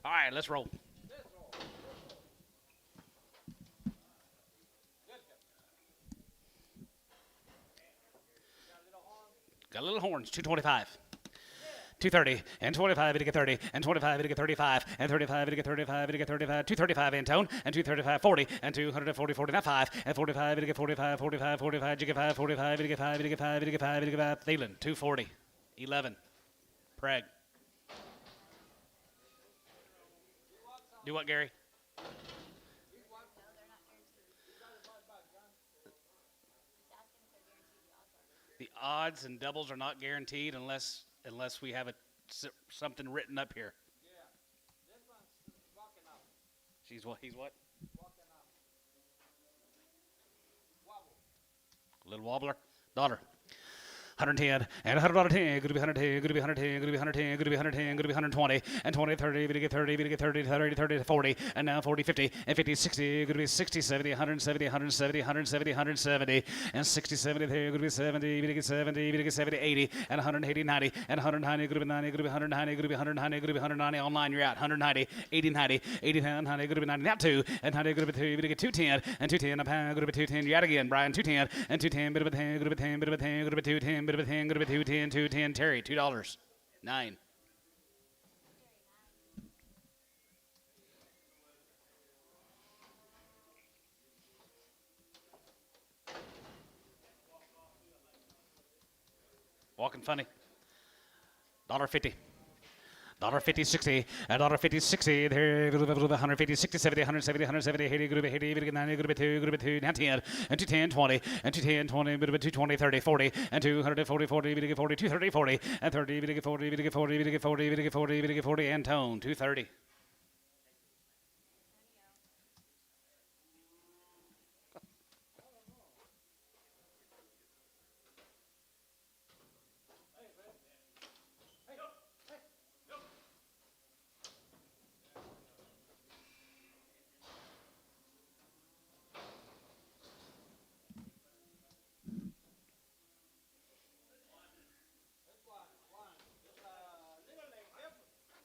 All right, let's roll. Got little horns, 225. 230 and 25 to get 30 and 25 to get 35 and 35 to get 35 to get 35 235 Antone and 235 40 and 240 49 5 and 45 to get 45 45 45 to get 5 45 to get 5 to get 5 to get 5 to get 5 Thielen 240 11 Preg. Do what, Gary? The odds and doubles are not guaranteed unless we have something written up here. Yeah, this one's walking up. He's what? Walking up. Wobble. Little wobbler. Dollar. 110 and $110. Going to be 110. Going to be 110. Going to be 110. Going to be 110. Going to be 120 and 20, 30. Going to get 30. Going to get 30, 30, 30 to 40 and now 40, 50 and 50, 60. Going to be 60, 70, 170, 170, 170, 170 and 60, 70 there. Going to be 70. Going to get 70. Going to get 70, 80 and 180, 90 and 190. Going to be 90. Going to be 190. Going to be 190. Going to be 190 online. You're out. 190, 80, 90, 80, 90. Going to be 90. Now 2 and 90. Going to be 2. Going to get 210 and 210 a pound. Going to be 210. You're out again, Brian. 210 and 210. Bit of a 10. Going to be 10. Bit of a 10. Going to be 210. Bit of a 10. Going to be 210. 210. Terry. $2. 9. Walking funny. $1.50. $1.50, 60, and $1.50, 60. There, 150, 60, 70, 170, 170, 80, 80, 90, 2, now 10, and 210, 20, and 210, 20, 220, 30, 40, and 240, 40, 40, 230, 40, and 30, 40, 40, 40, 40, 40, and tone, 230.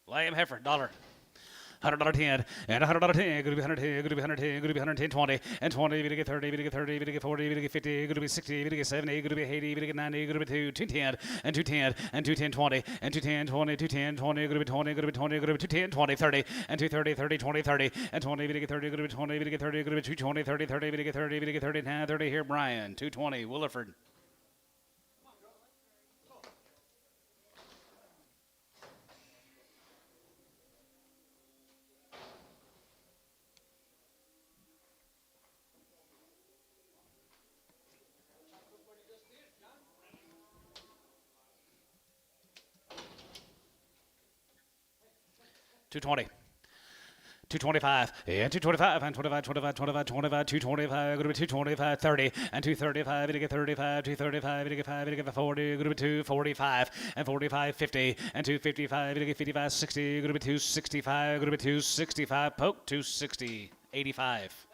Lamb Heifer, $1. $100 10 and $100 10. Going to be 110. Going to be 110. Going to be 110. 20 and 20. Going to get 30. Going to get 30. Going to get 40. Going to get 50. Going to be 60. Going to get 70. Going to be 80. Going to get 90. Going to be 210 and 210 and 210 20 and 210 20 210 20. Going to be 20. Going to be 20. Going to be 210 20 30 and 230 30 20 30 and 20. Going to get 30. Going to be 20. Going to get 30. Going to be 220 30 30. Going to get 30. Going to get 30 now 30 here. Brian 220 Williford. $220. 225 and 225 and 25 25 25 25 225 going to be 225 30 and 235 to get 35 235 to get 5 to get 40 going to be 245 and 45 50 and 255 to get 55 60 going to be 265 going to be 265 poke 260 85.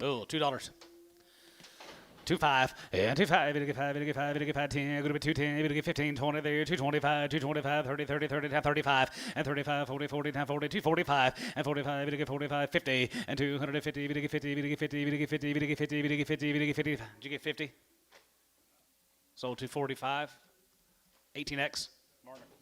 Oh, $2. 25 and 25 to get 5 to get 5 to get 5 10 going to be 210 to get 15 20 there 225 225 30 30 30 35 and 35 40 40 40 245 and 45 to get 45 50 and 250 to get 50 to get 50 to get 50 to get 50 to get 50 to get 50 did you get 50 sold 245 18x Marner here.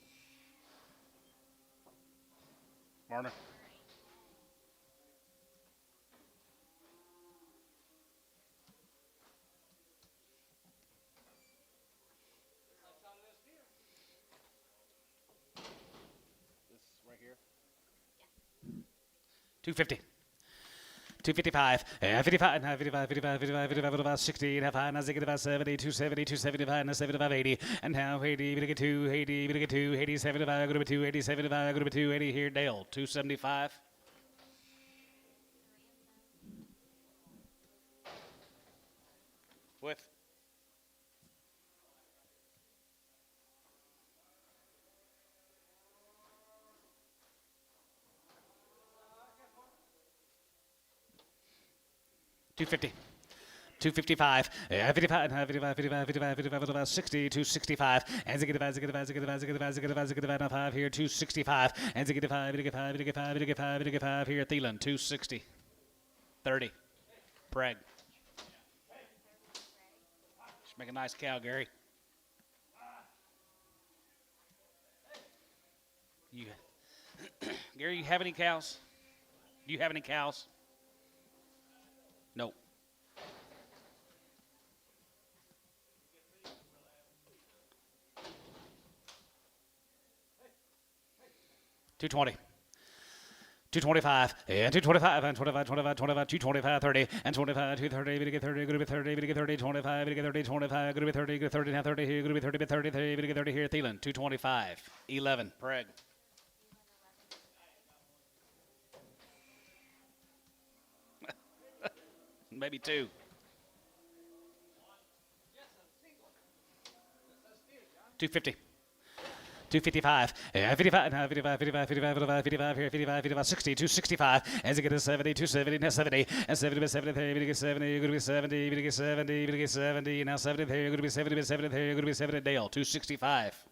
250. 255, 55, 55, 55, 55, 55, 60, 55, 70, 270, 275, 75, 80, and now 80, we get 280, we get 280, 75, go to 280, 75, go to 280 here, Dale, 275. With 250. 255, 55, 55, 55, 55, 55, 60, 265, and ziggy-divide, ziggy-divide, ziggy-divide, ziggy-divide, ziggy-divide, ziggy-divide, 5 here, 265, and ziggy-divide, ziggy-divide, ziggy-divide, ziggy-divide, ziggy-divide here, Thielen, 260, 30, Preg. Just make a nice cow, Gary. You, Gary, you have any cows? Do you have any cows? No. $220. 225, and 225, and 25, 25, 25, 225, 30, and 25, 230, we get 30, going to be 30, we get 30, 25, we get 30, 25, going to be 30, get 30, now 30 here, going to be 30, 30, 30, we get 30 here, Thielen, 225, 11, Preg. Maybe 2. 250. 255, 55, 55, 55, 55, 55, 55, here, 55, 55, 60, 265, and to get to 70, 270, now 70, and 70, 70, there, you're going to get 70, you're going to be 70, you're going to get 70, you're going to get 70, now 70, there, you're going to be 70, 70, there, you're going to be 70, Dale, 265.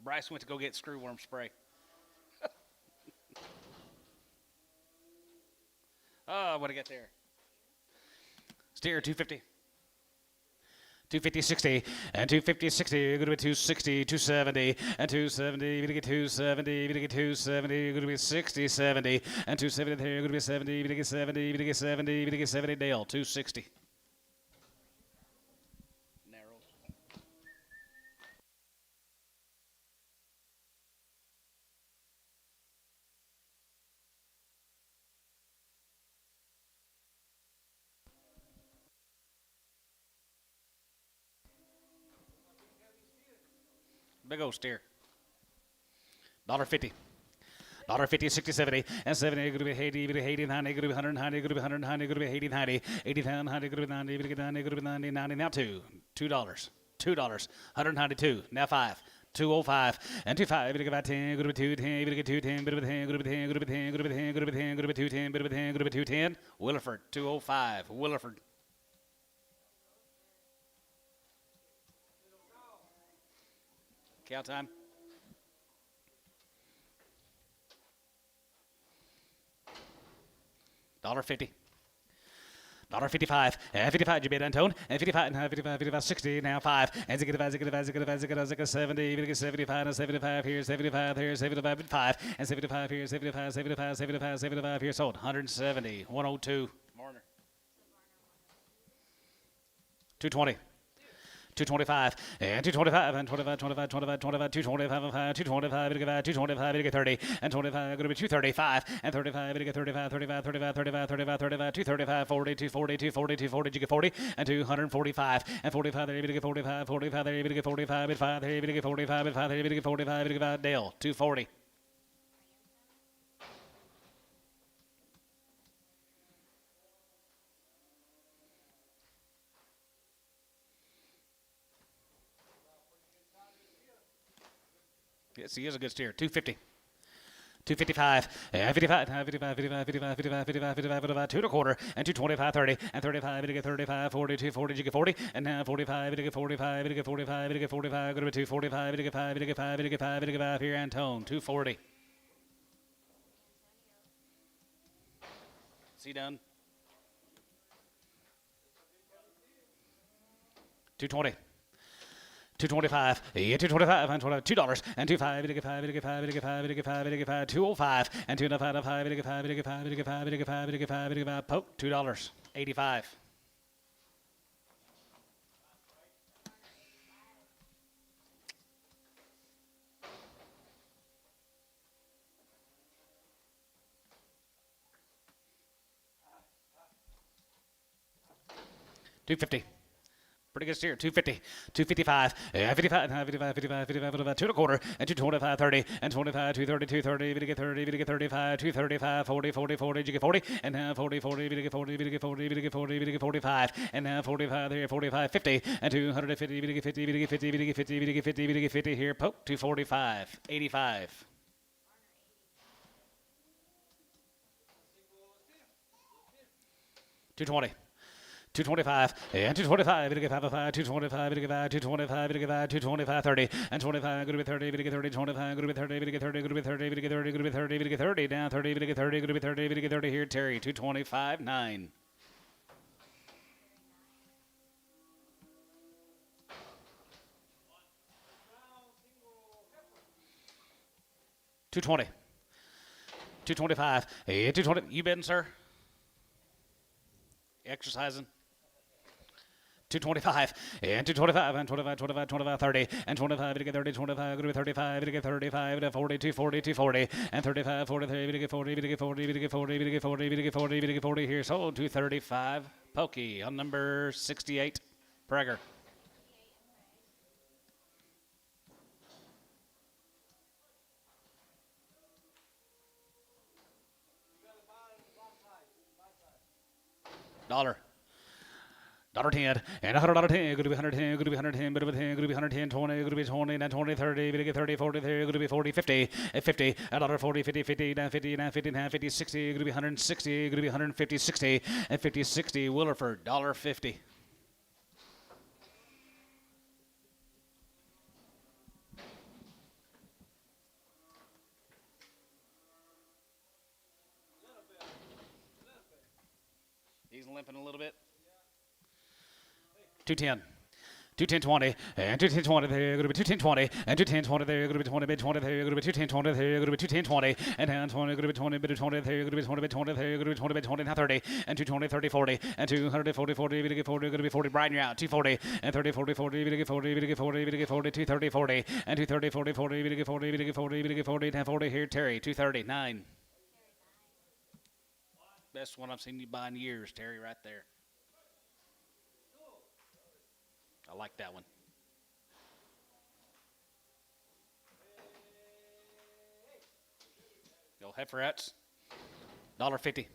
Bryce went to go get screwworm spray. Oh, what did I get there? Steer, 250. 250, 60, and 250, 60, you're going to be 260, 270, and 270, you're going to get 270, you're going to get 270, you're going to be 60, 70, and 270 there, you're going to be 70, you're going to get 70, you're going to get 70, you're going to get 70, Dale, 260. Big old steer. $1.50. $1.50, 60, 70, and 70, going to be 80, 80, 90, going to be 100, 90, going to be 100, 90, going to be 80, 90, 80, 90, going to be 90, going to be 90, going to be 90, 90, now $2. $2. $192, now 5. 205 and 25, going to get 10, going to be 210, going to get 210, going to be 10, going to be 10, going to be 10, going to be 10, going to be 10, going to be 210, going to be 10, going to be 210. Williford, 205, Williford. Cow time. $1.50. $1.55, and 55, you bid Antone, and 55, and 55, 55, 60, now 5, and 65, 65, 65, 65, 70, you get 75, and 75 here, 75 here, 75, and 5, and 75 here, 75, 75, 75, 75 here, sold, 170, 102. Marner. 220. 225, and 225, and 25, 25, 25, 25, 225, and 5, 225, 225, 30, and 25, going to be 235, and 35, 35, 35, 35, 35, 35, 35, 235, 40, 240, 240, 240, you get 40, and 245, and 45, there, you get 45, 45, there, you get 45, and 5, there, you get 45, and 5, there, you get 45, you get Dale, 240. Yes, he is a good steer. 250. 255, 55, 55, 55, 55, 55, 55, 55, 2 1/4, and 225, 30, and 35, you get 35, 40, 240, you get 40, and now 45, you get 45, you get 45, you get 45, go to 245, you get 5, you get 5, you get 5, you get 5 here, Antone, 240. Is he done? 220. 225, yeah, 225, and $2, and 25, you get 5, you get 5, you get 5, you get 5, you get 5, 205, and 205, 5, you get 5, you get 5, you get 5, you get 5, you get 5, you get 5, poke, $2, 85. $250. Pretty good steer. 250, 255, 55, 55, 55, 55, 55, 2 1/4, and 225, 30, and 25, 230, 230, we get 30, we get 35, 235, 40, 40, 40, you get 40, and now 40, 40, we get 40, we get 40, we get 40, we get 45, and now 45 there, 45, 50, and 250, we get 50, we get 50, we get 50, we get 50, we get 50 here, poke, 245, 85. $220. 225, and 225, we get 55, 225, we get 5, 225, we get 5, 225, 30, and 25, going to be 30, we get 30, 25, going to be 30, we get 30, going to be 30, we get 30, going to be 30, we get 30, down 30, we get 30, going to be 30, we get 30 here, Terry, 225, 9. 220, 225, 220, you bidding, sir? Exercising? 225, and 225, and 25, 25, 25, 30, and 25, we get 30, 25, going to be 35, we get 35, 40, 240, 240, and 35, 43, we get 40, we get 40, we get 40, we get 40, we get 40, we get 40 here, sold 235, Pokey on number 68, Prager. $1. $10 and $100 could be 110 could be 110 but 10 could be 110 20 could be 20 and 20 30 we get 30 40 30 could be 40 50 at 50 $40 50 50 now 50 now 50 now 50 60 could be 160 could be 150 60 and 50 60 Willerford $1.50. He's limping a little bit. 210. 210 20 and 210 20 there going to be 210 20 and 210 20 there going to be 20 bid 20 there going to be 210 20 there going to be 210 20 and down 20 going to be 20 bid 20 there going to be 20 bid 20 there going to be 20 bid 20 now 30 and 220 30 40 and 240 40 we get 40 going to be 40 Brian you're out 240 and 30 40 40 we get 40 we get 40 we get 40 230 40 and 230 40 40 we get 40 we get 40 we get 40 now 40 here Terry 230 9. Best one I've seen you buy in years Terry right there. I like that one. Go Heiferettes. $1.50.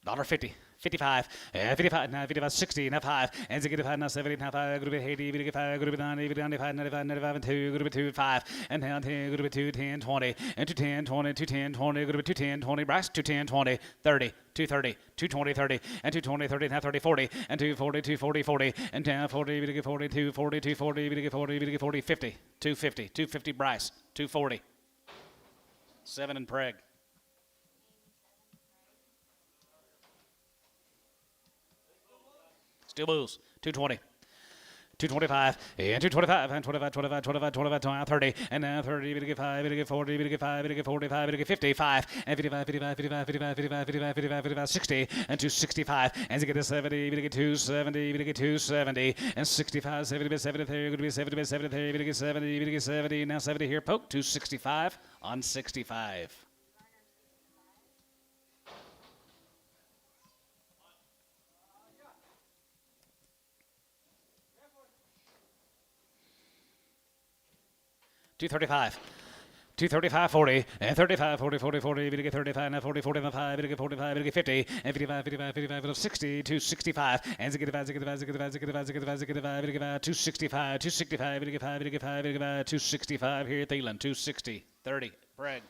$1.50. 55, 55, now 55, 60, now 5, and 65, now 70, now 5, going to be 80, going to be 5, going to be 90, 95, 95, 95, and 2, going to be 2, 5, and now 10, going to be 2, 10, 20, and 210, 20, 210, 20, going to be 210, 20, Bryce, 210, 20, 30, 230, 220, 30, and 220, 30, now 30, 40, and 240, 240, 40, and down 40, we get 40, 240, 240, we get 40, we get 40, 50, 250, 250, Bryce, 240, 7 and Preg. Still moves. 220. 225 and 225 and 25, 25, 25, 25, 30 and now 30, we get 5, we get 40, we get 5, we get 45, we get 55 and 55, 55, 55, 55, 55, 55, 55, 55, 60 and 265 and we get 70, we get 270, we get 270 and 65, 70, 70, there going to be 70, 70, there we get 70, we get 70, now 70 here, poke 265 on 65. $235. 235, 40, and 35, 40, 40, 40, we get 35, now 40, 40, now 5, we get 45, we get 50, and 55, 55, 55, 60, 265, and 65, 65, 65, 65, 65, 65, we get 265, 265, we get 5, we get 5, we get 265 here at Thielen, 260, 30, Bragg.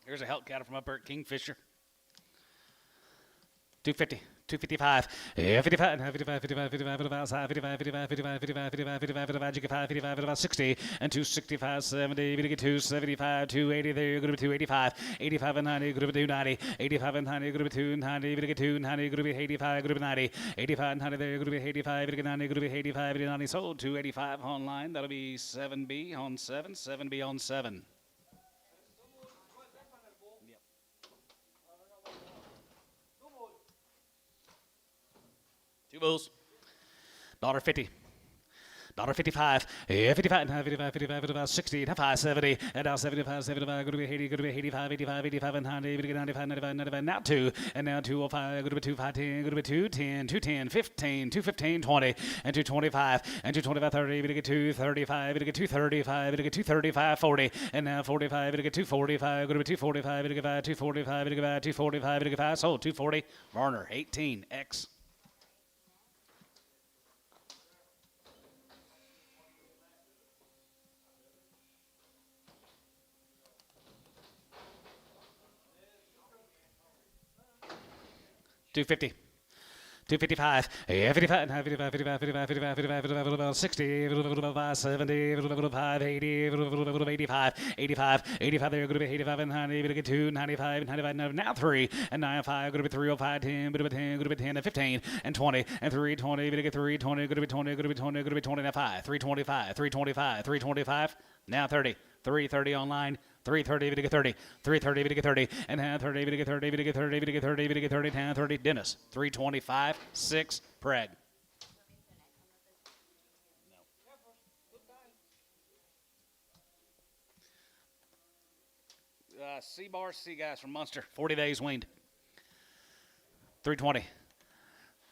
Here's a Helt cattle from up there at Kingfisher. 250, 255, 55, 55, 55, 55, 55, 55, 55, 55, 55, 55, 55, 55, 55, 60, and 265, 70, we get 275, 280, there you're going to be 285, 85 and 90, going to be 290, 85 and 90, going to be 290, we get 290, going to be 85, going to be 90, 85 and 90, there you're going to be 85, we get 90, going to be 85, 90, sold, 285 online, that'll be 7B on 7, 7B on 7. Two bulls. $1.50. $1.55, yeah, 55, 55, 55, 55, 60, 55, 70, and now 75, 75, going to be 80, going to be 85, 85, 85, and 90, 95, 95, 95, now 2, and now 205, going to be 2, 5, 10, going to be 210, 210, 15, 215, 20, and 225, and 225, 30, going to get 235, going to get 235, going to get 235, 40, and now 45, going to get 245, going to be 245, going to get 245, going to get 245, going to get 5, sold 240, Varner, 18X. $250. 255, yeah, 55, 55, 55, 55, 55, 55, 55, 60, 55, 70, 55, 80, 85, 85, 85, there, going to be 85 and 90, going to get 2, 95, 95, now 3, and 95, going to be 305, 10, going to be 10, going to be 10, and 15, and 20, and 320, going to get 320, going to be 20, going to be 20, going to be 20, now 5, 325, 325, 325, now 30, 330 online. 330, we get 30, 330, we get 30, and now 30, we get 30, we get 30, we get 30, we get 30, now 30, Dennis, 325, 6, Preg. C-Bar C guys from Munster, 40 days weaned. 320.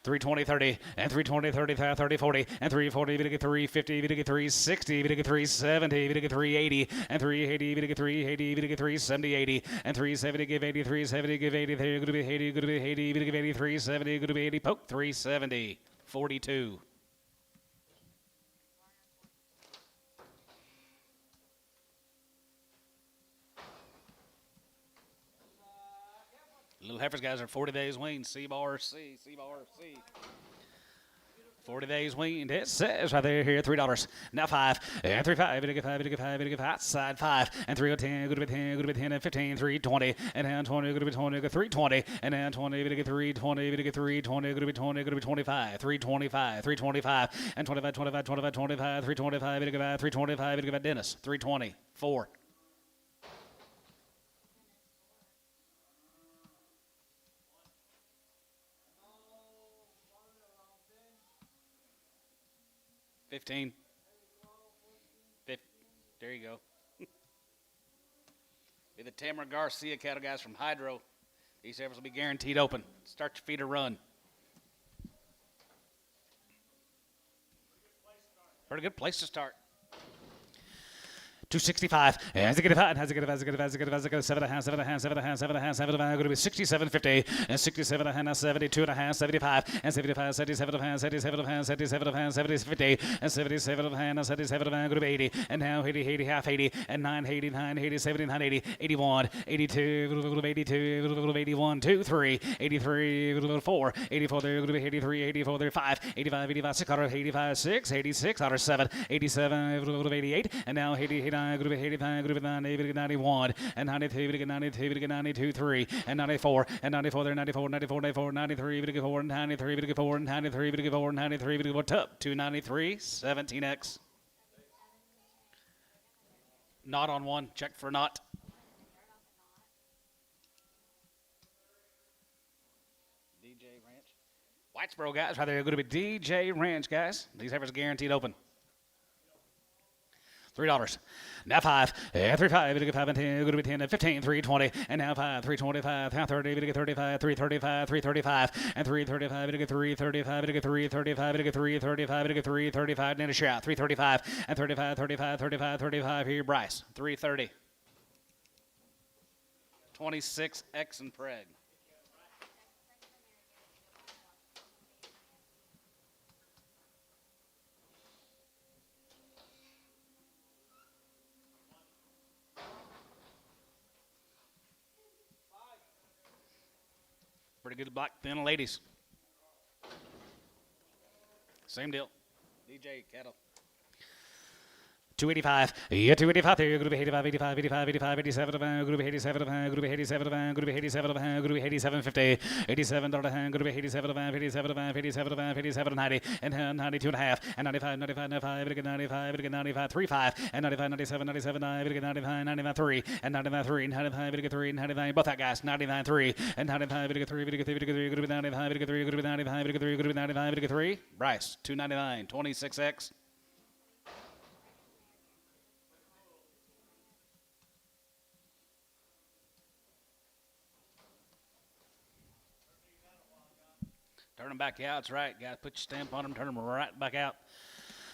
320, 30, and 320, 30, 30, 40, and 340, we get 350, we get 360, we get 370, we get 380, and 380, we get 380, we get 370, 80, and 370, give 80, 370, give 80, there, going to be 80, going to be 80, we give 80, 370, going to be 80, poke, 370, 42. Little Heifers guys are 40 days weaned. C-Bar C, C-Bar C. 40 days weaned. It says right there here, $3. Now 5, and 3, 5, we get 5, we get 5, we get 5, outside 5, and 3, 10, go to be 10, go to be 10, and 15, 320, and now 20, go to be 20, go 320, and now 20, we get 320, we get 320, go to be 20, go to be 25, 325, 325, and 25, 25, 25, 25, 325, we get 5, 325, we get Dennis, 320, 4. $15. There you go. Be the Tamara Garcia cattle guys from Hydro. These heifers will be guaranteed open. Start your feeder run. Pretty good place to start. 265, and 5, has a good 7.5, 7.5, going to be 67.50, and 67.5, 72.5, 75, and 75, 77.5, 77.5, 77.5, 70, and 77.5, 77.5, going to be 80, and now 80, 80, half 80, and 9, 89, 80, 79, 80, 81, 82, 82, 81, 2, 3, 83, 4, 84, there, going to be 83, 84, there, 5, 85, 85, 6, 85, 6, 86, 7, 87, 88, and now 80, 89, going to be 85, going to be 90, 91, and 92, 92, 92, 3, and 94, and 94, there, 94, 94, 94, 93, 4, 93, 4, 93, 4, 93, 4, top, 293, 17X. Not on one, check for not. DJ Ranch. Whitesboro guys, right there, going to be DJ Ranch guys. These heifers are guaranteed open. $3. Now 5, and 3, 5, we get 5 and 10, going to be 10 and 15, 320, and now 5, 325, now 30, we get 35, 335, 335, and 335, we get 335, we get 335, we get 335, we get 335, and a shout, 335, and 35, 35, 35, 35, here, Bryce, 330. 26X and Preg. Pretty good black thin ladies. Same deal. DJ cattle. 285, yeah, 285, group 85, 85, 85, 85, 87, group 87, group 87, group 87, group 87, 50, 87, group 87, 87, 87, 87, 90, and 92 and a half, and 95, 95, 95, 95, 95, 35, and 95, 97, 97, 95, 99, 3, and 99, 3, 95, 3, 99, both that guys, 99, 3, and 95, 3, 3, group 95, 3, group 95, 3, group 95, 3, Bryce, 299, 26X. Turn them back out. That's right, guys. Put your stamp on them. Turn them right back out.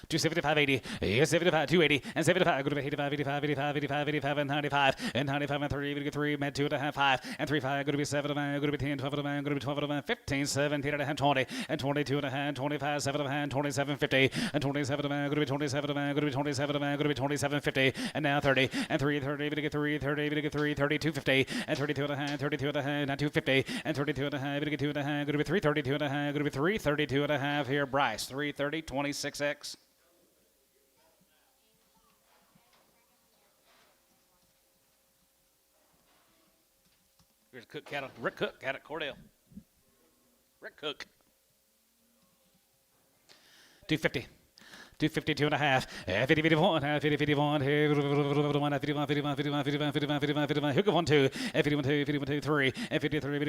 275, 80, yeah, 75, 280, and 75, go to 85, 85, 85, 85, 85, and 95, and 95, and 3, 3, med 2 and a half, 5, and 3, 5, go to be 7 of a go to be 10, 12 of a go to be 12 of a 15, 17 and a half, 20, and 22 and a half, 25, 7 of a 27, 50, and 27 of a go to be 27 of a go to be 27 of a go to be 27, 50, and now 30, and 3, 30, to get 3, 30, to get 3, 32, 50, and 32 and a half, 32 and a half, now 250, and 32 and a half, to get 2 and a half, go to be 332 and a half, go to be 332 and a half here, Bryce, 330, 26X. Here's Cook cattle. Rick Cook out at Cordell. Rick Cook. 250. 252 and a half, 50, 51, 50, 51, 51, 51, 51, 51, 51, 51, 51, 51, hook of 1, 2, 51, 2, 51, 2, 3, 53, 53,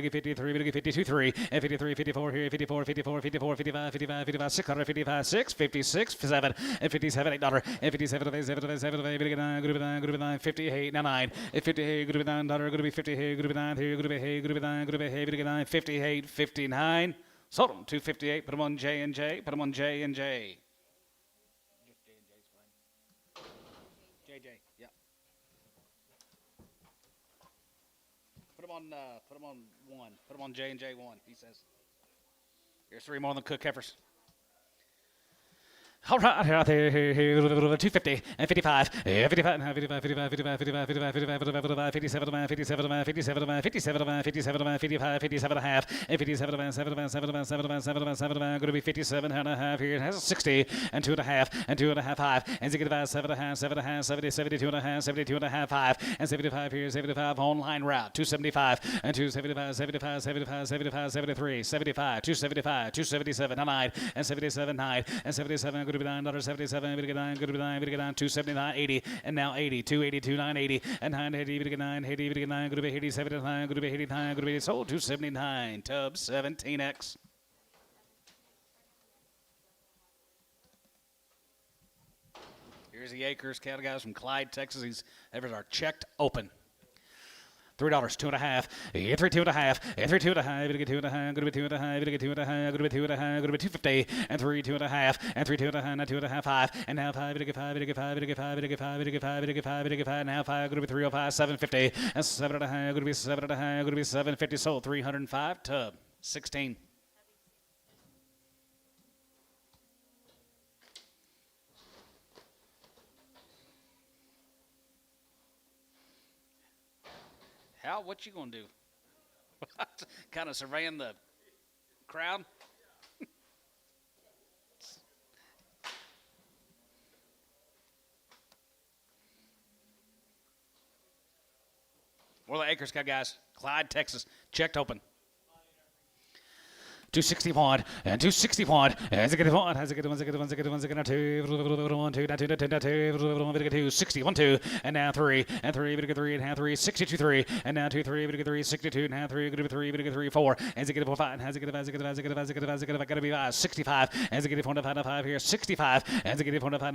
52, 3, 53, 54, here, 54, 54, 54, 55, 55, 55, 655, 6, 56, 7, 57, $8, 57, 7, 7, 9, group 9, group 9, 58, now 9, 58, group 9, $, group 50, here, group 9, here, group 8, group 9, group 8, 9, 58, 59, sold them, 258, put them on J and J, put them on J and J. JJ, yeah. Put them on one. Put them on J and J one. He says. Here's 3 more on the Cook heifers. All right, here, 250 and 55, 55, 55, 55, 55, 55, 55, 55, 57, 57, 57, 57, 57, 55, 57 and a half, and 57, 7, 7, 7, 7, 7, going to be 57 and a half here. It has a 60 and 2 and a half, and 2 and a half, 5, and 65, 7 and a half, 7 and a half, 70, 72 and a half, 72 and a half, 5, and 75 here, 75 online route, 275, and 275, 75, 75, 75, 73, 75, 275, 277, 9, and 77, 9, and 77, good to be $9, 77, good to get 9, good to be 9, good to get 9, 279, 80, and now 80, 282, 980, and 980, good to get 9, 80, good to get 9, good to be 80, 79, good to be 89, good to be sold, 279, Tub 17X. Here's the Acres cattle guys from Clyde, Texas. These heifers are checked open. $3, 2 and a half, 3, 2 and a half, 3, 2 and a half, get 2 and a half, go to be 2 and a half, get 2 and a half, go to be 2 and a half, go to be 250, and 3, 2 and a half, and 3, 2 and a half, now 2 and a half, 5, and now 5, get 5, get 5, get 5, get 5, get 5, get 5, get 5, now 5, go to be 305, 750, and 7 and a half, go to be 7 and a half, go to be 750, sold, 305, Tub 16. Hal, what you gonna do? Kind of surveying the crowd? Where the Acres got guys? Clyde, Texas, checked open. 261 and 261 as it gets one as it gets 2 60 1 2 and now 3 and 3 3 and now 3 62 3 and now 2 3 3 62 now 3 3 4 as it gets 4 5 as it gets gotta be 65 as it gets 4 5 here 65 as it gets 4 5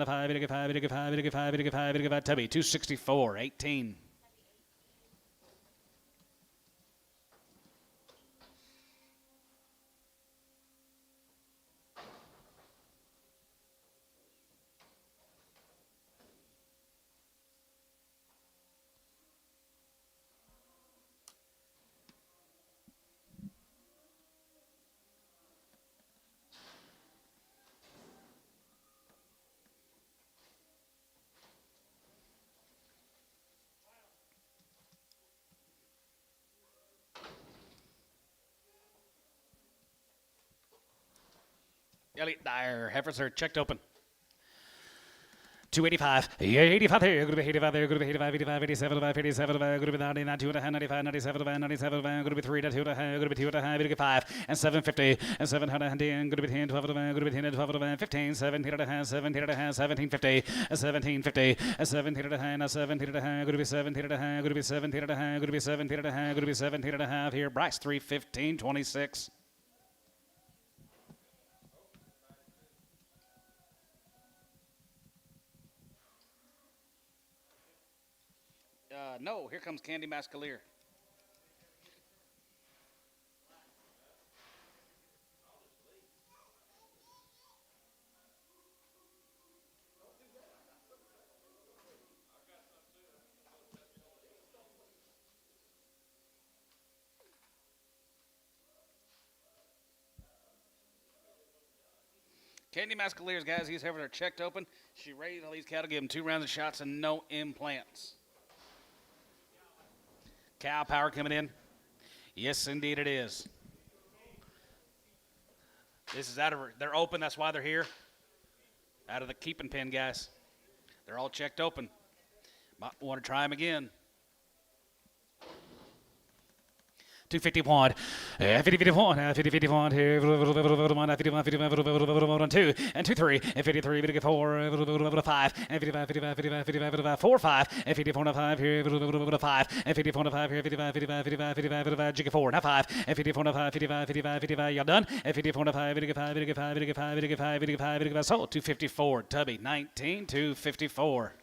5 Tubby 264 18. Elliot Dyer, heifers are checked open. 285. Yeah, 85 there. Going to be 85 there. Going to be 85, 85, 87, 87, going to be 99, 2 and a half, 95, 97, 97, going to be 3 to 2 and a half, going to be 2 and a half, going to be 5 and 750 and 710, going to be 10, 12, going to be 10 and 12, 15, 17 and a half, 17 and a half, 1750, 1750, 17 and a half, 17 and a half, going to be 17 and a half, going to be 17 and a half, going to be 17 and a half, going to be 17 and a half here. Bryce 315, 26. No, here comes Candy Mascalier. Candy Mascalier's guys, he's over there checked open. She raised all these cattle, gave him 2 rounds of shots and no implants. Cow power coming in. Yes, indeed it is. This is out of, they're open, that's why they're here. Out of the keeping pen, guys. They're all checked open. Might want to try them again. 251, 50-51, 50-51, 2 and 2-3, and 53, 54, 5, and 55, 55, 55, 55, 4, 5, and 54, 5 here, 5, and 54, 5 here, 55, 55, 55, 55, 55, jiggy 4, now 5, and 54, 5, 55, 55, 55, y'all done, and 54, 5, 55, 55, 55, 55, 55, 55, sold, 254, Tubby, 19, 254.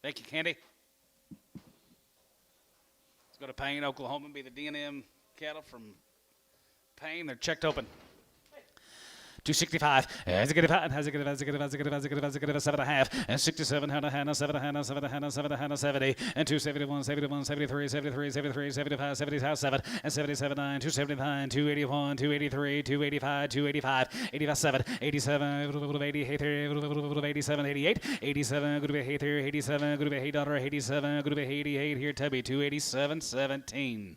Thank you, Candy. Let's go to Payne, Oklahoma. Be the D&M cattle from Payne. They're checked open. 265. Has a good about, has a good about, 7.5, and 67, and 70, and 271, 71, 73, 73, 73, 75, 75, 7, and 77, 9, 279, 281, 283, 285, 285, 85, 7, 87, 80, 87, 88, 87, good to be 87, good to be $8, 87, good to be 88 here, Tubby, 287, 17.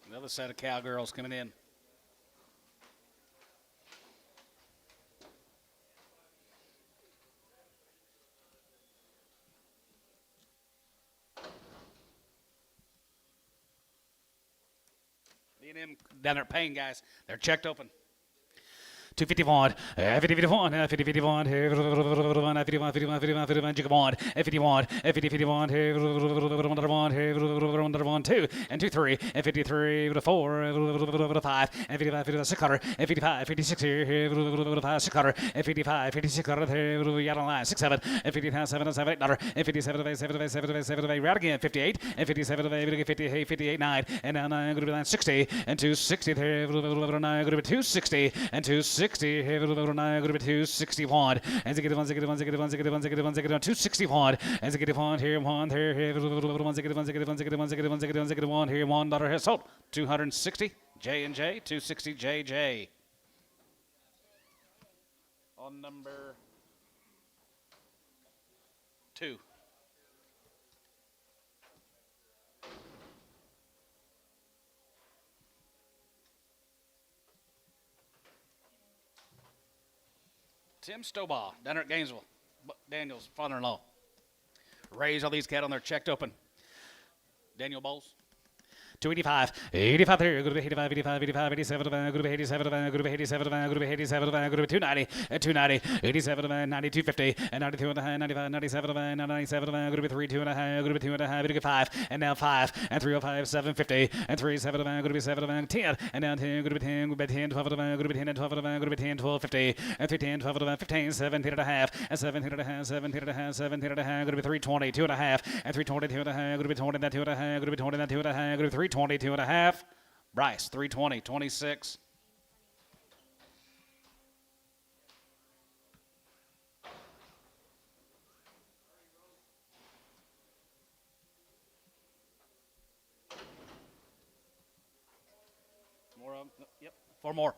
Another set of cowgirls coming in. D&M down there paying, guys. They're checked open. 251, 50-51, 50-51, 51, 51, Jigabond, 51, 50-51, 2, and 2-3, and 53, 4, 5, and 55, 600, and 55, 56 here, 5, 600, and 55, 56, yard on line, 6, 7, and 50, 7, 7, $8, and 57, 7, 7, 7, route again, 58, and 57, 58, 58, 9, and now 9, going to be 60, and 260 there, 9, going to be 260, and 260. 60, going to be 261, and 261, and here, one here, here, $1 has sold, 260, J&J, 260, JJ. On number 2. Tim Stobaugh, down there at Gainesville, Daniel's father-in-law. Raised all these cattle and they're checked open. Daniel Bowles. 285, 85 there, good 85, 85, 85, 87, good 87, good 87, good 87, good 290, 290, 87, 92, 50, and 92 and a half, 95, 97, 97, good 3, 2 and a half, good 2 and a half, good 5, and now 5, and 305, 750, and 3, 7, good 7, 10, and now 10, good 10, good 10, 12, good 10, and 12, good 10, 12, 50, and 3, 10, 12, 15, 17 and a half, and 17 and a half, 17 and a half, 17 and a half, good 320, 2 and a half, and 320, 2 and a half, good 20, that 2 and a half, good 20, that 2 and a half, good 320, 2 and a half. Bryce, 320, 26. More of them. Yep, 4 more.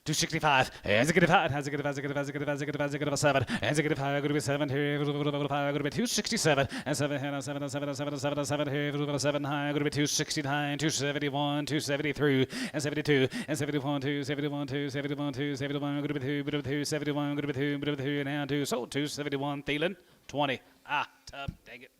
265. As a good 5. As a good 5. As a good 5. As a good 5. As a good 5. As a good 7. As a good 5. Good 7 here. Good 267. And 7 here. 7 7 7 7 7 here. Good 7 high. Good 269. 271. 273. And 72. And 71. 2 71. 2 71. 2 71. Good 2. Good 2. 71. Good 2. Good 2. And now 2. So 271. Thielen. 20. Ah, tough. Dang it.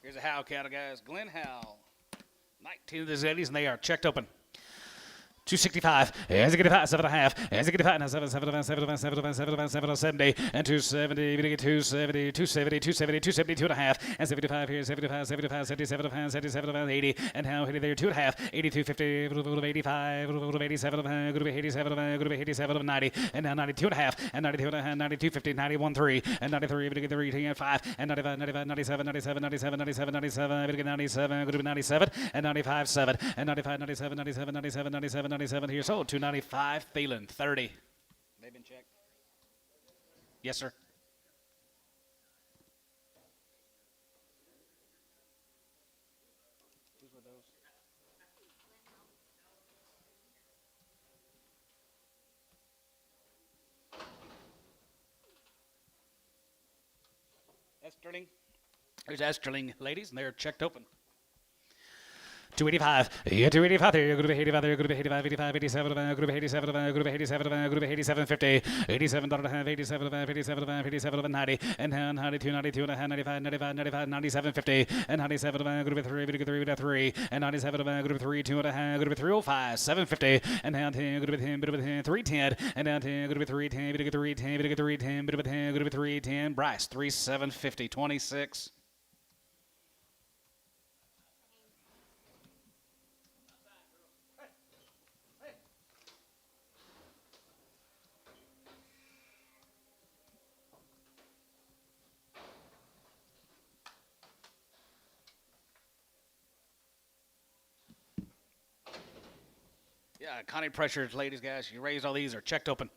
Here's a Howe cattle, guys. Glenn Howe. 19 of the Zeddies, and they are checked open. 265. As a good 5, 7.5. As a good 5, 7, 7, 7, 7, 7, 7, 7, 70. And 270. We get 270, 270, 270, 272 and a half. And 75 here. 75, 75, 77, 77, 80. And how hit it there? 2.5. 82, 50, 85, 87, good 87, good 87, 90. And now 92 and a half. And 92 and a half, 92, 50, 91, 3. And 93, we get 3, and 5. And 95, 95, 97, 97, 97, 97, 97. We get 97, good 97. And 95, 7. And 95, 97, 97, 97, 97. 97 here, so 295, Thielen, 30. They've been checked. Yes, sir. Whose were those? Esterling. There's Esterling, ladies, and they're checked open. 285. Yeah, 285 there. Good 85 there. Good 85, 85, 87, good 87, good 87, good 87, 50, 87, 87, 87, 87, 90, and 92, 92, 95, 95, 95, 97, 50, and 97, good 3, good 3, and 97, good 3, 2 and a half, good 305, 750, and 10, good 10, good 10, 310, and 10, good 310, good 310, good 310, good 10, good 310, Bryce, 3750, 26. Yeah, Connie Pressure, ladies, guys. You raised all these are checked open.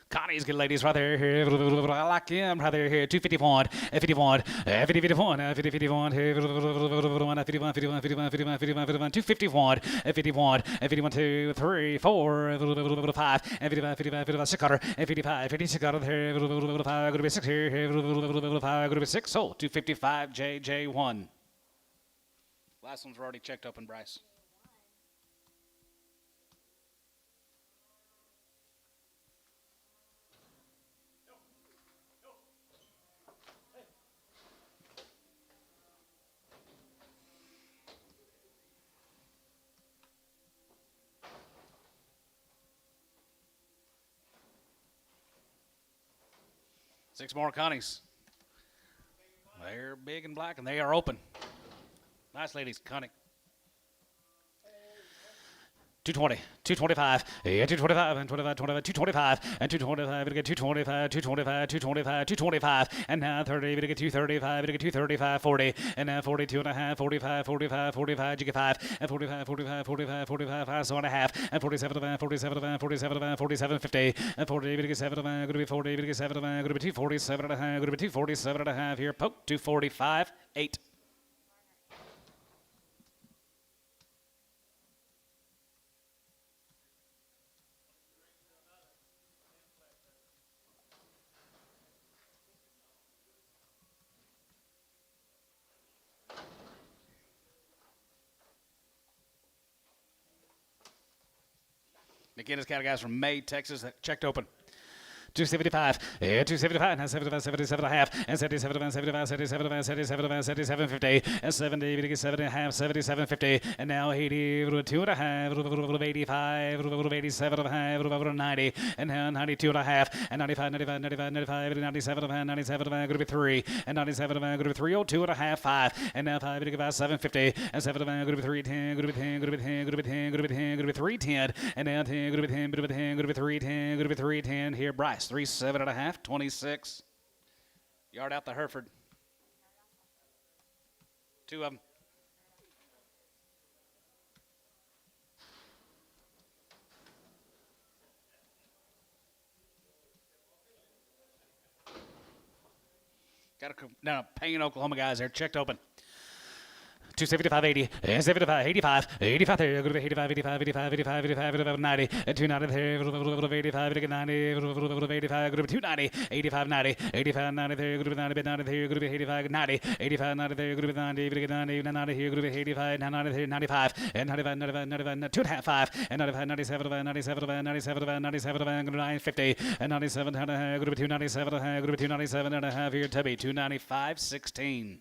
Connie's good, ladies, right there. I like him right there. 251, 51, 50, 51, 50, 51, 51, 51, 51, 51, 51, 251, 51, 51, 2, 3, 4, 5, 55, 55, 55, 600, 55, 56 out of here. 5, going to be 6 here. 5, going to be 6. So 255, JJ1. Last ones were already checked open, Bryce. Six more Connies. They're big and black, and they are open. Nice, ladies. Connie. 220, 225, yeah, 225, and 25, 25, 225, and 225, we get 225, 225, 225, 225, and now 30, we get 235, we get 235, 40, and now 42 and a half, 45, 45, 45, you get 5, and 45, 45, 45, 45, 5, so and a half, and 47, 47, 47, 47, 50, and 40, we get 7, going to be 40, we get 7, going to be 247 and a half, going to be 247 and a half here, poke, 245, 8. Again, this kind of guys from May, Texas, that checked open. 275, 275, and 75, 77 and a half, and 77, 75, 77, 77, 77, 50, and 70, 70 and a half, 77, 50, and now 80, 2 and a half, 85, 87 and a half, 90, and now 92 and a half, and 95, 95, 95, 95, 97, 97, going to be 3, and 97, going to be 302 and a half, 5, and now 5, 750, and 7, going to be 310, going to be 10, going to be 10, going to be 10, going to be 10, going to be 310, and now 10, going to be 10, going to be 10, going to be 310, going to be 310, here, Bryce. 3-7 and a half, 26. Yard out the Hereford. 2 of them. Got a Payne, Oklahoma guys there. Checked open. 275, 80, 75, 85, 85 there, 85, 85, 85, 85, 85, 90, 290 there, 85, 90, 85, 290, 85, 90, 85, 90 there, 90, 90 there, 85, 90, 85, 90 there, 90, 90, 90 here, 85, 90 there, 95, and 95, 95, 95, 2 and a half, 5, and 95, 97, 97, 97, 97, 950, and 97, 297, 297 and a half here, Tubby, 295, 16.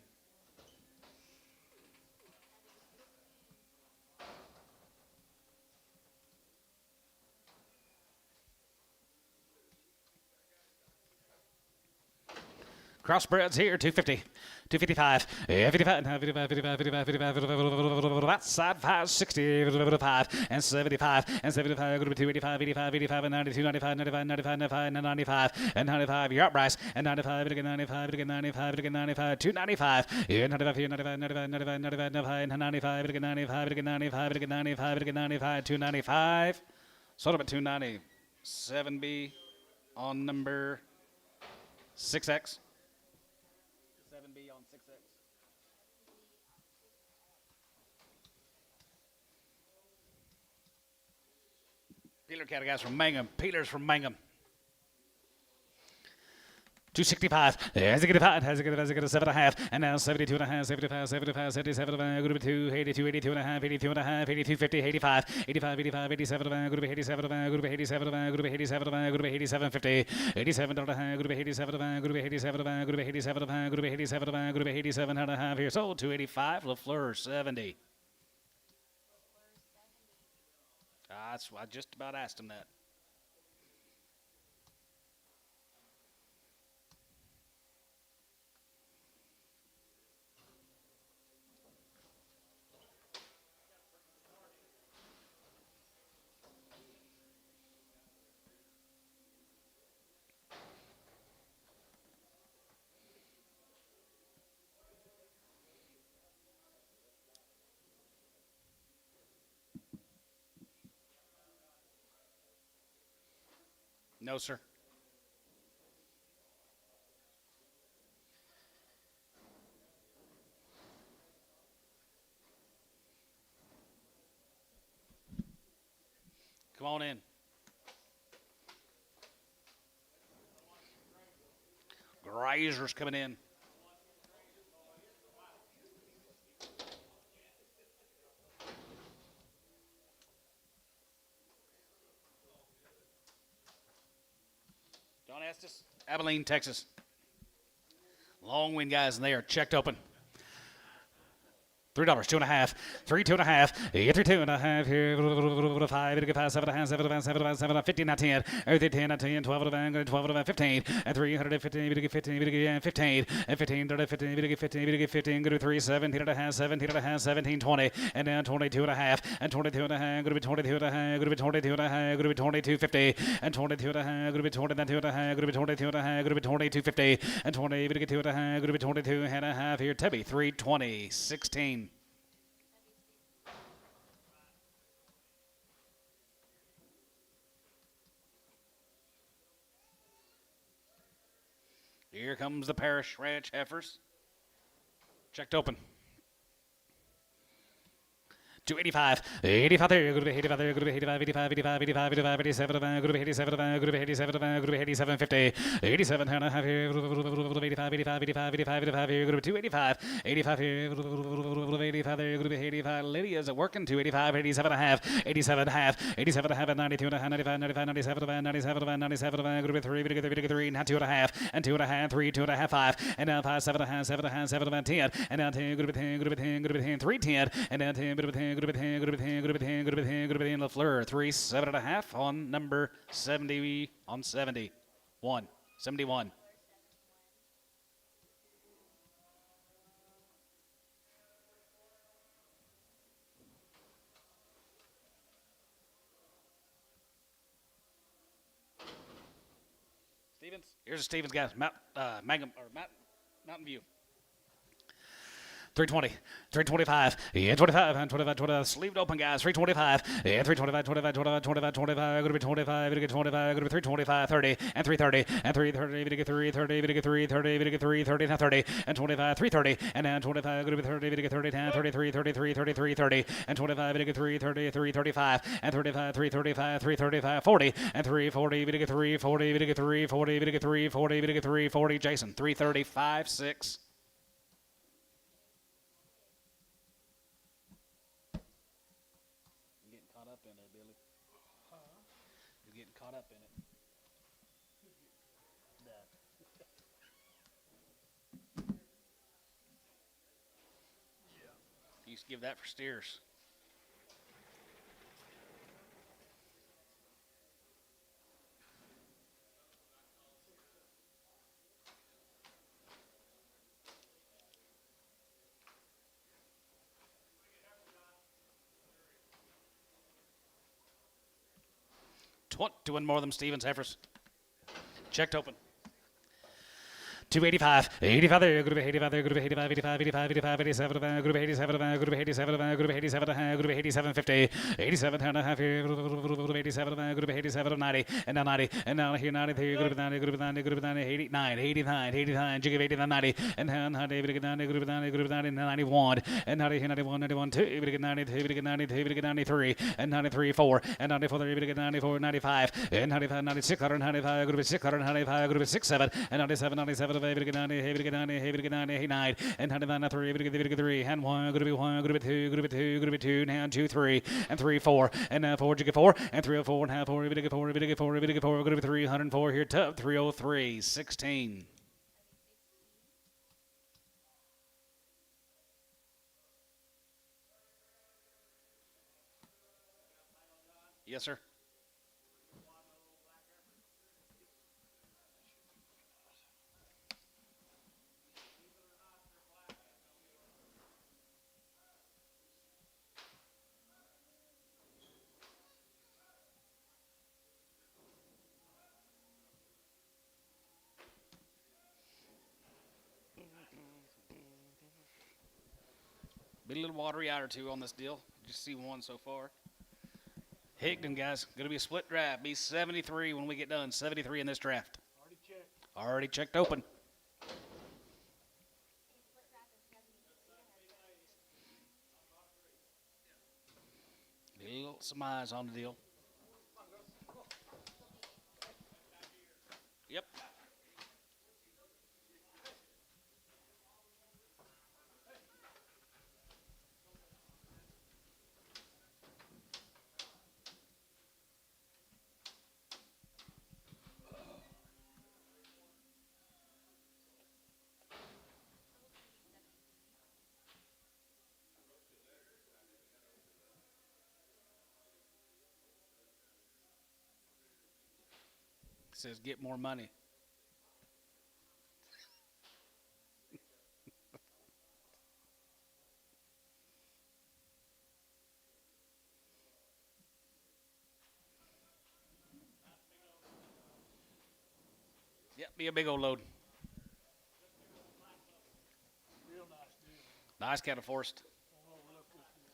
Crossbreds here, 250, 255, 55, 55, 55, 55, 55, outside 560, 5, and 75, and 75, 285, 85, 85, and 92, 95, 95, 95, 95, and 95, and 95, your price, and 95, 95, 95, 95, 295, 95, 95, 95, 95, 95, and 95, 95, 95, 95, 95, 295, sold up at 297B on number 6X. 7B on 6X. Peeler cattle guys from Mangum. Peelers from Mangum. 265, as it a 7 and a half, and now 72 and a half, 75, 75, 77, group 2, 82, 82 and a half, 82 and a half, 82, 50, 85, 85, 85, 87, group 87, group 87, group 87, group 87, 50, 87 and a half, group 87, group 87, group 87, group 87, group 87 and a half here, sold 285, LaFleur 70. That's I just about asked him that. No, sir. Come on in. Grazer's coming in. Don Estes, Abilene, Texas. Long wind guys, and they are checked open. $3, 2.5, 3, 2.5, 3, 2.5 here, 5, 5, 7, 7, 7, 7, 15, 10, 10, 10, 12, 12, 15, and 315, 15, 15, and 15, 15, 15, 15, go to 3, 17 and a half, 17 and a half, 17, 20, and then 22 and a half, and 22 and a half, go to be 22 and a half, go to be 22 and a half, go to be 22, 50, and 22 and a half, go to be 22 and a half, go to be 22 and a half, go to be 22, 50, and 22 and a half, go to be 22 and a half here, Tebby, 320, 16. Here comes the Parish Ranch heifers. Checked open. 285, 85 there, group 85 there, group 85, 85, 85, 85, 85, 87, group 87, group 87, group 87, 50, 87 and a half here, group 85, 85, 85, 85, 85, 85, here, group 285, 85 here, 85 there, group 85, Lydia, is it working? 285, 87 and a half, 87 and a half, 87 and a half, and 92 and a half, 95, 95, 97, 97, 97, group 3, three, now 2 and a half, and 2 and a half, 3, 2 and a half, 5, and now 5, 7 and a half, 7 and a half, 7 and 10, and now 10, group 10, group 10, group 10, 3, 10, and now 10, group 10, group 10, group 10, group 10, group 10, group 10, LaFleur, 3, 7 and a half on number 70, on 71, 71. Stevens, here's a Stevens, guys. Mountain View. 320, 325, yeah, 25, and 25, 25, sleeved open, guys, 325, yeah, 325, 25, 25, 25, 25, going to be 25, going to get 25, going to be 325, 30, and 330, and 330, going to get 330, going to get 330, going to get 330, now 30, and 25, 330, and now 25, going to be 30, going to get 30, now 33, 33, 33, 30, and 25, going to get 330, 335, and 35, 335, 335, 40, and 340, going to get 340, going to get 340, going to get 340, going to get 340, Jason, 335, 6. Caught up in it. You used to give that for steers. Doing more of them Stevens Heifers. Checked open. 285, 85 there, group 85 there, group 85, 85, 85, 85, 87, group 87, group 87, group 87, group 87, 50, 87 and a half here, group 87, group 87, 90, and now 90, and now here 93, group 90, group 90, group 90, 89, 89, 89, jig of 89, 90, and now 90, group 90, group 90, group 90, 91, and 90, 91, 91, 2, group 92, group 92, group 93, and 93, 4, and 94, group 94, 95, and 95, 96, 195, group 6, 195, group 6, 7, and 97, 97, heavy to get 90, heavy to get 90, heavy to get 90, 89, and 99, 3, heavy to get 3, and 1, group 1, group 2, group 2, group 2, now 2, 3, and 3, 4, and now 4, jig 4, and 304, and half 4, heavy to get 4, heavy to get 4, heavy to get 4, group 3, 104 here, tub 303, 16. Yes, sir. Be a little watery out or two on this deal. Just see one so far. Higdon, guys, going to be a split draft. Be 73 when we get done. 73 in this draft. Already checked. Already checked open. Be a little some eyes on the deal. Yep. Says get more money. Yep, be a big old load. Real nice deal. Nice cattle forest. Don't overlook this deal.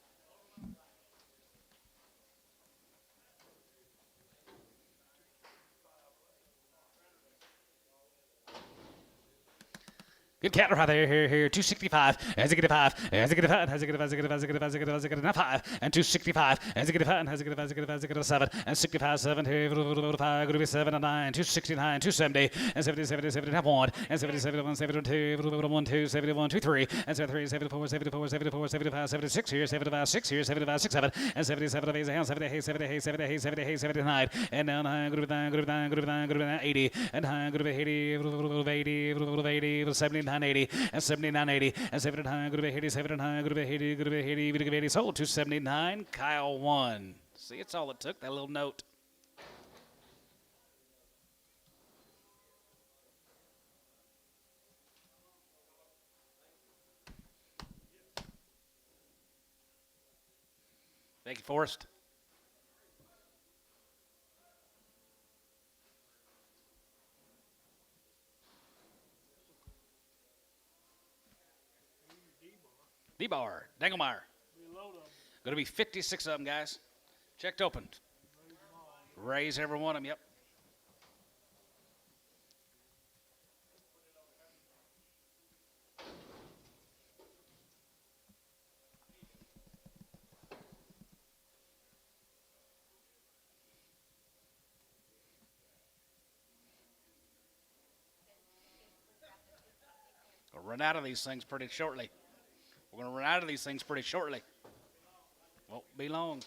Good cattle right there, here, 265, as it get a 5, as it get a 5, as it get a 5, as it get a 5, as it get a 5, as it get a 5, as it get a 5, and 265, as it get a 5, as it get a 5, as it get a 5, as it get a 7, and 65, 7, 5, going to be 7 and 9, 269, 270, and 70, 70, 70, 1, and 70, 71, 72, 1, 2, 71, 2, 3, and 73, 74, 74, 74, 75, 76 here, 75, 6 here, 75, 6, 7, and 77, 8, 70, 70, 70, 70, 79, and now 9, going to be 9, going to be 9, going to be 9, going to be 9, 80, and 9, going to be 80, 79, 80, and 79, 80, and 79, going to be 80, 79, going to be 80, going to be 80, going to be 80, sold 279, Kyle won. See, it's all it took, that little note. Thank you, Forrest. D-bar, Dangelmeyer. Going to be 56 of them, guys. Checked open. Raise every one of them, yep. We'll run out of these things pretty shortly. We're going to run out of these things pretty shortly. Won't be long.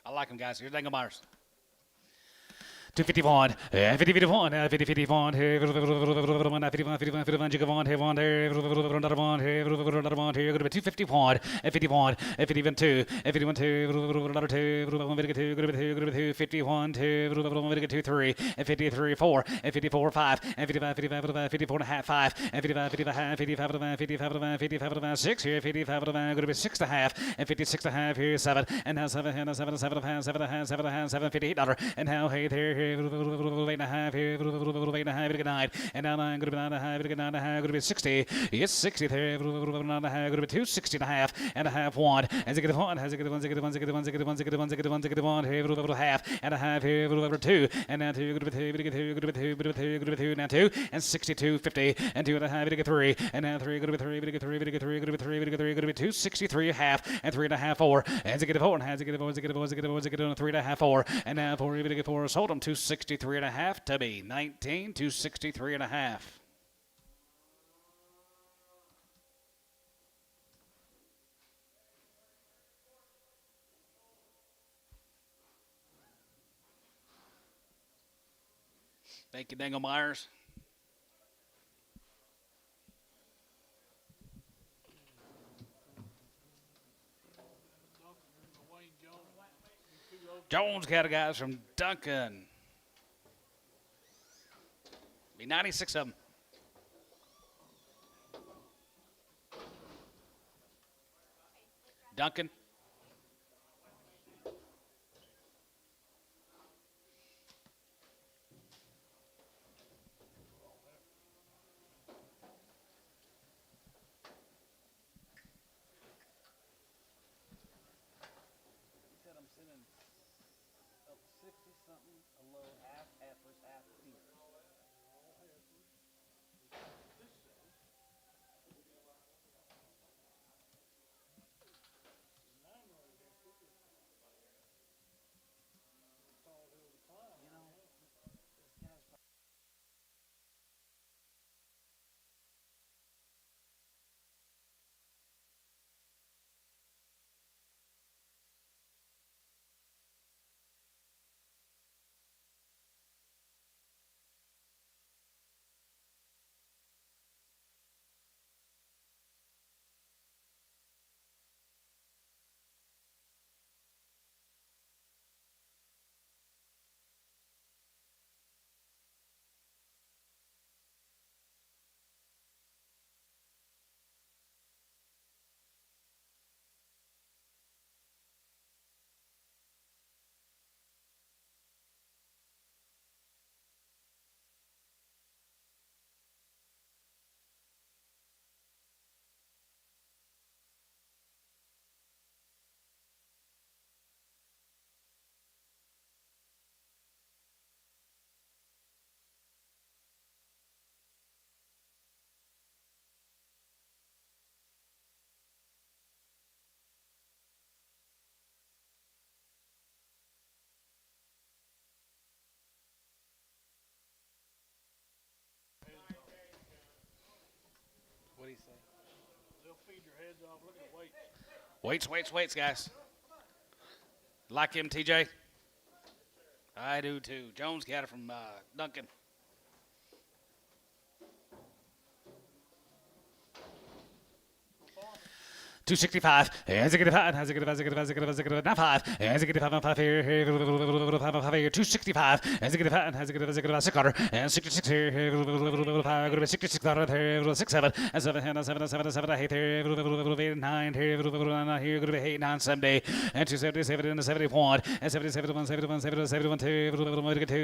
I like them, guys. Here's Dangelmeyer's. 251, 50-51, 50-51, 51, Jigavon, Hevon, Hevon, here, going to be 251, 51, 51, 2, 51, 2, 51, 2, 3, 53, 4, 54, 5, 55, 55, 54 and a half, 5, 55, 55, 55, 55, 55, 6, here, 55, going to be 6 and a half, and 56 and a half, here, 7, and now 7, and 7, 7, 7, 7, 7, 7, $58, and now, hey, there, 8 and a half here, 8 and a half, 9, and now 9, going to be 9 and a half, 9 and a half, going to be 60. Yes, 60 there, 9 and a half, going to be 260 and a half, 1, as it get 1, as it get 1, as it get 1, as it get 1, as it get 1, as it get 1, as it get 1, as it get 1, here, half and a half here, 2, and now 2, going to be 2, going to be 2, going to be 2, going to be 2, now 2, and 62, 50, and 2 and a half, going to get 3, and now 3, going to be 3, going to get 3, going to get 3, going to be 3, going to get 3, going to be 263 half, and 3 and a half, 4, as it get 4, and as it get 4, as it get 4, as it get 4, as it get 3 and a half, 4, and now 4, going to get 4, sold them 263 and a half to be 19, 263 and a half. Thank you, Dangelmeyers. Jones cattle, guys, from Duncan. Be 96 of them. Duncan. do you say? They'll feed your heads off. Look at the weight. Weights, guys. Like him, TJ? I do too. Jones got it from Duncan. 265, as a get a five, as a get a five, not five, as a get a five here, 265, as a get a five, as a get a 600, and 66 here, 66 here, 67, and 7, 7, 7, 7, 8 here, 9 here, 8, 9, 70, and 277, and 71, and 77, 71, 71, 2,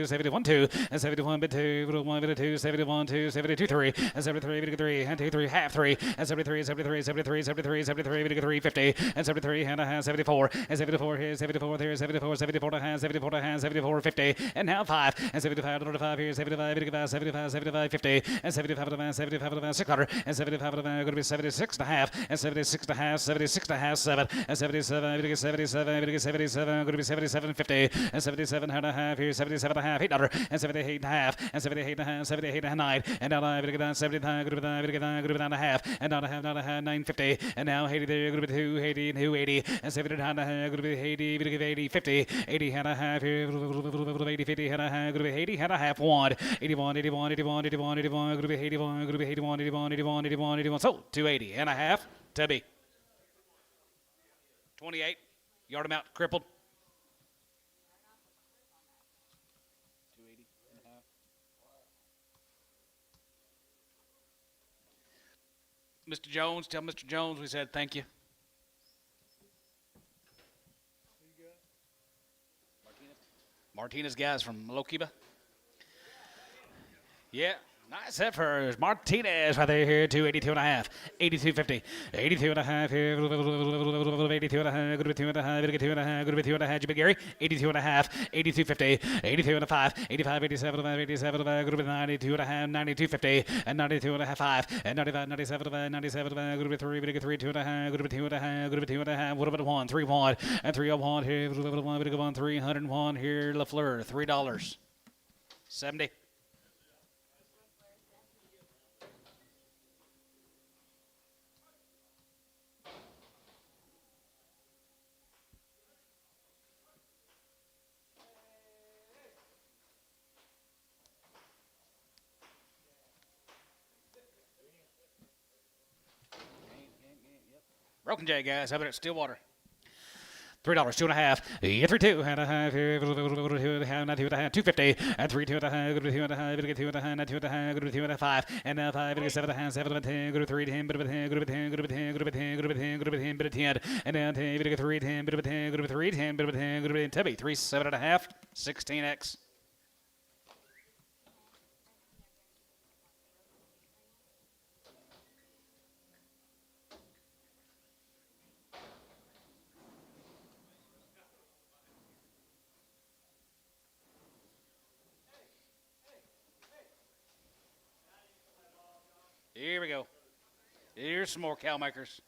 71, 2, and 71, 2, 1, 2, 71, 2, 72, 3, and 73, 3, and 2, 3, half 3, and 73, 73, 73, 73, 73, 350 and 73 and a half 74 and 74 here 74 there 74 74 and a half 74 and a half 74 50 and now 5 and 75 and 5 here 75 75 75 50 and 75 and 75 600 and 75 and going to be 76 and a half and 76 and a half 76 and a half 7 and 77 77 77 going to be 77 50 and 77 and a half here 77 and a half 800 and 78 and a half and 78 and a half 78 and a 9 and now I'm going to get down 79 going to be down going to be down a half and not a half 950 and now 80 there going to be 280 and 280 and 70 and a half going to be 80 going to give 80 50 80 and a half here 80 50 and a half going to be 80 and a half 1 81 81 81 81 81 going to be 81 going to be 81 81 81 81 81 so 280 and a half to be 28 yard amount crippled 280 and a half Mr. Jones, tell Mr. Jones we said thank you. Martinez guys from Lokiba. Yeah, nice effort. Martinez right there here, 282 and a half, 82.50, 82 and a half here, 82 and a half, good 2 and a half, 2 and a half, good 2 and a half, Jimmy Gary, 82 and a half, 82.50, 82 and a 5, 85, 87, 87, good 92 and a half, 92.50, and 92 and a half, 5, and 95, 97, 97, good 3, 3, 2 and a half, good 2 and a half, good 2 and a half, what about 1, 3, 1, and 3 of 1 here, 1, 301 here, LaFleur, $3, 70. Broken J, guys. How about it? Stillwater. $3, 2 and a half. Yeah, 3, 2 and a half. 2 and a half, 250. And 3, 2 and a half. 2 and a half. 2 and a half. 2 and a half. 2 and a 5. And now 5. 7 and a half. 7 and 10. Go to 3, 10. Bit of a 10. Go to 10. Go to 10. Go to 10. Go to 10. Go to 10. Bit of 10. And now 10. Bit of 3, 10. Bit of 10. Go to 3, 10. Bit of 10. Go to 10. Tubby. 3, 7 and a half. 16x. Here we go. Here's some more cow makers.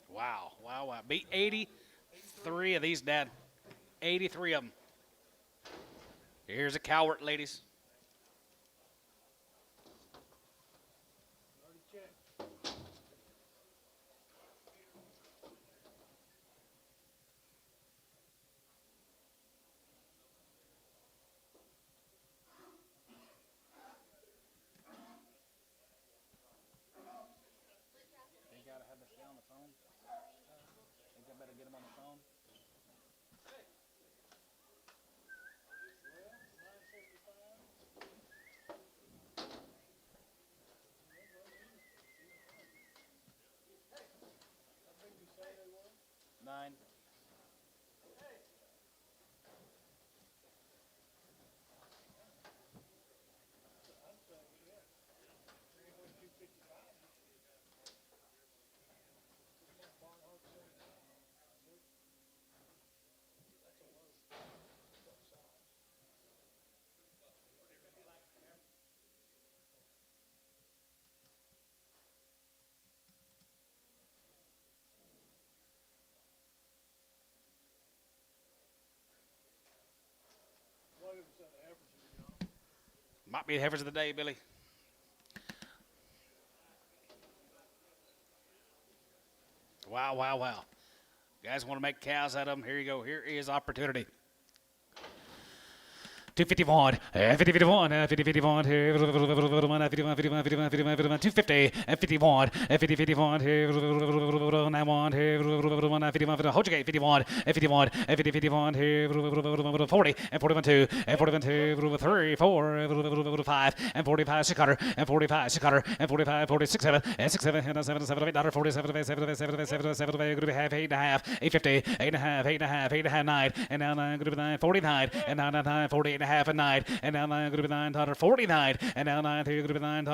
Wow, wow, wow. Beat 83 of these, Dad. 83 of them. Here's a cowart, ladies. Might be the heifers of the day, Billy. Wow, wow, wow. Guys want to make cows out of them? Here you go. Here is opportunity. 251, 50, 51, 50, 51, 250, 51, 50, 51, 91, 51, hold your gate, 51, 51, 50, 51, 40, and 41, 2, and 41, 2, 3, 4, 5, and 45, 6 cutter, and 45, 6 cutter, and 45, 46, 7, and 6, 7, and 7, 7, 8, 47, 7, 7, 7, 7, half, 8 and a half, 850, 8 and a half, 8 and a half, 8 and a half, 9, and now 9, 9, 49, and now 9, 48 and a half, and 9, and now 9, 9, 49, and now 9, 3, 9,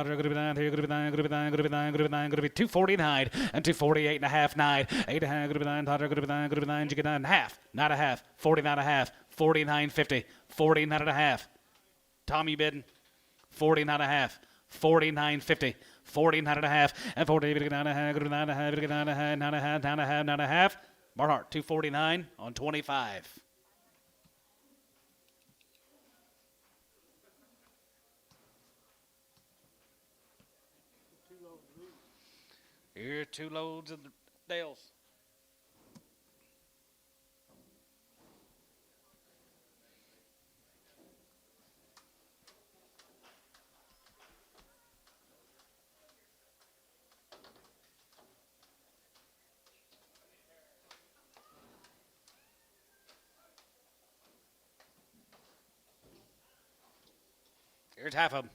9, 9, 249, and 248 and a half, 9, 8 and a half, 9, 9, you get 9 and a half, 9 and a half, 49 and a half, 49.50, 49 and a half. Tom, you bidding? 49 and a half, 49.50, 49 and a half, and 40, 9 and a half, 9 and a half, 9 and a half, 9 and a half, 9 and a half, 9 and a half. Barnhart, 249 on 25. Here, 2 loads of the Dales. Here's half of them.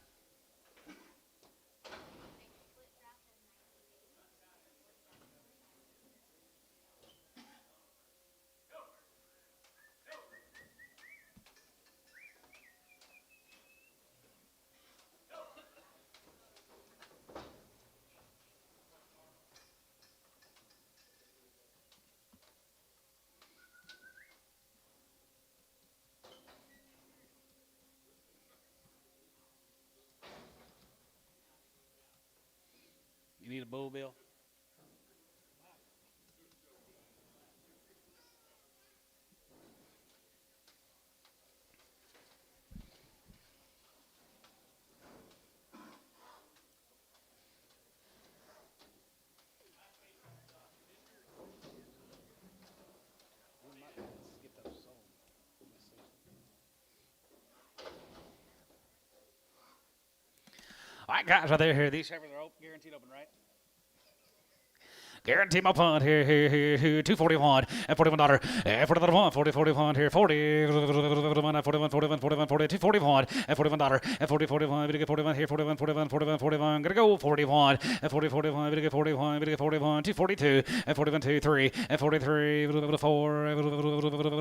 You need a bull, Bill? All right, guys, right there. Here, these heifers are guaranteed open, right? Guarantee my punt here, 241, and $41, and $41, 40, 41, here, 40, 41, 41, 41, 42, 41, and $41, and 40, 41, we get 41 here, 41, 41, 41, 41, gonna go 41, and 40, 41, we get 41, we get 41, 242, and 41, 2, 3, and 43, 4,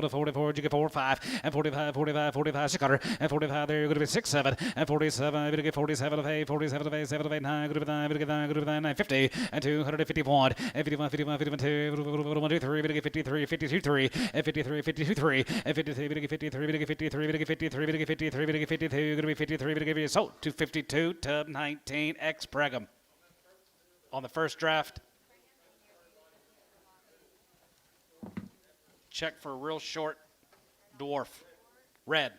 44, you get 4, 5, and 45, 45, 45, 6 cutter, and 45 there, you're gonna be 6, 7, and 47, we get 47 of 8, 47 of 8, 7 of 8, 9, gonna be 9, we get 9, gonna be 9, 50, and 251, and 51, 51, 52, 1, 2, 3, we get 53, 52, 3, and 53, 52, 3, and 53, we get 53, we get 53, we get 53, we get 53, we get 52, gonna be 53, we get so 252 to 19 X Brigham on the first draft. Check for a real short dwarf, red.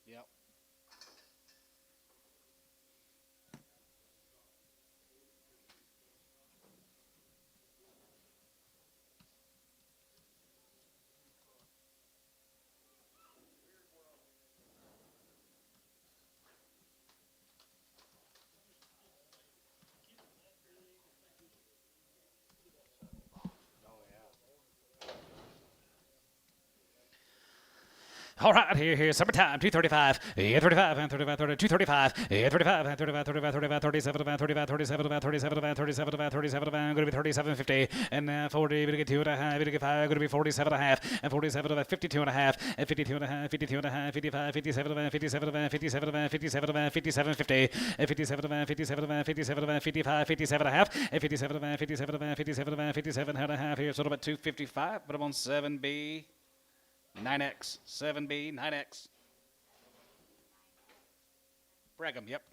Yep. All right, here, summertime, 235, 35, and 35, 235, 35, and 35, 35, 35, 37, 35, 37, 37, 37, 37, going to be 37.50, and 40, going to get 2 and a half, going to get 5, going to be 47 and a half, and 47, 52 and a half, and 52 and a half, 52 and a half, 55, 57, 57, 57, 57, 57, 50, and 57, 57, 57, 55, 57 and a half, and 57, 57, 57, 57 and a half here, so about 255, but I'm on 7B. 9X, 7B, 9X. Brigham, yep.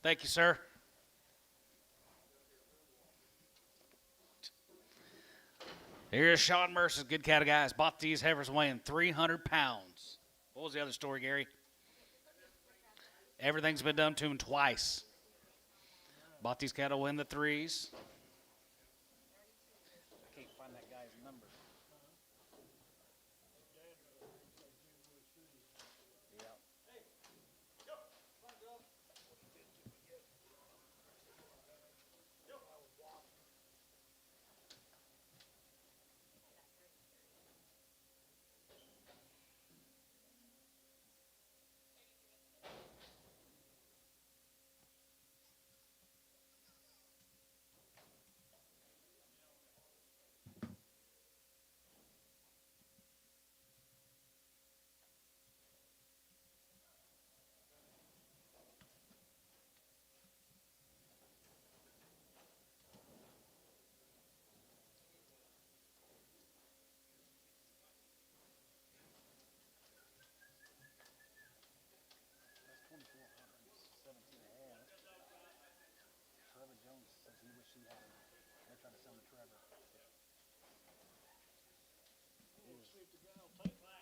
Thank you, sir. Here's Sean Mercer's good cattle guys. Bought these heifers weighing 300 pounds. What was the other story, Gary? Everything's been done to him twice. Bought these cattle in the threes. I can't find that guy's number.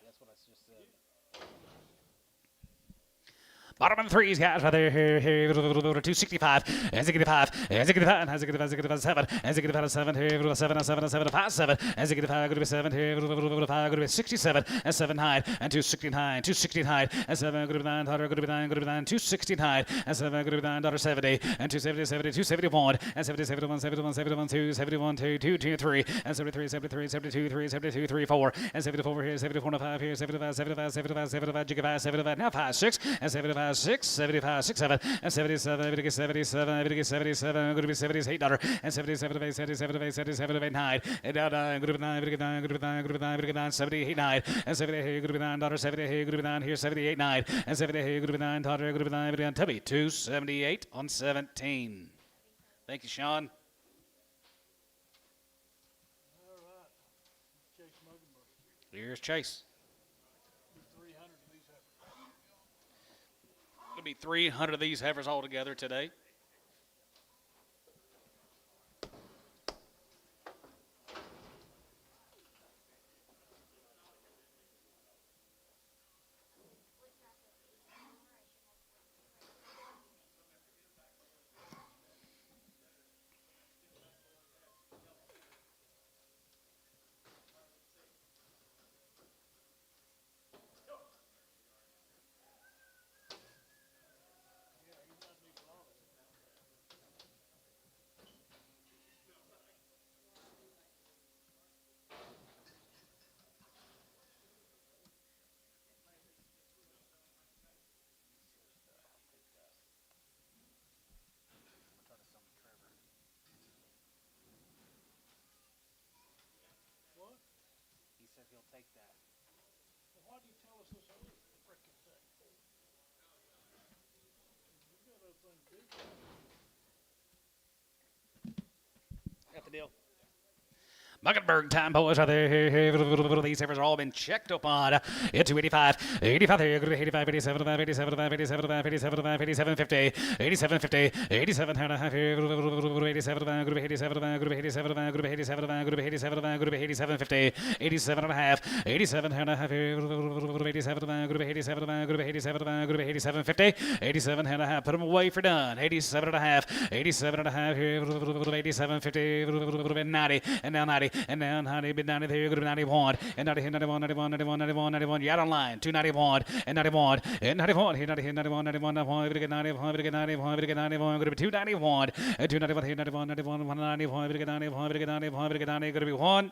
That's what I just said. Bottom of the threes, guys, right there. Here, 265, and 65, and 65, and 65, 7, and 65, 7, here, 7, 7, 7, 5, 7, and 65, good to be 7, here, 5, good to be 67, and 7, 9, and 269, 269, and 7, good to be 9, good to be 9, good to be 9, 269, and 7, good to be 9, 70, and 270, 70, 271, and 70, 71, 71, 71, 2, 71, 2, 2, 2, 3, and 73, 73, 72, 3, 72, 3, 4, and 74 here, 74, 5 here, 75, 75, 75, 75, 75, 75, now 5, 6, and 75, 6, 75, 6, 7, and 77, 77, 77, good to be $78, and 77, 8, 77, 8, 77, 8, 9, and now 9, good to be 9, good to be 9, good to be 9, good to be 9, good to be 9, 78, 9, and 78, good to be $9, 78, good to be 9, here, 78, 9, and 78, good to be 9, good to be 9, good to be 9, Tubby, 278 on 17. Thank you, Sean. All right. Chase Muggenberg. Here's Chase. 300 of these heifers. It'll be 300 of these heifers altogether today. What? He said he'll take that. Well, why do you tell us this other frickin' thing? We got other things to do. Got the deal. Muggenberg time, boys, right there. These heifers are all been checked upon. Into 85, 85 there, 85, 87, 87, 87, 87, 87, 50, 87, 50, 87 and a half here, 87, 87, 87, 87, 87, 87, 50, 87 and a half, 87 and a half here, 87, 87, 87, 50, 87 and a half. Put them away for done. 87 and a half, 87 and a half here, 87, 50, 90, and now 90. And now 90, bid 90 there, good 91, and 90, 91, 91, 91, 91, 91, you're out on line, 291, and 91, and 91, here 90, 91, 91, 91, we get 91, we get 91, we get 91, going to be 291, and 291, here 91, 91, 191, we get 91, we get 91, we get 90, going to be 1,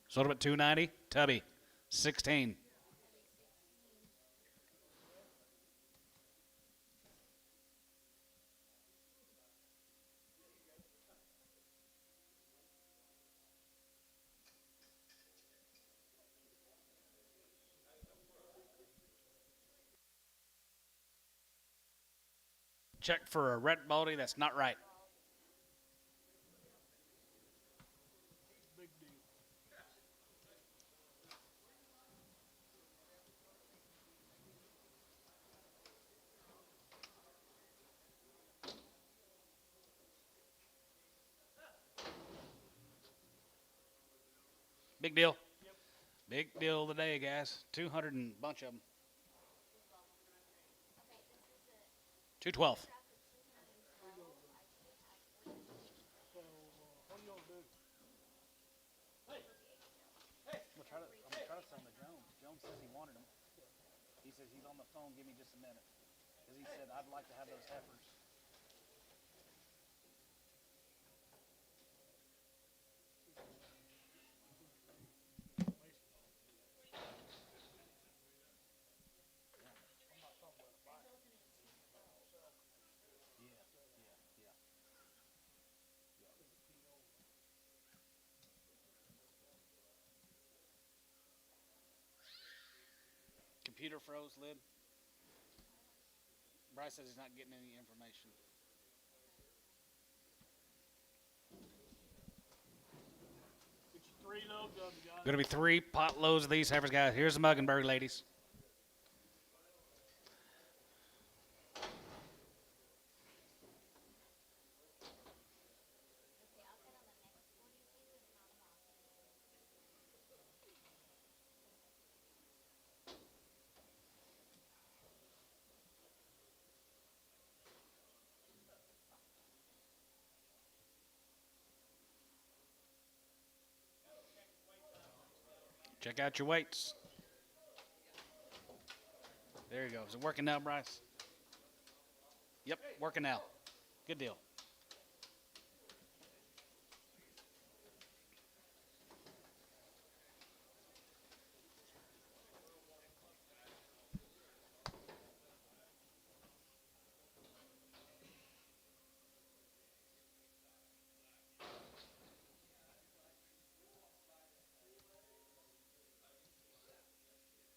sort of at 290, Tubby, 16. Check for a red body. That's not right. Big deal. Big deal. Big deal today, guys. 200 and bunch of them. 212. So, what are you gonna do? I'm gonna try to sell them to Jones. Jones says he wanted them. He says he's on the phone. Give me just a minute. Because he said I'd like to have those heifers. I'm not talking about a bike. Computer froze, lid. Bryce says he's not getting any information. Get you 3 loads of them, guys. Gonna be 3 pot loads of these heifers, guys. Here's the Muggenberg ladies. Check out your weights. There you go. Is it working now, Bryce? Yep, working now. Good deal.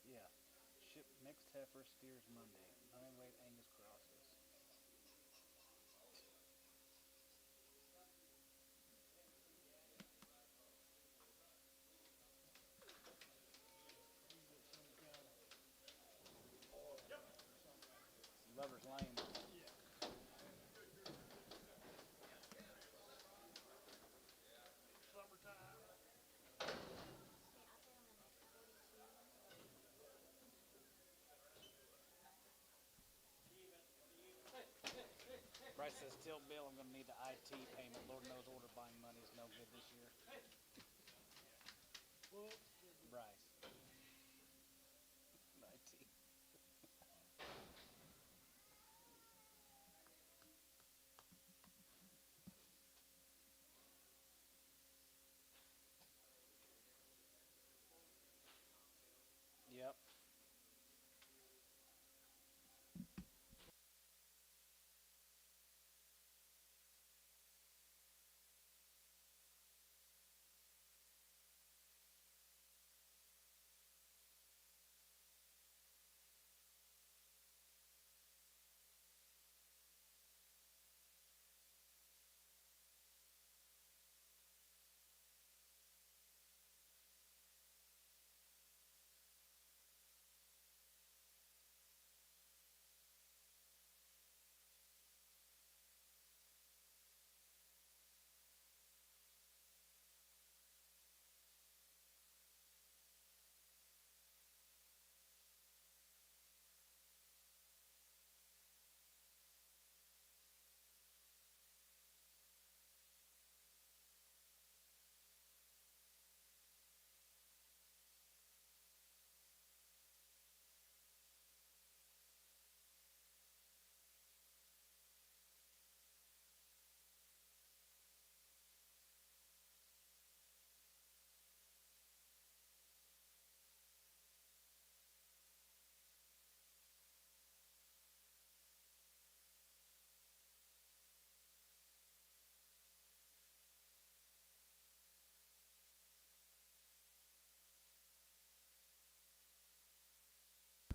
Yeah. Ship mixed heifer steers Monday. 9-weight Angus crosses. Lover's Lane. Summertime. Bryce says, "Tell Bill I'm going to need the IT payment. Lord knows order buying money is no good this year." Well, Bryce. IT. Yep.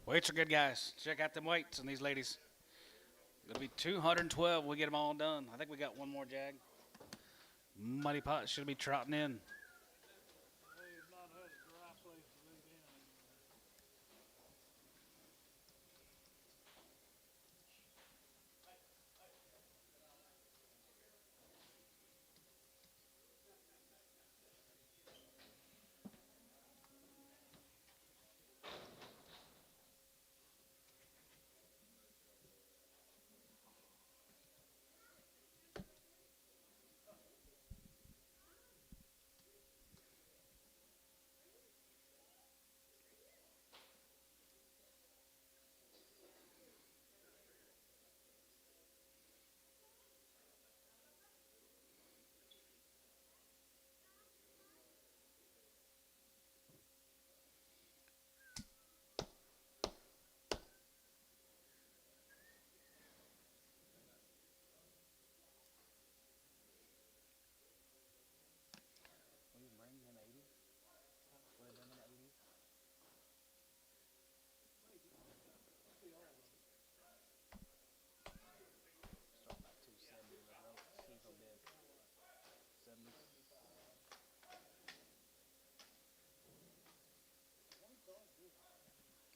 Weights are good, guys. Check out them weights on these ladies. It'll be 212 when we get them all done. I think we got one more, Jag. Muddy Pot should be trotting in. they have not had a dry place to lay down anymore.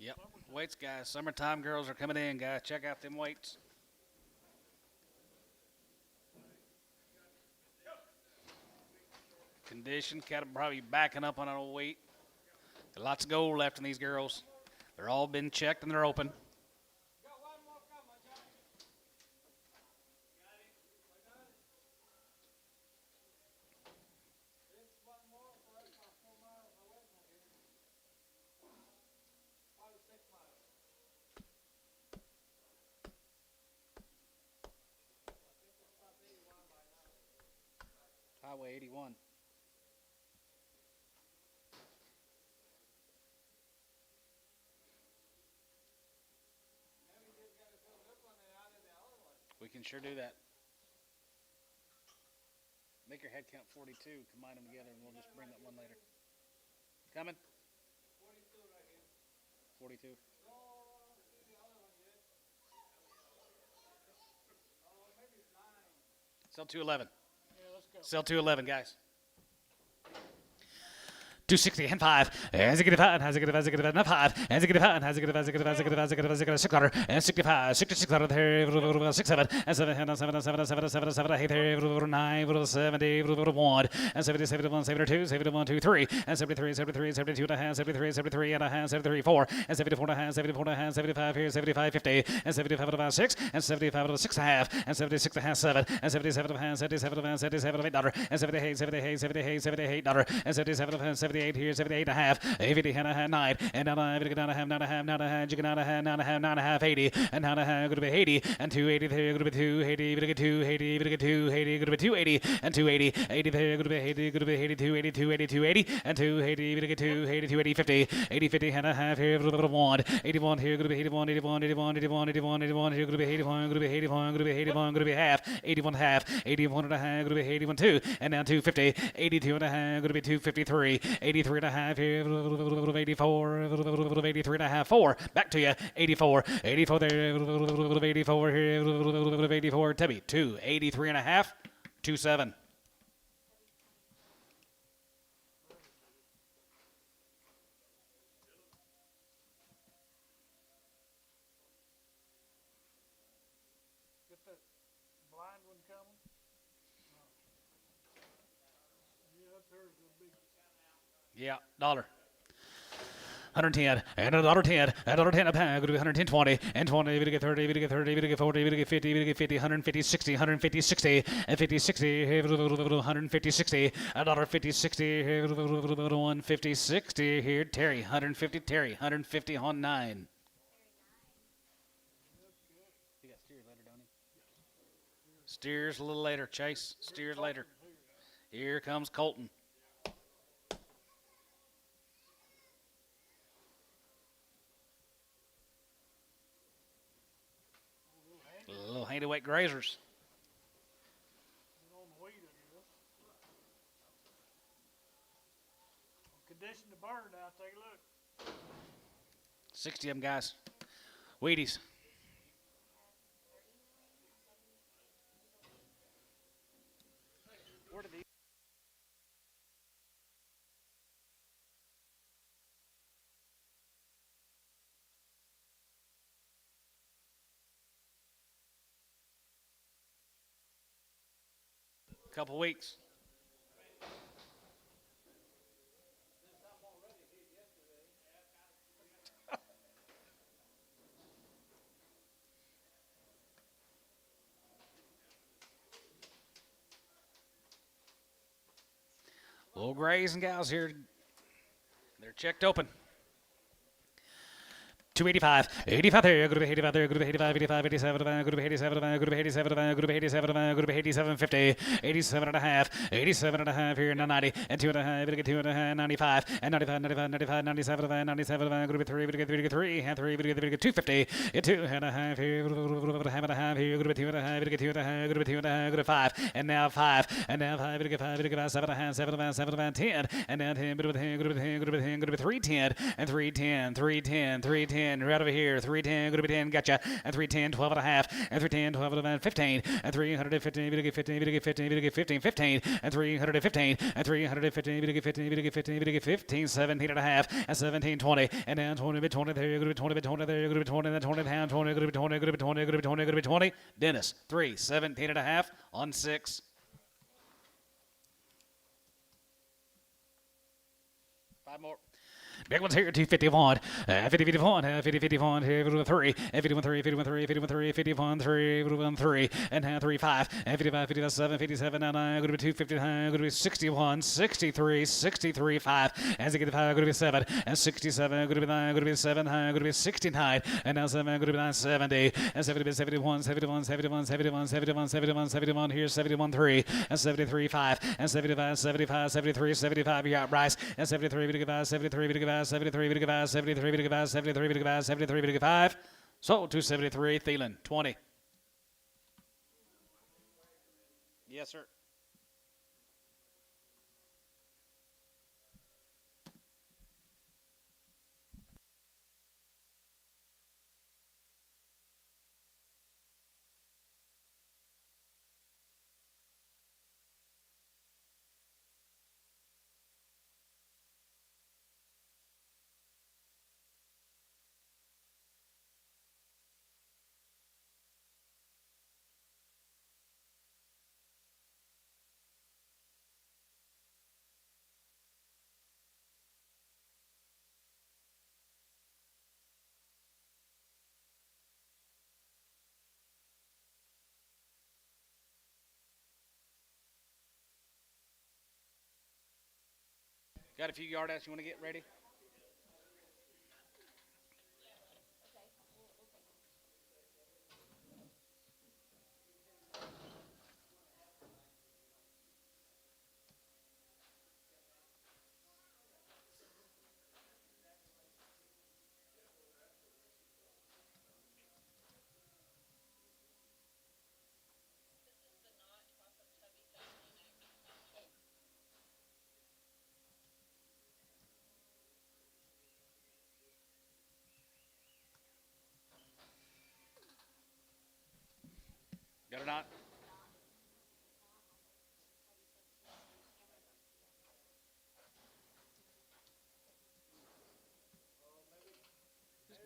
Yep. Weights, guys. Summertime girls are coming in, guys. Check out them weights. Condition, cattle probably backing up on a weight. Lots of gold left in these girls. They're all been checked and they're open. Highway 81. We can sure do that. Make your head count 42. Combine them together, and we'll just bring that one later. Coming? 42. Sell 211. Yeah, let's go. Sell 211, guys. 260 and 5, and 65, and 5, and 65, and 600, and 65, 6600, 67, and 7, 7, 8, 9, 70, 1, and 70, 71, 72, 71, 2, 3, and 73, 73, 72 and a half, 73, 73 and a half, 73, 4, and 74 and a half, 74 and a half, 75 here, 75, 50, and 75 and a half, 6, and 75 and a 6 and a half, and 76 and a half, 7, and 77 and a half, 77 and a half, 77 and $8, and 78, 78, 78, $78, and 77 and a half, 78 here, 78 and a half, 80 and a half, 9, and 9 and a half, 9 and a half, 9 and a half, you can 9 and a half, 9 and a half, 9 and a half, 80, and 9 and a half, going to be 80, and 280 there, going to be 280, going to get 280, going to get 280, going to be 280, and 280, 80 there, going to be 80, going to be 80, 280, 280, 280, and 280, going to get 280, 280, 50, 80, 50 and a half here, 1, 81 here, going to be 81, 81, 81, 81, 81, 81 here, going to be 81, going to be 81, going to be 81, going to be half, 81 half, 81 and a half, going to be 81 2, and now 250, 82 and a half, going to be 253, 83 and a half here, 84, 83 and a half, 4, back to you, 84, 84 there, 84 here, 84, Tubby, 2, 83 and a half, 27. Get that blind one coming. Yeah, there's a big. Yeah, dollar. 110, and $1.10, and $1.10 a pound, going to be 120, and 20, we to get 30, we to get 30, we to get 40, we to get 50, we to get 50, 150, 60, 150, 60, and 50, 60, 150, 60, $1.50, 60, 150, 60, here, Terry, 150, Terry, 150 on 9. You got steers later, don't you? Steers a little later, Chase, steers later. Here comes Colton. Little handy-weight grazers. On the wheat of this. Condition the bird out. Take a look. 60 of them, guys. Wheaties. Where did these? Couple weeks. Little grays and gals here. They're checked open. 285, 85 there, group 85 there, group 85, 85, 87, group 87, group 87, group 87, group 87, 50, 87 and a half, 87 and a half here, 90, and 2 and a half, we get 2 and a half, 95, and 95, 95, 95, 97, 97, group 3, we get 3, and 3, we get 250, and 2 and a half here, half and a half here, group 2 and a half, we get 2 and a half, group 2 and a half, group 5, and now 5, and now 5, we get 5, we get 7 and a half, 7 and a half, 7 and a half, 10, and now 10, group 10, group 10, group 10, group 3, 10, and 3, 10, 3, 10, 3, 10. 310, right over here. 310, going to be 10, gotcha. And 310, 12 and a half. And 310, 12 and a half, 15. And 315, we get 15, we get 15, we get 15, 15. And 315, and 315, we get 15, we get 15, we get 15, 17 and a half. And 17, 20. And down 20, bit 20, there, you're going to be 20, bit 20, there, you're going to be 20, and then 20 down, 20, going to be 20, going to be 20, going to be 20, going to be 20. Dennis, 3, 17 and a half on 6. Five more. Big one's here, 251, 50, 51, 50, 51, 3, 51, 3, 51, 3, 51, 3, 51, 3, 51, 3, and 3, 5, 55, 57, 57, 9, going to be 259, going to be 61, 63, 63, 5, as you get the 5, going to be 7, and 67, going to be 9, going to be 7, going to be 69, and now 7, going to be 9, 70, and 70, 71, 71, 71, 71, 71, 71, 71, here's 71, 3, and 73, 5, and 75, 75, 73, 75, you got Bryce, and 73, we get 5, 73, we get 5, 73, we get 5, 73, we get 5, 73, we get 5, 73, we get 5. So 273, Thielen, 20. Yes, sir. Got a few yard outs you want to get ready? Got it not?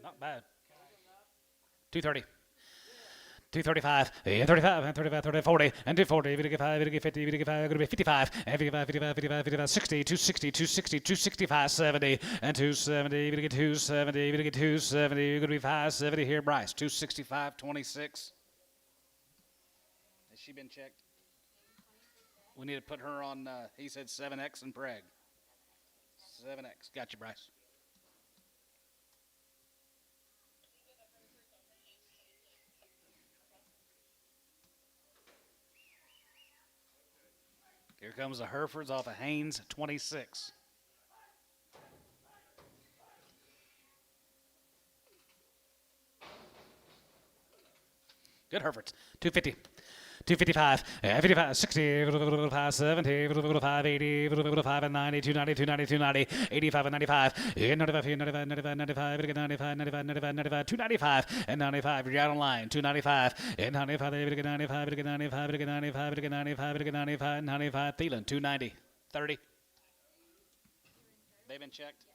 Not bad. 230. 235, and 35, and 35, 30, 40, and 240, we get 5, we get 50, we get 5, going to be 55, and 55, 55, 55, 55, 60, 260, 260, 265, 70, and 270, we get 270, we get 270, you're going to be 570 here, Bryce, 265, 26. Has she been checked? We need to put her on, he said 7X and Preg. 7X, got you, Bryce. Here comes the Herefords off of Haynes, 26. Good Herefords. 250. 255, 55, 60, 5, 70, 5, 80, 5, 90, 290, 290, 290, 85, and 95, 95, 95, 95, 95, 95, 95, 95, 95, 295, and 95, you're out on line, 295, and 95, 95, 95, 95, 95, 95, 95, Thielen, 290, 30. They've been checked.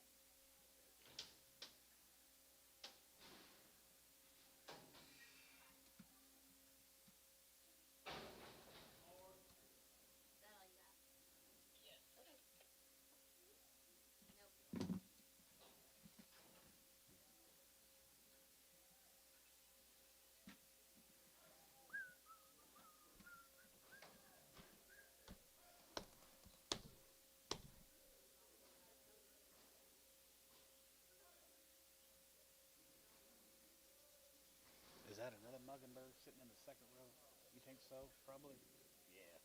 Is that another Muggenberg sitting in the second row? You think so? Probably. Yeah.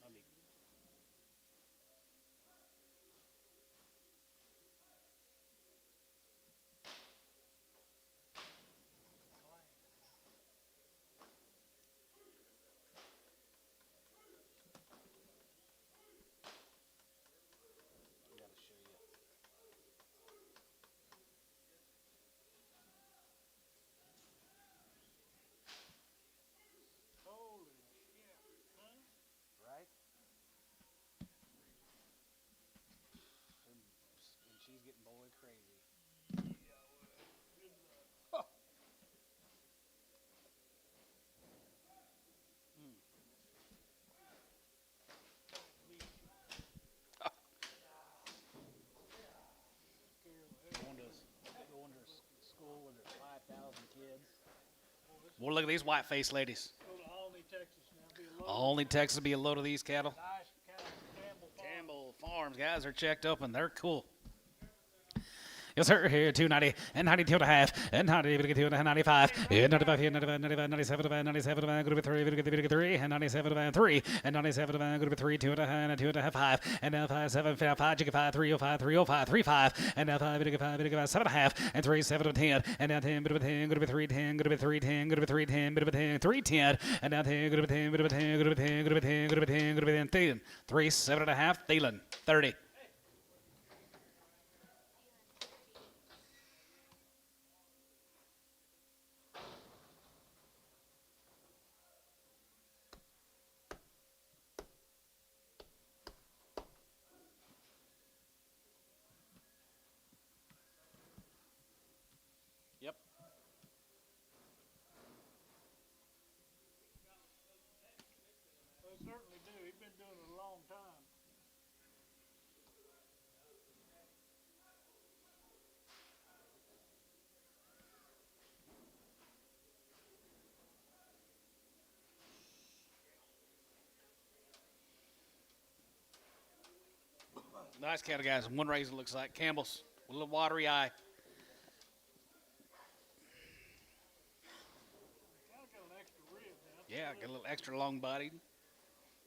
Maybe. I gotta show you. Well, look at these white-faced ladies. Go to Albany, Texas now. Be a load. Only Texas will be a load of these cattle. Nice cattle from Campbell Campbell Farm. Farms, guys, are checked up and they're cool. Yes, sir. Here, 290 and 92 and a half and 92 and 95 and 95 here, 95, 95, 97, 97, going to be 3, going to be 3 and 97, 3 and 97, going to be 3, 2 and a half, 2 and a half, 5 and now 5, 7, 5, jigga 5, 305, 305, 35 and now 5, 5, 7 and a half and 3, 7 and 10 and now 10, bit of a 10, going to be 3, 10, going to be 3, 10, going to be 3, 10, bit of a 10, 3, 10 and now 10, going to be 10, bit of a 10, going to be 10, going to be 10, going to be 10, going to be 10, Thielen, 3, 7 and a half, Thielen, 30. Yep. They certainly do. He's been doing it a long time. Nice cattle, guys. One razor looks like Campbell's with a little watery eye. Kind of got an extra rib now. Yeah, got a little extra long bodied.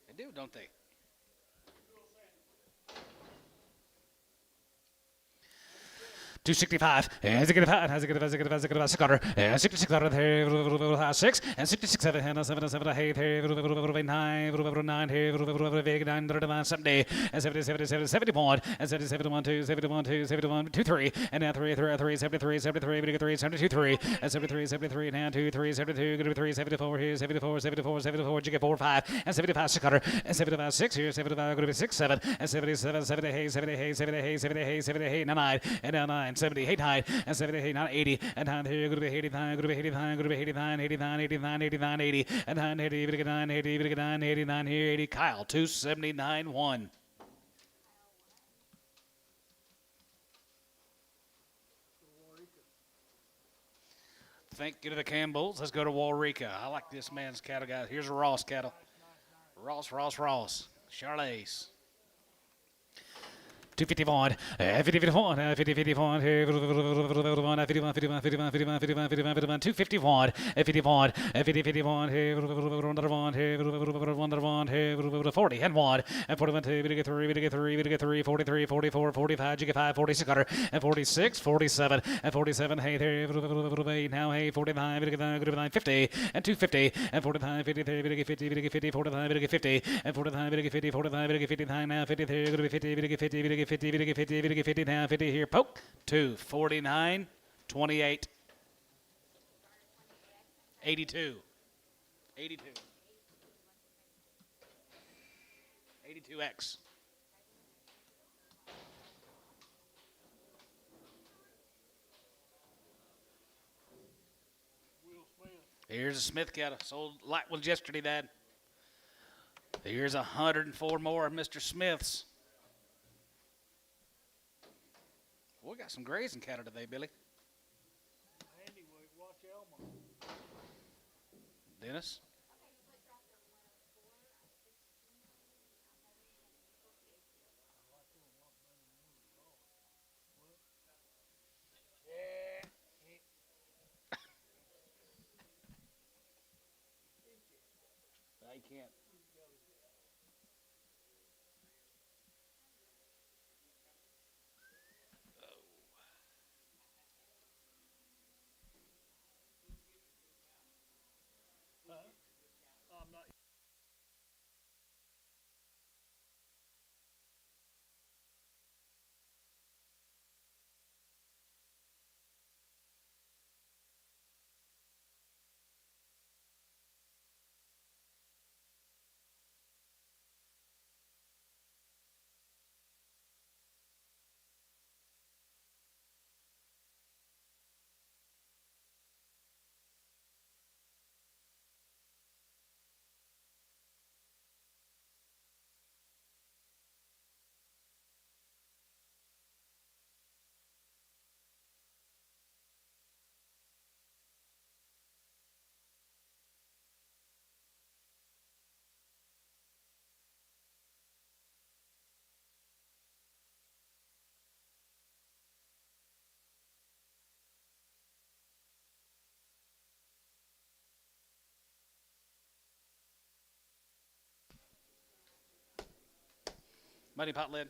They do, don't they? 265 and 65 has a good 6 and 66 out of there 6 and 66 7 and 7 7 8 9 9 70 and 70 70 point and 71 2 71 2 71 2 3 and now 3 73 73 72 3 and 73 now 2 3 72 good 3 74 here 74 you get 4 5 and 75 6 and 75 6 here 75 going to be 6 7 and 77 78 9 and now 9 78 high and 78 not 80 and down here going to be 89 going to be 89 going to be 89 80 and down 80 89 here 80 Kyle 279 1. Thank you to the Campbells. Let's go to Waurika. I like this man's cattle, guys. Here's a Ross cattle. Ross. Charles. 251, 51, 51, 251, 40 and 1 and 41 2 we get 3 43 44 45 5 46 and 46 47 and 47 hey there now hey 49 we get 50 and 250 and 49 53 we get 50 45 we get 50 and 45 we get 50 45 we get 59 now 53 going to be 50 we get 50 we get 50 now 50 here poke 2 49 28 82 82x Will Smith. here's a Smith cattle sold Lightwood yesterday, Dad. Here's 104 more of Mr. Smith's. We got some grazing cattle today, Billy. Andy, watch Elma. Dennis. I can't. I'm not. Muddy pot lid.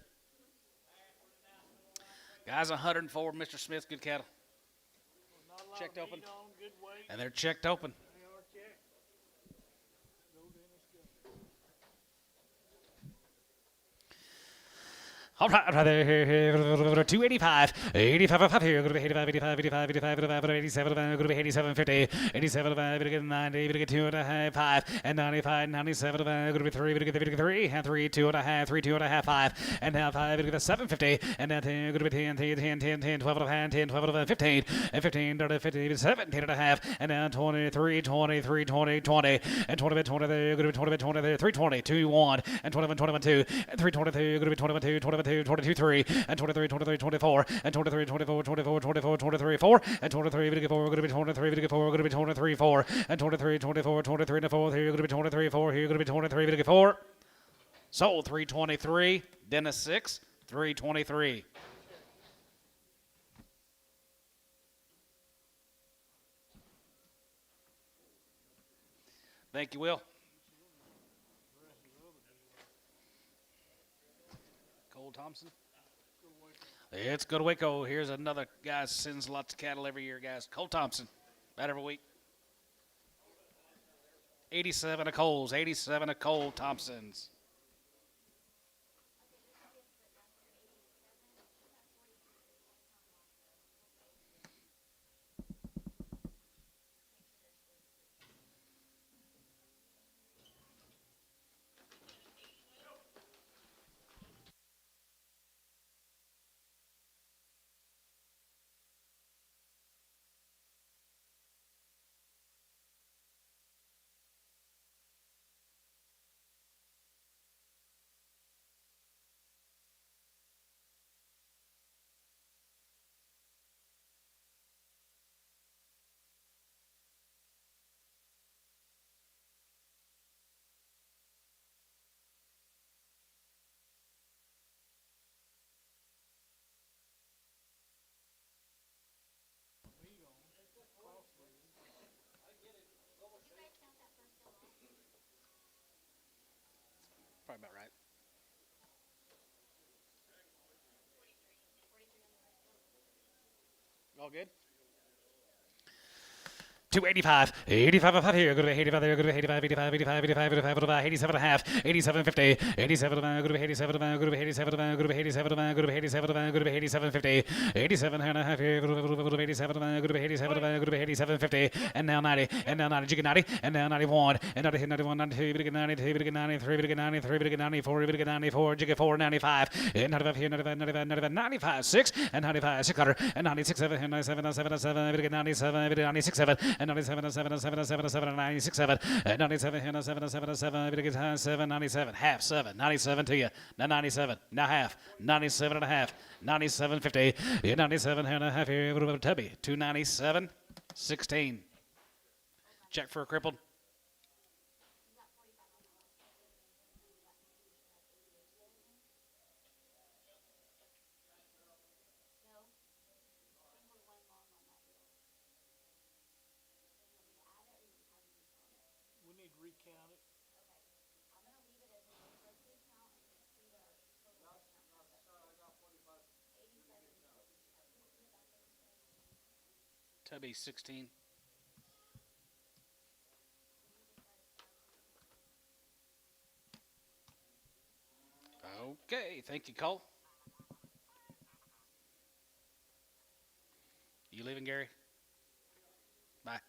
Guys, 104, Mr. Smith, good cattle. Not a lot Checked of open. heat on, good weight. And they're checked open. They are checked. Go Dennis, go. All right, 285, 85 here, going to be 85, 85, 85, 85, 85, 87, going to be 87, 50, 87, going to get 90, going to get 2.5, 5, and 95, 97, going to be 3, going to get 3, and 3, 2.5, 3, 2.5, 5, and now 5, going to get 750, and now 10, going to be 10, 10, 10, 10, 10, 12 and a half, 10, 12 and a half, 15, and 15, 50, 17 and a half, and now 23, 23, 20, 20, and 20, 20, going to be 20, 20, 320, 2, 1, and 21, 21, 2, and 322, going to be 21, 2, 21, 2, 22, 3, and 23, 23, 24, and 23, 24, 24, 24, 23, 4, and 23, 4, going to be 23, 4, going to be 23, 4, and 23, 24, 23, and 4, here, going to be 23, 4, here, going to be 23, 4. Sold 323, Dennis 6, 323. Thank you, Will. Cole Thompson. It's good Waco. Here's another guy sends lots of cattle every year, guys. Cole Thompson. About every week. 87 of Cole's. 87 of Cole Thompson's. Probably about right. All good? 285, 85 of here, go to 85 there, go to 85, 85, 85, 85, 85, 85, 87 and a half, 87, 50, 87 go to 87, go to 87, go to 87, go to 87, go to 87, 50, 87 and a half here, go to 87, go to 87, go to 87, 50, and now 90, and now 90, you get 90, and now 91, and 90, 91, 92, you get 92, you get 93, you get 93, you get 94, you get 94, you get 4, 95, and 95 here, 95, 95, 95, 95, 6, and 95, 600, and 96, 7, 97, 97, you get 97, you get 96, 7, and 97, 7, 7, 7, 7, 96, 7, and 97, 7, 7, 7, you get 7, 97, half 7, 97 to you, now 97, now half, 97 and a half, 97, 50, 97 and a half here, Tubby, 297, 16. Check for a crippled. We need to recount it. Tubby 16. Okay, thank you, Cole. You leaving, Gary? Bye.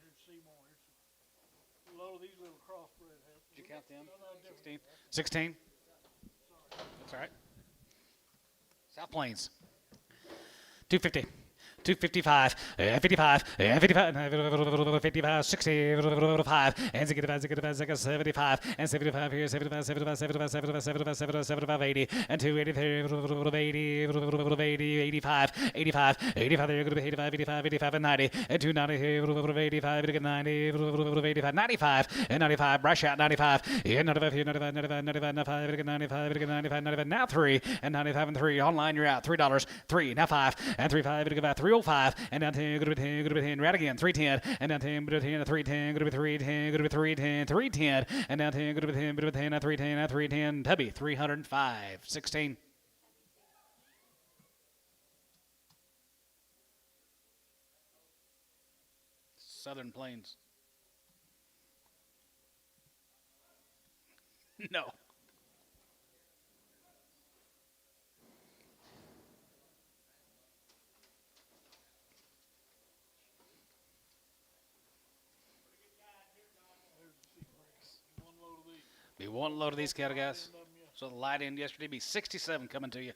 Here's Seymour. Here's a load of these little crossbred heads. Did you count them? 16. 16? That's all right. South Plains. 250. 255, 55, 55, 55, 60, 5, and 75, and 75 here, 75, 75, 75, 75, 75, 75, 75, 80, and 280, 80, 85, 85, 85, they're going to be 85, 85, 85, and 90, and 290 here, 85, 90, 85, 95, and 95, brush out 95, and 95 here, 95, 95, 95, 95, 95, 95, 95, now 3, and 95 and 3, online you're out, $3, 3, now 5, and 3, 5, going to be 305, and down 10, going to be 10, going to be 10, right again, 310, and down 10, going to be 10, 310, going to be 310, going to be 310, 310, and down 10, going to be 10, going to be 10, 310, 310, Tubby, 305, 16. Southern Plains. No. One load of these. Be one load of these cattle, guys. So the light end yesterday be 67 coming to you.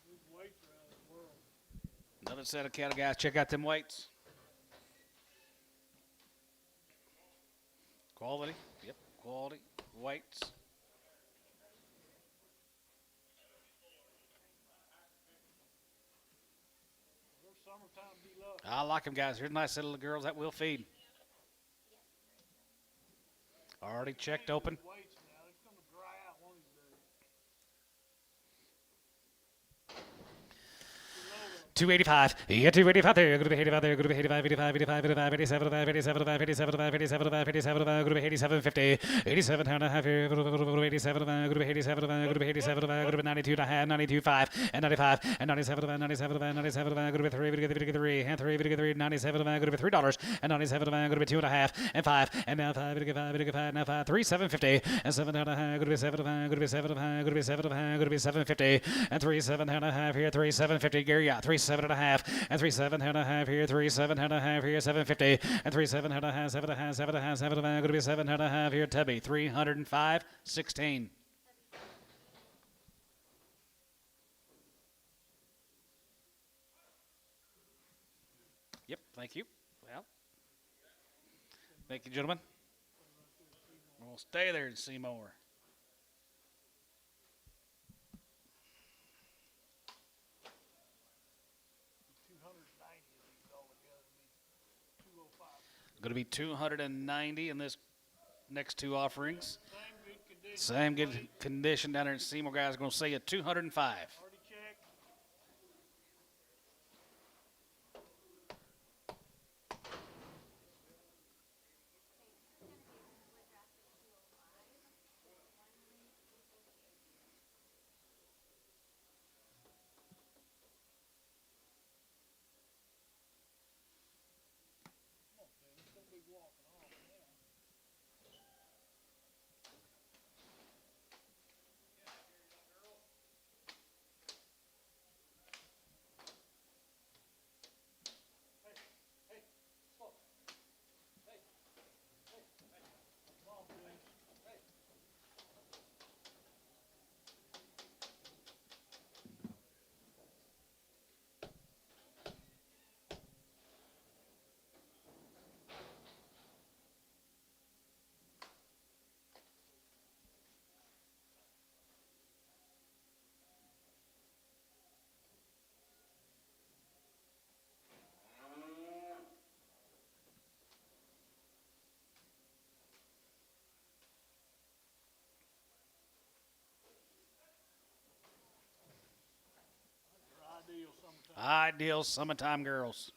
These weights are out of the world. Another set of cattle, guys. Check out them weights. Quality. Yep, quality. Weights. There's summertime deluxe. I like them, guys. Here's a nice set of little girls that will feed. Already checked open. Weights now. It's going to dry out one of these days. 285. Yeah, 285 there. Going to be 85 there. Going to be 85, 85, 85, 85, 87, 87, 87, 87, 87, going to be 87, 50, 87 and a half here. 87, going to be 87, going to be 87, going to be 92 and a half, 92, 5, and 95, and 97, 97, 97, going to be 3, going to be 3, and 3, going to be 97, going to be $3, and 97, going to be 2 and a half, and 5, and now 5, going to be 5, now 5, 3, 750, and 7 and a half, going to be 7, going to be 7, going to be 7, going to be 750, and 3, 7 and a half here, 3, 750, Gary out, 3, 7 and a half, and 3, 7 and a half here, 3, 7 and a half here, 750, and 3, 7 and a half, 7 and a half, 7 and a half, 7 and a half, going to be 7 and a half here, Tubby, 305, 16. Yep, thank you. Well, thank you, gentlemen. We'll stay there and see more. Going to be 290 in this next two offerings. Same good condition down there in Seymour, guys. Going to say a 205. Already checked. Ideal summertime girls.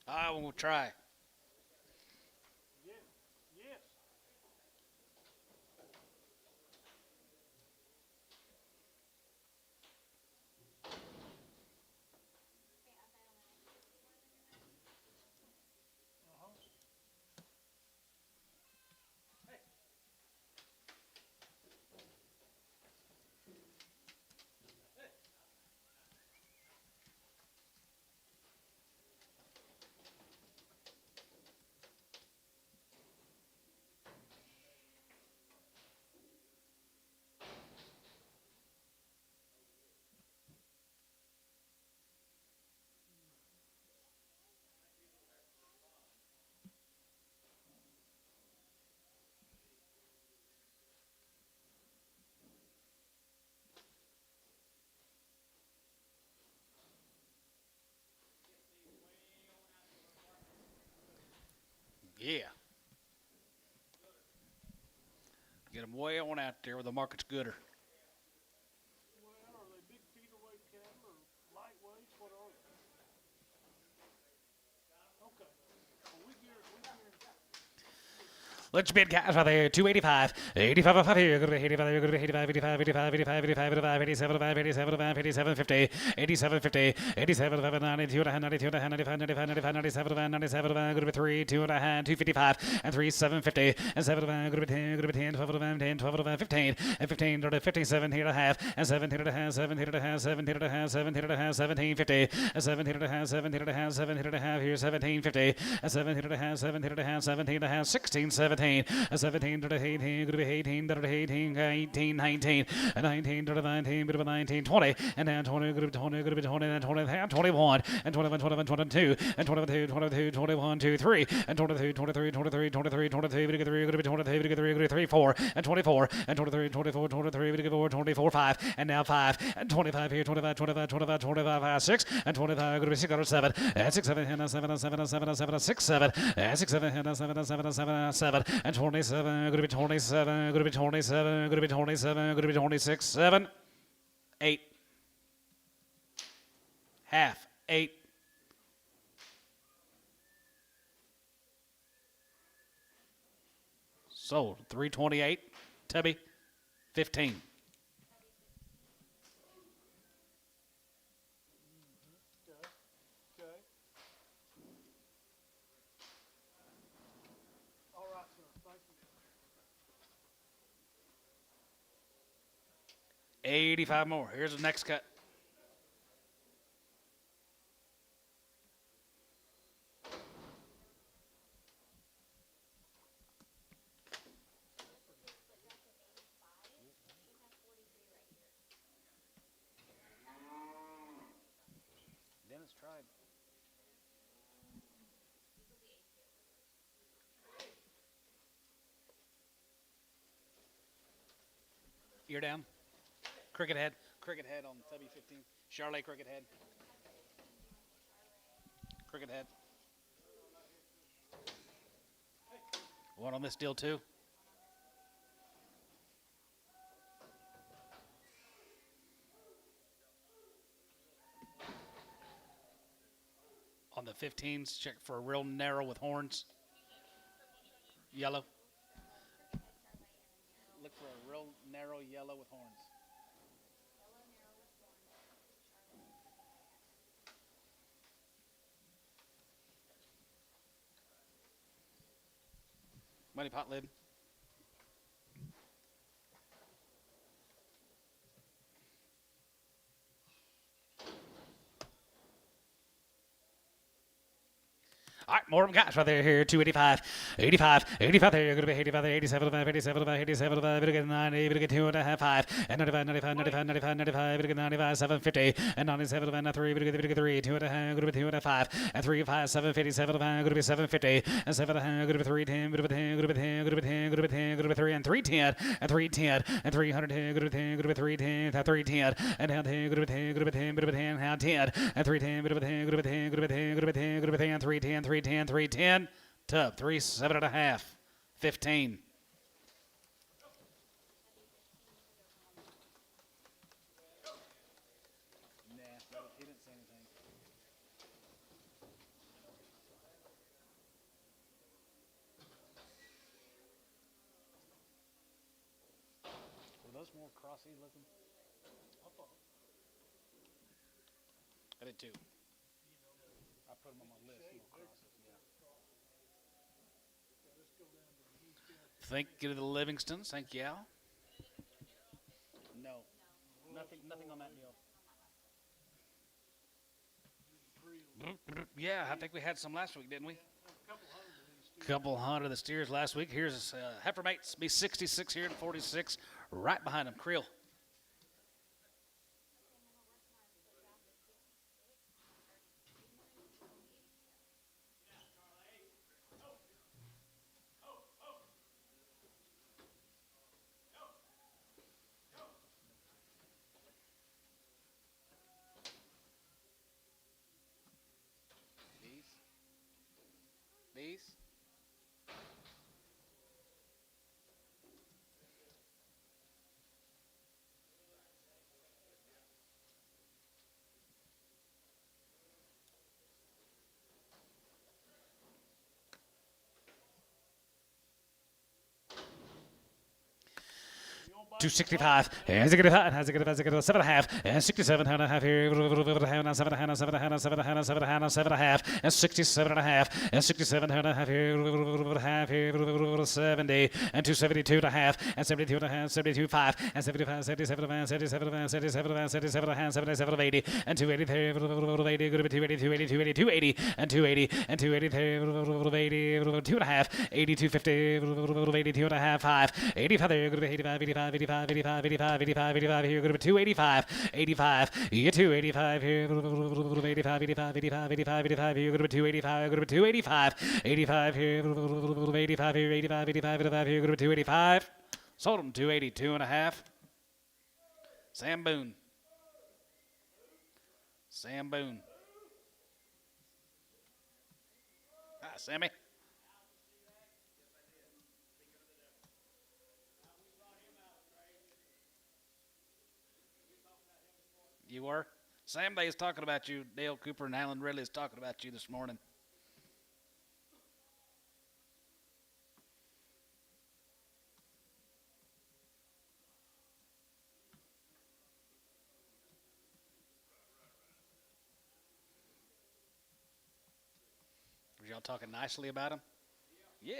I will try. Yes. Yes. Uh-huh. Yeah. Get them way on out there where the market's gooder. Well, are they big feederweight cattle or lightweights? What are they? Okay. Well, we gear. Let's bid guys right there. 285. 85 off here. Good to be 85. Good to be 85. 85. 85. 85. 85. 85. 87. 5. 87. 5. 87. 50. 87. 50. 87. 5. 92. 92. 95. 95. 95. 97. 97. Good to be 3. 2 and a half. 255. And 3. 750. And 7. Good to be 10. Good to be 10. 12. 10. 12. 15. And 15. Good to 15. 17 and a half. And 17 and a half. 17 and a half. 17 and a half. 17 and a half. 17. 50. And 17 and a half. 17 and a half. 17 and a half. Here 17. 50. And 17 and a half. 17 and a half. 17 and a half. 16. 17. 17 to the 18, to the 18, to the 18, 18, 19, 19 to the 19, to the 19, 20, and then 20, to the 20, to the 20, and 20, 21, and 21, 21, 22, and 22, 22, 21, 2, 3, and 22, 23, 23, 23, 23, 23, 23, 23, 4, and 24, and 23, 24, 23, 24, 5, and now 5, and 25 here, 25, 25, 25, 25, 6, and 25, going to be 6 or 7, and 6, 7, and 7, 7, 7, 7, 6, 7, and 6, 7, and 7, 7, 7, 7, and 27, going to be 27, going to be 27, going to be 27, going to be 26, 7, 8, half, 8. Sold, 328, Tubby, 15. Okay. All right, sir. Thank you. 85 more. Here's the next cut. Dennis tried. Ear down. Cricket head on Tubby 15. Charlotte cricket head. Cricket head. One on this deal too. On the 15s, check for a real narrow with horns. Yellow. Look for a real narrow yellow with horns. Money pot lid. All right, more of them guys right there here. 285, 85, 85 there. You're going to be 85, 87, 87, 87, 90, 2 and a half, 5, and 95, 95, 95, 95, 95, 95, 750, and 97, 93, 3, 2 and a half, going to be 2 and a 5, and 3, 5, 750, 7, going to be 750, and 7 and a half, going to be 310, going to be 10, going to be 10, going to be 10, going to be 10, going to be 3, and 310, and 310, and 310, going to be 10, going to be 310, 310, and down 10, going to be 10, going to be 10, going to be 10, how 10, and 310, going to be 10, going to be 10, going to be 10, going to be 10, going to be 10, 310, 310, 310, Tub, 3, 7 and a half, 15. Nah, he didn't say anything. those more crossy looking? I thought, I did too. I put them on my list. shade More bigger. crosses, yeah. Okay, let's go down to the East End. Thank you to the Livingstons. Thank you, Al. No. Nothing on that deal. Yeah, I think we had some last week, didn't we? Couple hundred of the steers last week. Here's Heifer mates, be 66 here and 46 right behind them. Creel. These. 265, and a good has a good 7.5, and 67.5 here, 7.5, and 67.5, and 67.5 here, 70, and 272.5, and 72.5, 72.5, and 75, 77, 77, 77, 77, 77, 80, and 280 there, 80, good 280, 280, 280, 280, and 280, and 280 there, 80, 2.5, 80, 250, 82 and a half, 5, 85 there, good 85, 85, 85. 85, 85, 85, 85, 85 here, go to 285, 85, you 285 here, 85, 85, 85, 85, 85 here, go to 285, go to 285, 85 here, 85 here, 85, 85, 85 here, go to 285, sold them 282 and a half. Sam Boone. Sam Boone. Hi, Sammy. You were? Sam Bay is talking about you. Dale Cooper and Alan Ridley is talking about you this morning. Were y'all talking nicely about him? Yeah.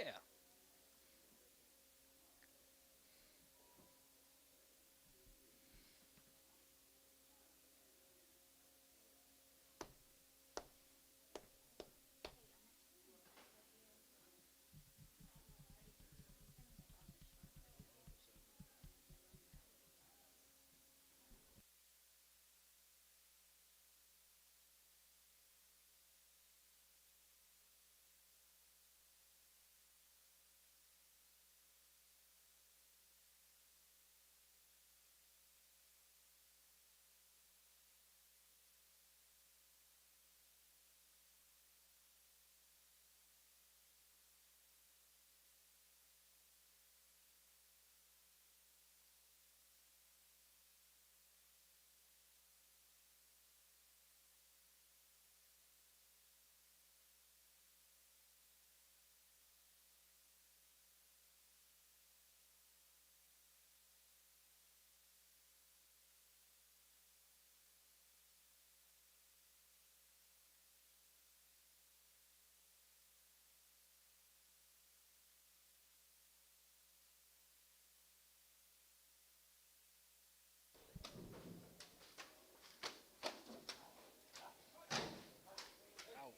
Ow.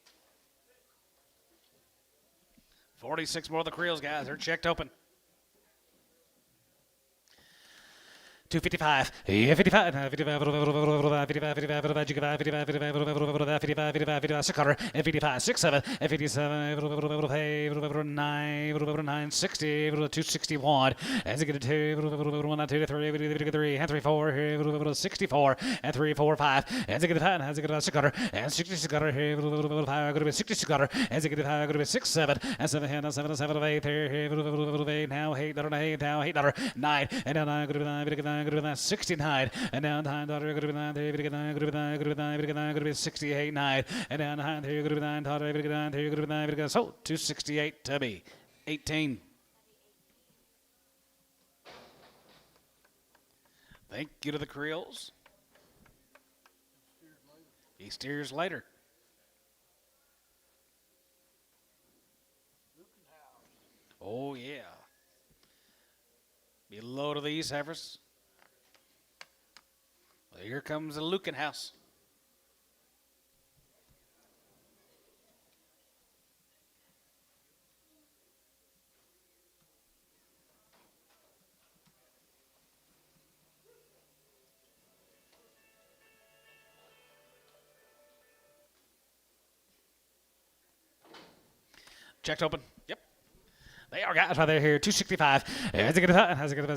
46 more of the Creels, guys. They're checked open. 255, 55, 55, 55, 55, 67, 9, 60, 261, as it get to 1, 2, 3, 3, and 3, 4, 64, and 3, 4, 5, as it get to 5, as it get to 600, and 60, 600, 5, go to 60, 600, as it get to 5, go to 6, 7, and 7, 7, 7, 8, now 8, now 8, 9, and now 9, go to 9, 69, and down behind daughter, go to 9, go to 9, go to 9, go to 9, go to 68, 9, and down behind here, go to 9, daughter, go to 9, go to 9, so 268 to be 18. Thank you to the Creoles. He steers later. Oh, yeah. Be low to these heifers. Well, here comes the Lucan House. Checked open. Yep. They are guys right there here. 265. As it get a 265. As it get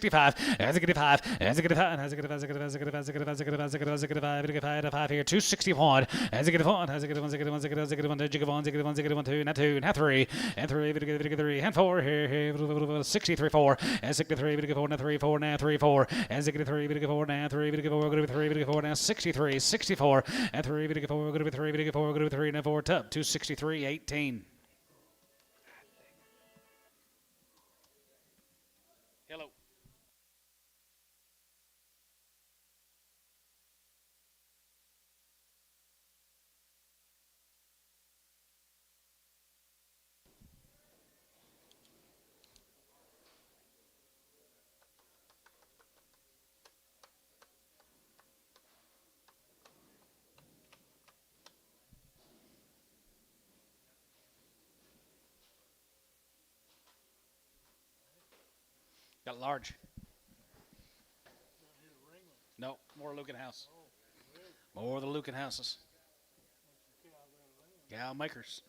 a 5. As it get a 5. As it get a 5. As it get a 5. As it get a 5. As it get a 5. As it get a 5. As it get a 5. As it get a 5. 5 here. 261. As it get a 1. As it get a 1. As it get a 1. As it get a 1. As it get a 1. As it get a 1. As it get a 1. As it get a 1. 2. Not 2. Not 3. And 3. As it get a 3. And 4 here. 63. 4. As it get a 3. As it get a 4. Now 3. 4. Now 3. 4. As it get a 3. As it get a 4. Now 3. As it get a 4. Go to 3. As it get a 4. Now 63. 64. And 3. As it get a 4. Go to 3. As it get a 4. Go to 3. Now 4. Tub. 263. 18. Hello. Got large. No, more Lucan House. More of the Lucan houses. Cow makers.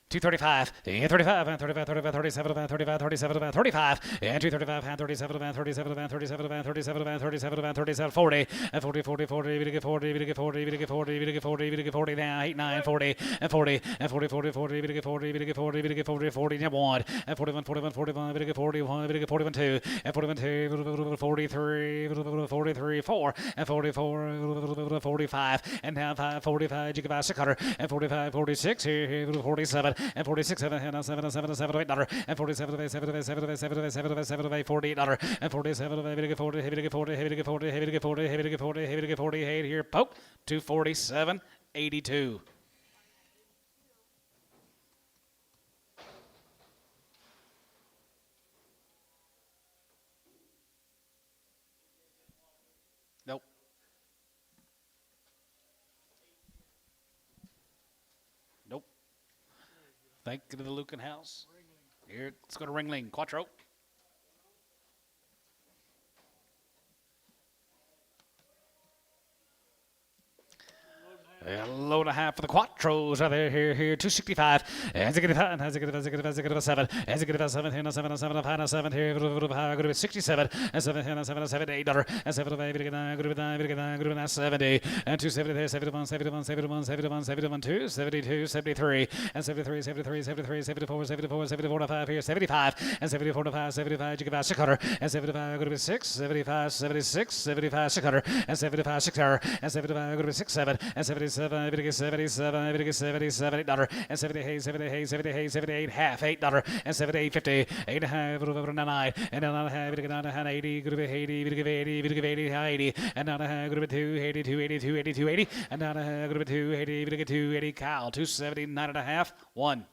Two 35, and 35, and 35, 35, 37, and 35, 37, and 35, and 235, and 37, and 37, and 37, and 37, and 37, and 37, 40, and 40, 40, 40, we get 40, we get 40, we get 40, we get 40, we get 40 now, 8, 9, 40, and 40, and 40, 40, 40, we get 40, we get 40, we get 40, 40, now 1, and 41, 41, 41, we get 41, we get 41, 2, and 41, 2, 43, 43, 4, and 44, 45, and now 5, 45, you get 600, and 45, 46, here, 47, and 46, 7, 7, 7, 7, 7, $8, and 47, 7, 7, 7, 7, 7, 7, $48, and 47, heavy to get 40, heavy to get 40, heavy to get 40, heavy to get 40, heavy to get 40, heavy to get 48 here, poke, 247, 82. Nope. Nope. Thank you to the Lucan House. Here, let's go to Ringling. Quattro. A load and a half for the Quattros right there, here, 265. As it get a 5, as it get a 7, as it get a 7, as it get a 7, here, 7, 7, 5, 7, here, go to 67, and 7, here, 7, 7, $8, and 7, 5, get 9, go to 9, get 9, go to 70, and 270 there, 71, 71, 71, 71, 71, 2, 72, 73, and 73, 73, 73, 74, 74, 74 to 5 here, 75, and 74 to 5, 75, you get 600, and 75, go to 6, 75, 76, 75, 600, and 75, 600, and 75, go to 6, 7, and 77, 77, 77, $8, and 78, 78, 78, 78, half, $8, and 78, 50, 8 and a half, over 9, and 9 and a half, 9 and a half, 80, go to 80, we give 80, we give 80, 80, and 9 and a half, go to 2, 82, 82, 82, 80, and 9 and a half, go to 2, 80, we give 2, 80, Kyle, 270, 9 and a half, 1.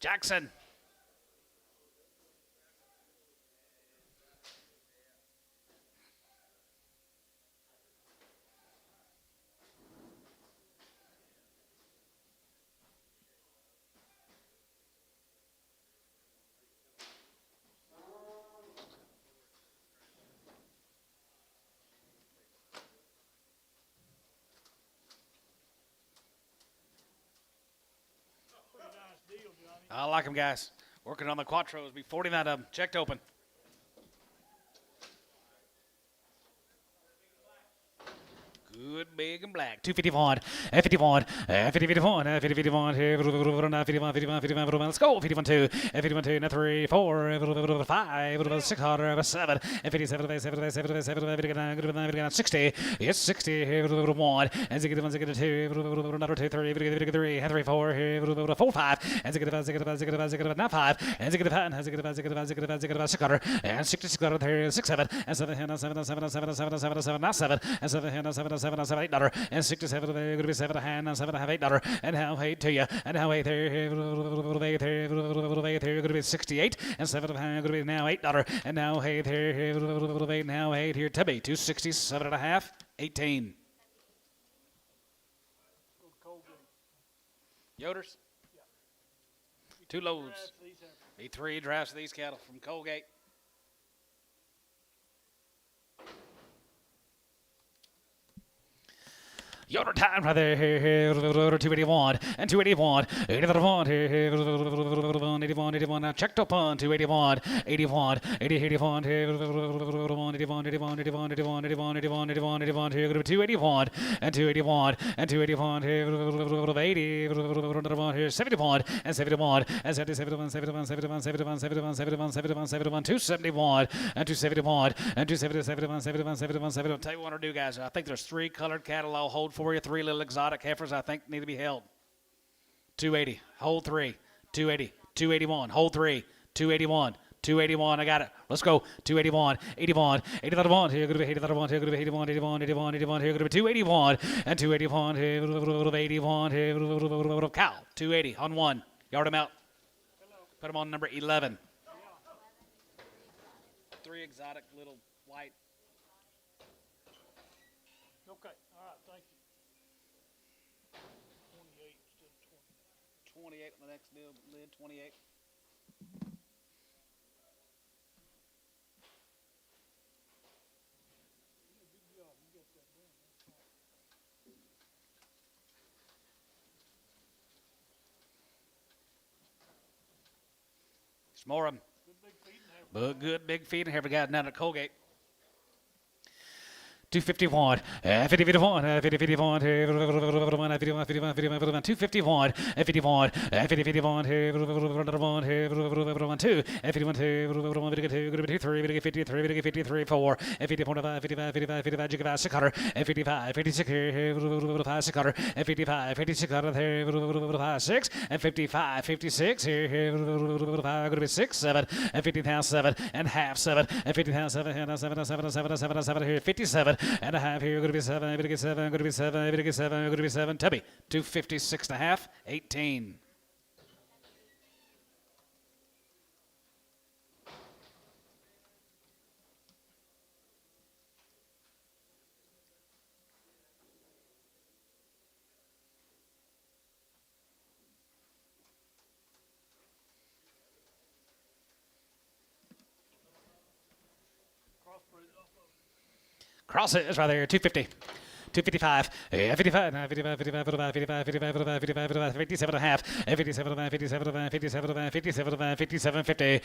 Jackson. Pretty nice deal, Johnny. I like them, guys. Working on the Quattros. Be 49 of them. Checked open. Good, big, and black. 251, 51, 51, 51, 51, let's go. 51, 2, 51, 2, 3, 4, 5, 6, 7, 57, 7, 60, yes, 60, 1, and 2, 2, 3, 3, 4, 4, 5, and 5, and 6, and 6, 7, and 7, 7, $8, and 67 going to be $7 $8, and how $8 to you, and how $8 there, going to be 68, and 7 going to be now $8, and now $8 here, now $8 here, Tubby, 267 and a half, 18. Go to Colgate. Yoders, Yeah. 2 loads. Drafts these heifers. Be 3 drafts of these cattle from Colgate. Yoder time right there, 281 and 281, 81, 81, 81, now checked up on 281, 81, 80, 81, 81, 81, 81, 81, 81, 81, 81, 81, 81, 281 and 281 and 281, 80, 71 and 71 and 71, 71, 71, 71, 71, 71, 71, 71, 271 and 271 and 271, 71, 71, 71. Tell you what I do, guys. I think there's 3 colored cattle I'll hold for you. 3 little exotic heifers I think need to be held. 280, hold 3. 280, 281, hold 3. 281, 281, I got it. Let's go. 281, 81, 81, here going to be 81, here going to be 81, 81, 81, 81, here going to be 281, and 281, here 81, here cow. 280 on 1. Yard him out. Put him on number 11. 3 exotic little white. Okay, all right, thank you. 28 instead of 20. 28 on the next deal, lid 28. Good job, you got that done. That's fine. Some more of them. Good big feeding heifer. But good big feed and heifer got down at Colgate. 251, 51, 51, 51, 51, 51, 251, 51, 51, 2, 51, 2, 3, 53, 53, 4, 54, 55, 55, 55, 600, 55, 56, 600, 55, 56, 6, and 55, 56, going to be 6, 7, and 50,000, 7, and half 7, and 50,000, 7, here, 57. And a half here, going to be 7, going to get 7, going to be 7, going to get 7, going to be 7. Tubby, 256 and a half, 18. Crossbreed off of. Cross it is right there, 250. 255, 55, 55, 55, 55, 55, 55, 57 and a half, 57, 57, 57, 57, 57, 50,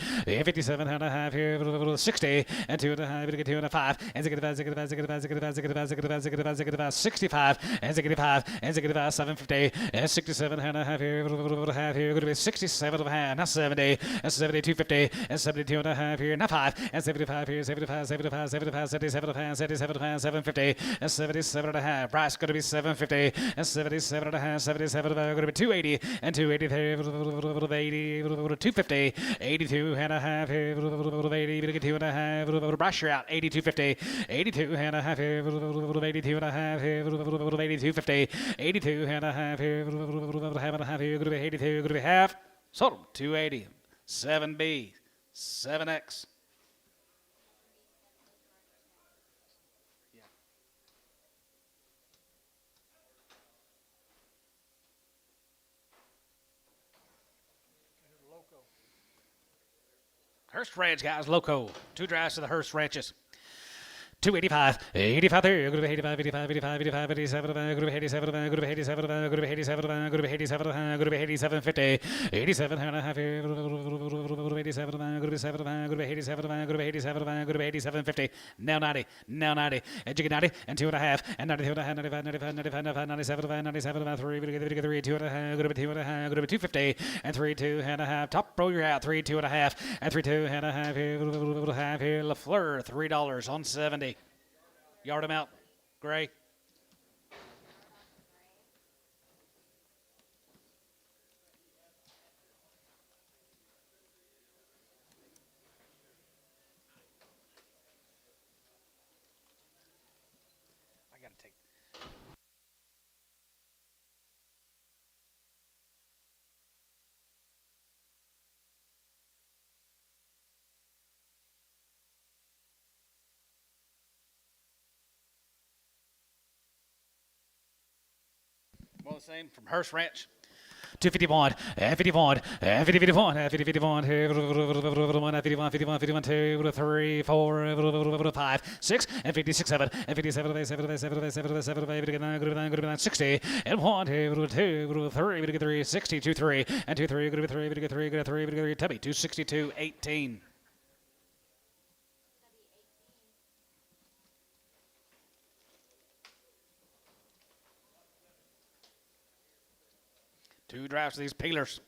57 and a half here, 60, and 2 and a half, 2 and a 5, and 65, and 65, 750, and 67 and a half here, going to be 67 and a half, not 70, and 72, 50, and 72 and a half here, not 5, and 75 here, 75, 75, 75, 77 and a half, 77 and a half, 750, and 77 and a half. Price going to be 750 and 77 and a half, 77 going to be 280 and 280 there, 80, 250, 82 and a half, 80, 2 and a half, brush her out, 8250, 82 and a half, 82 and a half, 8250, 82 and a half, half and a half, going to be 82, going to be half. Sold 'em. 280. 7B. 7X. Loco. Hearst Ranch, guys. Loco. 2 drives to the Hearst Ranches. 285, 85 there, group 85, 85, 85, 85, 87, group 87, group 87, group 87, group 87, group 87, 50, 87 and a half here, group 87, group 7, group 87, group 87, group 87, 50, now 90, and you get 90, and 2.5, and 92 and a half, 95, 95, 95, 95, 97, 97, 3, 3, 2 and a half, group 2 and a half, group 250, and 3, 2 and a half, top row you're out, 3, 2 and a half, and 3, 2 and a half here, half here, LaFleur, $3 on 70. Yard him out. Gray. I got to take. More the same from Hearst Ranch. 251, 51, 51, 51, 51, 51, 2, 3, 4, 5, 6, and 56, 7, and 57, 7, 60, and 1, 2, 3, 3, 60, 2, 3, and 2, 3, 3, 3, Tubby, 262, 18. Two drives to these peelers.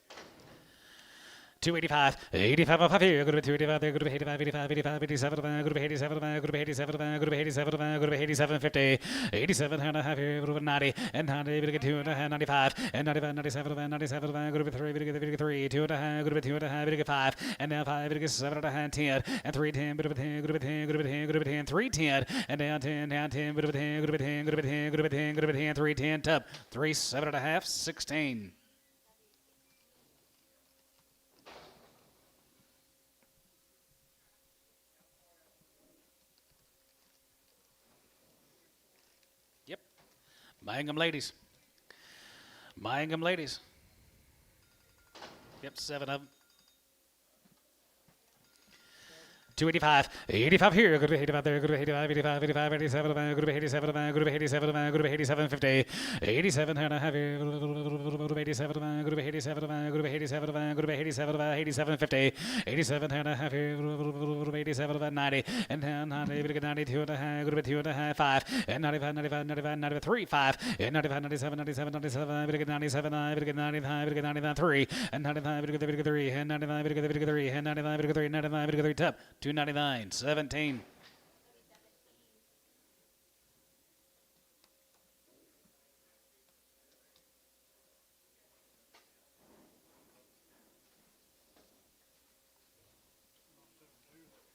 285, 85 off here, go to 285 there, go to 85, 85, 85, 87, go to 87, go to 87, go to 87, go to 87, 50, 87 and a half here, go to 90, and 90, we get 2 and a half, 95, and 95, 97, 97, go to 3, we get 3, 2 and a half, go to 2 and a half, we get 5, and now 5, we get 7 and a half, 10, and 3, 10, go to 10, go to 10, go to 10, go to 10, 3, 10, and down 10, down 10, go to 10, go to 10, go to 10, go to 10, go to 10, 3, 10, tub, 3, 7 and a half, 16. Mangum ladies. Mangum ladies. Yep, 7 of them. 285, 85 here, go to 85 there, go to 85, 85, 85, 87, go to 87, go to 87, go to 87, 50, 87 and a half here, go to 87, go to 87, go to 87, go to 87, 87, 50, 87 and a half here, go to 87, 90, and 90, we get 92 and a half, go to 2 and a half, 5, and 95, 95, 95, 93, 5, and 95, 97, 97, 97, we get 97, we get 99, we get 99, 3, and 95, we get 3, and 95, we get 3, and 95, we get 3, 99, we get 3, top. 299, 17.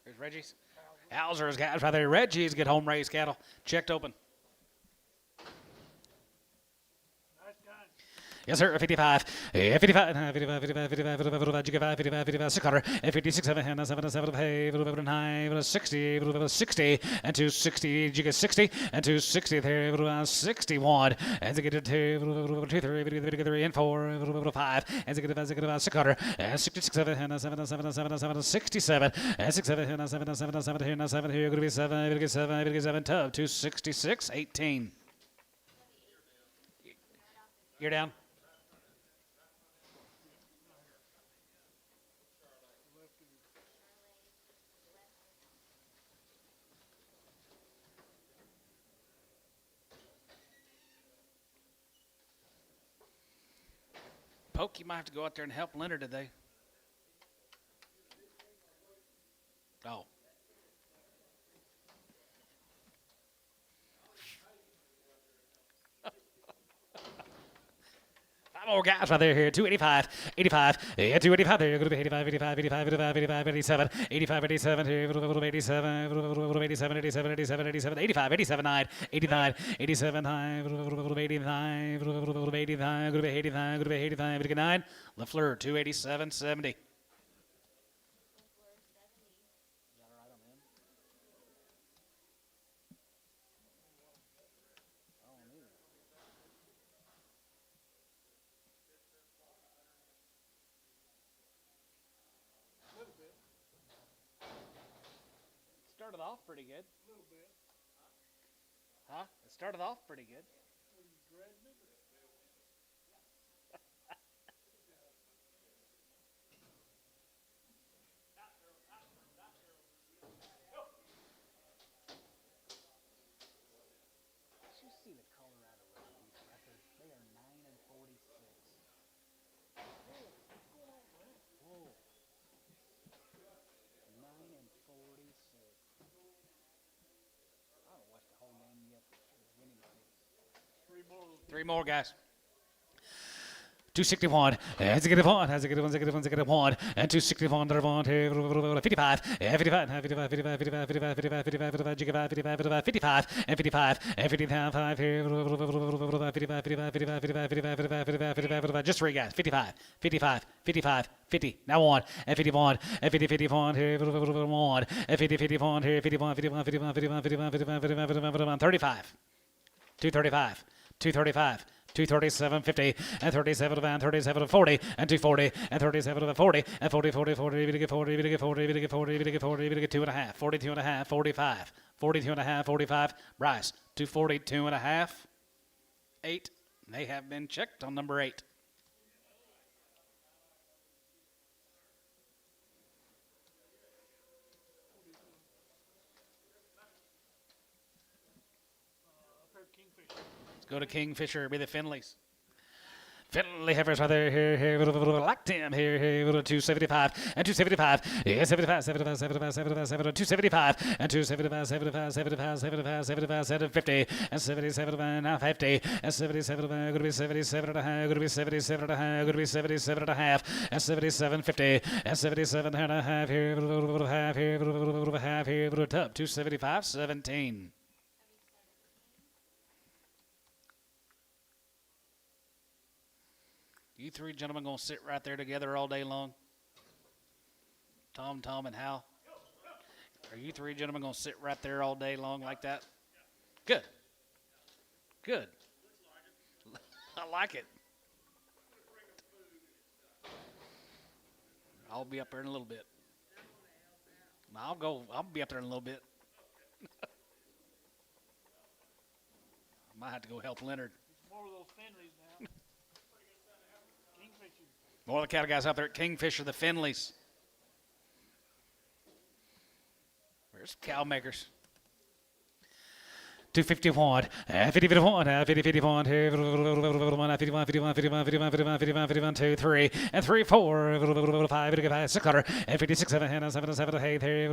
Here's Reggie's. Hauser's guys right there. Reggie's get home raised cattle. Checked open. Yes, sir. 55, 55, 55, 55, 55, 55, 55, 600, 56, 7, 7, 7, 9, 60, 60, and 260, you get 60, and 260 there, 61, and to get to 2, 3, and 4, 5, and to get to 600, and 66, 7, 7, 7, 7, 7, 67, and 6, 7, 7, 7, 7, 7, here, going to be 7, 7, tub, 266, 18. You're down. Poke, you might have to go out there and help Leonard today. Oh. 5 more guys right there here. 285, 85, 285 there. You're going to be 85, 85, 85, 85, 85, 87, 85, 87 here. 87, 87, 87, 87, 87, 85, 87, 9, 89, 87, 9, 89, 85, gonna be 85, gonna be 85, 89. LaFleur, 287.70. Started off pretty good. A little bit. Huh? It started off pretty good. Were you dreading it? Did you see the Colorado Rockies record? They are 9-46. Whoa. 9-46. I haven't watched the whole game yet. Anybody. Three more. Guys. 261, has a good one, has a good one, has a good one, has a good one, and 261, 55, 55, 55, 55, 55, 55, 55, 55, 55, 55, 55, and 55, and 55, 55, 55, 55, just three guys, 55, 55, 55, 50, now on, and 51, and 50, 51, and 50, 51, 51, 51, 51, 51, 51, 51, 51, 35, 235, 235, 237.50 and 37 and 37 to 40 and 240 and 37 to 40 and 40 40 40 to get 40 to get 40 to get 40 to get 40 to get 2.5 42 and a half 45 42 and a half 45 Bryce 242 and a half 8 they have been checked on number 8. Let's go to Kingfisher, be the Finleys. Finley Heifers right there, here, locked in, here, 275, and 275, yeah, 75, 75, 75, 75, 75, 275, and 275, 75, 75, 75, 75, 750, and 77, now 50, and 77, going to be 77 and a half, going to be 77 and a half, going to be 77 and a half, and 77.50, and 77 and a half, here, half, here, tub, 275, 17. You three gentlemen gonna sit right there together all day long? Tom, and Hal? Are you three gentlemen gonna sit right there all day long like that? Good. Good. I like it. I'll be up there in a little bit. I'll be up there in a little bit. I might have to go help Leonard. More of those Finleys now. Kingfisher. More of the cattle guys out there at Kingfisher, the Finleys. Where's cow makers? 251, 50-51, 50-51, 51, 51, 51, 51, 51, 51, 51, 2, 3, and 3, 4, 5, 600, and 56, 7, 7, 7, 8, 9,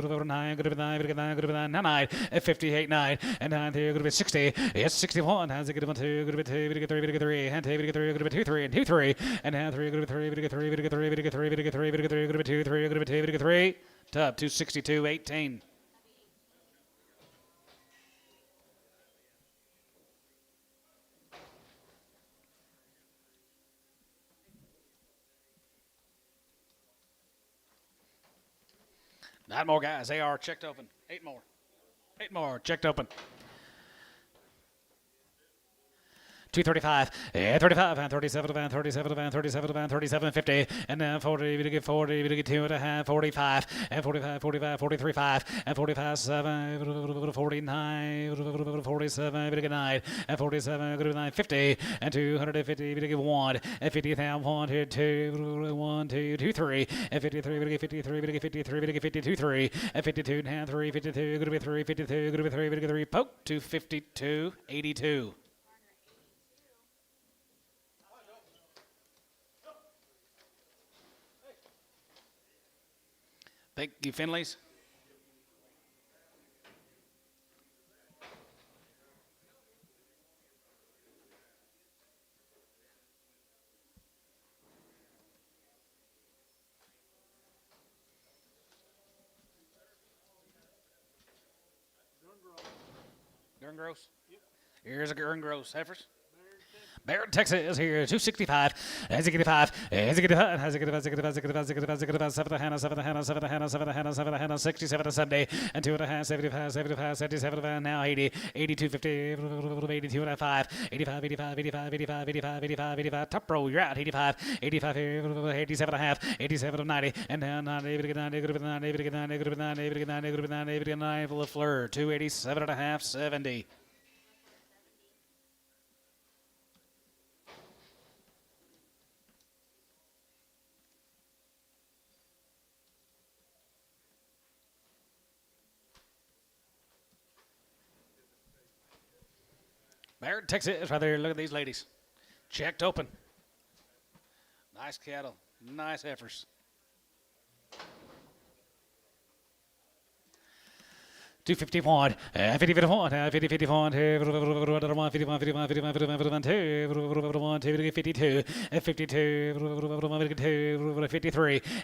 good to be 9, good to be 9, good to be 9, 9, 58, 9, and 9, good to be 60, yes, 61, has a good one, 2, good to be 2, good to be 3, good to be 3, and 2, good to be 3, good to be 2, 3, and 2, 3, and now 3, good to be 3, good to be 3, good to be 3, good to be 3, good to be 3, good to be 3, good to be 2, 3, good to be 2, good to be 3, tub, 262, 18. Nine more guys. They are checked open. 8 more. 8 more checked open. 235, 35, and 37, and 37, and 37, and 37, 50, and then 40, we get 40, we get 2.5, 45, and 45, 45, 43, 5, and 45, 7, 49, 47, we get 9, and 47, we get 9, 50, and 250, we get 1, and 50, 1, 2, 1, 2, 2, 3, and 53, we get 53, we get 53, we get 52, 3, and 52, and 3, 52, going to be 3, 52, going to be 3, we get 3, poke, 252, 82. Thank you, Finleys. Gurngross. Yep. Here's a Gurngross. Heifers. Barrett, Texas here, 265. As it 85, as it 85, as it 85, as it 85, as it 85, as it 85, as it 85, 7 to Hannah, 7 to Hannah, 7 to Hannah, 7 to Hannah, 7 to Hannah, 67 to 70, and 2 and a half, 75, 75, 77 to now 80, 82, 50, 82 and a 5, 85, 85, 85, 85, 85, 85, 85, top row, you're out, 85, 85, 87 and a half, 87 to 90, and now 90, 90, 90, 90, 90, 90, 90, 90, 90, 90, LaFleur, 287 and a half, 70. Barrett, Texas, right there. Look at these ladies. Checked open. Nice cattle. Nice heifers. 251, 50, 51, 50, 51, 51, 51, 51, 51, 51, 52, 52, 52, 53,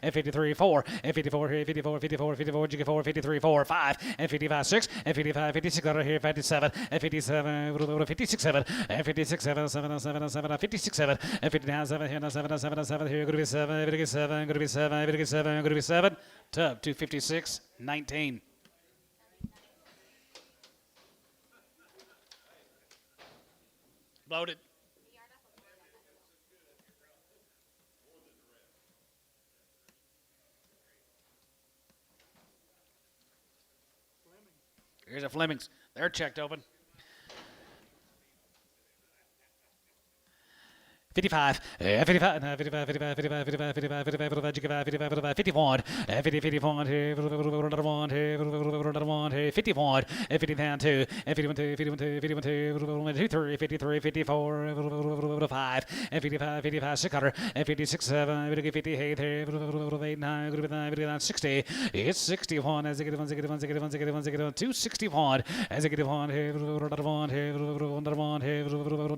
53, 4, 54, 54, 54, 54, 54, 53, 4, 5, 55, 6, 55, 56 out of here, 57, 57, 56, 7, 56, 7, 7, 7, 7, 56, 7, 59, 7, 7, 7, 7 here, going to be 7, going to be 7, going to be 7, going to be 7, going to be 7, tub 256, 19. Loaded. Here's a Fleming's. They're checked open. 55, 55, 55, 55, 55, 55, 55, 55, 55, 51, 50, 51, 51, 50 pound 2, 51, 2, 51, 2, 51, 2, 53, 53, 54, 5, 55, 55, 600, 56, 7, 58, 89, 60, it's 61, as I get 1, 261, as I get 1,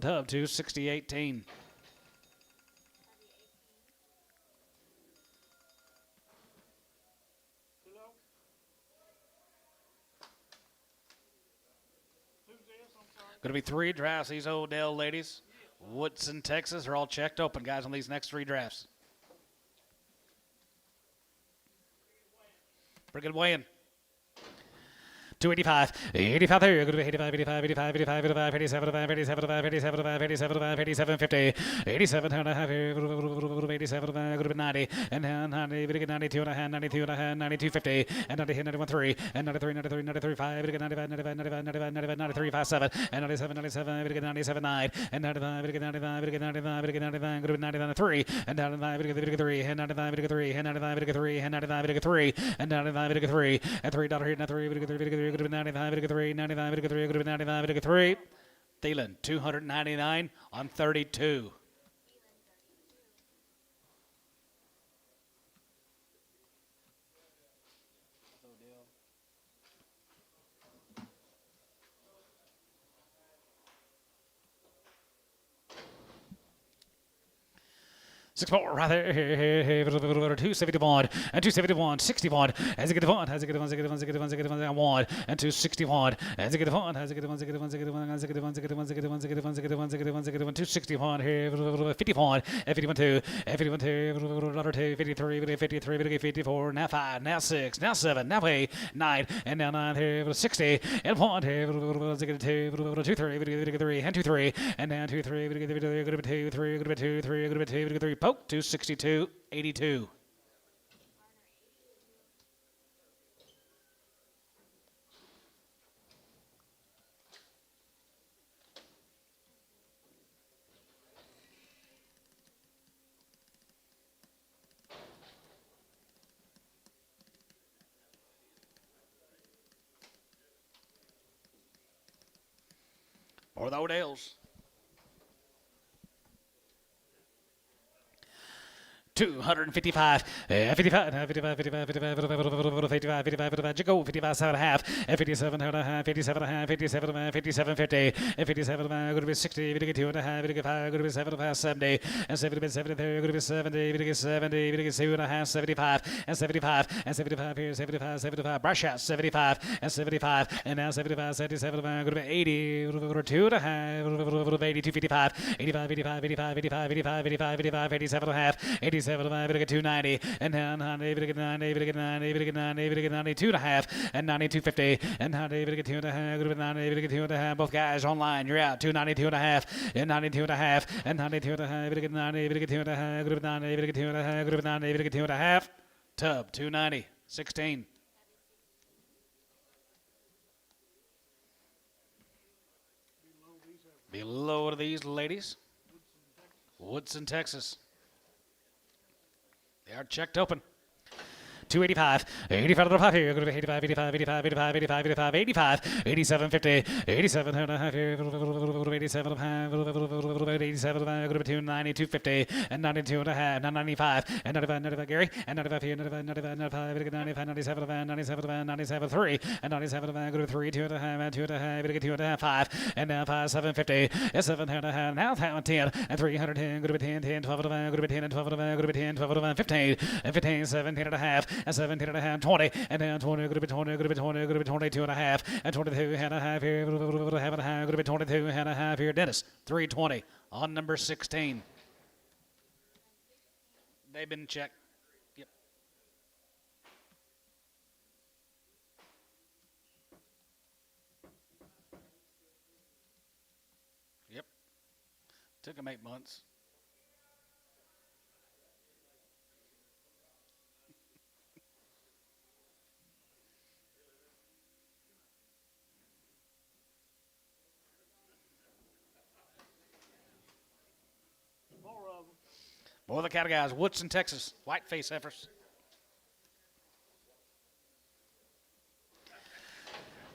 tub 260, 18. Going to be 3 drafts. These Odell ladies, Woodson, Texas, are all checked open, guys, on these next 3 drafts. Pretty good weigh-in. 285, 85 there, going to be 85, 85, 85, 85, 85, 87, 85, 87, 85, 87, 85, 87, 85, 87, 50, 87 and a half, 87, going to be 90, and 90, 92 and a half, 92 and a half, 92, 50, and 90, 91, 3, and 93, 93, 93, 5, 95, 95, 95, 95, 95, 93, 5, 7, and 97, 97, 97, 9, and 95, 95, 95, 99, going to be 99, 3, and 95, 3, and 95, 3, and 95, 3, and 95, 3, and 95, 3, and $3 here, and 3, could be 95, 3, 95, 3, could be 95, 3. Thielen, 299 on 32. Six more right there. 271 and 271, 61. As it get one, as it get one, as it get one, as it get one, as it get one, 1 and 261. As it get one, as it get one, as it get one, as it get one, as it get one, as it get one, as it get one, as it get one, as it get one, as it get one, as it get one, 261 here, 51, 51 2, 51 2, 53, 53, 54. Now 5, now 6, now 7, now 8, 9, and now 9 here, 60 and 1 here, as it get 2, 2, 3, 3, and 2, 3, and now 2, 3, 2, 3, 2, 3, 3, poke 262, 82. Or the Odells. 255, 55, 55, 55, 55, 55, 55, Jaco, 57 and a half, 57 and a half, 57 and a half, 57 and a half, 57, 50, 57 and a half, going to be 60, going to get 2 and a half, going to get 5, going to be 7 and a half, 70, and 70, 70, going to be 70, going to get 70, going to get 2 and a half, 75, and 75, and 75 here, 75, 75, brush out, 75, and 75, and now 75, 77, going to be 80, 2 and a half, 80, 255, 85, 85, 85, 85, 85, 85, 85, 87 and a half, 87 and a half, 290, and now 90, 90, 90, 90, 92 and a half, and 92.50, and now 2 and a half, 90, 2 and a half, both guys online, you're out, 292 and a half, and 92 and a half, and 92 and a half, 90, 2 and a half, 90, 2 and a half, 90, 2 and a half, tub, 290, 16. Below to these ladies, Woodson, Texas. They are checked open. 285, 85 to the 5 here, going to be 85, 85, 85, 85, 85, 85, 85, 87, 50, 87 and a half here, 87 and a half, 87 and a half, going to be 290, 250, and 92 and a half, 95, and 95, 95, Gary, and 95 here, 95, 95, 95, 95, 97, 97, 97, 3, and 97, going to be 3, 2 and a half, 2 and a half, 2 and a half, 5, and now 5, 750, and 7 and a half, now 10, and 310, going to be 10, 10, 12 and a half, going to be 10, and 12 and a half, going to be 10, 12 and a half, 15, and 15, 17 and a half, and 17 and a half, 20, and then 20, going to be 20, going to be 20, going to be 22 and a half, and 22 and a half here, going to be 22 and a half here. Dennis, 320 on number 16. They've been checked. Yep. Yep. Took them 8 months. More of the cattle guys, Woodson, Texas, whiteface heifers.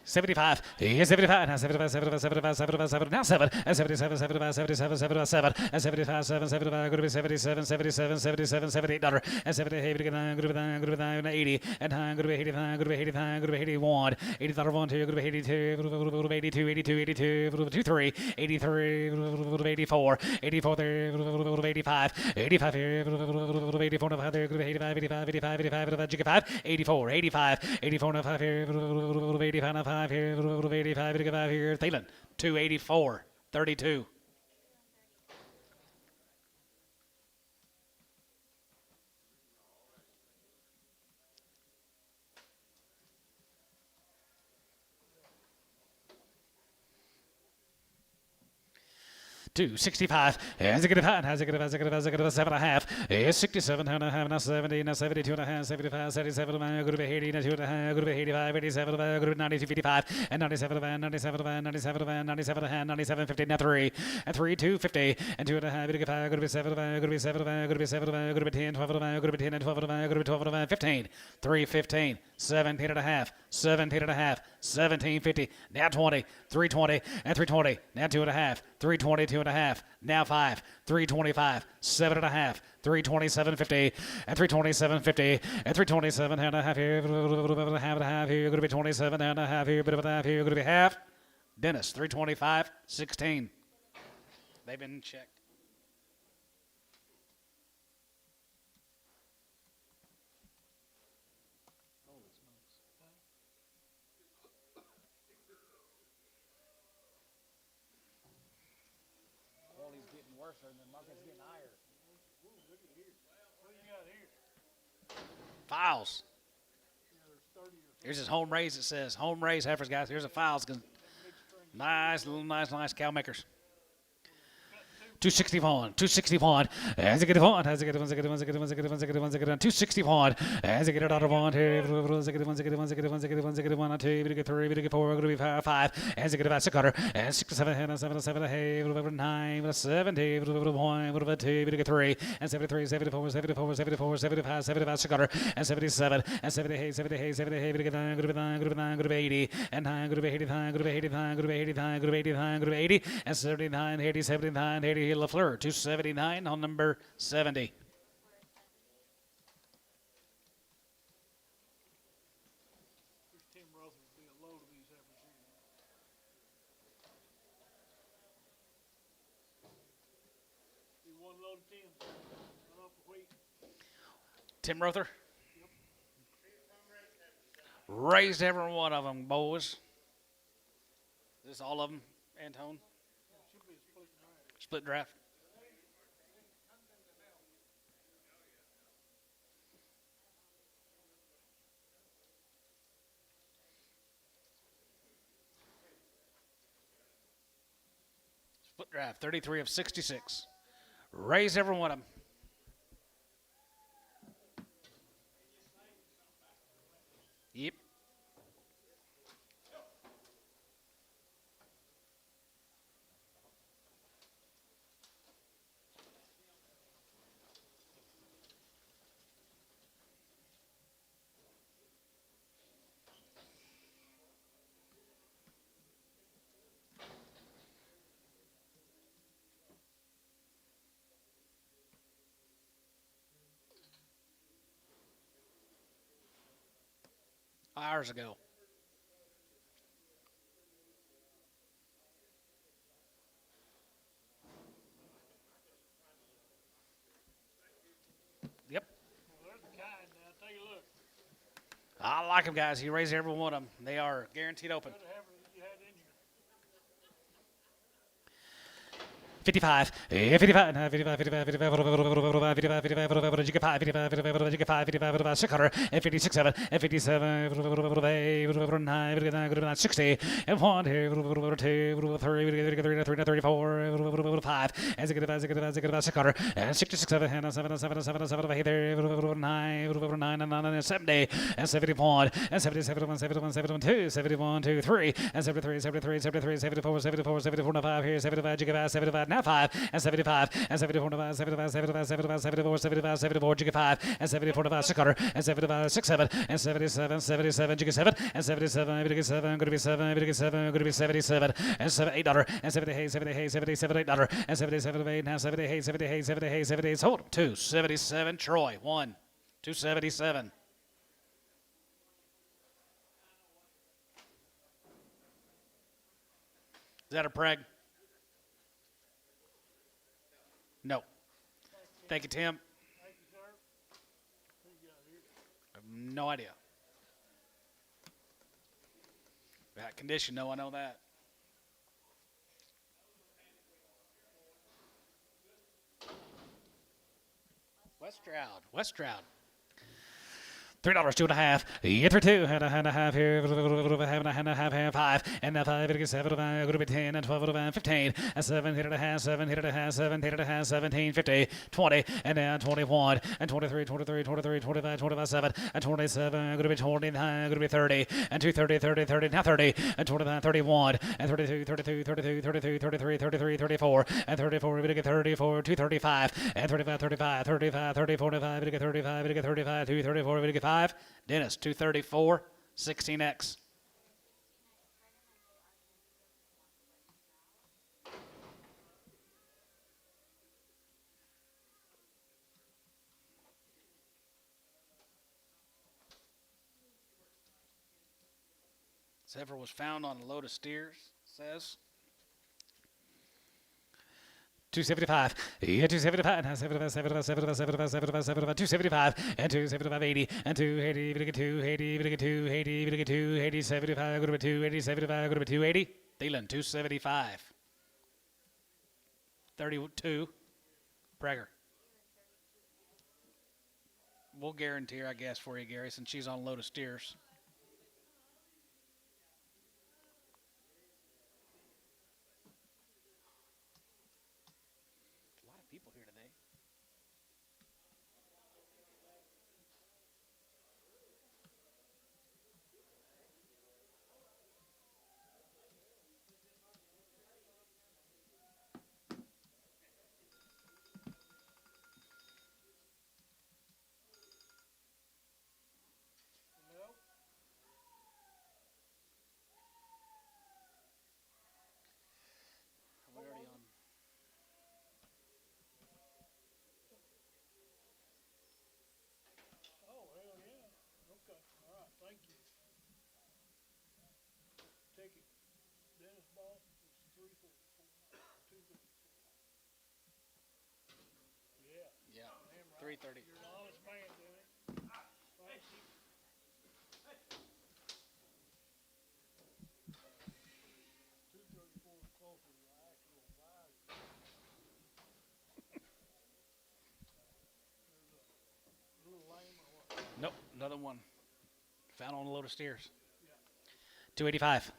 75, 75, now 75, 75, 75, 75, 75, now 7, and 77, 75, 77, 77, and 75, 7, 75, going to be 77, 77, 77, 78, and 70, 80, and 9, going to be 85, going to be 85, going to be 81, 80, 1, 2, going to be 82, 82, 82, 82, 23, 83, 84, 84, 85, 85 here, 84, 85 there, going to be 85, 85, 85, 85, 84, 85, 84, 5 here, 85, 5 here, 85, 85 here, Thielen, 284, 32. $265, as a good five, as a good 7.5, is 67 and a half, now 70, now 72 and a half, 75, 77, good to be 80, now 2 and a half, good to be 85, 87, good to be 92, 55, and 97, 97, 97, 97 and a half, 97, 50, now 3, and 3, 250, and 2 and a half, good to be 5, good to be 7, good to be 7, good to be 7, good to be 10, 12, good to be 10, and 12, good to be 12, 15, 3, 15, 17 and a half, 17 and a half, 1750, now 20, 320, and 320, now 2 and a half, 320, 2 and a half, now 5, 325, 7 and a half, 327.50, and 327.50, and 327 and a half here, half and a half here, going to be 27 and a half here, bit of a half here, going to be half. Dennis, 325, 16. They've been checked. Files. Here's his home raise. It says home raise heifers, guys. Here's the files. Nice, little nice cow makers. 261, as a good one, as a good one, as a good one, as a good one, as a good one, as a good one, as a good one, 261, as a good other one here, as a good one, as a good one, as a good one, as a good one, as a good one, 2, we get 3, we get 4, we're going to be 5, as a good about 6 cutter, and 6 7, 7, 7, 9, 70, 1, 2, we get 3, and 73, 74, 74, 74, 75, 75, 6 cutter, and 77, and 78, 78, 78, we get 9, going to be 9, going to be 9, going to be 80, and 9, going to be 89, going to be 89, going to be 89, going to be 89, going to be 80, and 79, 80, 79, 80. LaFleur, 279 on number 70. 110. Off the wheat. Tim Rother. Yep. Raised every one of them, boys. Is this all of them, Antone? It should be a split drive. Split draft. Split draft, 33 of 66. Raised every one of them. Yep. Hours ago. Yep. Well, there's the kind now. Take a look. I like them, guys. He raised every one of them. They are guaranteed open. Better have it you had in here. 55, 55, 55, 55, 55, 55, 55, 600, and 56, 7, and 57, 9, 60, and 1, 2, 2, 3, 34, 5, and 600, and 66, 7, and 7, 7, 7, 7, 8, 9, 9, 70, and 71, and 77, 71, 72, 71, 2, 3, and 73, 73, 73, 74, 74, 74, 5, here, 75, 75, now 5, and 75, and 74, 75, 75, 75, 74, 75, 74, 5, and 74, 600, and 75, 67, and 77, 77, 7, and 77, 7, going to be 7, 7, going to be 77, and 78, and 78, 78, 77, 8, and 77, 8, now 78, 78, 78, 78, hold 277, Troy, 1, 277. Is that a preg? No. Thank you, Tim. Thank you, sir. What you got here? I have no idea. That condition, no, I know that. West Stroud. $3, 2.5. Yeah, for 2, and a half here, and a half, 5, and now 5, it gets 7, going to be 10, and 12, 15, and 7, hit it a half, 7, hit it a half, 7, hit it a half, 17, 50, 20, and now 21, and 23, 23, 23, 25, 25, 7, and 27, going to be 29, going to be 30, and 230, 30, 30, now 30, and 29, 31, and 32, 32, 32, 33, 33, 33, 34, and 34, we're going to get 34, 235, and 35, 35, 35, 30, 45, we're going to get 35, we're going to get 35, 234, we're going to get 5. Dennis, 234, 16X. Zephyr was found on a load of steers, says. 275, yeah, 275, and 75, 75, 75, 75, 75, 75, 275, and 275, 80, and 280, we get 280, we get 280, we get 280, 75, go to 280, 75, go to 280. Thielen, 275. 32. Prager. We'll guarantee her, I guess, for you, Gary, since she's on a load of steers. People here today. Nope. 330. You're an honest man, Denny. Thank you. 234 is closer to the actual value. There's a little lame or what? Nope, another one. Found on a load of steers. Yeah. 285.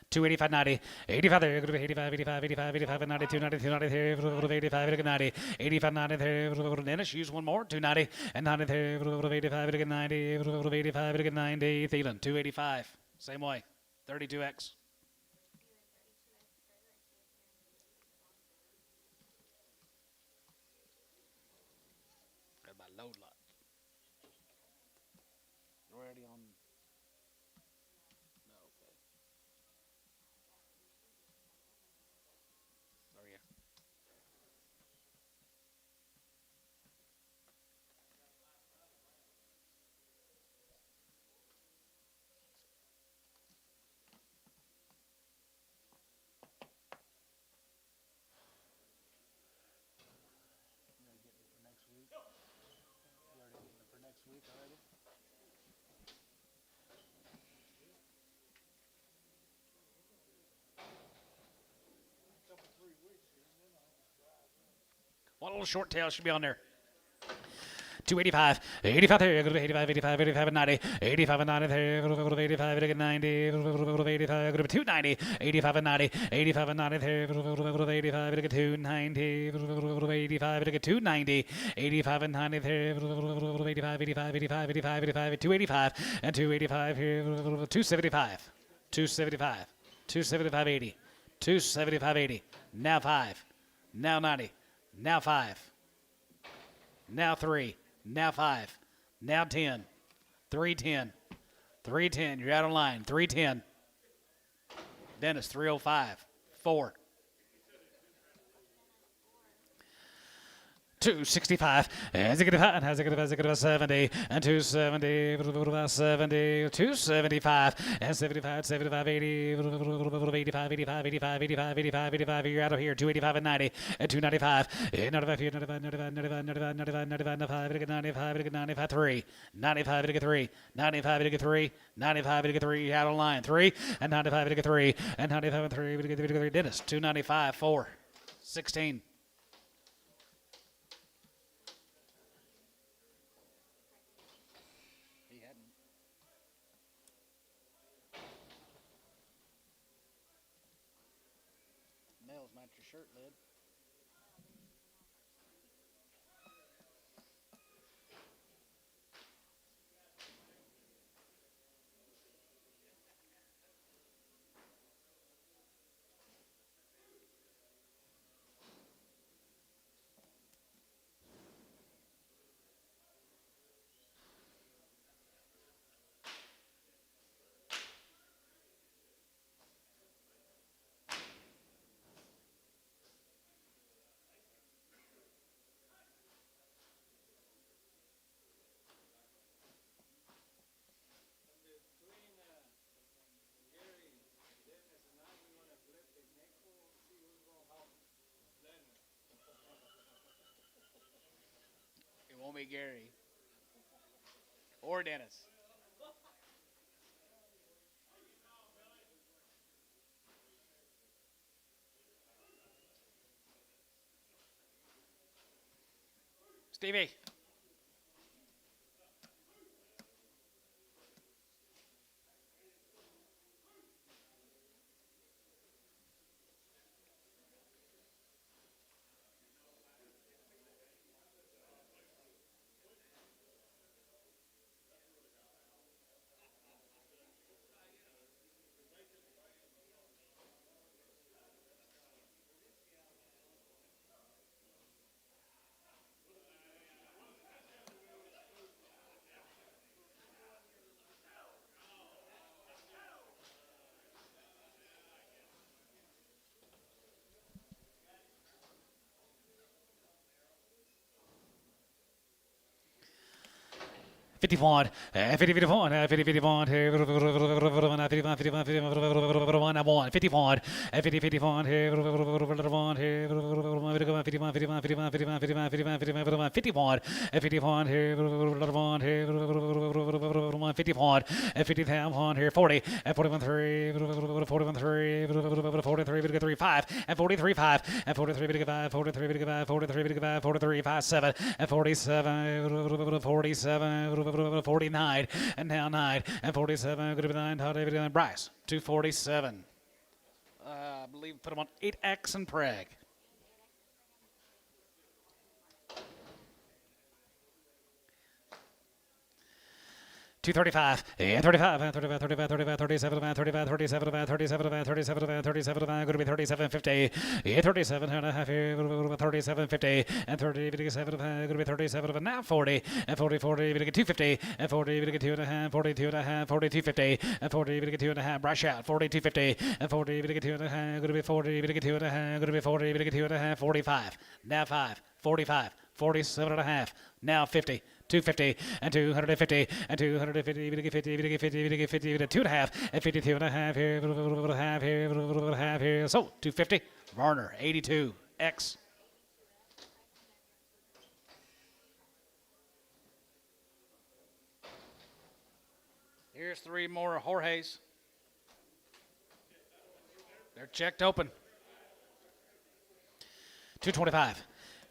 285.90, 85 there, 85, 85, 85, 85, 92, 92, 93, 85, 90, 85, 90, Dennis, use one more, 290, and 90, 85, 90, 85, 90, Thielen, 285, same way, 32X. That's my load lot. You're already on. No, okay. Are you? Couple 3 weeks here, and then I'll drive in. One little short tail should be on there. 285, 85 there, 85, 85, 85, 90, 85 and 90 there, 85, 90, 85, 290, 85 and 90, 85 and 90 there, 85, 290, 85, 290, 85 and 90 there, 85, 85, 85, 85, 85, 285, and 285 here, 275, 275, 275, 80, 275, 80, now 5, now 90, now 5, now 3, now 5, now 10, 310, 310, you're out of line, 310. Dennis, 305, 4. 265, as it get hot, as it get 70, and 270, 70, 275, and 75, 75, 80, 85, 85, 85, 85, 85, 85, you're out of here, 285 and 90, and 295, 95, 95, 95, 95, 95, 95, 95, 95, 95, 3, 95, 3, 95, 3, 95, 3, out of line, 3, and 95, 3, and 95, 3, Dennis, 295, 4, 16. Nails match your shirt lid. It won't be Gary or Dennis. Stevie. 51, 50, 51, 50, 51, 51, 51, 51, 50, 51, 40, 41, 3, 41, 3, 43, 5, and 43, 5, and 43, 5, 43, 5, 43, 5, 43, 5, 7, and 47, 47, 49, and now 9, and 47, good to be 9, Bryce, 247. I believe put him on 8X and Prague. 235, and 35, and 35, 35, 35, 37, 35, 37, 37, 37, 37, going to be 37, 50, and 37 and a half, 37, 50, and 30, 57, going to be 37, and now 40, and 40, 40, we get 250, and 40, we get 2 and a half, 42 and a half, 4250, and 40, we get 2 and a half, brush out, 4250, and 40, we get 2 and a half, going to be 40, we get 2 and a half, going to be 40, we get 2 and a half, 45, now 5, 45, 47 and a half, now 50. 250 and 250 and 250, 50, 50, 50, 2 and a half, and 52 and a half here, half here. So 250, Varner, 82, X. Here's 3 more Jorge's. They're checked open. 225.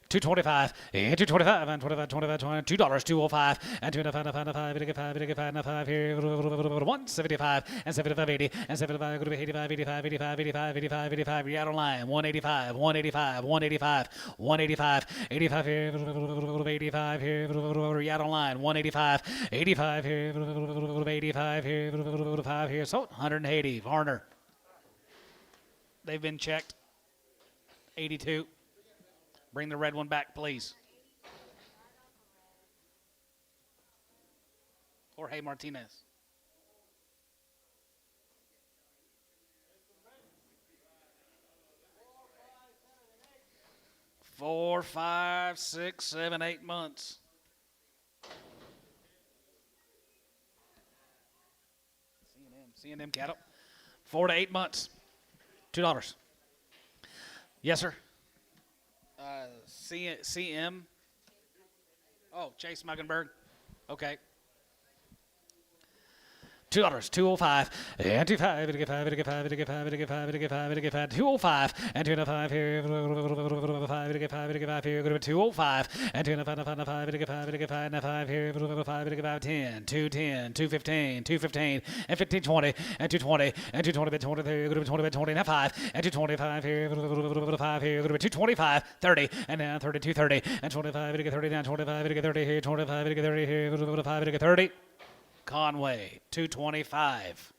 225 and 225 and 25, 25, $2, 205 and 205 here, 175 and 75, 80 and 75, going to be 85, 85, 85, 85, 85, 85, you're out on line, 185, 185, 185, 185, 85 here, 85 here, you're out on line, 185, 85 here, 85 here, 5 here, so 180, Varner. They've been checked, 82. Bring the red one back, please. Jorge Martinez. Four, 5, 6, 7, 8 months. C&M cattle. 4 to 8 months. $2. Yes, sir. CM. Oh, Chase Muggenberg. Okay. $2, 205 and 25, 205 and 205 here, 5 here, go to 205 and 205 here, 5 10, 210, 215, 215 and 15, 20 and 220 and 220, 20 go to 20, 20 and 5 and 225 here, 5 here, go to 225, 30 and now 30, 230 and 25, 30 down, 25, 30 here, 25, 30 here, 5, 30. Conway, 225.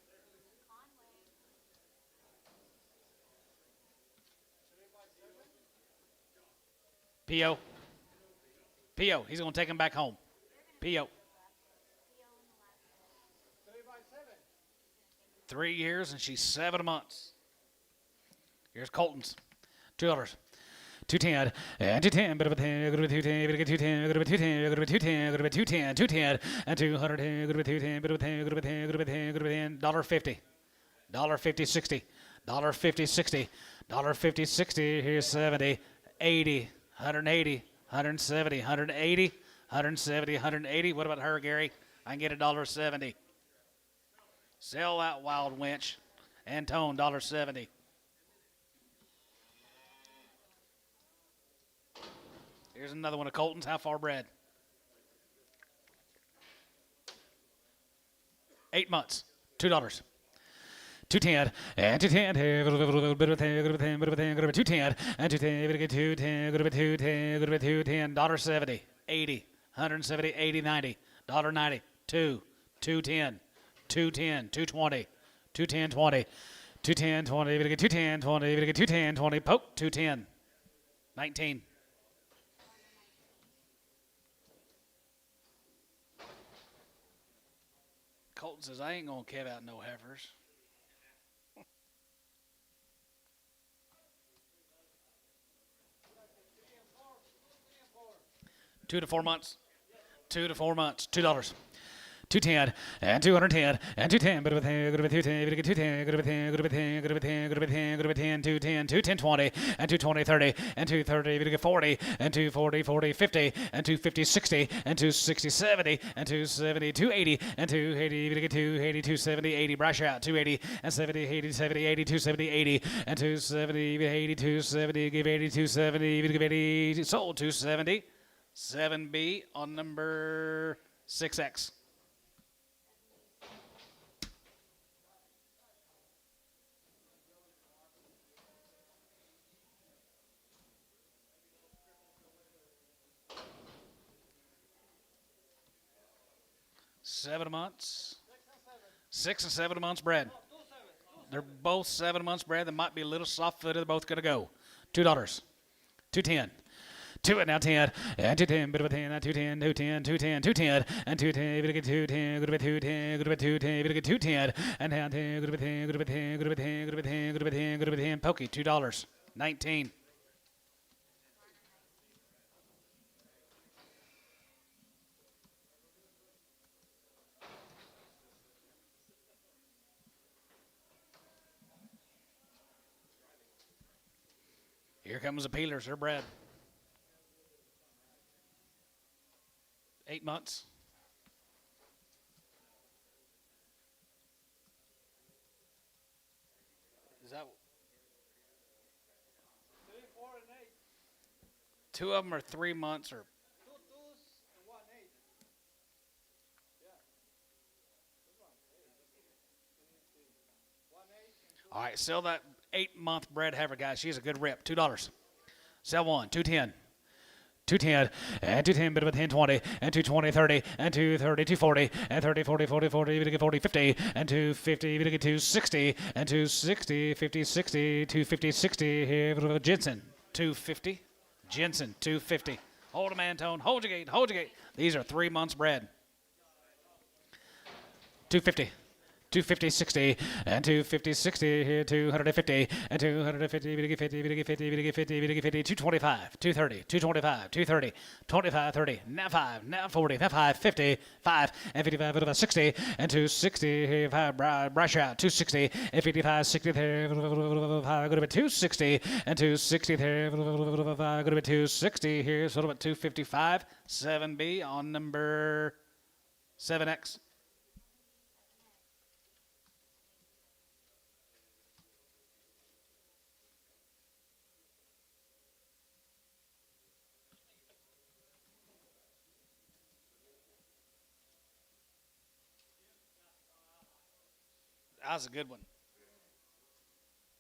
P.O. P.O. He's going to take him back home. P.O. 3 years and she's 7 months. Here's Colton's. $2. 210 and 210, bit of a 10, go to 210, bit of 210, go to 210, go to 210, go to 210, 210 and 210, go to 210, bit of 10, go to 10, go to 10, go to 10, $1.50, $1.50, 60, $1.50, 60, $1.50, 60. Here's 70, 80, 180, 170, 180, 170, 180. What about her, Gary? I can get $1.70. Sell that wild winch. Antone, $1.70. Here's another one of Colton's. How far bred? 8 months. $2. 210 and 210 here, bit of 10, go to 10, bit of 10, go to 210 and 210, bit of 210, go to 210, go to 210, $1.70, 80, 170, 80, 90, $1.90, 2, 210, 210, 220, 210, 20, 210, 20, bit of 210, 20, bit of 210, 20, poke, 210, 19. Colton says, I ain't going to give out no heifers. $2 to 4 months. 2 to 4 months. $2. 210 and 210 and 210, but with 210, good 210, good with 10, good with 10, good with 10, good with 10, good with 10, 210, 210, 20 and 220, 30 and 230, good 40 and 240, 40, 50 and 250, 60 and 260, 70 and 270, 280 and 280, good 280, 270, 80, brush out 280 and 70, 80, 70, 80, 270, 80 and 270, 80, 270, give 80, 270, give 80, sold 270, 7B on number 6X. Seven months. 6 and 7 months bred. They're both 7 months bred. They might be a little soft footed. They're both going to go. $2. 210. 2 and now 10 and 210, bit of a 10, 210, 210, 210, 210, and 210, bit of 210, good of 210, good of 210, bit of 210, and now 10, good of 10, good of 10, good of 10, good of 10, good of 10, good of 10, pokey, $2. 19. Here comes the peelers. They're bred. 8 months. Is that 3, 4, and 8. 2 of them are 3 months or 2 2s and 1 8. Yeah. This one. 1 8 and 2. all right, sell that 8-month bred heifer, guys. She's a good rip. $2. Sell one. 210. 210 and 210, bit of a 10, 20 and 220, 30 and 230, 240 and 30, 40, 40, 40, bit of 40, 50 and 250, bit of 260 and 260, 50, 60, 250, 60. Here, bit of a Jensen. 250. Jensen. 250. Hold him, Antone. Hold your gate. Hold your gate. These are 3 months bred. 250. 250, 60, and 250, 60, here, 250, and 250, 50, 50, 50, 50, 50, 50, 225, 230, 225, 230, 25, 30, now 5, now 40, now 5, 50, 5, and 55, about 60, and 260, here, 5, brush out, 260, and 55, 60, there, 5, go to 260, and 260, there, 5, go to 260, here, sort of at 255, 7B on number 7X. That was a good one.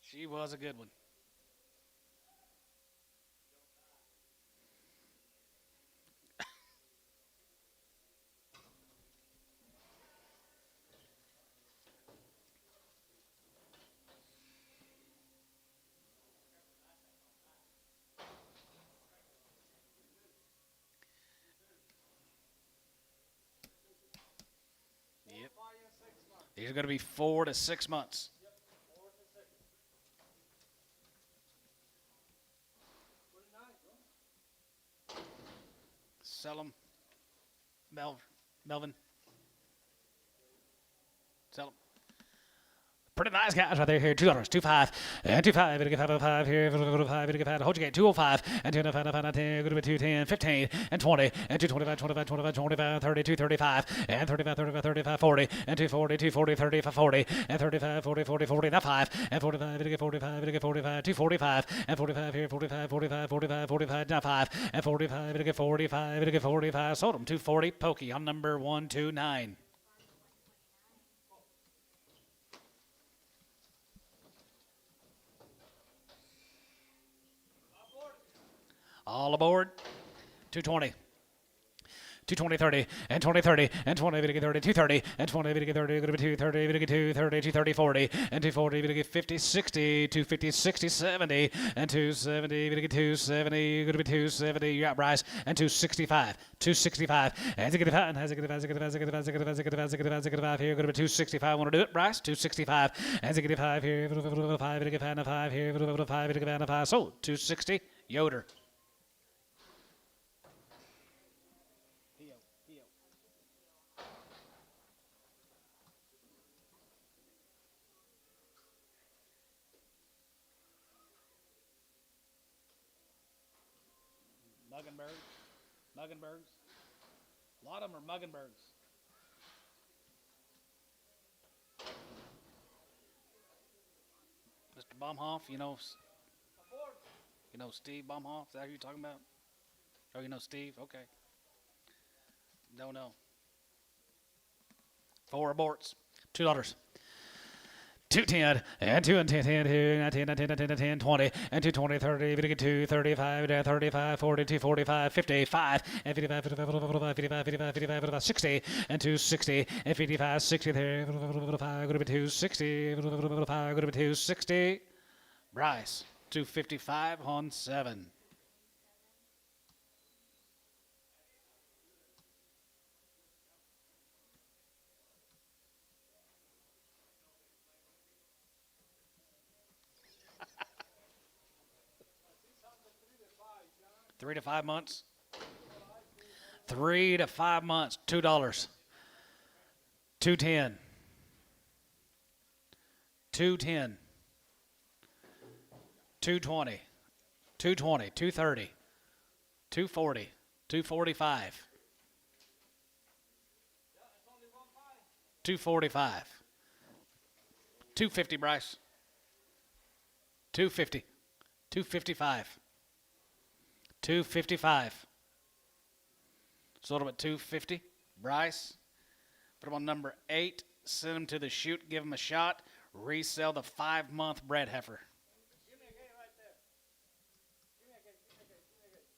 She was a good one. Yep. These are going to be 4 to 6 months. Sell them. Melvin. Sell them. Pretty nice guys right there here. $2, 25, and 25, and 505 here, 505, and 5, hold your gate, 205, and 205, 10, go to 210, 15, and 20, and 225, 25, 25, 25, 30, 235, and 35, 35, 35, 40, and 240, 240, 35, 40, and 35, 40, 40, 40, now 5, and 45, and 45, and 45, 245, and 45 here, 45, 45, 45, 45, now 5, and 45, and 45, and 45, sold them, 240, pokey on number 129. All aboard. 220. 220, 30, and 20, 30, and 20, 30, 230, and 20, 30, go to 230, 230, 230, 40, and 240, 50, 60, 250, 60, 70, and 270, 270, go to 270, you got Bryce, and 265, 265, and 265, and 265 here, go to 265, want to do it, Bryce? 265, and 265 here, 5 here, 5, sold, 260, Yoder. Muggenbergs. A lot of them are Muggenbergs. Mr. Baumhoff, you know Steve Baumhoff? Is that who you're talking about? Oh, you know Steve? Okay. Don't know. 4 aborts. $2. 210 and 2 and 10, 10, 10, 10, 10, 10, 10, 20 and 2, 20, 30, 2, 35, 35, 40, 2, 45, 55 and 55, 55, 55, 55, 55, 60 and 260 and 55, 60 there, 5, go to 260, 5, go to 260. Bryce, 255 on 7. Three to 5 months. 3 to 5 months. $2. 210. 210. 220. 220. 230. 240. 245. 245. 250, Bryce. 250. 255. 255. Sold them at 250. Bryce, put them on number 8. Send them to the chute. Give them a shot. Resell the 5-month bred heifer. Give me a gate right there. Give me a gate. Give me a gate. Give me a gate.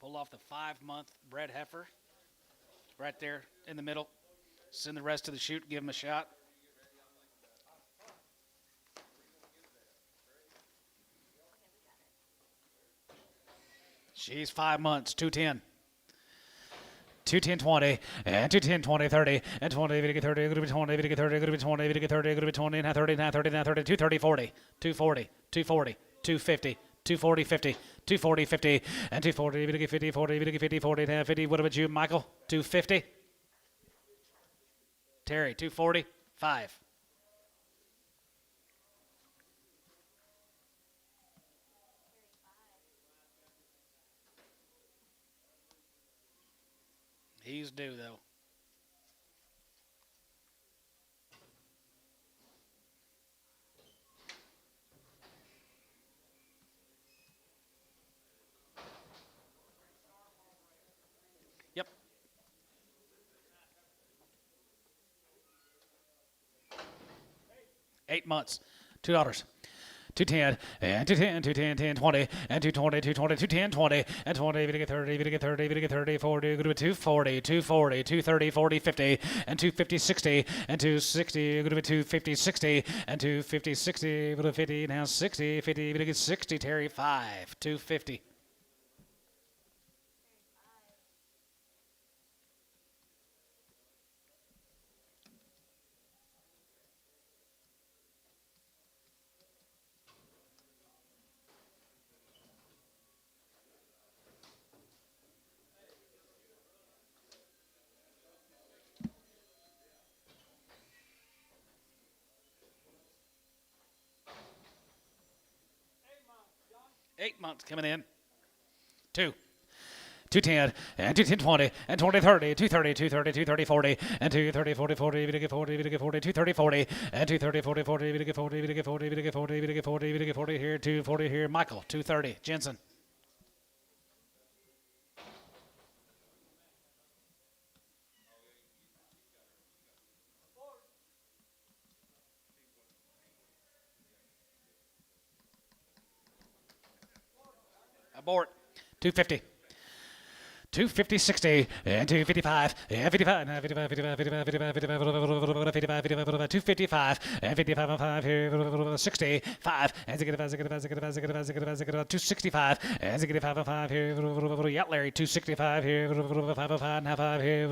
Pull off the 5-month bred heifer. Right there in the middle. Send the rest to the chute. Give them a shot. She's 5 months, 210. 210 20 and 210 20 30 and 20 30 30 30 30 30 30 30 30 20 and 30 and 30 and 30 230 40 240 240 250 240 50 240 50 and 240 50 40 50 40 50. What about you, Michael? 250. Terry, 240 5. He's due, though. Yep. $8 months. $2. 210 and 210 210 10 20 and 220 220 210 20 and 20 30 30 30 40 go to 240 240 230 40 50 and 250 60 and 260 go to 250 60 and 250 60 go to 50 now 60 50 60 Terry 5 250. $8 months coming in. 210 and 210 20 and 20 30 230 230 230 40 and 230 40 40 40 40 40 230 40 and 230 40 40 40 40 40 40 40 40 here 240 here Michael 230 Jensen. Abort. 250. 250, 60, and 255, and 55, and 55, 55, 55, 55, 55, 55, 55, 255, and 55, 5 here, 60, 5, and 265, and 5 here, yeah, Larry, 265 here, 5, 5 here,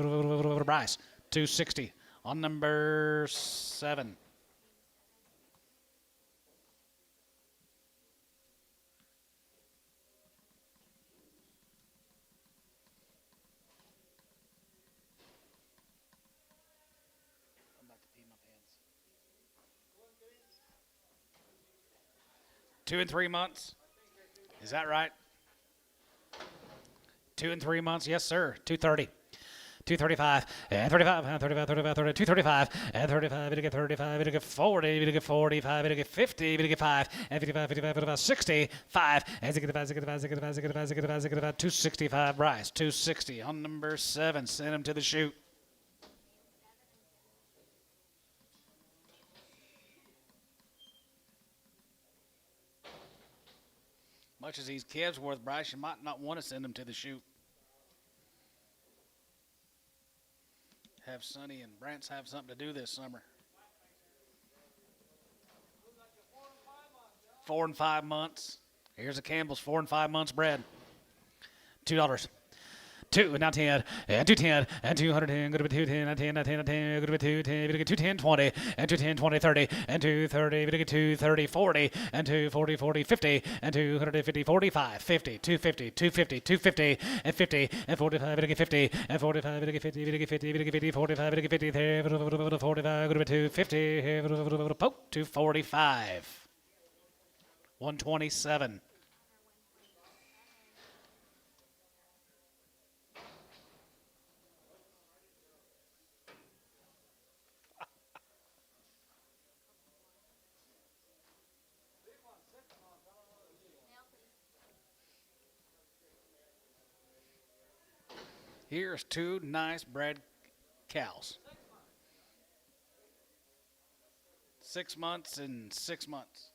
Bryce, 260 on number 7. Two and 3 months. Is that right? 2 and 3 months, yes, sir. 230. 235 and 35 and 35, 35, 30, 235 and 35, it'll get 35, it'll get 40, it'll get 45, it'll get 50, it'll get 5 and 55, 55, 55, 65 and 65, 65, 65, 65, 65, 65, 265 Bryce, 260 on number 7. Send him to the chute. Much as these calves worth, Bryce, you might not want to send them to the chute. Have Sonny and Brant's have something to do this summer. 4 and 5 months. Here's a Campbell's 4 and 5 months bred. $2. 2 and now 10 and 210 and 210. Go to 210 and 10 and 10 and 10. Go to 210. We get 210 20 and 210 20 30 and 230. We get 230 40 and 240 40 50 and 250 45 50 250 250 250 and 50 and 45. We get 50 and 45. We get 50. We get 50. We get 50 45. We get 50 there. 45. Go to 250. Poke 245. 127. Here's 2 nice bred cows. 6 months and 6 months.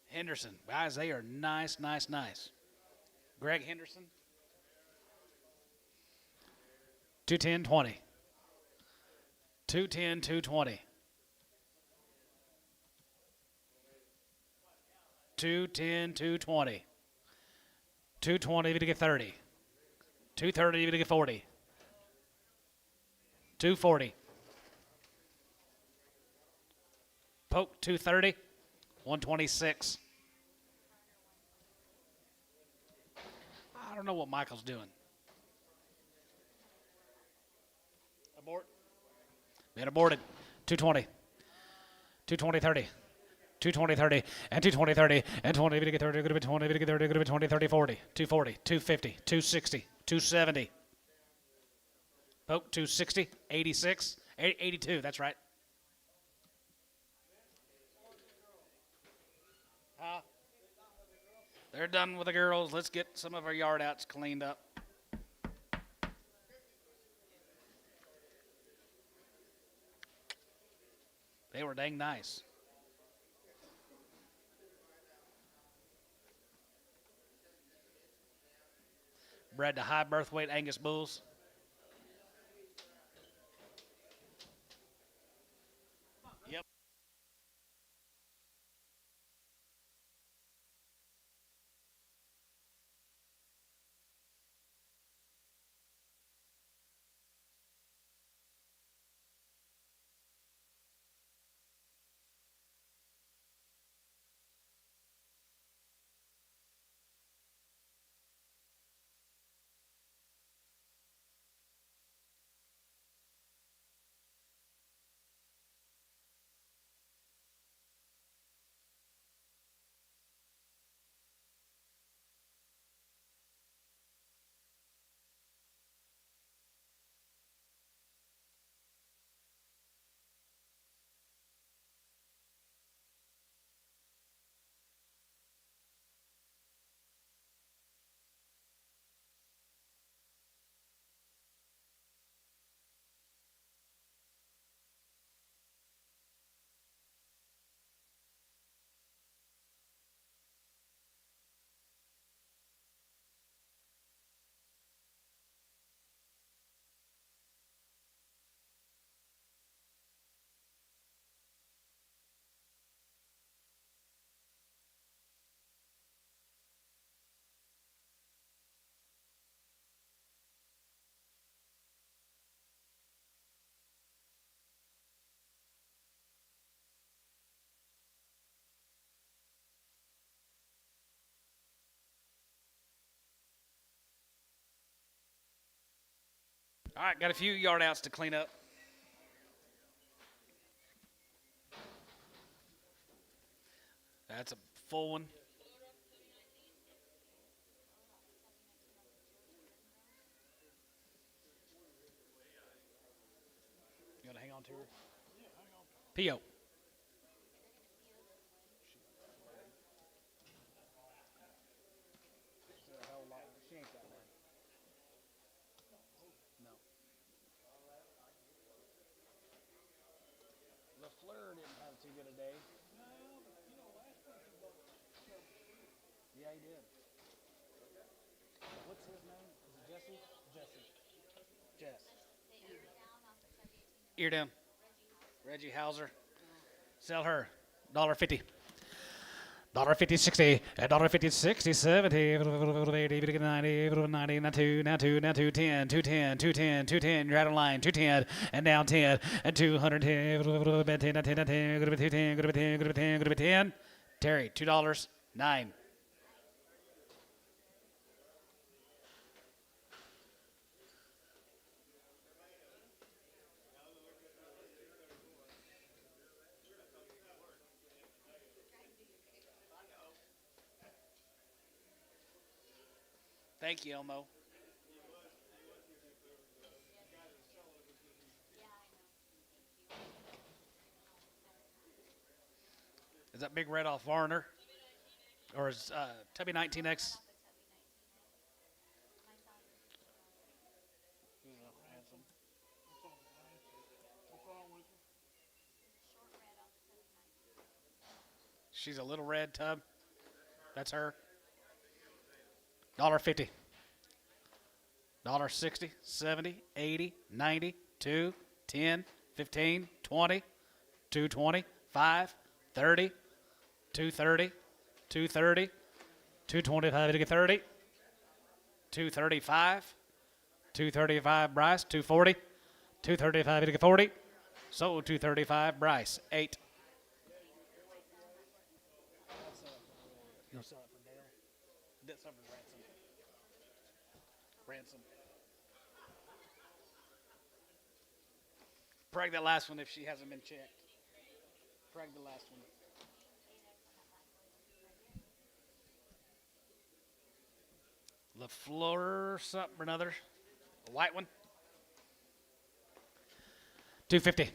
Henderson. Guys, they are nice, nice, nice. Greg Henderson. 210 20. 210 220. 210 220. 220 to get 30. 230 to get 40. 240. Poke 230. 126. I don't know what Michael's doing. Abort. Been aborted. 220. 220 30. 220 30 and 220 30 and 20 to get 30, go to 20 to get 30, go to 20 30 40. 240, 250, 260, 270. Poke 260, 86, 82, that's right. They're done with the girls. Let's get some of our yard outs cleaned up. They were dang nice. Bred to high birth weight Angus bulls. Yep. All right, got a few yard outs to clean up. That's a full one. P.O. LaFleur didn't have too good a day. Yeah, he did. What's his name? Is it Jesse? Jess. Ear down. Reggie Hauser. Sell her. $1.50. $1.50, 60, $1.50, 60, 70, 80, 90, 90, now 2, 10, 210, 210, 210, you're out of line, 210, and down 10, and 210, 10, 10, 10, go to 10, go to 10, go to 10, go to 10. Terry, $2, 9. Thank you, Elmo. Is that Big Red off Varner? Or is Tubby 19X? What's wrong with her? She's a little red tub. That's her. $1.50. $1.60, 70, 80, 90, 2, 10, 15, 20, 220, 5, 30, 230, 230, 225 to get 30, 235, 235 Bryce, 240, 235 to get 40. So 235 Bryce, 8. You'll sell it for Dale. That's something ransom. Ransom. Preg that last one if she hasn't been checked. Preg the last one. LaFleur something or another. A white one. 250.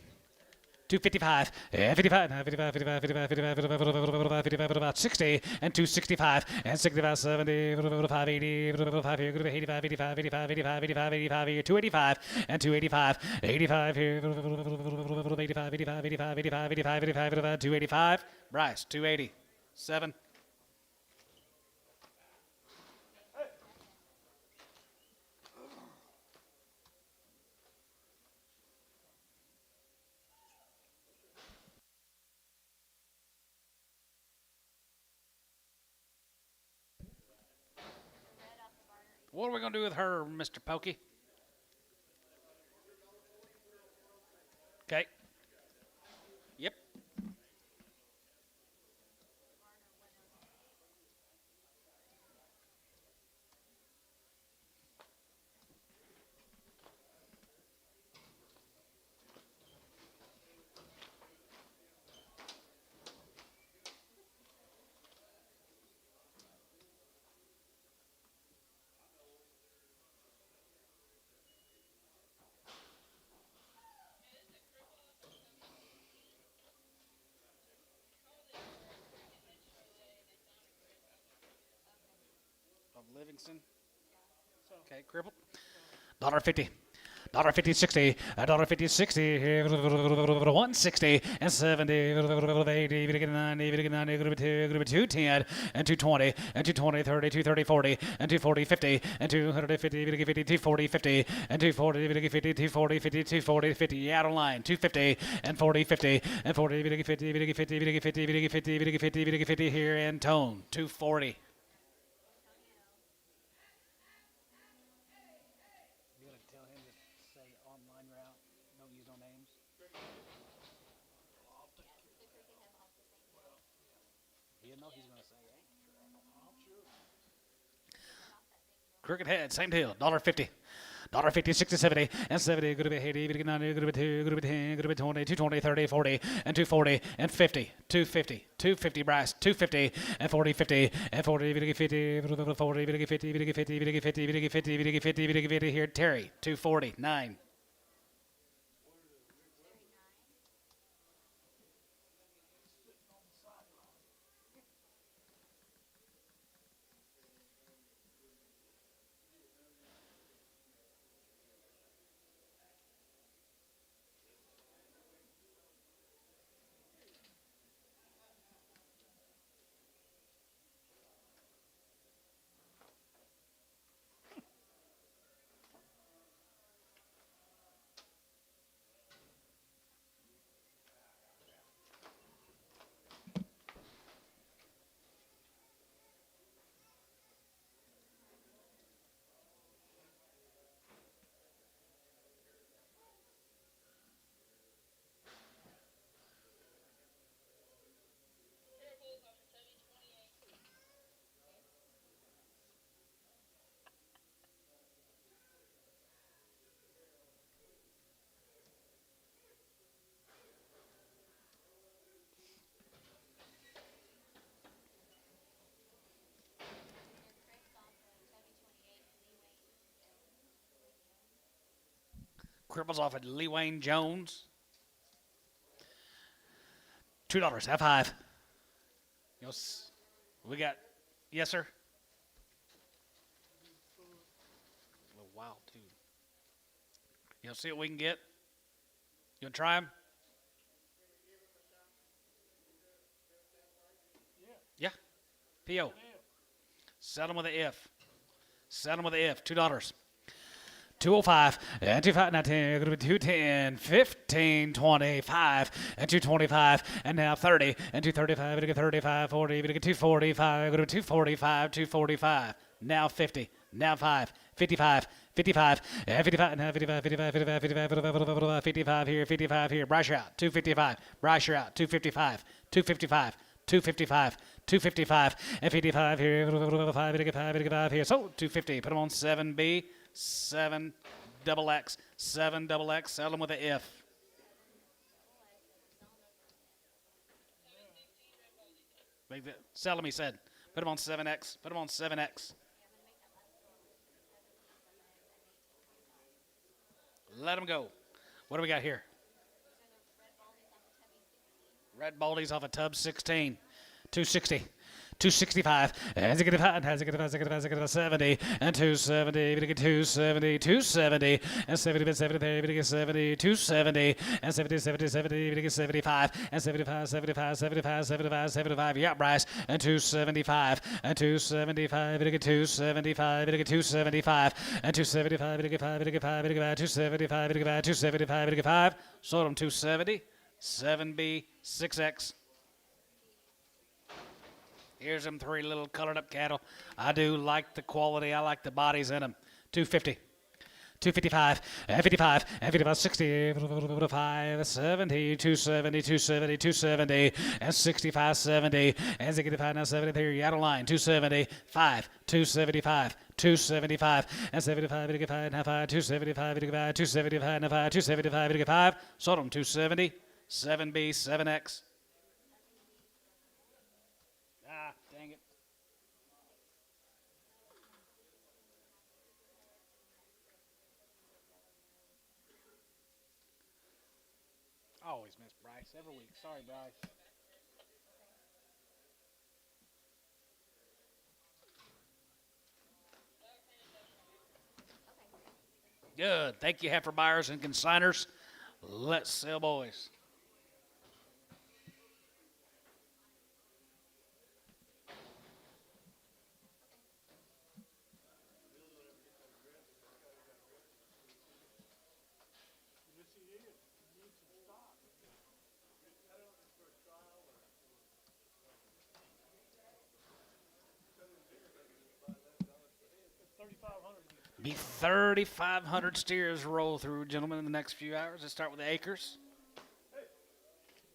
255, 55, 55, 55, 55, 55, 55, 55, about 60, and 265, and 65, 70, 5, 80, 5 here, 85, 85, 85, 85, 85, 85 here, 285, and 285, 85 here, 85, 85, 85, 85, 85, 85, 285, Bryce, 280, 7. What are we going to do with her, Mr. Pokey? Okay. Yep. Of Livingston. Okay, crippled. $1.50. $1.50, 60, $1.50, 60, 160, and 70, 80, 90, 210, and 220, and 220, 30, 230, 40, and 240, 50, and 250, 50, 240, 50, and 240, 50, 240, 50, 240, 50, out of line, 250, and 40, 50, and 40, 50, 50, 50, 50, 50, 50, 50, 50 here, and tone, 240. Crooked head, same deal. $1.50. $1.50, 60, 70, and 70. Good to be 80, good to be 90, good to be 2, good to be 10, good to be 20, 220, 30, 40, and 240, and 50. 250. 250, Bryce. 250, and 40, 50, and 40, 50, 50, 40, 50, 50, 50, 50, 50, 50, 50, 50, 50 here. Terry. 240, 9. Cripples off at Lee Wayne Jones. $2, F5. We got, yes, sir. A little wild, too. See what we can get? You want to try them? Yeah. P.O. Settle them with an if. Settle them with an if. $2. 205 and 25, 19, going to be 210, 15, 25, and 225, and now 30, and 235, going to get 35, 40, going to get 245, going to be 245, 245, now 50, now 5, 55, 55, and 55, now 55, 55, 55, 55, 55, 55 here, 55 here, Bryce out, 255, Bryce out, 255, 255, 255, 255, and 55 here, 5 here, so 250, put them on 7B, 7 double X, 7 double X, sell them with an if. Sell them, he said. Put them on 7X, put them on 7X. Let them go. What do we got here? Red Baldies off a tub 16, 260. 265, has it get 70, and 270, we get 270, 270, and 70, 70, we get 70, 270, and 70, 70, 70, we get 75, and 75, 75, 75, 75, 75, yeah, Bryce, and 275, and 275, we get 275, we get 275, and 275, we get 5, we get 5, we get 5, 275, we get 5, 275, we get 5, sold them 270, 7B, 6X. Here's them 3 little colored up cattle. I do like the quality. I like the bodies in them. 250, 255, and 55, and 55, 60, 55, 70, 270, 270, 270, and 65, 70, and 65, now 73, out of line, 270, 5, 275, 275, and 75, 85, and 5, 275, 85, 275, and 5, 275, 85, sold them 270, 7B, 7X. Dang it. I always miss Bryce every week. Sorry, Bryce. Good. Thank you, heifer buyers and consigners. Let's sell, boys. Be 3,500 steers roll through, gentlemen, in the next few hours. Let's start with the acres.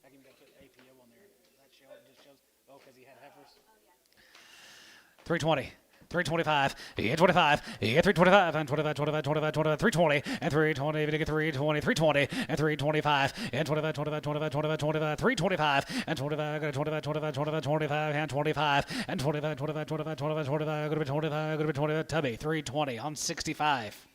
I can put APO on there. That just shows, because he had heifers. 320. 325, you get 25, you get 325, and 25, 25, 25, 25, 320, and 320, you get 320, 320, and 325, and 25, 25, 25, 25, 25, 325, and 25, 25, 25, 25, 25, and 25, and 25, 25, 25, 25, 25, going to be 25, going to be 25, Tubby, 320 on 65.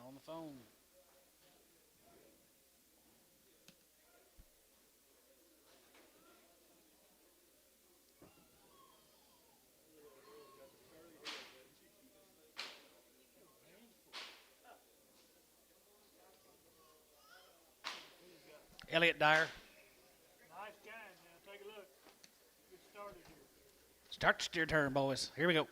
On the phone. Elliot Dyer. Nice guy. Now take a look. Get started here. Start the steer turn, boys. Here we go.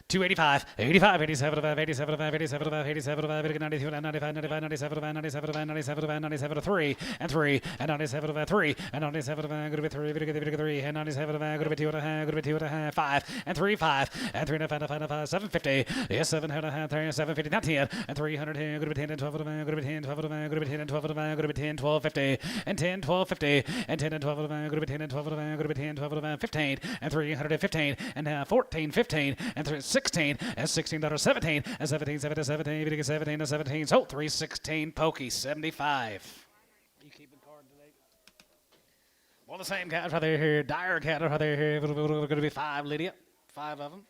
285, 85, 87, 87, 87, 87, 92, 95, 95, 97, 97, 97, 97, 3, and 3, and 97, 3, and 97, good bit 3, good 3, and 97, good bit 2, good bit 2, 5, and 3, 5, and 3, 5, 750, yes, 700, 750, not 10, and 300, good bit 10, and 12, good bit 10, 12, good bit 10, and 12, good bit 10, 12, 50, and 10, 12, 50, and 10, and 12, good bit 10, and 12, good bit 10, 12, 15, and 315, and 14, 15, and 16, and $16, 17, and 17, 17, 17, 17, and 17, so 316, pokey, 75. You keeping card today? Well, the same cattle right there here, dire cattle right there here, going to be 5, Lydia, 5 of them.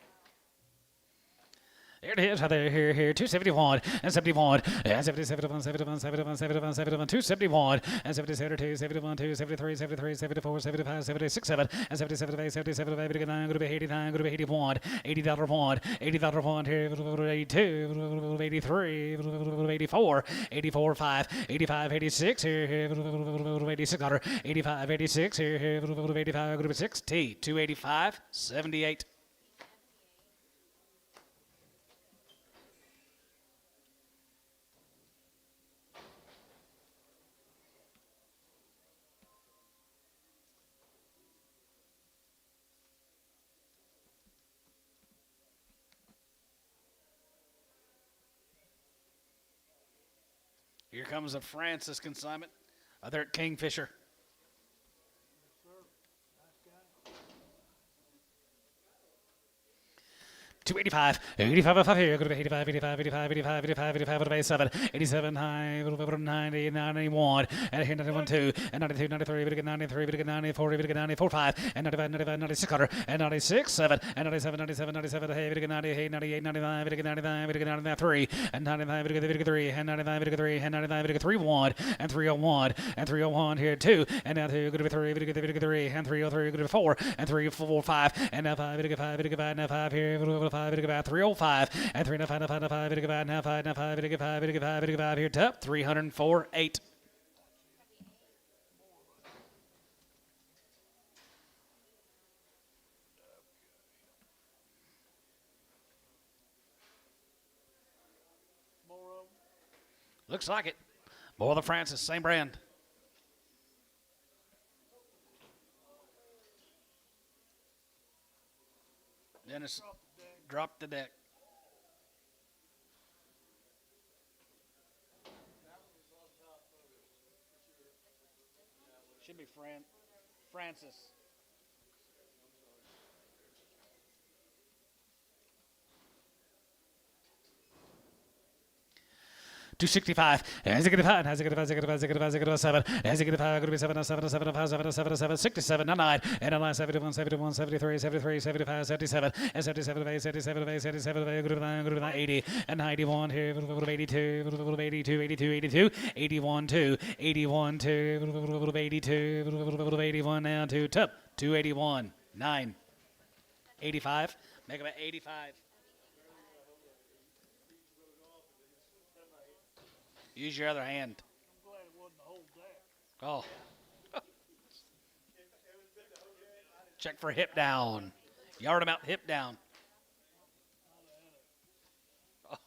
There it is, right there, here, 271, and 71, and 70, 71, 71, 71, 71, 71, 271, and 77, 2, 71, 2, 73, 73, 74, 75, 76, 7, and 77, 8, 77, 8, 9, going to be 89, going to be 81, $80 one, $80 one, here, 82, 83, 84, 84, 5, 85, 86, here, 86, 85, 86, here, 85, going to be 60, 285, 78. Here comes a Francis consignment. They're at Kingfisher. 285, 85, 5 here, going to be 85, 85, 85, 85, 85, 85, 87, 87, high, 90, 91, and here 91, 2, and 92, 93, 93, 94, 94, 5, and 95, 95, 96, and 96, 7, and 97, 97, 97, hey, 98, 98, 99, 99, 99, 3, and 99, 3, and 99, 3, and 99, 3, 1, and 301, and 301 here, 2, and now 2, going to be 3, 3, and 303, going to be 4, and 3, 4, 5, and now 5, 5, now 5 here, 5, 305, and 3, 5, 5, 5, now 5, now 5, 5, 5 here, top 304, 8. Looks like it. More of the Francis, same brand. Dennis dropped the deck. Should be Francis. 265, as it get 5, as it get 5, as it get 5, as it get 5, as it get 7, as it get 5, going to be 7, 7, 7, 5, 7, 7, 7, 67, 9, and 9, 71, 71, 73, 73, 75, 77, and 77, 8, 77, 8, 77, 8, go to 80, and 91 here, 82, 82, 82, 82, 81, 2, 81, 2, 82, 81 now to top, 281, 9, 85, make about 85. Use your other hand. I'm glad it wasn't the whole deck. Oh. Check for hip down. Yard him out, hip down. Oh.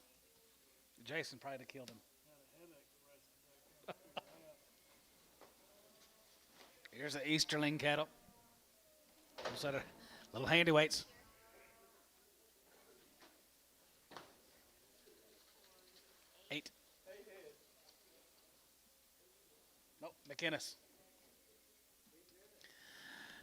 Jason probably killed him. Here's the Easterling cattle. Set of little handy weights. Eight. Nope, McInnes.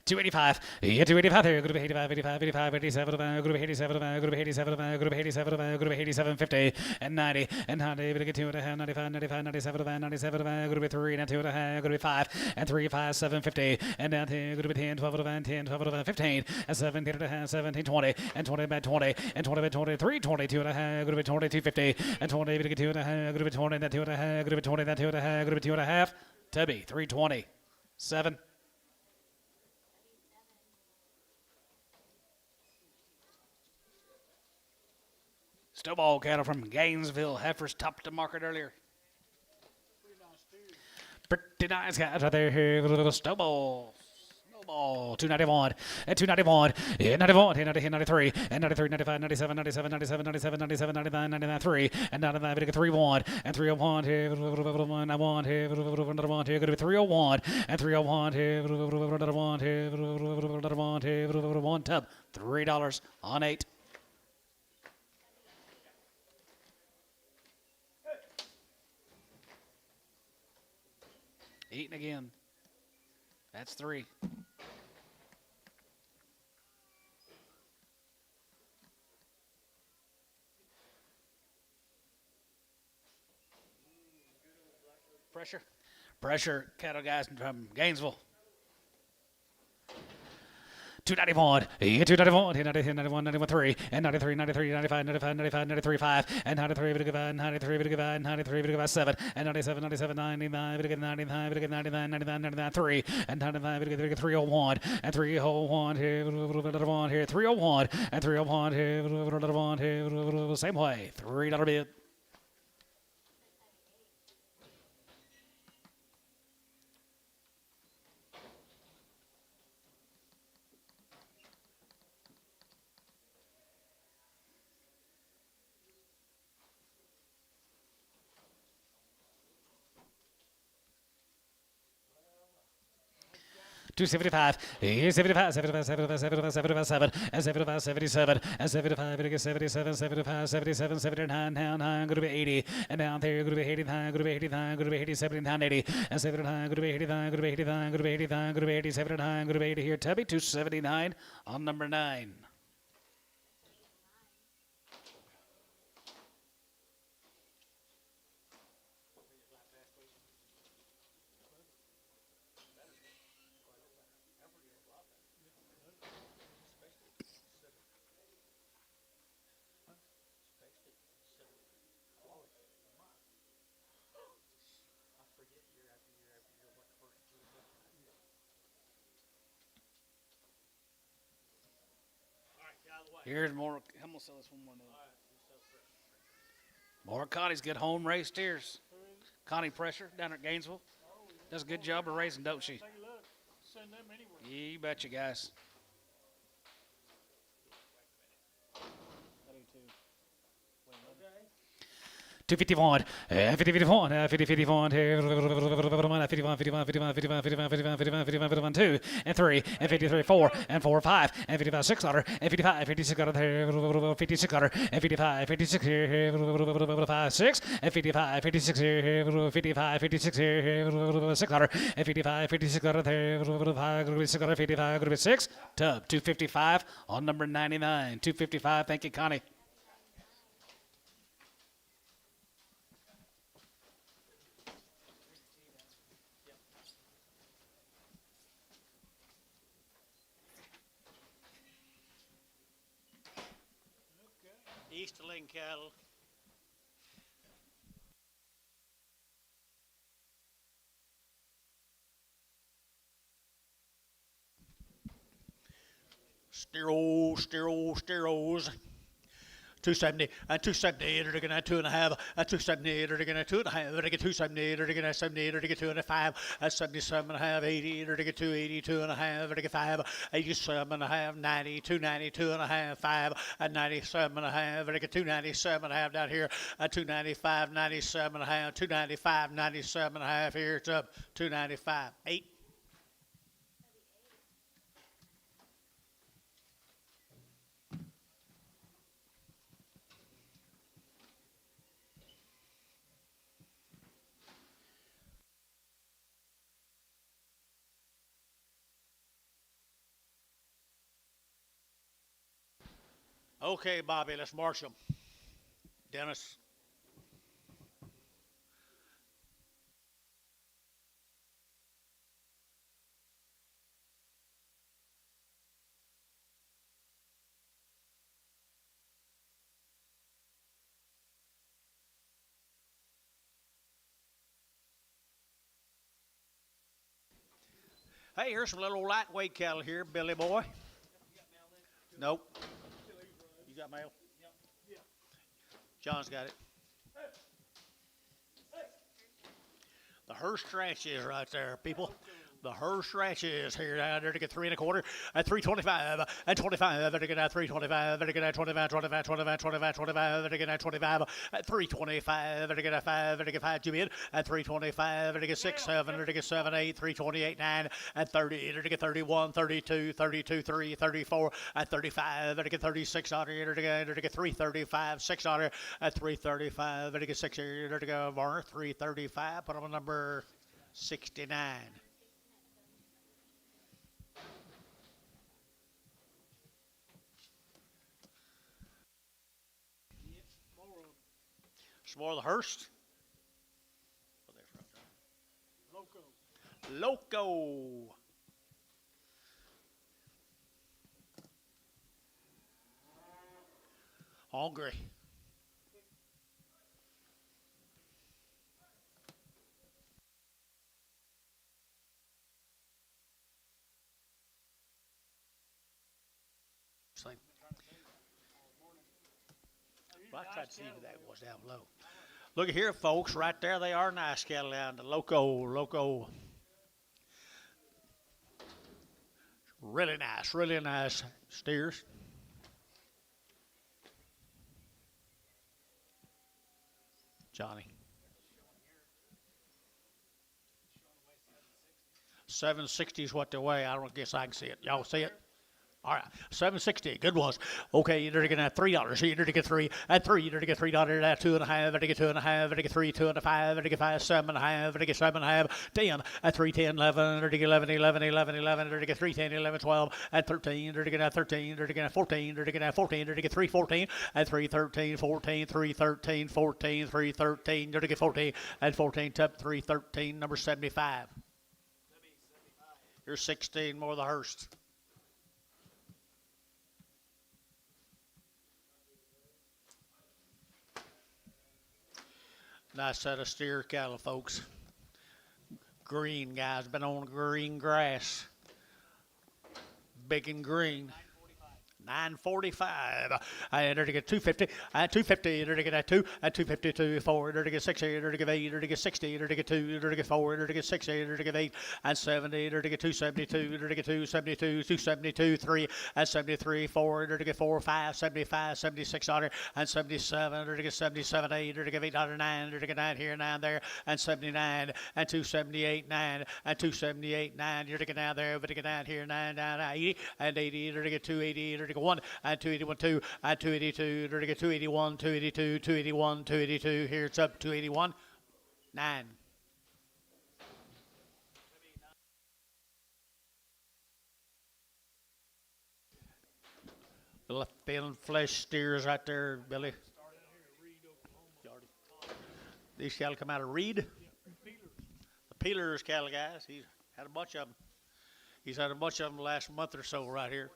285. Yeah, 285 here. Going to be 85, 85, 85, 87, going to be 87, going to be 87, going to be 87, going to be 87, 50, and 90, and 90, going to get 2 and a half, 95, 95, 97, 97, going to be 3, and 2 and a half, going to be 5, and 3, 5, 7, 50, and now 10, going to be 10, 12, 10, 12, 15, and 17 and a half, 17, 20, and 20 by 20, and 20 by 23, 22 and a half, going to be 22, 50, and 20, going to get 2 and a half, going to be 20, and 2 and a half, going to be 20, and 2 and a half, going to be 2 and a half, Tubby, 320, 7. Snowball cattle from Gainesville. Heifers topped the market earlier. Pretty nice cattle right there here. Little snowballs. Oh, 291 and 291 and 91 and 93 and 93, 95, 97, 97, 97, 97, 97, 99, 99, 3 and 99, 301 and 301 here, 1, here, 1, here, going to be 301 and 301 here, 1 here, 1 here, 1 tub, $3 on 8. Eating again. That's 3. Pressure, cattle guys from Gainesville. 291, 291, 91, 91, 3, and 93, 93, 95, 95, 95, 93, 5, and 93, 93, 93, 7, and 97, 97, 99, 99, 99, 99, 3, and 99, 301, and 301 here, 1 here, 301, and 301 here, 1 here, same way, $3 bid. $275, 75, 75, 75, 75, 77, and 75, 77, and 75, 77, 75, 77, 79, down high, going to be 80, and down there, going to be 89, going to be 89, going to be 80, 79, 80, and 79, going to be 89, going to be 89, going to be 89, going to be 80, 79, going to be 80 here. Tubby, 279 on number 9. Here's more. I'm going to sell this one more now. More Connie's good home raised steers. Connie Pressure down at Gainesville. Does a good job of raising, don't she? Take a look. Send them anywhere. Yeah, you betcha, guys. I do too. 251, 50, 51, 51, 51, 2, and 3, and 53, 4, and 4, 5, and 55, 600, and 55, 56, 5600, and 55, 56 here, 5, 6, and 55, 56 here, 55, 56 here, 600, and 55, 56 there, 5, 655, 6, tub, 255 on number 99, 255. Thank you, Connie. Easterling cattle. Steros. 270 and 278 are gonna 2.5 and 278 are gonna 2.5 are gonna 278 are gonna 78 are gonna 2.5 and 77.5 80 are gonna 280 2.5 are gonna 5 87.5 90 290 2.5 5 and 97.5 are gonna 297.5 down here and 295 97.5 295 97.5 here it's up 295 8. Okay, Bobby, let's march them. Dennis. Hey, here's some little lightweight cattle here, Billy boy. Nope. You got mail? Yep. John's got it. The Hearst Ranch is right there, people. The hearse ranches here down there to get 3 1/4 at 325 and 25 to get at 325 to get at 25 25 25 25 25 to get at 25 at 325 to get at 5 to get 5 to bid at 325 to get 6 7 to get 7 8 328 9 at 30 to get 31 32 32 3 34 at 35 to get 36 on here to get 335 6 on here at 335 to get 6 here to go 335 put on number 69. Some more of the Hearst. Loco. Hungry. Well, I tried to see if that was down low. Look at here, folks. Right there, they are nice cattle down the Loco. Really nice steers. Johnny. 760 is what they weigh. I don't guess I can see it. Y'all see it? All right, 760, good ones. Okay, you're going to get $3. You're going to get 3 at 3. You're going to get $3 at 2 1/2. To get 2 1/2. To get 3 2 1/5. To get 5 7 1/2. To get 7 1/2. 10 at 3 10 11. To get 11 11 11 11. To get 3 10 11 12 at 13. To get 13. To get 14. To get 14. To get 3 14 at 3 13 14 3 13 14 3 13. To get 14 at 14 top 3 13 number 75. Here's 16 more of the Hearst. Nice set of steer cattle, folks. Green, guys. Been on green grass. Big and green. 945. I enter to get 250. At 250, enter to get at 2. At 252, 4. Enter to get 6. Enter to get 8. Enter to get 60. Enter to get 2. Enter to get 4. Enter to get 6. Enter to get 8. At 70. Enter to get 272. Enter to get 272. 272, 3. At 73, 4. Enter to get 4. 5. 75. 76 on it. And 77. Enter to get 77. 8. Enter to get 8 on 9. Enter to get 9 here, 9 there. And 79. And 278, 9. And 278, 9. Enter to get down there. Enter to get down here, 9 down 80. And 80. Enter to get 280. Enter to get 1 and 281 2 and 282 to get 281 282 281 282 here it's up 281 9. The thin flesh steers right there, Billy. These cattle come out of Reed. The Peelers cattle, guys. He's had a bunch of them. He's had a bunch of them the last month or so right here.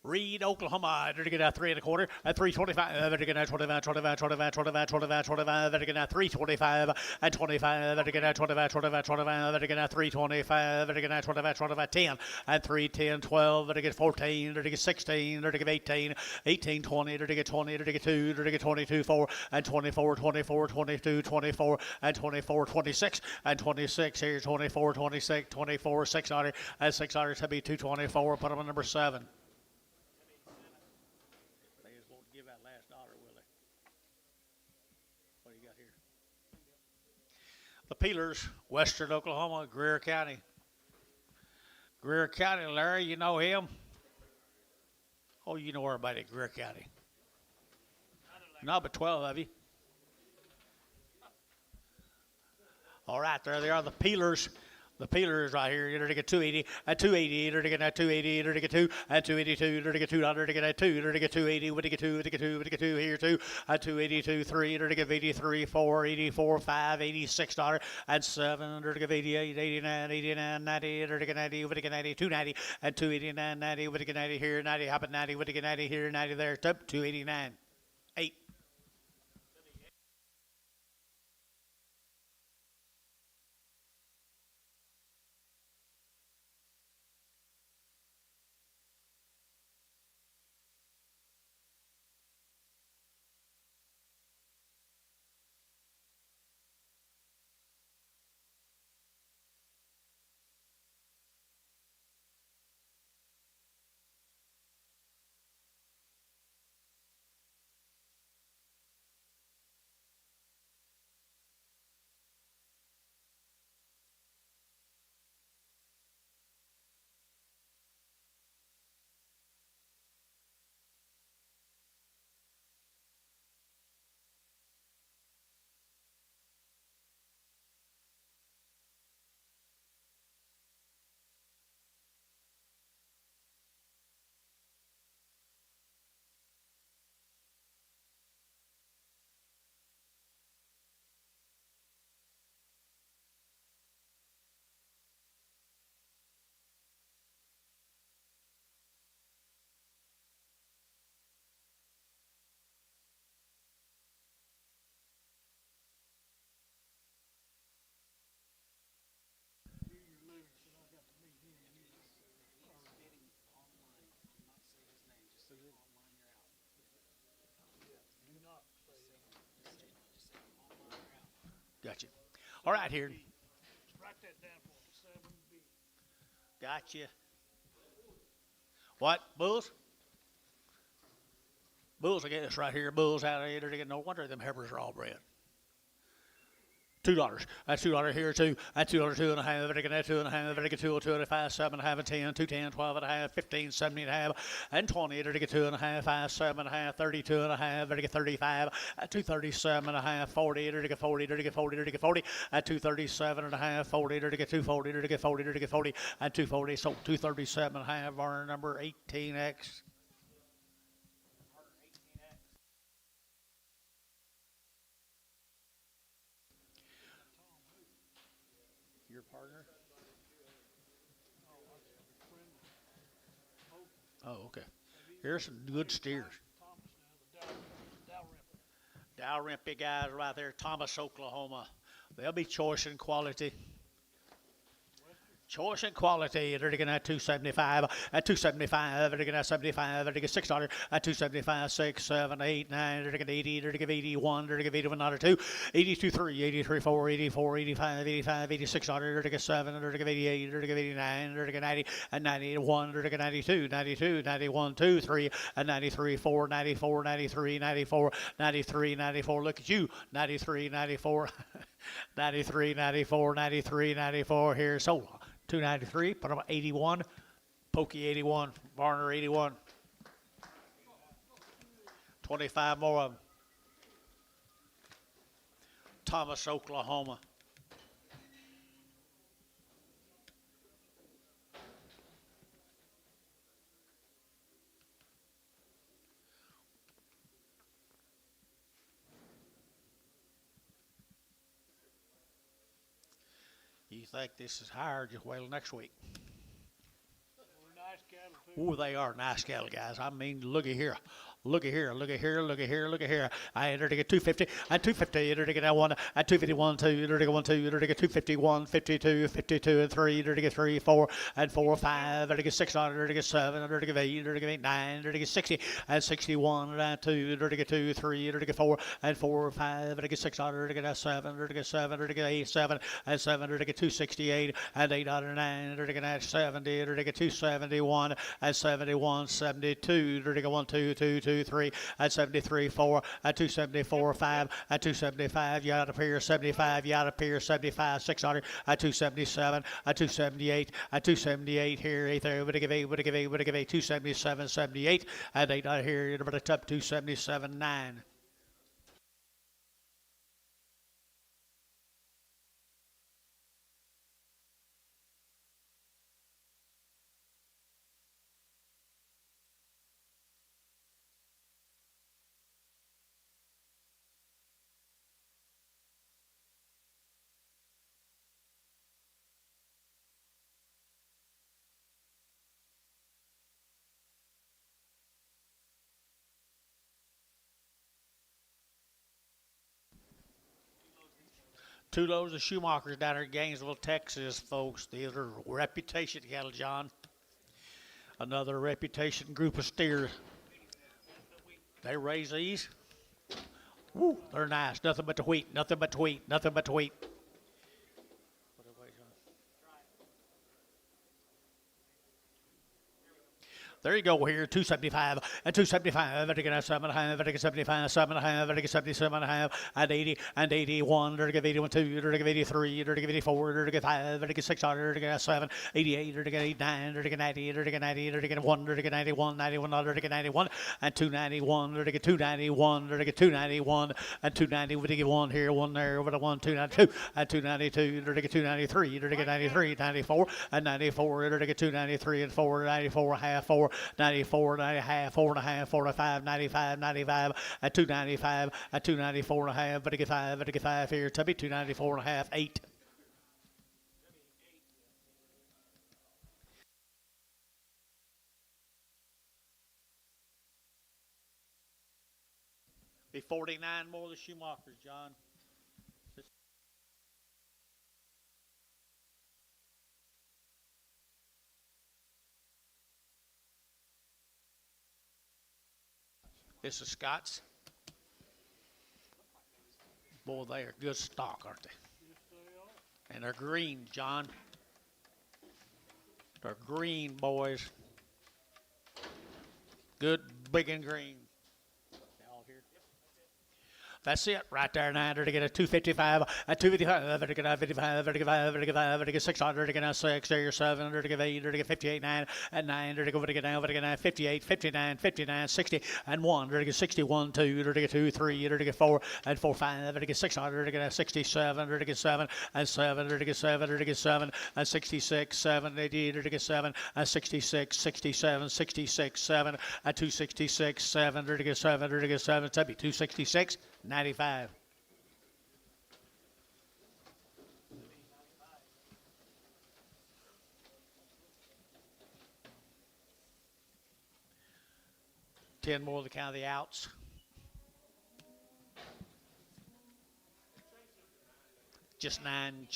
Reed, Oklahoma, to get out 3 1/4 at 325, to get out 25, 25, 25, 25, 25, 25, to get out 325 and 25, to get out 25, 25, 25, to get out 325, to get out 25, 25, 10 and 3, 10, 12, to get 14, to get 16, to get 18, 18, 20, to get 20, to get 2, to get 22, 4 and 24, 24, 22, 24 and 24, 26 and 26 here, 24, 26, 24, 600 and 600 to be 224. Put them on number 7. The Peelers, Western Oklahoma, Greer County. Greer County, Larry, you know him? Oh, you know everybody at Greer County. No, but 12 of you. All right, there they are, the Peelers. The Peelers right here, you're to get 280 at 280, you're to get at 280, you're to get 2 at 282, you're to get 200, to get at 2, you're to get 280, what to get 2, what to get 2, what to get 2 here 2 at 282, 3, you're to get 83, 4, 84, 5, 86 dollar at 7, you're to get 88, 89, 89, 90, you're to get 90, what to get 90, 290 at 289, 90, what to get 90 here, 90, hop at 90, what to get 90 here, 90 there, up 289, 8. All right, here. Write that down for me. 7B. Gotcha. What? Bulls? Bulls, I guess, right here. Bulls out of here. No wonder them heifers are all bred. $2. That's $2 here too. That's $2, 2.5. That's 2.5. That's 2, 2.5, 7.5, and 10, 2, 10, 12.5, 15, 17.5, and 20. That's 2.5, 5, 7.5, 32.5. That's 35. At 237.5, 40. That's 40. That's 40. That's 40. At 237.5, 40. That's 240. That's 40. That's 40. At 240. So 237.5. Our number 18X. Your partner? Oh, okay. Here's some good steers. Dow Rimpey guys right there, Thomas, Oklahoma. They'll be choice and quality. Choice and quality. They're going at 275. At 275, they're going at 75. They're going $6. At 275, 6, 7, 8, 9. They're going 80. They're going 81. They're going 81 dollar 2. 82 3, 83 4, 84, 85, 85, $86. They're going 7. They're going 88. They're going 89. They're going 90 and 91. They're going 92, 92, 91, 2, 3 and 93 4, 94, 93, 94, 93, 94. Look at you. 93, 94. 93, 94, 93, 94. Here's so 293, put them 81, Pokey 81, Varner 81. 25 more of them. Thomas, Oklahoma. You think this is higher, just wait till next week. Nice cattle, too. Oh, they are nice cattle, guys. I mean, looky here. Looky here, looky here, looky here, looky here. I entered to get 250, and 250, entered to get that one, at 251, 2, entered to get 1, 2, entered to get 251, 52, 52, and 3, entered to get 3, 4, and 4, 5, entered to get 6, entered to get 7, entered to get 8, entered to get 8, 9, entered to get 60, and 61, and 2, entered to get 2, 3, entered to get 4, and 4, 5, entered to get 6, entered to get 7, entered to get 7, entered to get 8, 7, and 7, entered to get 268, and 8, 9, entered to get 70, entered to get 271, and 71, 72, entered to get 1, 2, 2, 2, 3, and 73, 4, and 274, 5, and 275, you out of here, 75, you out of here, 75, 600, and 277, and 278, and 278 here, 8 there, would give 8, would give 8, would give 8, 277, 78, and 8 out here, you're about to top 277, 9. Two loads of Schumachers down here in Gainesville, Texas, folks. These are reputation cattle, John. Another reputation group of steers. They raise these. Woo, they're nice. Nothing but the wheat. Nothing but the wheat. Nothing but the wheat. There you go here, 275, and 275, and again 7.5, and again 75, 7.5, and again 77.5, and 80, and 81, and again 81, 2, and again 83, and again 84, and again 5, and again 600, and again 7, 88, and again 89, and again 90, and again 90, and again 1, and again 91, 91, and again 91, and 291, and again 291, and again 291, and 290, we get 1 here, 1 there, over the 1, 292, and 292, and again 293, and again 93, 94, and 94, and again 293, and 4, 94, half 4, 94, 90, half, 4.5, 45, 95, 95, at 295, at 294 and a half, but I get 5, but I get 5 here, Tubby, 294 and a half, 8. Be 49 more of the Schumachers, John. This is Scott's. Boy, they are good stock, aren't they? Yes, they And they're green, John. They're green, boys. Good, big and green. That's it, right there. 900 to get a 255, a 255, to get a 55, to get 55, to get 5, to get 600 to get a 6, there 700 to get 800 to get 58, 9, and 900 to go to get down, to get 9, 58, 59, 59, 60, and 1 to get 61, 2 to get 2, 3 to get 4, and 4, 5 to get 600 to get a 67 to get 7, and 7 to get 7 to get 7, and 66, 7, 80 to get 7, and 66, 67, 66, 7, and 266, 7 to get 7 to get 7, that'd be 266. 95. Ten more to count of the outs. Just nine.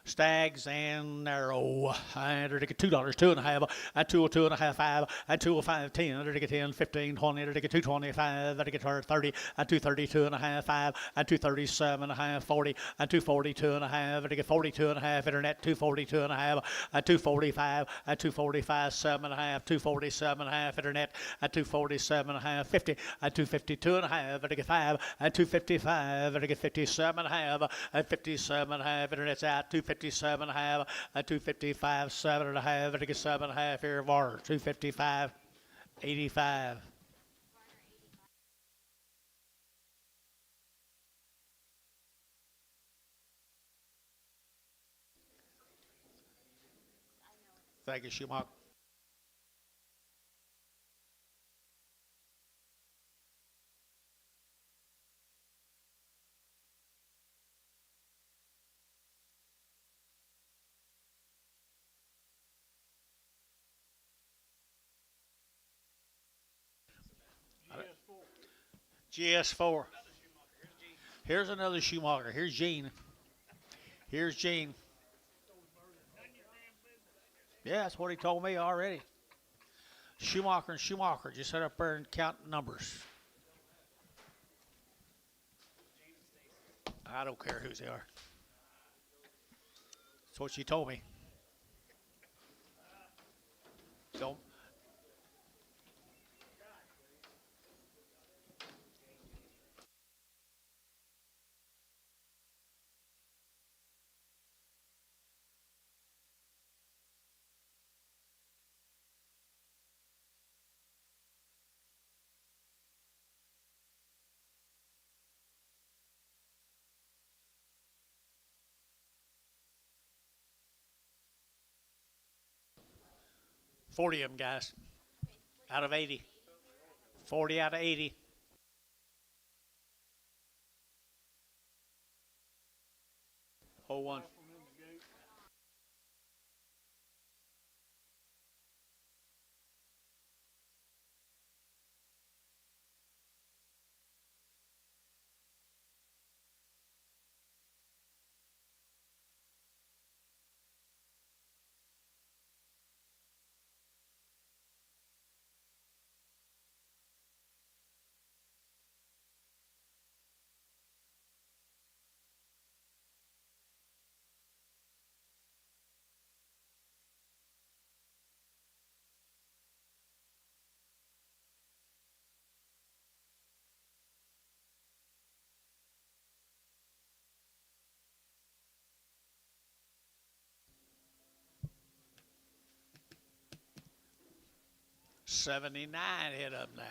Stags and narrow. I to get $2, 2.5, at 2.5, 5, at 2.5, 10, to get 10, 15, 20, to get 225, to get 30, at 230, 2.5, 5, at 237.5, 40, at 242.5, to get 42.5, internet 242.5, at 245, at 245, 7.5, 247.5, internet at 247.5, 50, at 252.5, to get 5, at 255, to get 57.5, at 57.5, internet's out 257.5, at 255, 7.5, to get 7.5 here, Varner, 255, 85. Thank you, Schumacher. GS4. Here's another Schumacher. Here's Gene. Here's Gene. Yeah, that's what he told me already. Schumacher and Schumacher. Just sit up there and count numbers. I don't care whose they are. That's what she told me. Don't. Forty of them, guys. Out of 80. 40 out of 80. Oh, one. $79 hit up now.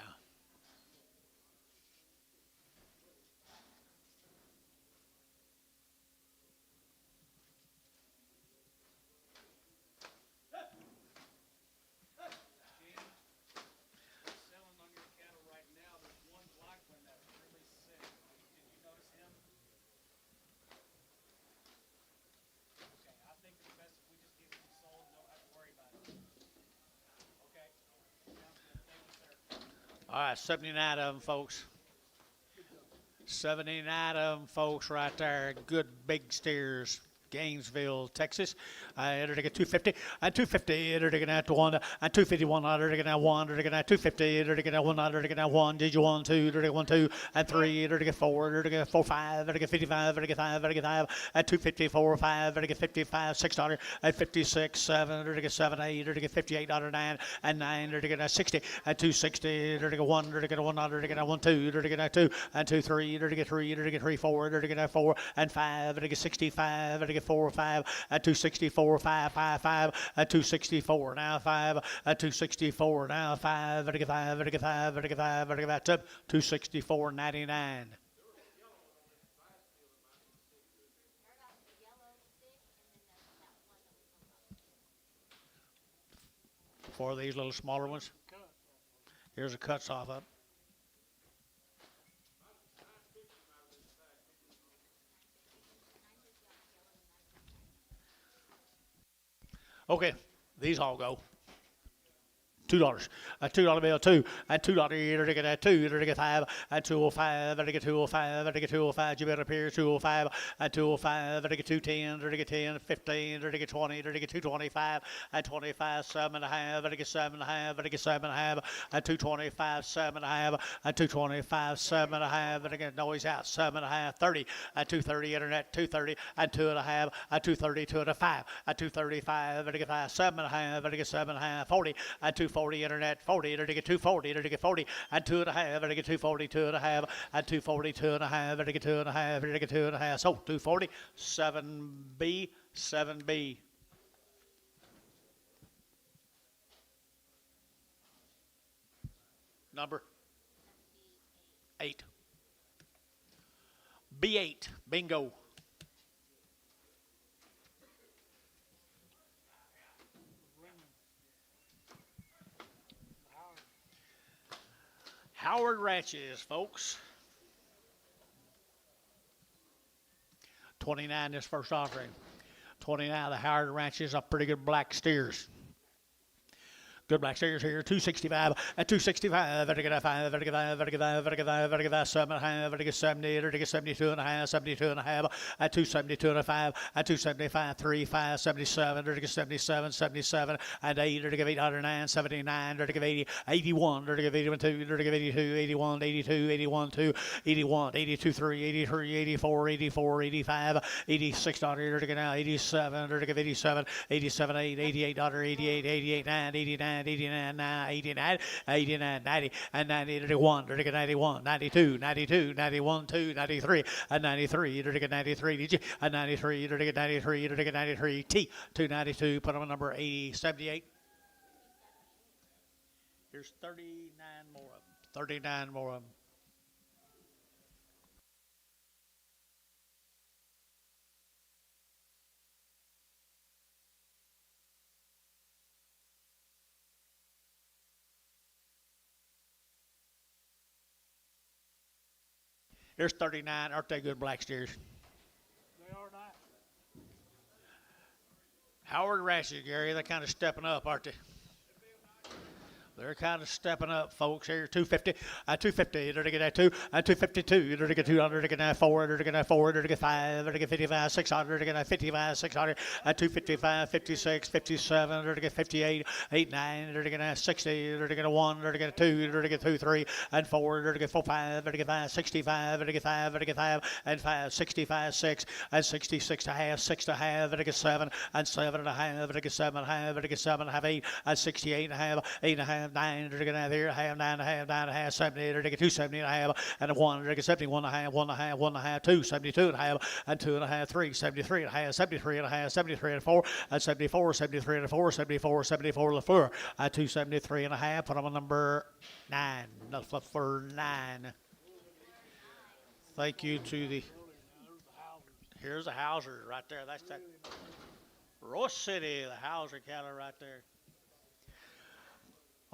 All right, 79 of them, folks. 79 of them, folks, right there. Good big steers. Gainesville, Texas. Enter ticket 250 and 250. Enter ticket at 1 and 251. Enter ticket at 1. Enter ticket at 250. Enter ticket at 1. Enter ticket at 1. Did you 1, 2? Enter ticket 1, 2 and 3. Enter ticket 4. Enter ticket 4, 5. Enter ticket 55. Enter ticket 5. Enter ticket 5 at 254, 5. Enter ticket 55, $6 at 56, 7. Enter ticket 7, 8. Enter ticket 58, $9 and 9. Enter ticket at 60 at 260. Enter ticket 1. Enter ticket 1. Enter ticket at 1, 2. Enter ticket at 2 and 2, 3. Enter ticket 3. Enter ticket 3, 4. Enter ticket at 4 and 5. Enter ticket 65. Enter ticket 4, 5 at 264, 5, 5, 5 at 264. Now 5 at 264. Now 5. Enter ticket 5. Enter ticket 5. Enter ticket 5. Enter ticket 5. 264.99. For these little smaller ones. Here's the cuts off of. Okay, these all go. $2. A $2 bill, 2. And $2 enter ticket at 2. Enter ticket 5. And 205. Enter ticket 205. Enter ticket 205. You better appear 205. And 205. Enter ticket 210. Enter ticket 10. 15. Enter ticket 20. Enter ticket 225. And 25. 7.5. Enter ticket 7.5. Enter ticket 7.5. And 225. 7.5. And 225. 7.5. Enter ticket noise out. 7.5. 30. And 230. Internet 230. And 2.5. And 230. 2.5. And 235. Enter ticket 5. 7.5. Enter ticket 7.5. 40. And 240. Internet 40. Enter ticket 240. Enter ticket 40. And 2.5. Enter ticket 240. 2.5. And 240. 2.5. Enter ticket 2.5. Enter ticket 2.5. So 240. 7B. 7B. Number 8. B8. Bingo. Howard Ranches, folks. 29 this first offering. 29 the Howard Ranches are pretty good black steers. Good black steers here, 265 at 265. Vertical 5, vertical 5, vertical 5, vertical 5, vertical 5, 7.5, vertical 70, vertical 72.5, 72.5 at 272.5 at 275, 3, 5, 77, vertical 77, 77 and 8, vertical 809, 79, vertical 80, 81, vertical 81, 2, vertical 82, 81, 82, 81, 2, 81, 82, 3, 83, 84, 84, 85, 86, vertical now, 87, vertical 87, 87, 8, 88, 88, 88, 9, 89. 89, 9, 89, 89, 90, and 90, 91, 91, 92, 92, 91, 2, 93, and 93, 93, and 93, 93, 93, T, 292, put on number 80, 78. Here's 39 more of them. 39 more of them. There's 39. Aren't they good black steers? They are not. Howard Ranches, Gary, they're kind of stepping up, aren't they? They're kind of stepping up, folks. Here, 250, 250, they're to get at 2, 252, they're to get 200, they're to get 4, they're to get 4, they're to get 5, they're to get 55, 600, they're to get 55, 600, 255, 56, 57, they're to get 58, 8, 9, they're to get 60, they're to get 1, they're to get 2, they're to get 2, 3, and 4, they're to get 4, 5, they're to get 5, 65, they're to get 5, they're to get 5, and 5, 65, 6, and 66 and a half, 6 and a half, they're to get 7, and 7 and a half, they're to get 7 and a half, they're to get 7 and a half, 8, and 68 and a half, 8 and a half, 9, they're going to have here, half, 9 and a half, 9 and a half, 70, they're to get 270 and a half, and a 1, they're to get 71 and a half, 1 and a half, 1 and a half, 2, 72 and a half, and 2 and a half, 3, 73 and a half, 73 and a half, 73 and a 4, and 74, 73 and a 4, 74, 74 and a 4, 273 and a half, put them on number 9, for 9. Thank you to the, here's the Hauser right there, that's that, Ross City, the Hauser cattle right there.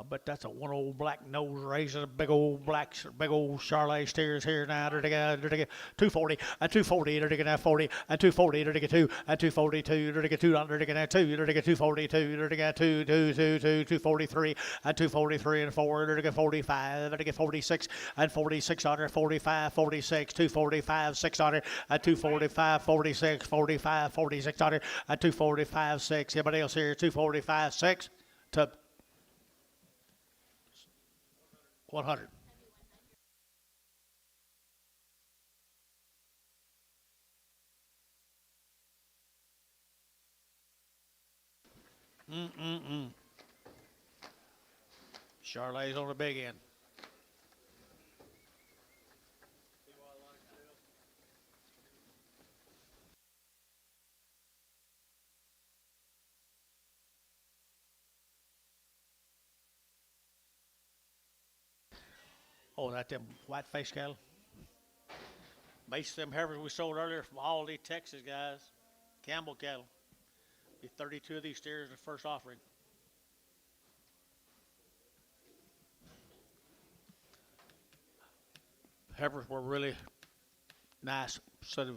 I bet that's a one old black nose razor, big old Charolais steers here now. They're to get 240 and 240. They're to get 40 and 240. They're to get 2 and 242. They're to get 200. They're to get 2. They're to get 242. They're to get 243 and 243 and 4. They're to get 45. They're to get 46 and 4600. 45, 46, 245, 600 and 245, 46, 45, 4600 and 245, 6. Everybody else here 245, 6 to 100. Charolais on the big end. Oh, that them white face cattle. Base them heifers we sold earlier from Aldi, Texas, guys. Campbell cattle. Be 32 of these steers in the first offering. Heifers were really nice, sort of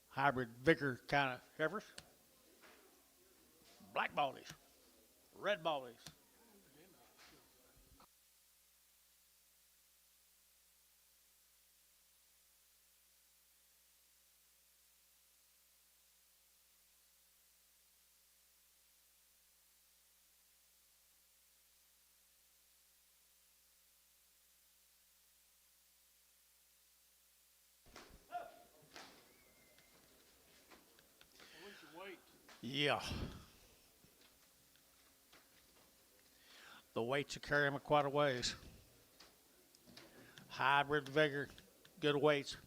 hybrid vicar kind of heifers. Black ballies, red ballies. Yeah. The weights will carry them quite a ways. Hybrid vigor, good weights.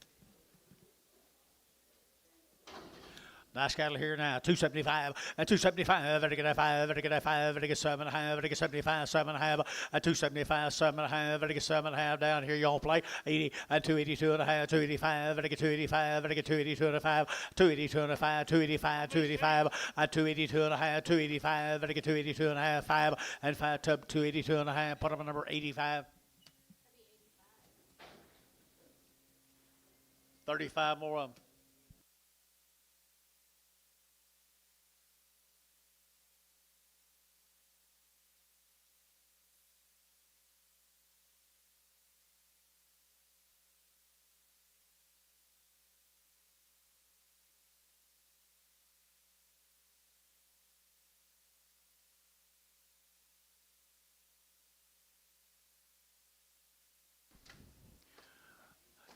Nice cattle here now. 275 and 275. Better get a 5. Better get a 5. Better get 7.5. Better get 75. 7.5 and 275. 7.5. Better get 7.5 down here. Y'all play 80 and 282 and a half. 285. Better get 285. Better get 282 and a 5. 282 and a 5. 285. 285 and 282 and a half. 285. Better get 282 and a half. 5 and 5 to 282 and a half. Put them on number 85. 35 more of them.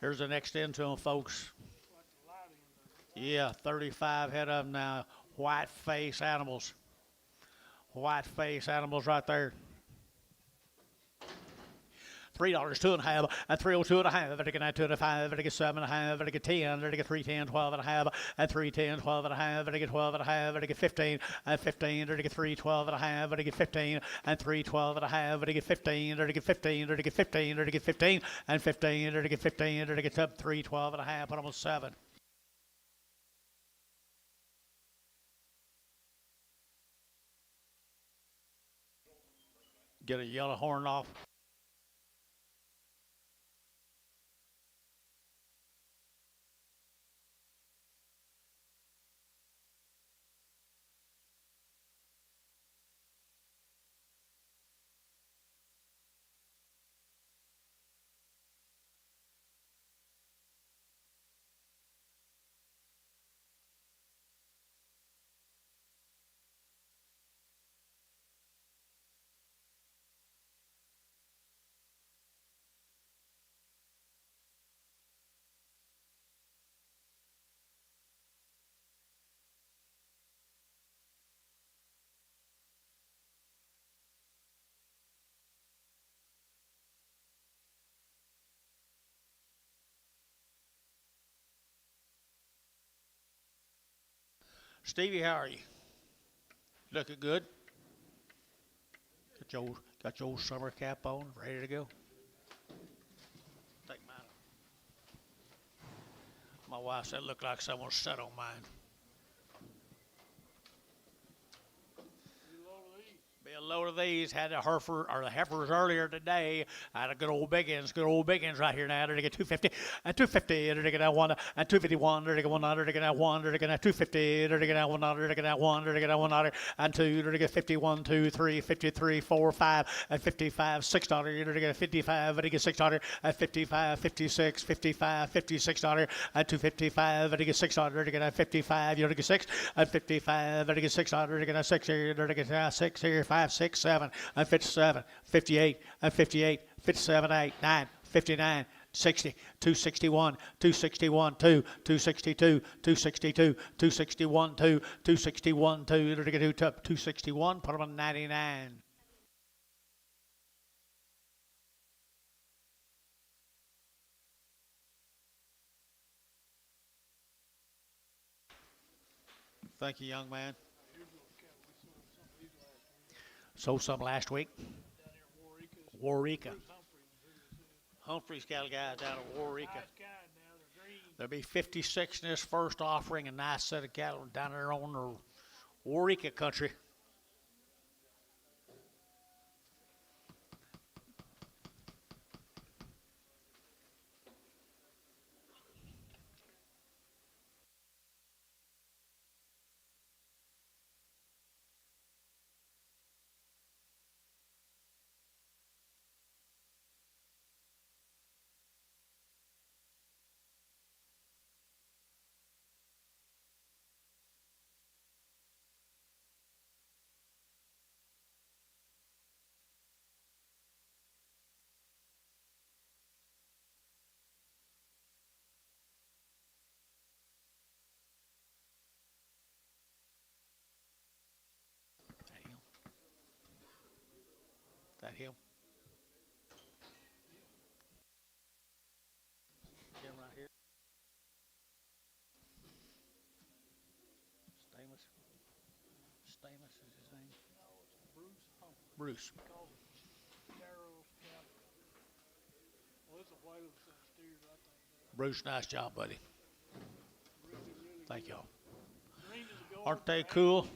Here's the next end to them, folks. Yeah, 35 head of them now. White face animals. White face animals right there. $3, 2.5, and 302 and a half. Better get 2 and a 5. Better get 7.5. Better get 10. Better get 310, 12 and a half, and 310, 12 and a half. Better get 12 and a half. Better get 15 and 15. Better get 312 and a half. Better get 15 and 312 and a half. Better get 15. Better get 15. Better get 15. Better get 15 and 15. Better get 15. Better get 312 and a half. Put almost 7. Get a yellow horn off. Stevie, how are you? Looking good? Got your old summer cap on, ready to go? Take mine off. My wife said it looked like someone sat on mine. Be a load of these. Had the heifers earlier today. Had a good old biggins right here now. They're to get 250 and 250. They're to get that one and 251. They're to get 100. They're to get that one. They're to get that 250. They're to get that 100. They're to get that one. They're to get that 100 and 2. They're to get 51, 2, 3, 53, 4, 5 and 55, 600. They're to get 55. They're to get 600 and 55, 56, 55, 56 dollars and 255. They're to get 600. They're to get 55. You're to get 6 and 55. They're to get 600. They're to get 6 here. They're to get 6 here. 5, 6, 7 and 57, 58 and 58, 57, 8, 9, 59. 60, 261, 261, 2, 262, 262, 261, 2, 261, 2, they're to get 261, put them on 99. Thank you, young man. Sold some last week. Warwick. Humphrey's cattle guys down at Warwick. There'll be 56 in this first offering, a nice set of cattle down there on the Warwick country. That him? Him right here. Stamos is his name. Bruce. Bruce, nice job, buddy. Thank y'all. Aren't they cool?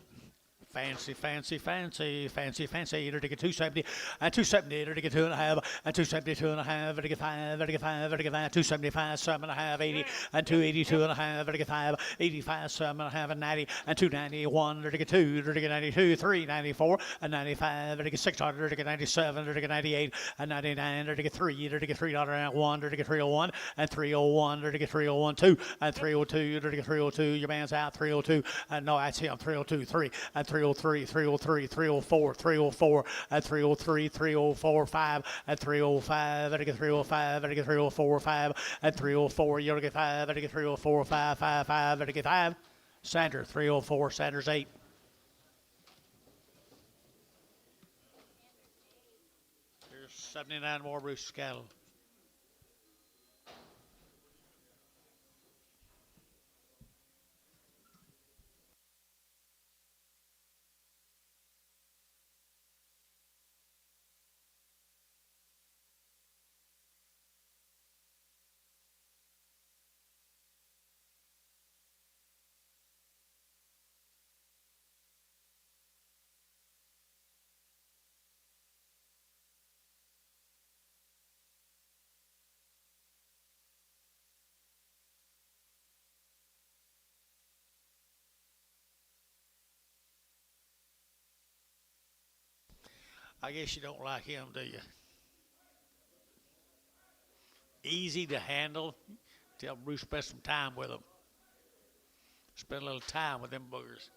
Fancy, fancy, fancy, fancy, fancy. They're to get 270 and 270. They're to get 2.5 and 272 and a half. They're to get 5. They're to get 5. They're to get 5. 275, 7.5, 80 and 282 and a half. They're to get 5, 85, 7.5 and 90 and 291. They're to get 2. They're to get 92, 3, 94 and 95. They're to get 600. They're to get 97. They're to get 98 and 99. They're to get 3. They're to get $3.01. They're to get 301 and 301. They're to get 301 2 and 302. They're to get 302. Your man's out 302. And no, that's him. 302 3 and 303, 303, 304, 304, and 303, 304, 5, and 305, and I get 305, and I get 304, 5, and 304, you'll get 5, and I get 304, 5, 5, 5, and I get 5. Sanders, 304, Sanders 8. Here's 79 more Bruce cattle. I guess you don't like him, do you? Easy to handle. Tell Bruce spend some time with him. Spend a little time with them boogers.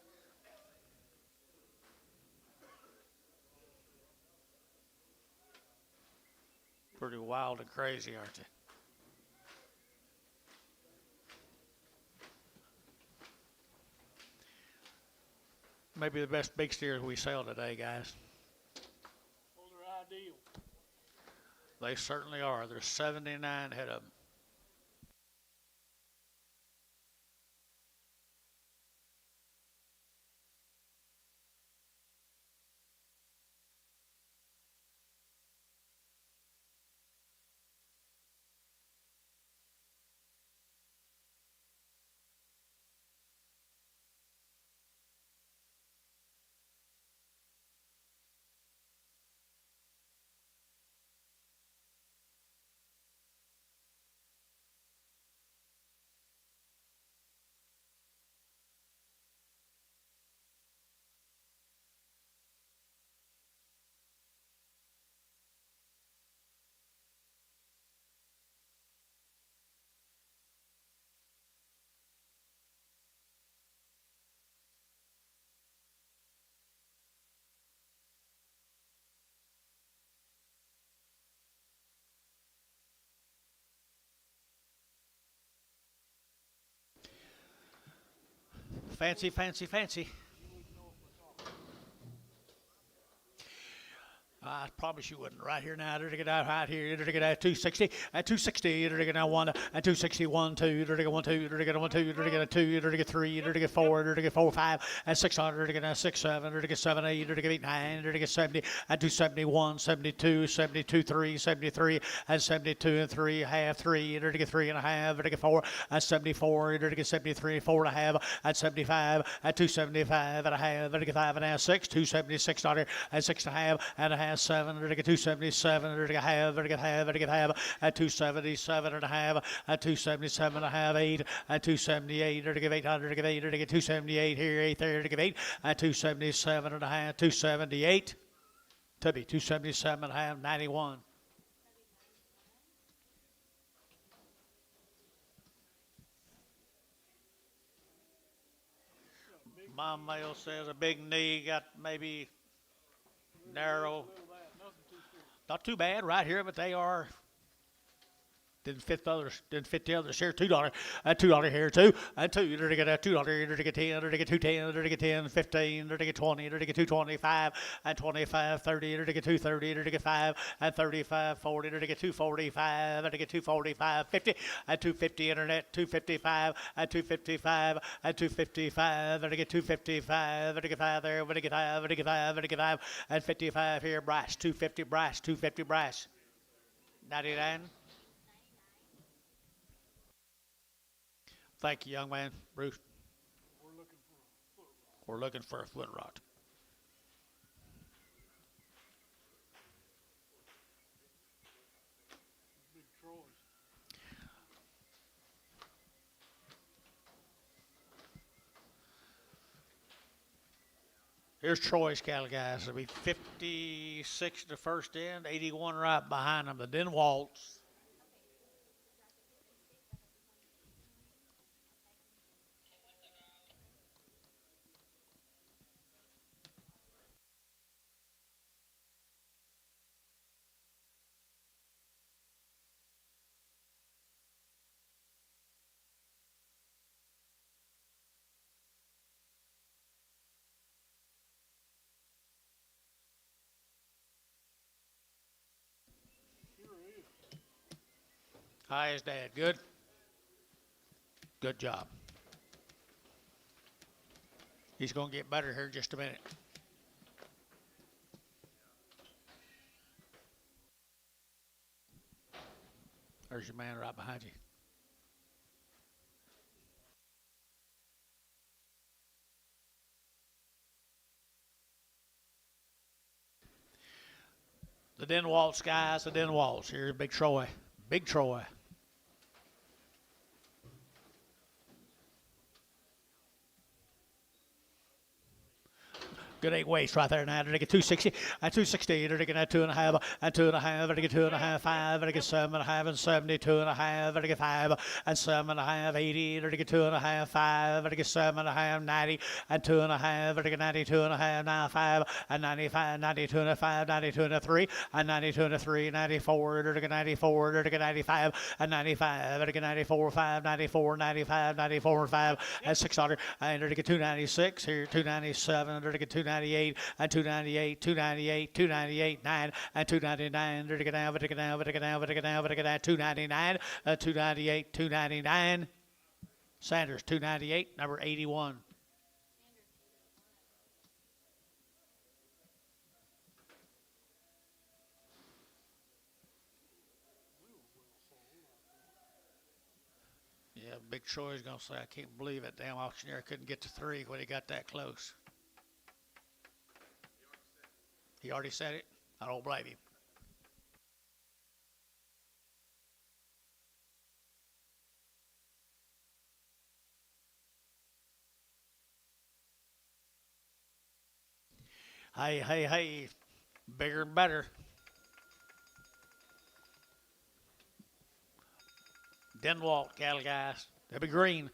Pretty wild and crazy, aren't they? Maybe the best big steers we sell today, guys. Ideal. They certainly are. There's 79 head of them. Fancy, fancy, fancy. I promise you wouldn't. Right here now, to get out right here, to get out 260, at 260, to get out 1, at 261, 2, to get 1, 2, to get 1, 2, to get a 2, to get 3, to get 4, to get 4, 5, at 600, to get out 6, 7, to get 7, 8, to get 8, 9, to get 70, at 271, 72, 72, 3, 73, at 72 and 3, half 3, to get 3 and a half, to get 4, at 74, to get 73, 4 and a half, at 75, at 275 and a half, to get 5 and a half, 6, 276, at 6 and a half, 7, to get 277, to get half, to get half, to get half, at 277 and a half, at 277 and a half, 8, at 278, to give 800, to give 8, to get 278 here, 8 there, to give 8, at 277 and a half, 278, to be 277 and a half, 91. My male says a big knee, got maybe narrow. Not too bad right here, but they are. Didn't fit the others here. $2, $2 here, 2, and 2, to get a $2 here, to get 10, to get 210, to get 10, 15, to get 20, to get 225, and 25, 30, to get 230, to get 5, and 35, 40, to get 245, and to get 245, 50, and 250 internet, 255, and 255, and 255, and to get 255, and to get 5 there, and to get 5, and to get 5, and to get 5, and 55 here, brass, 250 brass, 250 brass, 99. Thank you, young man. Bruce. We're looking for a foot rod. Here's Troy's cattle, guys. It'll be 56 the first end, 81 right behind them. The Den Waltz. Hi, is Dad. Good? Good job. He's going to get better here in just a minute. There's your man right behind you. The Den Waltz, guys, the Den Waltz. Here's Big Troy. Big Troy. Good 8 weights right there now. Did I get 260? At 260, did I get that 2.5? At 2.5, did I get 2.5? 5, did I get 7.5? And 72.5, did I get 5? And 7.5, 80, did I get 2.5? 5, did I get 7.5? 90, and 2.5, did I get 92.5? 95, and 95, 92.5, 92.3, and 92.3, 94, did I get 94? Did I get 95? And 95, did I get 94? 5, 94, 95, 94, 5, and 600, and did I get 296? Here, 297, did I get 298, and 298, 298, 298, 9, and 299, did I get down, did I get down, did I get down, did I get down, did I get down, 299, 298, 299, Sanders, 298, number 81. Yeah, Big Troy's going to say, I can't believe it. Damn auctioneer couldn't get to 3 when he got that close. He already said it. I don't blame him. Hey, hey, hey. Bigger and better. Denwalt cattle, guys. They'll be green.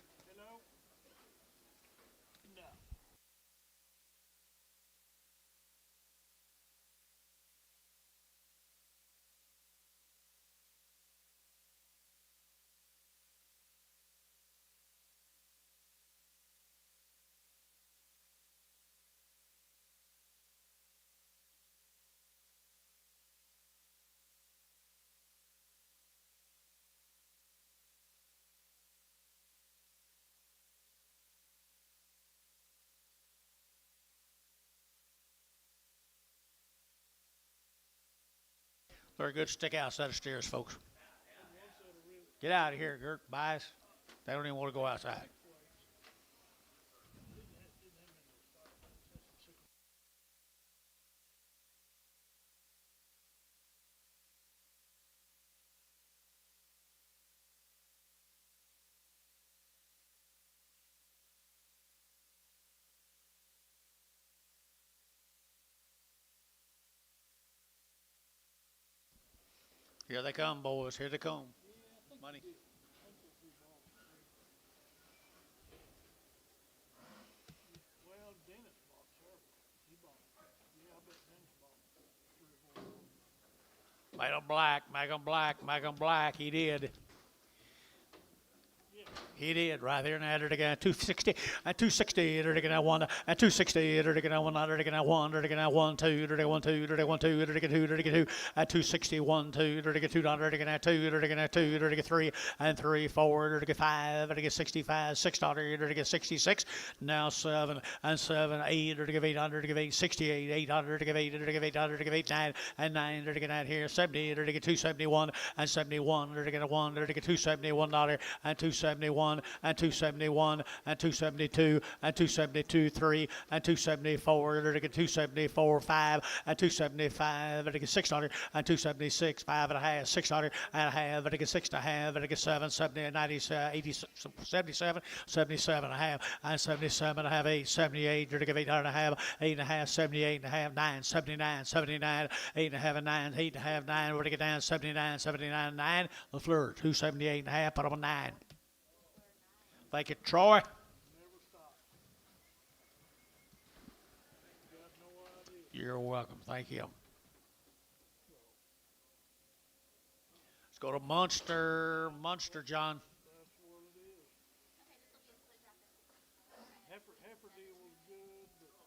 They're a good stick out set of steers, folks. Get out of here, Gert. Bias. They don't even want to go outside. Here they come, boys. Here they come. Money. Well, Dennis bought several. He bought, yeah, I bet Dennis bought 3 or 4. Make 'em black, make 'em black, make 'em black. He did. He did right there, and added again 260 and 260. They're taking out 1 and 260. They're taking out 1. They're taking out 1. They're taking out 1 2. They're taking 1 2. They're taking 1 2. They're taking 2. They're taking 2 at 260 1 2. They're taking 2. They're taking out 2. They're taking out 2. They're taking 3 and 3 4. They're taking 5. They're taking 65 6. They're taking 66. Now 7 and 7 8. They're taking 800. They're taking 868 800. They're taking 8. They're taking 800. They're taking 8 9 and 9. They're taking out here 70. They're taking 271 and 71. They're taking 1. They're taking $271 and 271 and 271 and 272 and 272 3 and 274. They're taking 274 5 and 275. They're taking 600 and 276 5 and a half 600 and a half. They're taking 6 and a half. They're taking 7 70 90 80 77 77 and a half and 77 and a half 8 78. They're taking 800 and a half 8 and a half 78 and a half 9 79 79 8 and a half and 9 8 and a half 9. We're taking down 79 79 9. LaFleur 278 and a half. Put up a 9. Thank you, Troy. You're welcome. Thank you. Let's go to Munster. Munster, John. That's what it is. Heifer deal was good, but I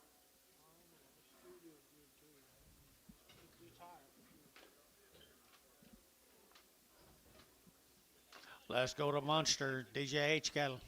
don't know, this steer deal is good too. It's higher for sure. Let's go to Munster. DJH cattle.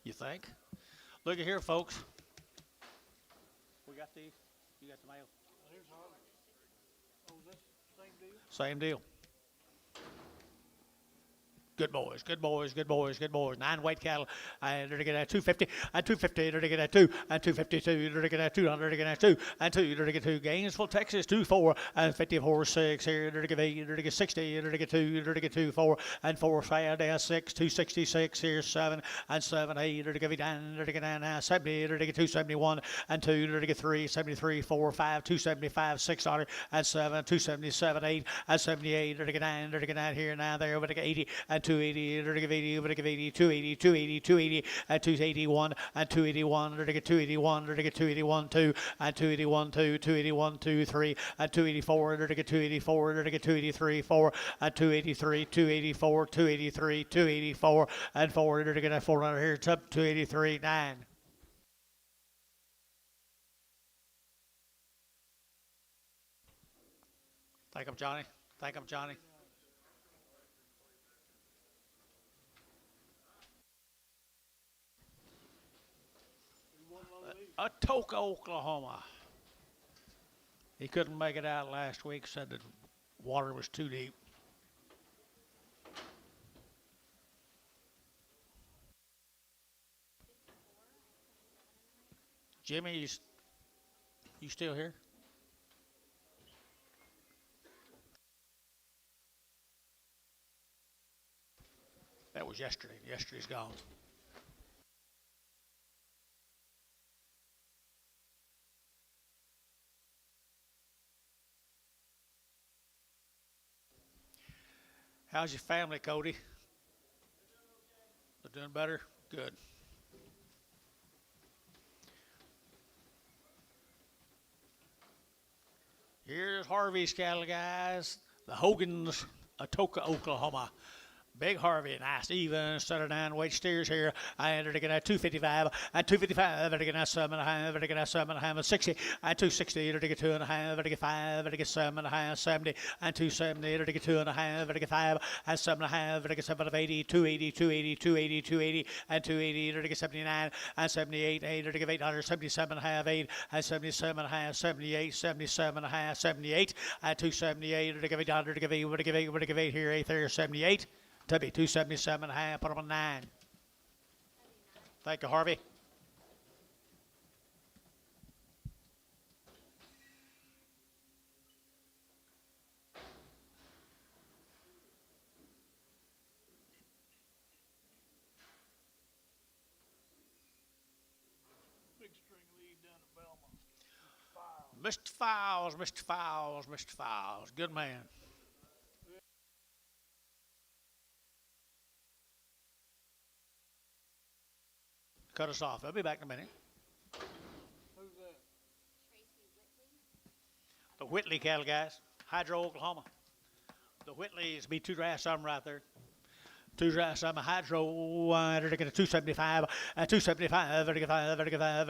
You think? Look at here, folks. We got these. You got the mail. Here's Holly. Oh, is this same deal? Same deal. Good boys, good boys, good boys, good boys. 9 weight cattle. And they're going to get 250 and 250. They're going to get 2 and 252. They're going to get 200. They're going to get 2 and 2. They're going to get 2. Gainesville, Texas, 2 4 and 54 6 here. They're going to get 8. They're going to get 60. They're going to get 2. They're going to get 2 4 and 4 5 down 6 266 here 7 and 7 8. They're going to get 9. They're going to get 9 70. They're going to get 271 and 2. They're going to get 3 73 4 5 275 600 and 7 277 8 and 78. They're going to get 9. They're going to get 9 here now there. They're going to get 80 and 280, to give 80, to give 80, 280, 280, 280, and 281, and 281, to get 281, to get 281, 2, and 281, 2, 281, 2, 3, and 284, to get 284, to get 283, 4, and 283, 284, 283, 284, and 4, to get a 400 here. It's up 283, 9. Thank him, Johnny. Thank him, Johnny. Atoka, Oklahoma. He couldn't make it out last week, said the water was too deep. Jimmy, you still here? That was yesterday. Yesterday's gone. How's your family, Cody? They're doing better? Good. Here's Harvey's cattle, guys. The Hogan's, Atoka, Oklahoma. Big Harvey, nice even, settle down, weight steers here. I entered again at 255, at 255, at again at 7.5, at again at 7.5, 60, at 260, at again 2.5, at again 5, at again 7.5, 70, and 270, at again 2.5, at again 5, and 7.5, at again 7 of 80, 280, 280, 280, 280, and 280, at again 79, and 78, 8, at again 800, 77.5, 8, and 77.5, 78, 77.5, 78, and 278, at again 800, at again 8 here, 8 there, 78. Tubby, 277.5, put him on 9. Thank you, Harvey. Big string lead down at Belmont. Mr. Files, Mr. Files, Mr. Files. Good man. Cut us off. I'll be back in a minute. Who's that? The Whitley cattle, guys. Hydro, Oklahoma. The Whitleys be 2 dry some right there. 2 dry some hydro. They're going to 275, 275,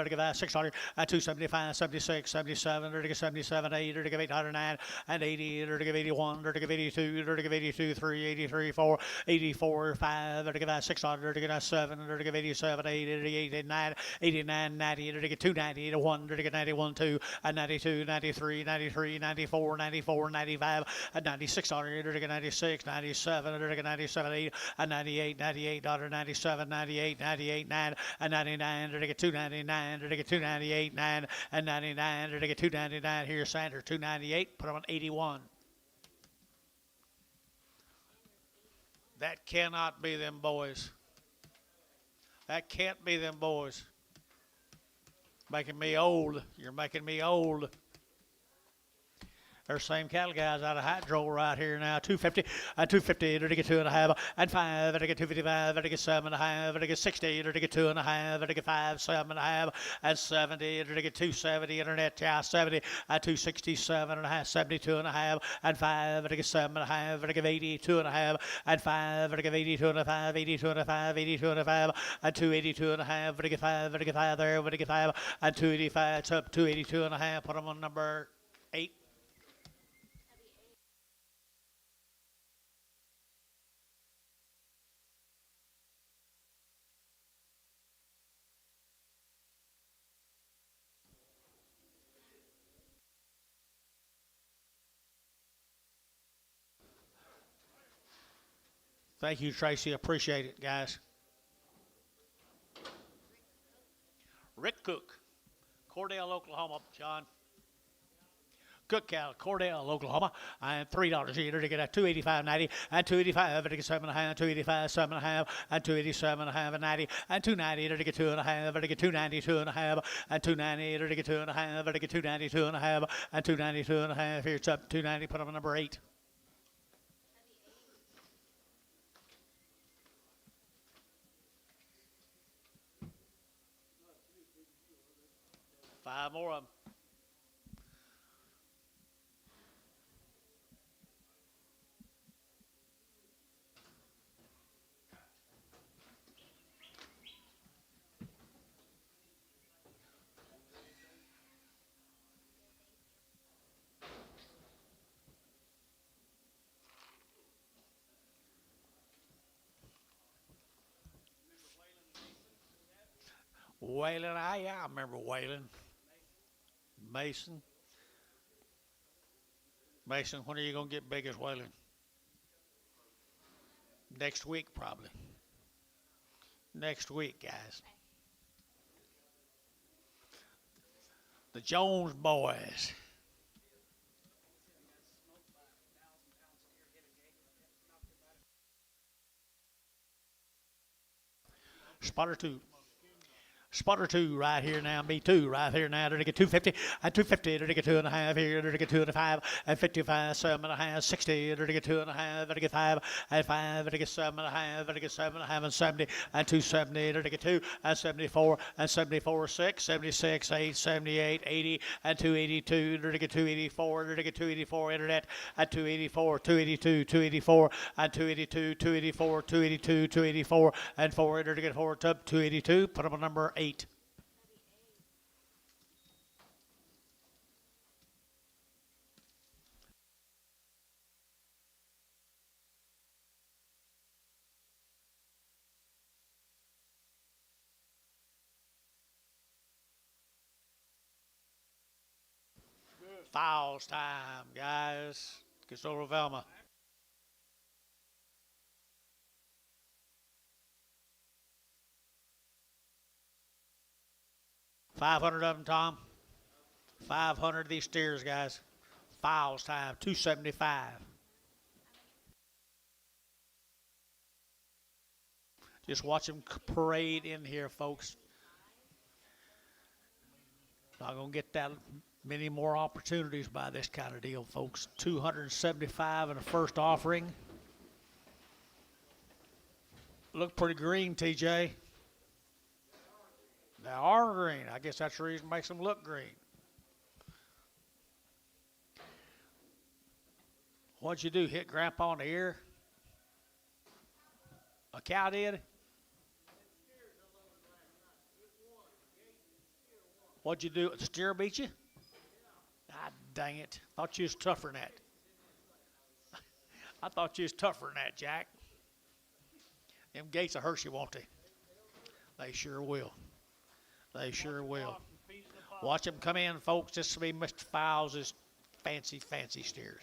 5, 600, 275, 76, 77, they're going to 77, 8, they're going to 809, and 80, they're going to 81, they're going to 82, they're going to 82, 3, 83, 4, 84, 5, they're going to 600, they're going to 7, they're going to 87, 8, 88, 89, 89, 90, they're going to 290, 1, they're going to 91, 2, and 92, 93, 93, 94, 94, 95, and 96, they're going to 96, 97, they're going to 97, 8, and 98, 98, $97, 98, 98, 9, and 99, to get 299, to get 298, 9, and 99, to get 299. Here's Sanders, 298, put him on 81. That cannot be them boys. That can't be them boys. Making me old. You're making me old. There's same cattle guys out of Hydro right here now. 250, 250, to get 2.5, and 5, to get 255, to get 7.5, to get 60, to get 2.5, to get 5, 7.5, and 70, to get 270, internet, yeah, 70, 267.5, 72.5, and 5, to get 7.5, to get 80, 2.5, and 5, to get 82.5, 82.5, 82.5, and 282.5, to get 5, to get 5 there, to get 5, and 285, it's up 282.5, put them on number 8. Thank you, Tracy. Appreciate it, guys. Rick Cook, Cordell, Oklahoma. John. Cook cattle, Cordell, Oklahoma. And $3 either to get a 285.90 and 285 to get 7.5, 285, 7.5, and 287.5 and 90 and 290 to get 2.5 to get 292.5 and 290 to get 2.5 to get 292.5 and 292.5. Here it's up 290. Put them on number 8. 5 more of them. Waylon, yeah, I remember Waylon. Mason. Mason, when are you going to get big as Waylon? Next week, probably. Next week, guys. The Jones boys. Spotter 2. Spotter 2 right here now, me 2 right here now. They're to get 250 and 250. They're to get 2.5 here. They're to get 2.5 and 55, 7.5, 60. They're to get 2.5. They're to get 5 and 5. They're to get 7.5. They're to get 7.5 and 70 and 270. They're to get 2 and 74 and 74, 6, 76, 8, 78, 80 and 282. They're to get 284. They're to get 284 internet at 284, 282, 284 and 282, 284, 282, 284 and 4. They're to get 4 to 282. Put them on number 8. Fouls time, guys. Gets over Velma. $500 of them, Tom. 500 of these steers, guys. Fouls time, 275. Just watch them parade in here, folks. Not going to get that many more opportunities by this kind of deal, folks. 275 in the first offering. Look pretty green, TJ. They are green. I guess that's the reason it makes them look green. What'd you do, hit Grandpa in the ear? A cow did? What'd you do? The steer beat you? Ah, dang it. Thought you was tougher than that. I thought you was tougher than that, Jack. Them gates will hurt you, won't they? They sure will. They sure will. Watch them come in, folks. This will be Mr. Files' fancy, fancy steers.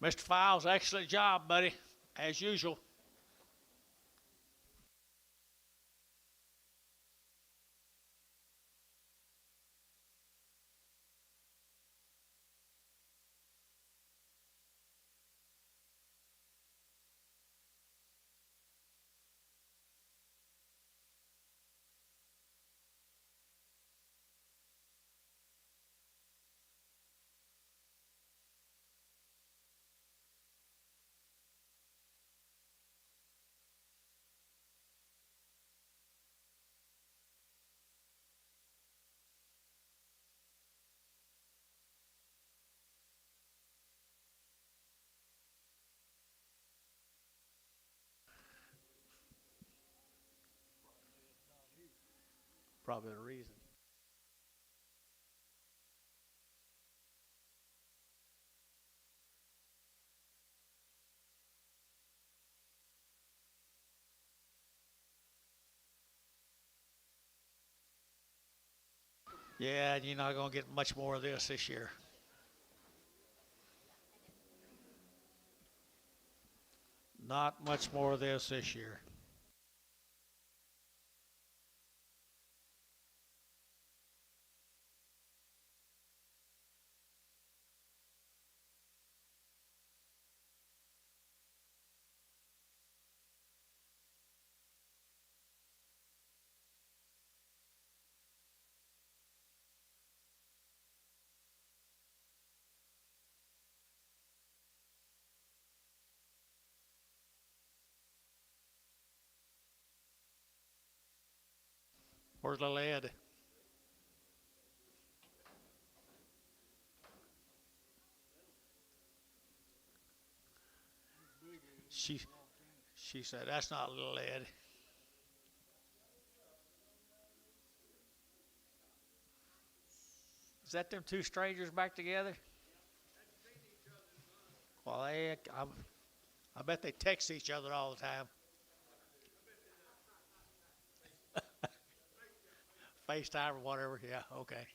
Mr. Files, excellent job, buddy, as usual. probably the reason. Yeah, and you're not going to get much more of this year. Not much more of this year. Where's the lead? She said, that's not lead. Is that them two strangers back together? Well, I bet they text each other all the time. FaceTime or whatever. Yeah, okay.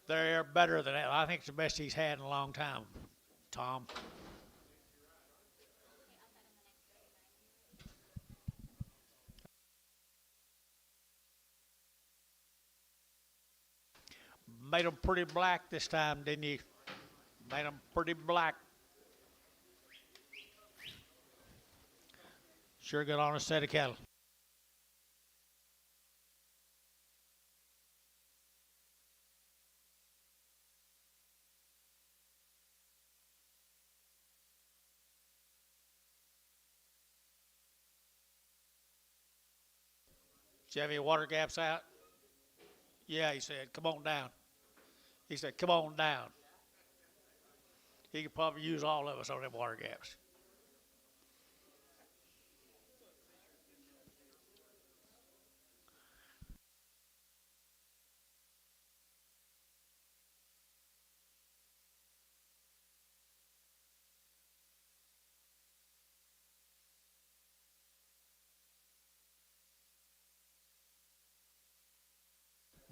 They're better than that. I think it's the best he's had in a long time, Tom. Made them pretty black this time, didn't you? Made them pretty black. Sure got on a set of cattle. Did you have any water gaps out? Yeah, he said, come on down. He said, come on down. He could probably use all of us on them water gaps.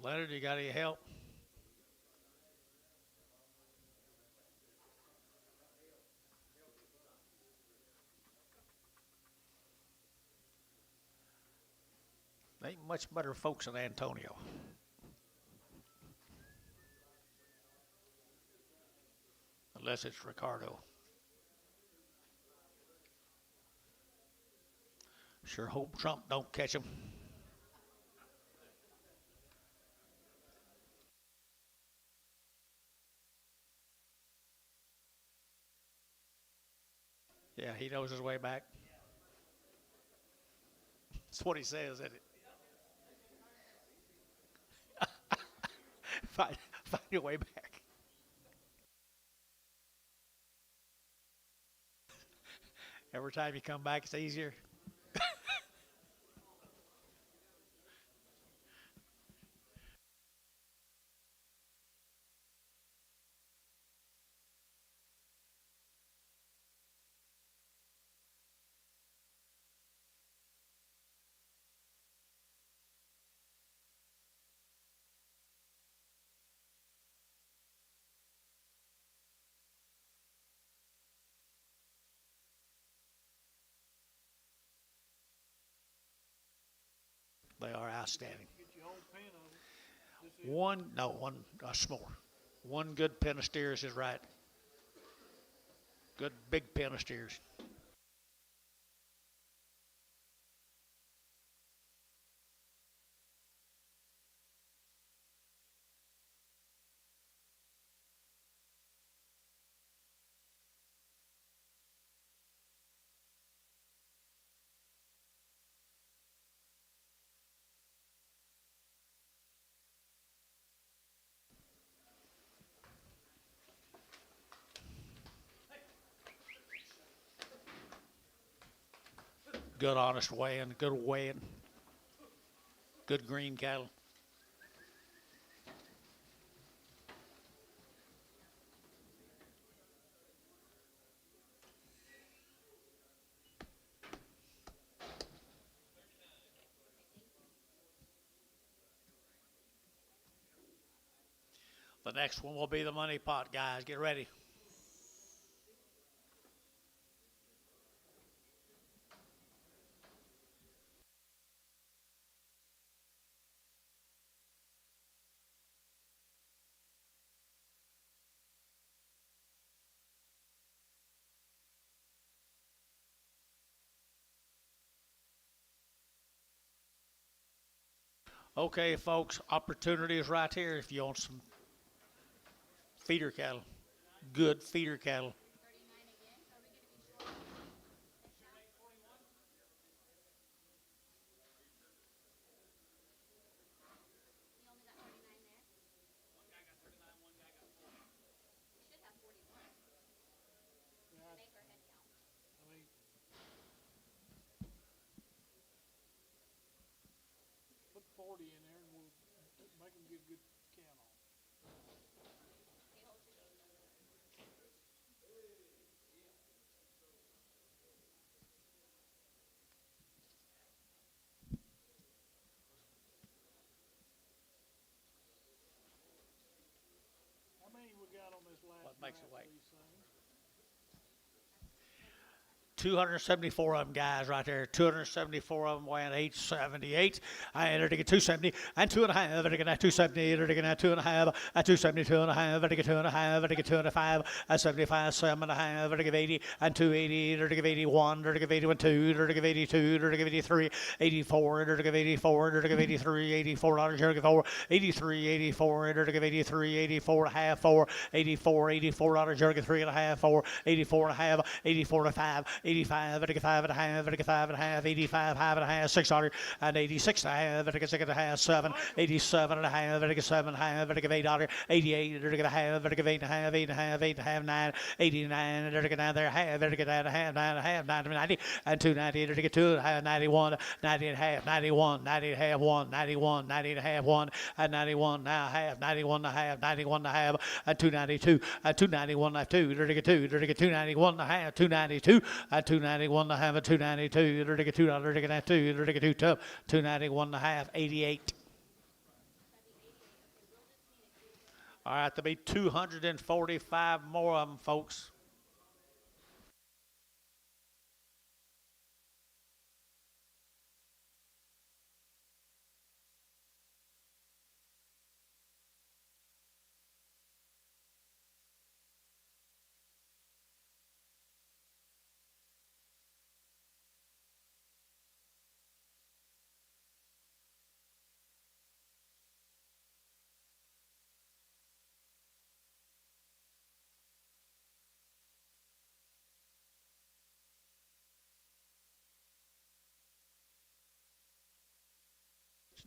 Leonard, you got any help? Ain't much better folks than Antonio. Unless it's Ricardo. Sure hope Trump don't catch him. Yeah, he knows his way back. That's what he says, isn't it? Find your way back. Every time you come back, it's easier. They are outstanding. Get your whole pen of it. This is One s'more. One good pen of steers is right. Good big pen of steers. Good honest weighing, good weighing. Good green cattle. The next one will be the money pot, guys. Get ready. Okay, folks, opportunity is right here if you want some feeder cattle. Good feeder cattle. I mean, put 40 in there and we'll make them get a good count on. How many we got on this last What makes it batch of weight? these things? 274 of them guys right there. 274 of them weighing 878. I entered to get 270 and 2.5. I get 270. I get 2.5. At 272 and a half. I get 2.5. I get 2.5. At 75, 7.5. I get 80 and 280. I get 81. I get 81 2. I get 82. I get 83. 84. I get 84. I get 83. 84 dollars. I get 4. 83. 84. I get 83. 84 and a half. 4. 84. 84 dollars. I get 3.5. 4. 84 and a half. 84 and 5. 85, I get 5 and a half, I get 5 and a half, 85, 5 and a half, 600, and 86 and a half, I get 6 and a half, 7, 87 and a half, I get 7 and a half, I get $8, 88, I get a half, I get 8 and a half, 8 and a half, 8 and a half, 9, 89, I get another half, I get 9 and a half, 9 and a half, 90, and 290, I get 2 and a half, 91, 90 and a half, 91, 90 and a half, 1, 91, 90 and a half, 1, and 91 now half, 91 and a half, 91 and a half, and 292, and 291 and a half, 2, I get 2, I get 291 and a half, 292, and 291 and a half, 292, I get $2, I get 2, I get 2 tough, 291 and a half, 88. All right, there'll be 245 more of them, folks.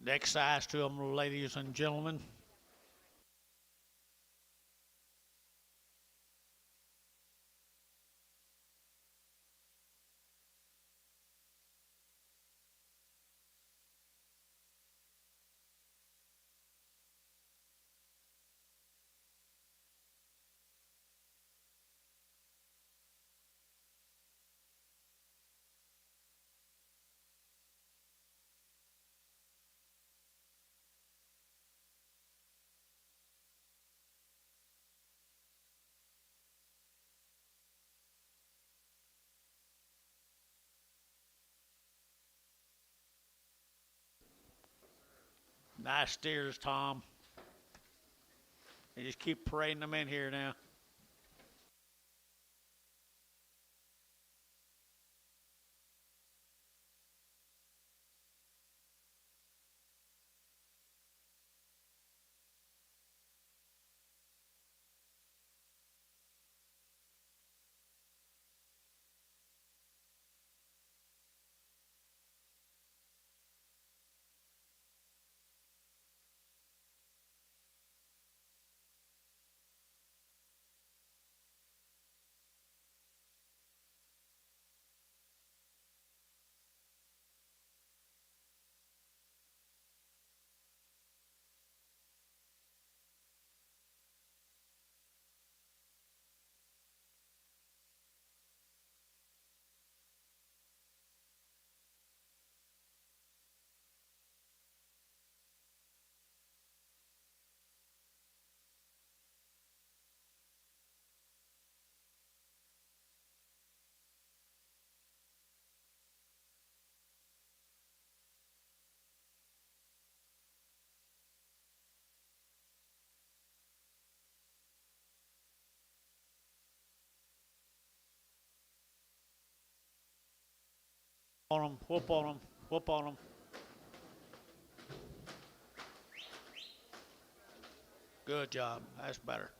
Next size to them, ladies and gentlemen. Nice steers, Tom. You just keep parading them in here now. On them, whoop on them, whoop on them. Good job. That's better.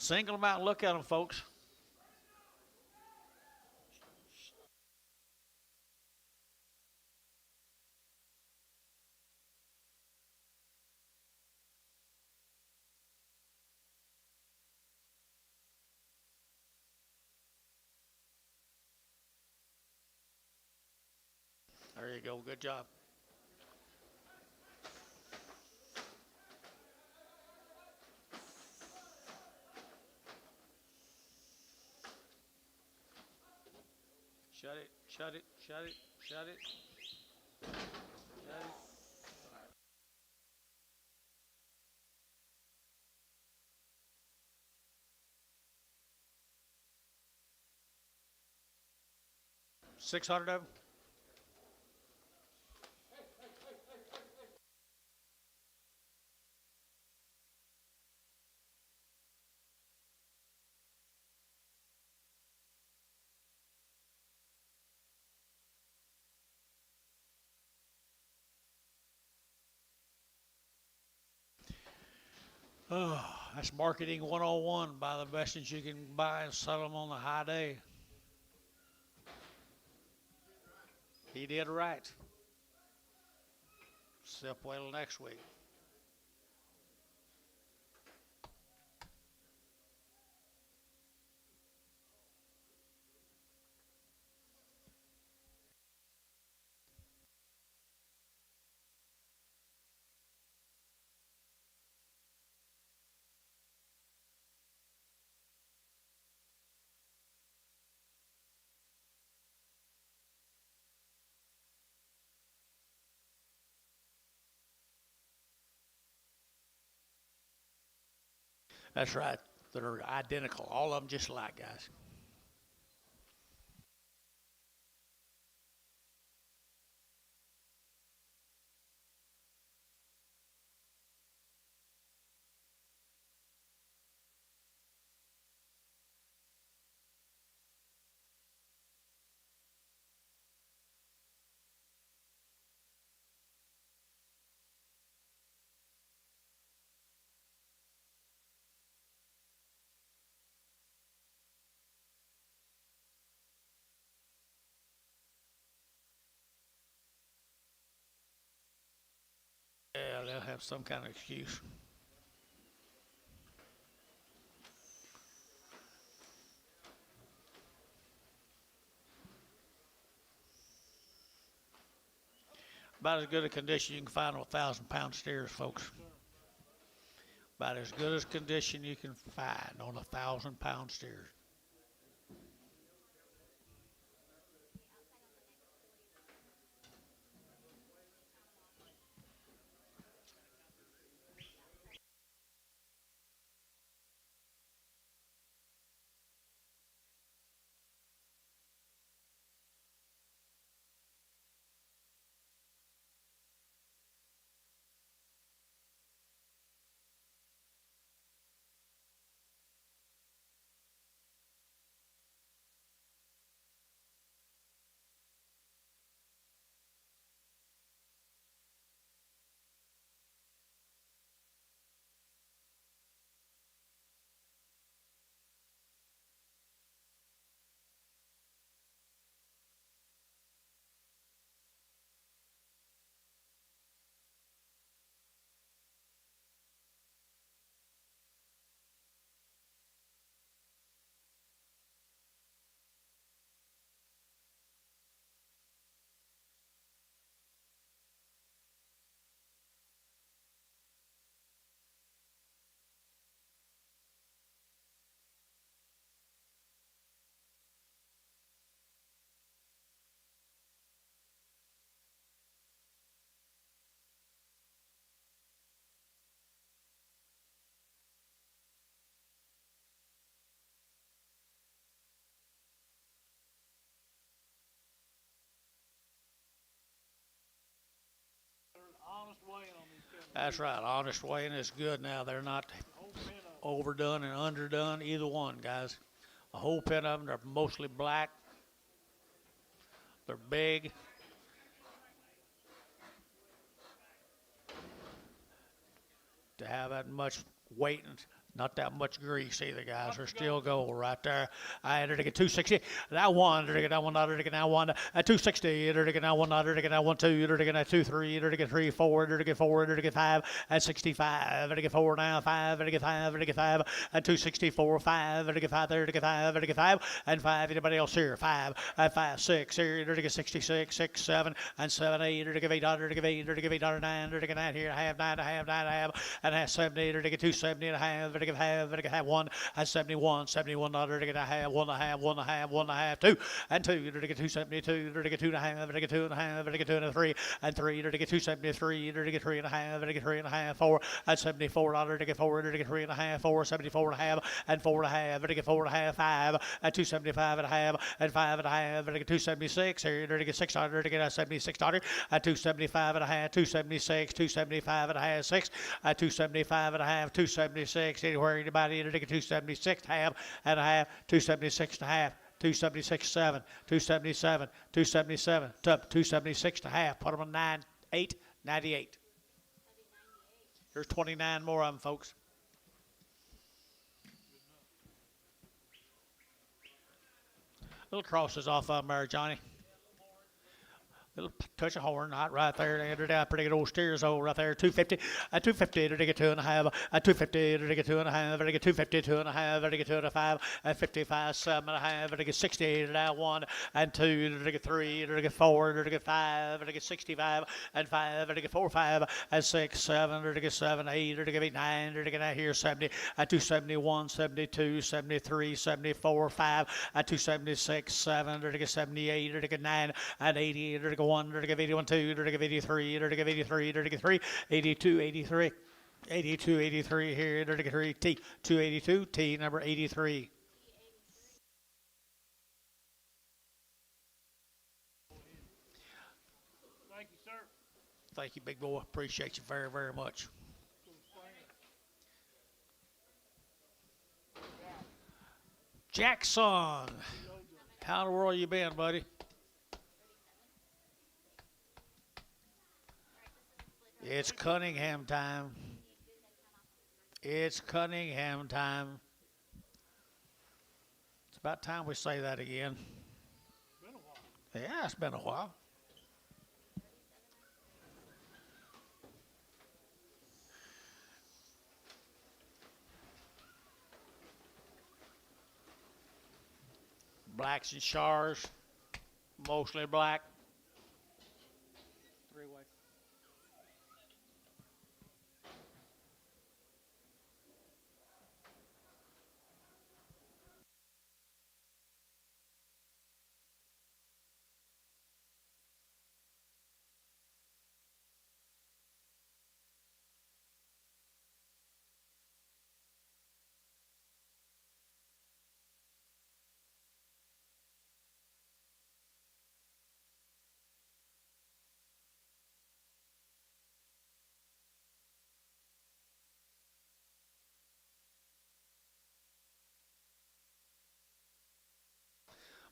Single them out and look at them, folks. There you go. Good job. Shut it, shut it, shut it, shut it. Shut it. 600 of them. Oh, that's marketing 101. Buy the best things you can buy and sell them on the high day. He did right. Sip well next week. That's right. They're identical. All of them just alike, guys. Yeah, they'll have some kind of excuse. About as good a condition you can find on 1,000-pound steers, folks. About as good as condition you can find on 1,000-pound steers. Honest weighing on these cattle. That's right. Honest weighing is good now. They're not Whole pen of overdone and underdone, either one, guys. A whole pen of them, they're mostly black. They're big. To have that much weight and not that much grease either, guys. They're still gold right there. I entered to get 260. That one, that one, that one, 260. Entered to get that one, that one, 2. Entered to get that 2, 3. Entered to get 3, 4. Entered to get 4. Entered to get 5. At 65. Entered to get 4 now, 5. Entered to get 5. Entered to get 5. At 264, 5. Entered to get 5. Entered to get 5. Entered to get 5. And 5. Anybody else here? 5. At 5, 6. Here. Entered to get 66, 6, 7. And 7, 8. Entered to get 800. Entered to get 8. Entered to get 809. Entered to get 9 here. Half 9. Half 9. Half. And half 70. Entered to get 270 and a half. Entered to get half. Entered to get half. 1 and 71, 71 to get a half, 1 and a half, 1 and a half, 1 and a half, 2 and 2 to get 272, to get 2 and a half, to get 2 and a half, to get 2 and a 3 and 3 to get 273, to get 3 and a half, to get 3 and a half, 4 and 74 to get 4 to get 3 and a half, 4, 74 and a half and 4 and a half, to get 4 and a half, 5 and 275 and a half and 5 and a half, to get 276 here to get 600 to get 76 and 275 and a half, 276, 275 and a half, 6 and 275 and a half, 276 anywhere anybody to get 276 half and a half, 276 and a half, 276 7, 277, 277, 276 and a half. Put them on 9, 8, 98. There's 29 more of them, folks. Little crosses off of them there, Johnny. Little touch of horn, not right there. They entered out pretty good old steers over right there. 250, 250 to get 2 and a half, 250 to get 2 and a half, to get 250, 2 and a half, to get 2 and a 5, 55, 7 and a half, to get 68 and out 1 and 2 to get 3, to get 4, to get 5, to get 65 and 5, to get 4, 5 and 6, 7, to get 7, 8, to get 8, 9, to get out here 70, 271, 72, 73, 74, 5, 276, 7, to get 78, to get 9 and 80, to get 1, to get 81, 2, to get 83, to get 83, to get 3, 82, 83, 82, 83 here, to get 3, T, 282, T number 83. Thank you, sir. Thank you, big boy. Appreciate you very, very much. Jackson, how in the world you been, buddy? It's Cunningham time. It's Cunningham time. It's about time we say that again. Been a while. Yeah, it's been a while. Blacks and Shars, mostly black. Three-way.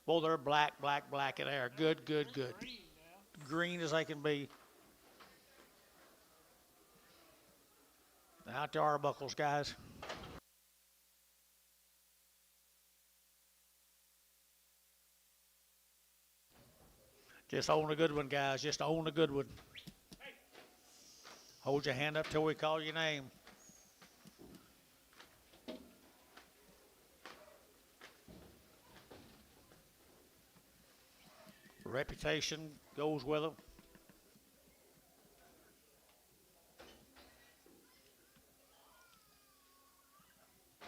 Well, they're black in there. Good. Green now. Green as they can be. Out to Arbuckles, guys. Just own a good one, guys. Just own a good one. Hold your hand up till we call your name. Reputation goes with them.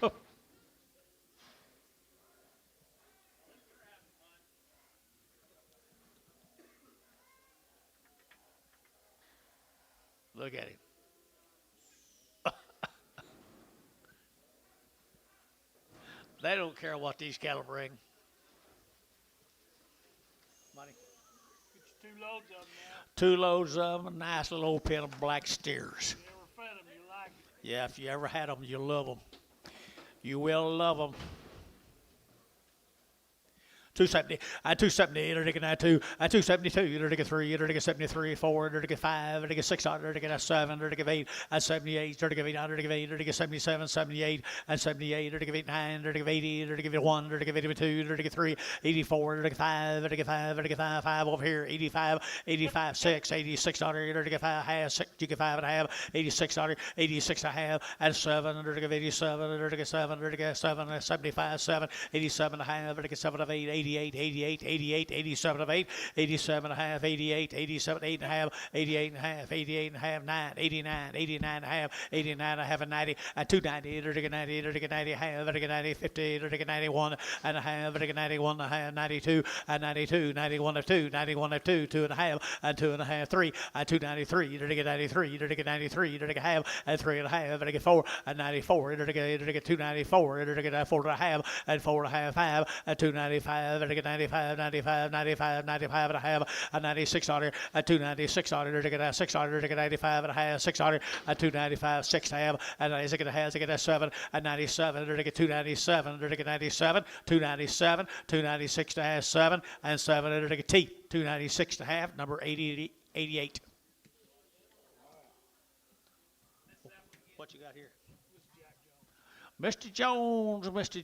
Oh. Look at him. They don't care what these cattle bring. Money. Get you 2 loads of them now. 2 loads of them, a nice little old pen of black steers. You ever fed them, you like it. Yeah, if you ever had them, you love them. You will love them. 270, 270, or 2, 272, or 3, or 73, 4, or 5, or 6, or 7, or 8, 78, or 800, or 77, 78, and 78, or 89, or 80, or 1, or 82, or 3, 84, or 5, or 5, or 5 over here, 85, 85, 6, 86, or 5, half, 6, 5 and a half, 86, 86 and a half, and 7, or 87, or 7, or 7, 75, 7, 87 and a half, or 7 of 8, 88, 88, 88, 87 of 8, 87 and a half, 88, 87, 8 and a half, 88 and a half, 88 and a half, 9, 89, 89 and a half, 89 and a half, and 90, and 290, or 90, or 90 half, or 90, 50, or 91 and a half, or 91 and a half, 92, and 92, 91 of 2, 91 of 2, 2 and a half, and 2 and a half, 3, and 293, or 93, or 93, or half, and 3 and a half, or 4, and 94, or 294, or 4 and a half, and 4 and a half, 5, and 295, or 95, 95, 95, 95 and a half, and 96 on it, and 296 on it, or 600, or 95 and a half, 600, and 295, 6 and a half, and I get a 7, and 97, or 297, or 97, 297, 296 and a half, 7, and 7, or T, 296 and a half, number 80, 88. What you got here? Mr.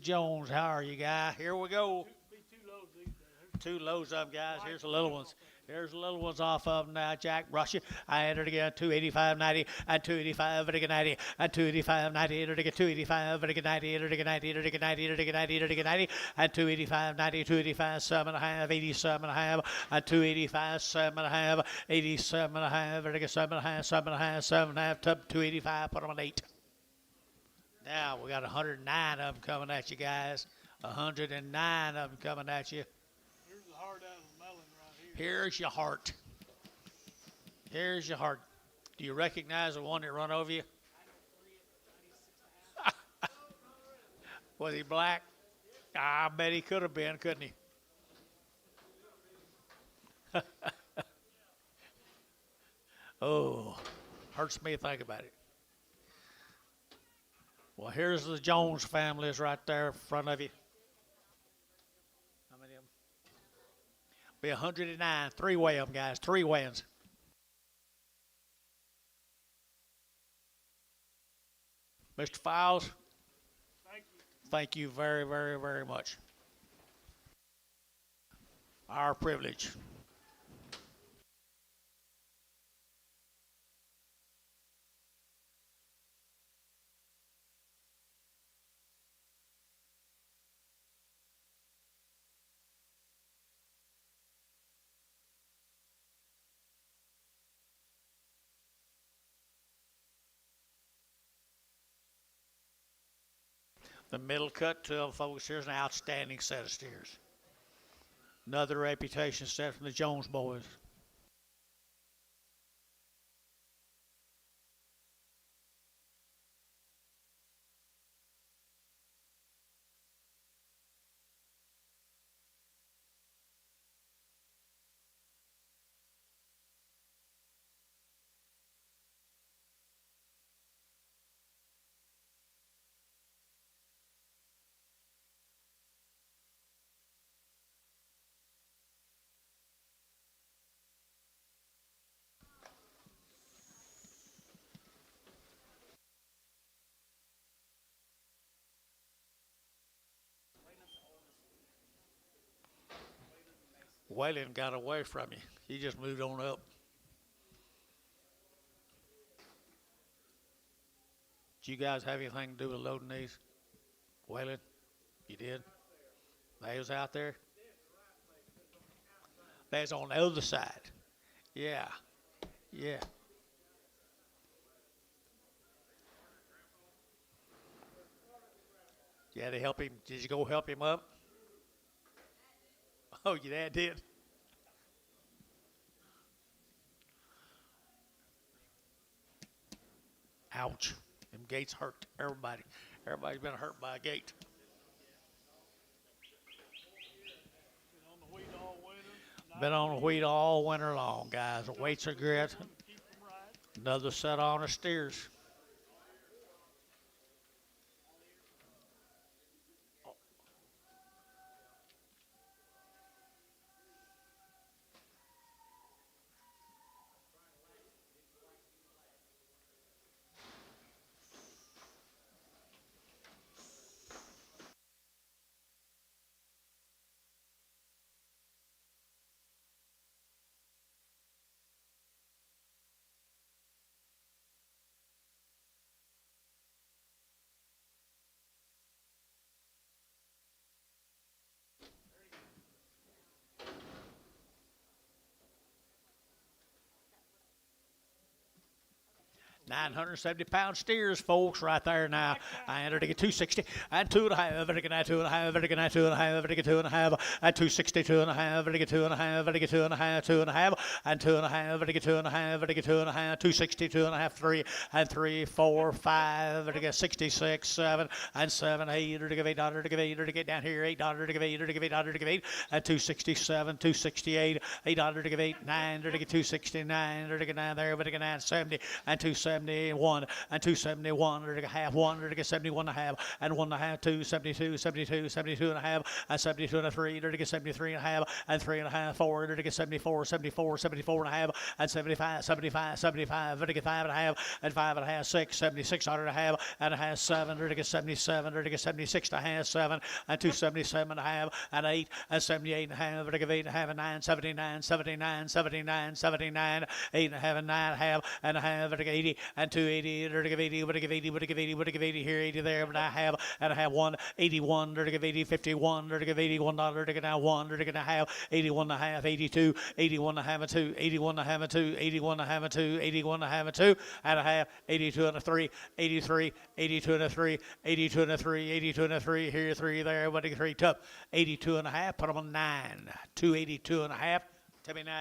Jones, how are you, guy? Here we go. 2 loads of them, guys. Here's the little ones. Here's the little ones off of them now, Jack. Russia. I entered again 285, 90, and 285, 90, and 285, 90, 285, 90, 90, 90, 90, 90, and 285, 90, 285, 7 and a half, 87 and a half, and 285, 7 and a half, 87 and a half, 7 and a half, 7 and a half, 7 and a half, 285, put them on 8. Now we got 109 of them coming at you, guys. 109 of them coming at you. Here's the heart out of the melon right here. Here's your heart. Here's your heart. Do you recognize the one that run over you? Was he black? I bet he could have been, couldn't he? Oh, hurts me to think about it. Well, here's the Jones families right there in front of you. How many of them? Be 109. 3 weigh them, guys. 3 weighings. Mr. Files, thank you very, very, very much. Our privilege. The middle cut 12, folks. Here's an outstanding set of steers. Another reputation set from the Jones boys. Waylon got away from you. He just moved on up. Did you guys have anything to do with loading these? Waylon, you did? They was out there? They was on the other side. Yeah. Yeah. Yeah, they help him. Did you go help him up? Oh, your dad did? Ouch. Them gates hurt everybody. Everybody's been hurt by a gate. Been on the wheat all winter. Been on the wheat all winter long, guys. The weights are good. Keep them right. Another set on the steers. £970 steers, folks, right there now. I entered to get 260 and 2.5. Better get 2.5. Better get 2.5. Better get 2.5 and 260, 2.5. Better get 2.5. Better get 2.5, 2.5 and 2.5. Better get 2.5. Better get 2.5, 260, 2.5, 3 and 3, 4, 5. Better get 66, 7 and 7, 8. Better give $8. To give $8. To get down here $8. To give $8. To give $8. To give 8 and 267, 268, $8 to give 8, 9. To get 269. To get 9 there. Better get 970 and 271 and 271 or to get half 1 or to get 71 and a half and 1 and a half 2 72 72 72 and a half and 72 and a 3 or to get 73 and a half and 3 and a half 4 or to get 74 74 74 and a half and 75 75 75 or to get 5 and a half and 5 and a half 6 76 and a half 7 or to get 77 or to get 76 and a half 7 and 277 and a half and 8 and 78 and a half or to get 8 and a half and 9 79 79 79 79 8 and a half and 9 and a half or to get 80 and 280 or to give 80 would give 80 would give 80 would give 80 here 80 there but I have 181 or to give 80 51 or to give $81 to get now 1 or to get a half 81 and a half 82 81 and a half and 2 81 and a half and 2 81 and a half and 2 81 and a half and 2 and a half 82 and a 3 83 82 and a 3 82 and a 3 82 and a 3 here 3 there but 3 tough 82 and a half put them on 9 282 and a half tell me 9.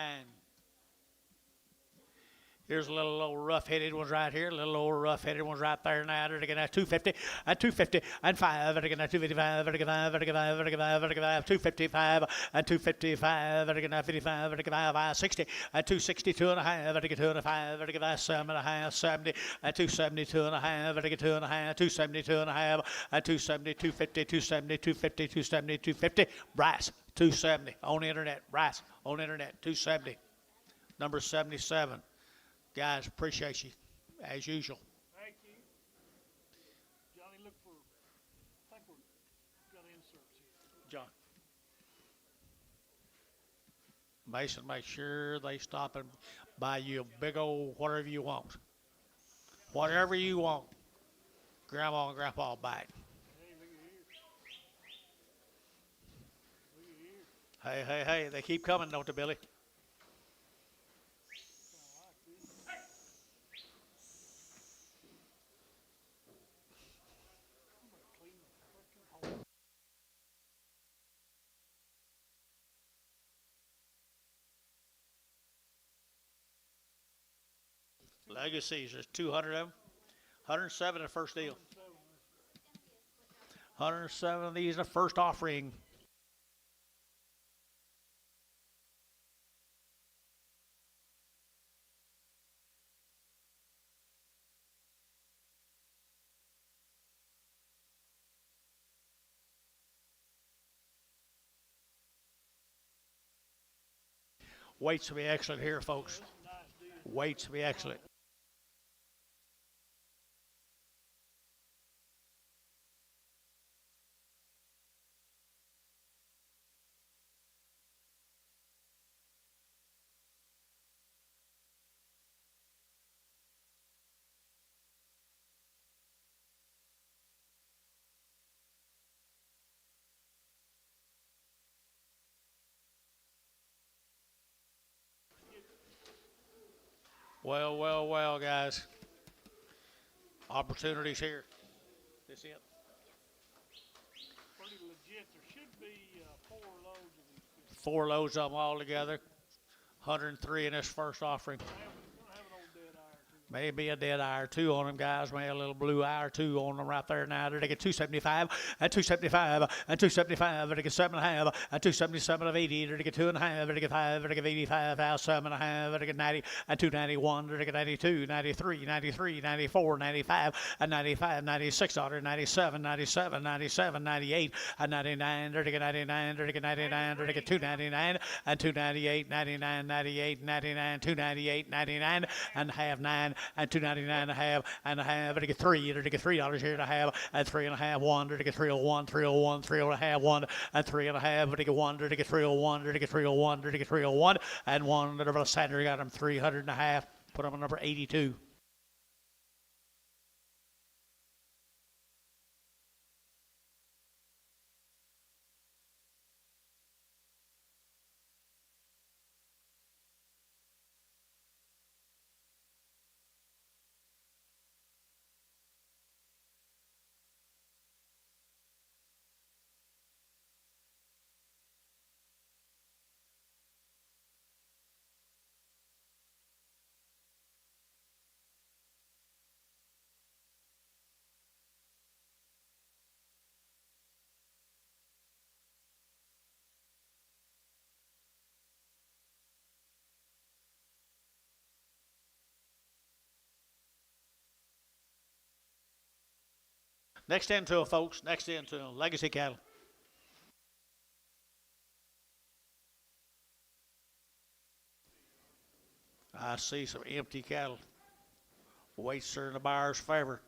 Here's a little old rough-headed ones right here. A little old rough-headed ones right there now. They're going to 250 and 250 and 5. They're going to 255. They're going to 5. They're going to 5. They're going to 5. They're going to 255 and 255. They're going to 55. They're going to 560 and 262 and a half. They're going to 2 and a 5. They're going to 7 and a half 70 and 272 and a half. They're going to 2 and a half 272 and a half and 270 250 270 250 270 250. Bryce 270 on the internet. Bryce on the internet 270. Number 77. Guys, appreciate you, as usual. Thank you. Johnny, look for, I think we've got inserts here. John. Mason, make sure they stop and buy you a big old whatever you want. Whatever you want. Grandma and Grandpa will buy it. Hey, look at here. Look at here. Hey, they keep coming, don't they, Billy? Legacies, there's 200 of them. 107 the first deal. 107 of these in the first offering. Weights will be excellent here, folks. Weights will be excellent. Well, well, well, guys. Opportunities here. This it. Pretty legit. There should be 4 loads of these. 4 loads of them all together. 103 in this first offering. We're gonna have an old dead eye or two. Maybe a dead eye or two on them, guys. Maybe a little blue eye or two on them right there now. They get 275 and 275 and 275. They get 7.5 and 277 of 80. They get 2.5. They get 5. They get 85. 7.5. They get 90 and 291. They get 92, 93, 93, 94, 95 and 95, 96, 97, 97, 97, 98 and 99. They get 99. They get 99. They get 299 and 298, 99, 98, 99, 298, 99 and half 9. And 299 and a half and a half. They get 3. They get $3 here and a half and 3.5. 1. They get 301, 301, 3.5, 1 and 3.5. They get 1. They get 301. They get 301. They get 301 and 1. They're Saturday got them 300 and a half. Put them on number 82. Next into them, folks. Next into them. Legacy cattle. I see some empty cattle. Weights are in the buyer's favor.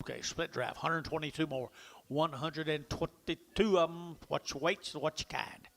Okay, split draft, 122 more. 122 of them. What's your weights and what's your kind?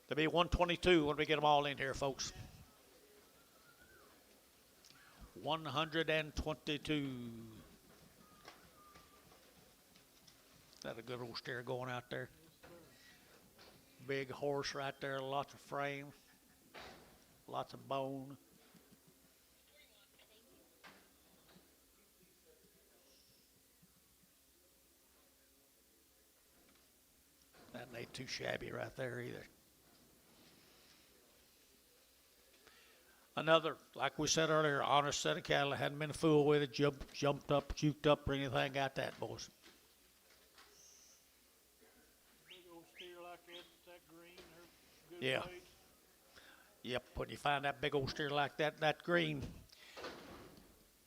There'll be 122 when we get them all in here, folks. 122. That a good old steer going out there. Big horse right there, lots of frame, lots of bone. That ain't too shabby right there either. Another, like we said earlier, honest set of cattle. Hadn't been fooled with it, jumped up, juked up, or anything. Got that, boys. Big old steer like that green, her good Yeah. weight. Yep, when you find that big old steer like that green,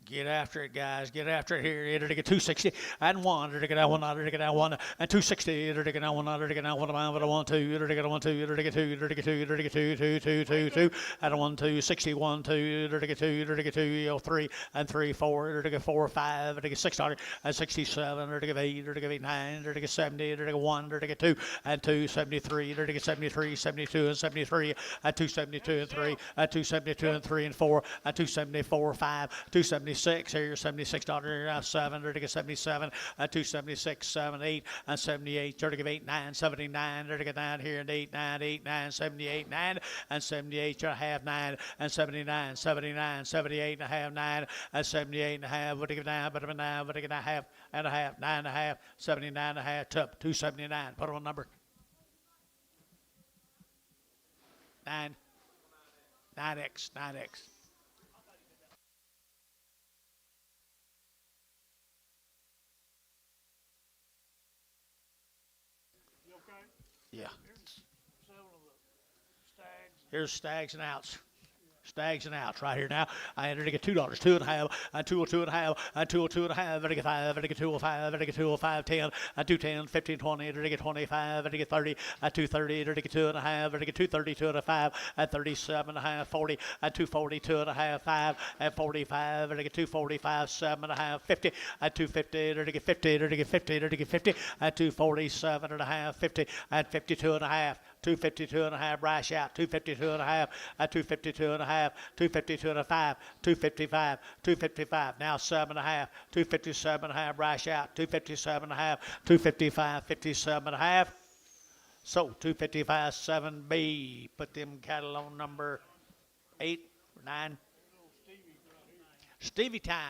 get after it, guys. Get after it here. It'll get 260 and one. It'll get that one. It'll get that one and 260. It'll get that one. It'll get that one. But a 1 2. It'll get a 1 2. It'll get 2. It'll get 2. It'll get 2 2 2 2 2 and a 1 2 61 2. It'll get 2. It'll get 2 3 and 3 4. It'll get 4 5. It'll get 667. It'll get 8. It'll get 9. It'll get 70. It'll get 1. It'll get 2 and 2 73. It'll get 73 72 and 73 and 272 and 3 and 272 and 3 and 4 and 274 5 276 here, $76 7, to get 77, 276, 7, 8, and 78, to get 8, 9, 79, to get 9 here, and 8, 9, 8, 9, 78, 9, and 78, to half 9, and 79, 79, 78 and a half, 9, and 78 and a half, what to get 9, but a 9, what to get a half, and a half, 9 and a half, 79 and a half, top, 279, put on number. 9, 9X, 9X. You okay? Yeah. Here's 7 of the stags. Here's stags and outs. Stags and outs right here now. I entered to get $2, 2 and a half, and 202 and a half, and 202 and a half, and I get 5, and I get 205, and I get 205, 10, and 210, 15, 20, and I get 25, and I get 30, and 230, and I get 2 and a half, and I get 230, 2 and a 5, and 37 and a half, 40, and 240, 2 and a half, 5, and 45, and I get 245, 7 and a half, 50, and 250, and I get 50, and I get 50, and I get 50, and 247 and a half, 50, and 52 and a half, 252 and a half, brash out, 252 and a half, and 252 and a half, 252 and a 5, 255, 255, now 7 and a half, 257 and a half, brash out, 257 and a half, 255, 57 and a half. So 255, 7B, put them cattle on number 8 or 9. Stevie time.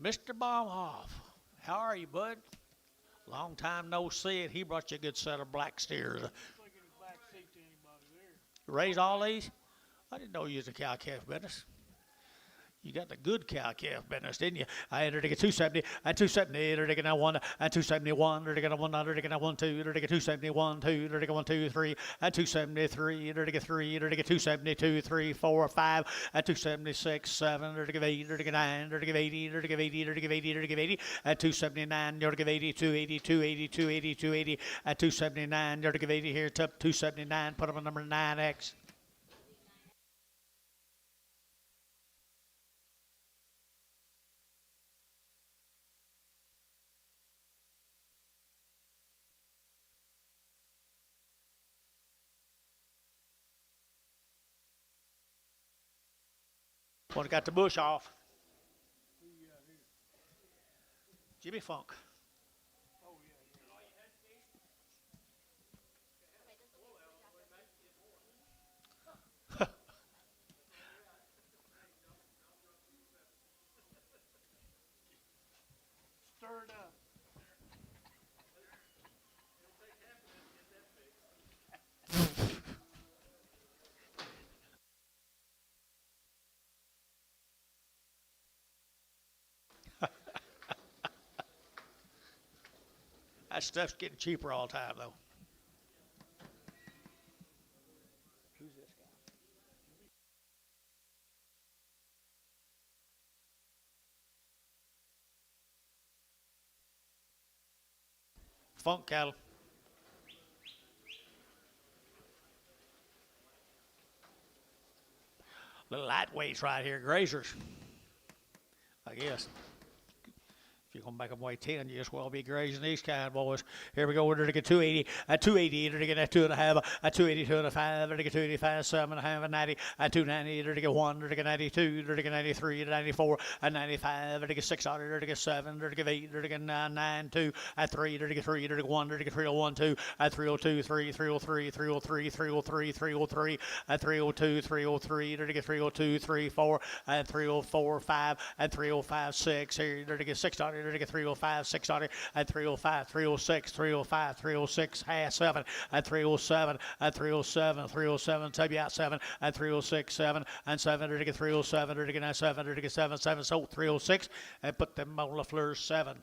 Mr. Baumhoff, how are you, bud? Long time no see it. He brought you a good set of black steers. Looks like in the back seat to anybody there. Raise all these? I didn't know you was a cow-calf business. You got the good cow-calf business, didn't you? I entered to get 270, and 270, or to get 1, and 271, or to get 1, or to get 1, 2, or to get 271, 2, or to get 1, 2, 3, and 273, or to get 3, or to get 272, 3, 4, 5, and 276, 7, or to get 8, or to get 9, or to get 80, or to get 80, or to get 80, or to get 80, and 279, or to get 80, 282, 82, 82, 80, and 279, or to get 80 here, to 279, put them on number 9X. One got the bush off. Jimmy Funk. Oh, yeah. Stir it up. That stuff's getting cheaper all the time, though. Who's this guy? Funk cattle. Little lightweights right here, grazers. I guess. If you come back and weigh 10, you just well be grazing these kind boys. Here we go. We're to get 280, at 280, to get at 2.5, at 282 and a 5, to get 285, 7.5, and 90, at 290, to get 1, to get 92, to get 93, to 94, at 95, to get 6, to get 7, to get 8, to get 9, 2, at 3, to get 3, to get 1, to get 301, 2, at 302, 3, 303, 303, 303, 303, at 302, 303, to get 302, 3, 4, at 304, 5, at 305, 6, here, to get 6, to get 305, 6, at 305, 306, 305, 306, half 7, at 307, at 307, 307, tell you out 7, at 306, 7, and 7, to get 307, to get 7, to get 7, 7, so 306, and put them on the floor 7.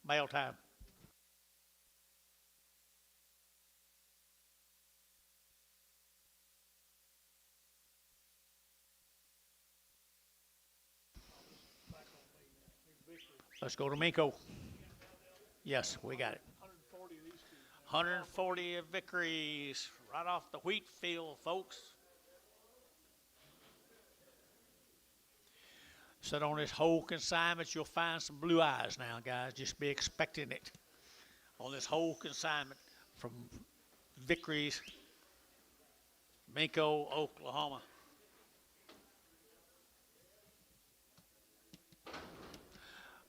Mail time. Let's go to Minko. Yes, we got it. 140 of these two. 140 of victories right off the wheat field, folks. Said on this whole consignment, you'll find some blue eyes now, guys. Just be expecting it. On this whole consignment from Vickery's, Minko, Oklahoma.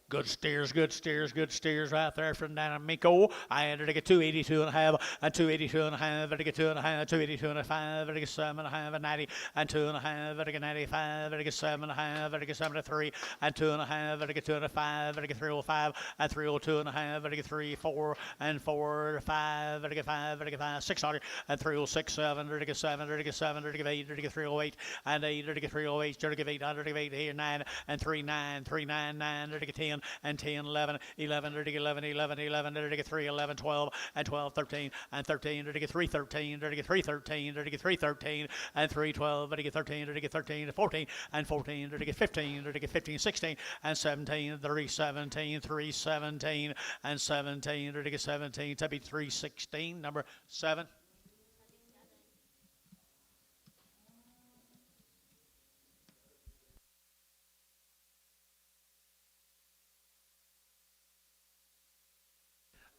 Good steers, good steers, good steers right there from down in Minko. I ended to get 282 and a half, and 282 and a half, and to get 2 and a half, 282 and a 5, and to get 7 and a half, and 90, and 2 and a half, and to get 95, and to get 7 and a half, and to get 73, and 2 and a half, and to get 2 and a 5, and to get 305, and 302 and a half, and to get 3, 4, and 4, 5, and to get 5, and to get 5, 600, and 306, 7, and to get 7, and to get 7, and to get 8, and to get 308, and 8, and to get 308, and to get 800, to get 8 here, 9, and 3, 9, 3, 9, 9, and to get 10, and 10, 11, 11, to get 11, 11, 11, to get 3, 11, 12, and 12, 13, and 13, to get 3, 13, to get 3, 13, to get 3, 13, and 3, 12, to get 13, to get 13, 14, and 14, to get 15, to get 15, 16, and 17, 3, 17, 3, 17, and 17, to get 17, to be 3, 16, number 7.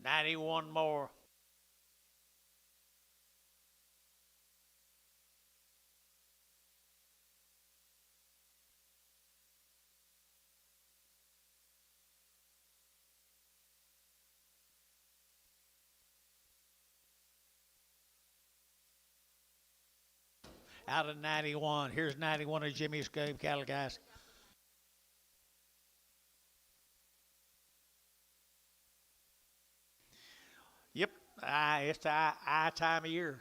$91 more. Out of 91. Here's 91 of Jimmy's game cattle, guys. Yep, it's the eye time of year.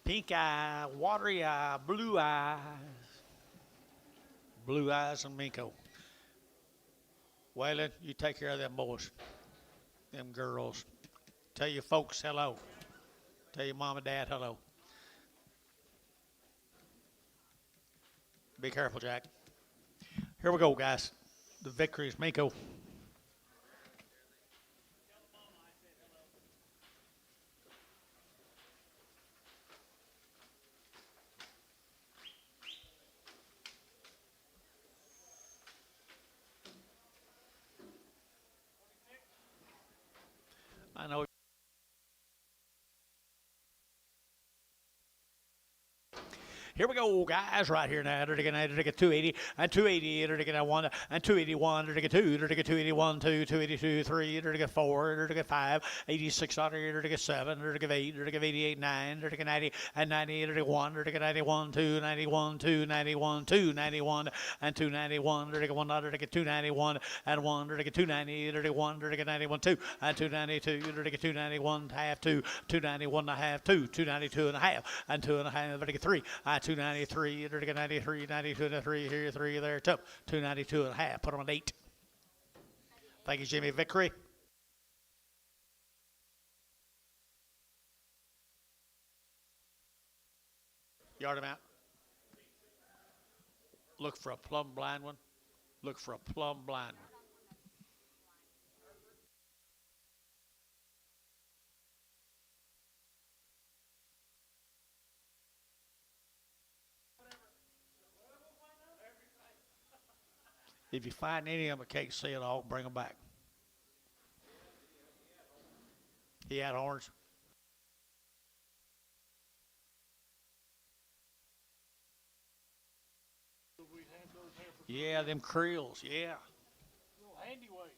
Pink eye, watery eye, blue eyes. Blue eyes and Minko. Waylon, you take care of them boys, them girls. Tell your folks hello. Tell your mom and dad hello. Be careful, Jack. Here we go, guys. The victory is Minko. I know. Here we go, guys, right here now. They're going to get 280 and 280. They're going to get 1 and 281. They're going to get 2. They're going to get 281, 2, 282, 3. They're going to get 4. They're going to get 5, 86. They're going to get 7. They're going to get 8. They're going to get 88, 9. They're going to get 90 and 90. They're going to get 1. They're going to get 91, 2, 91, 2, 91, 2, 91 and 291. They're going to get 1. They're going to get 291 and 1. They're going to get 290. They're going to get 1. They're going to get 91, 2 and 292. They're going to get 291 half, 2, 291 and a half, 2, 292 and a half and 2 and a half. They're going to get 3, 293. They're going to get 93, 92 and a 3 here, 3 there, 2, 292 and a half. Put them on 8. Thank you, Jimmy. Victory. Yard him out. Look for a plumb blind one. Look for a plumb blind one. If you find any of them that can't see it all, bring them back. He had horns. We had those Heifers, Yeah, them creels, yeah. little handy weights.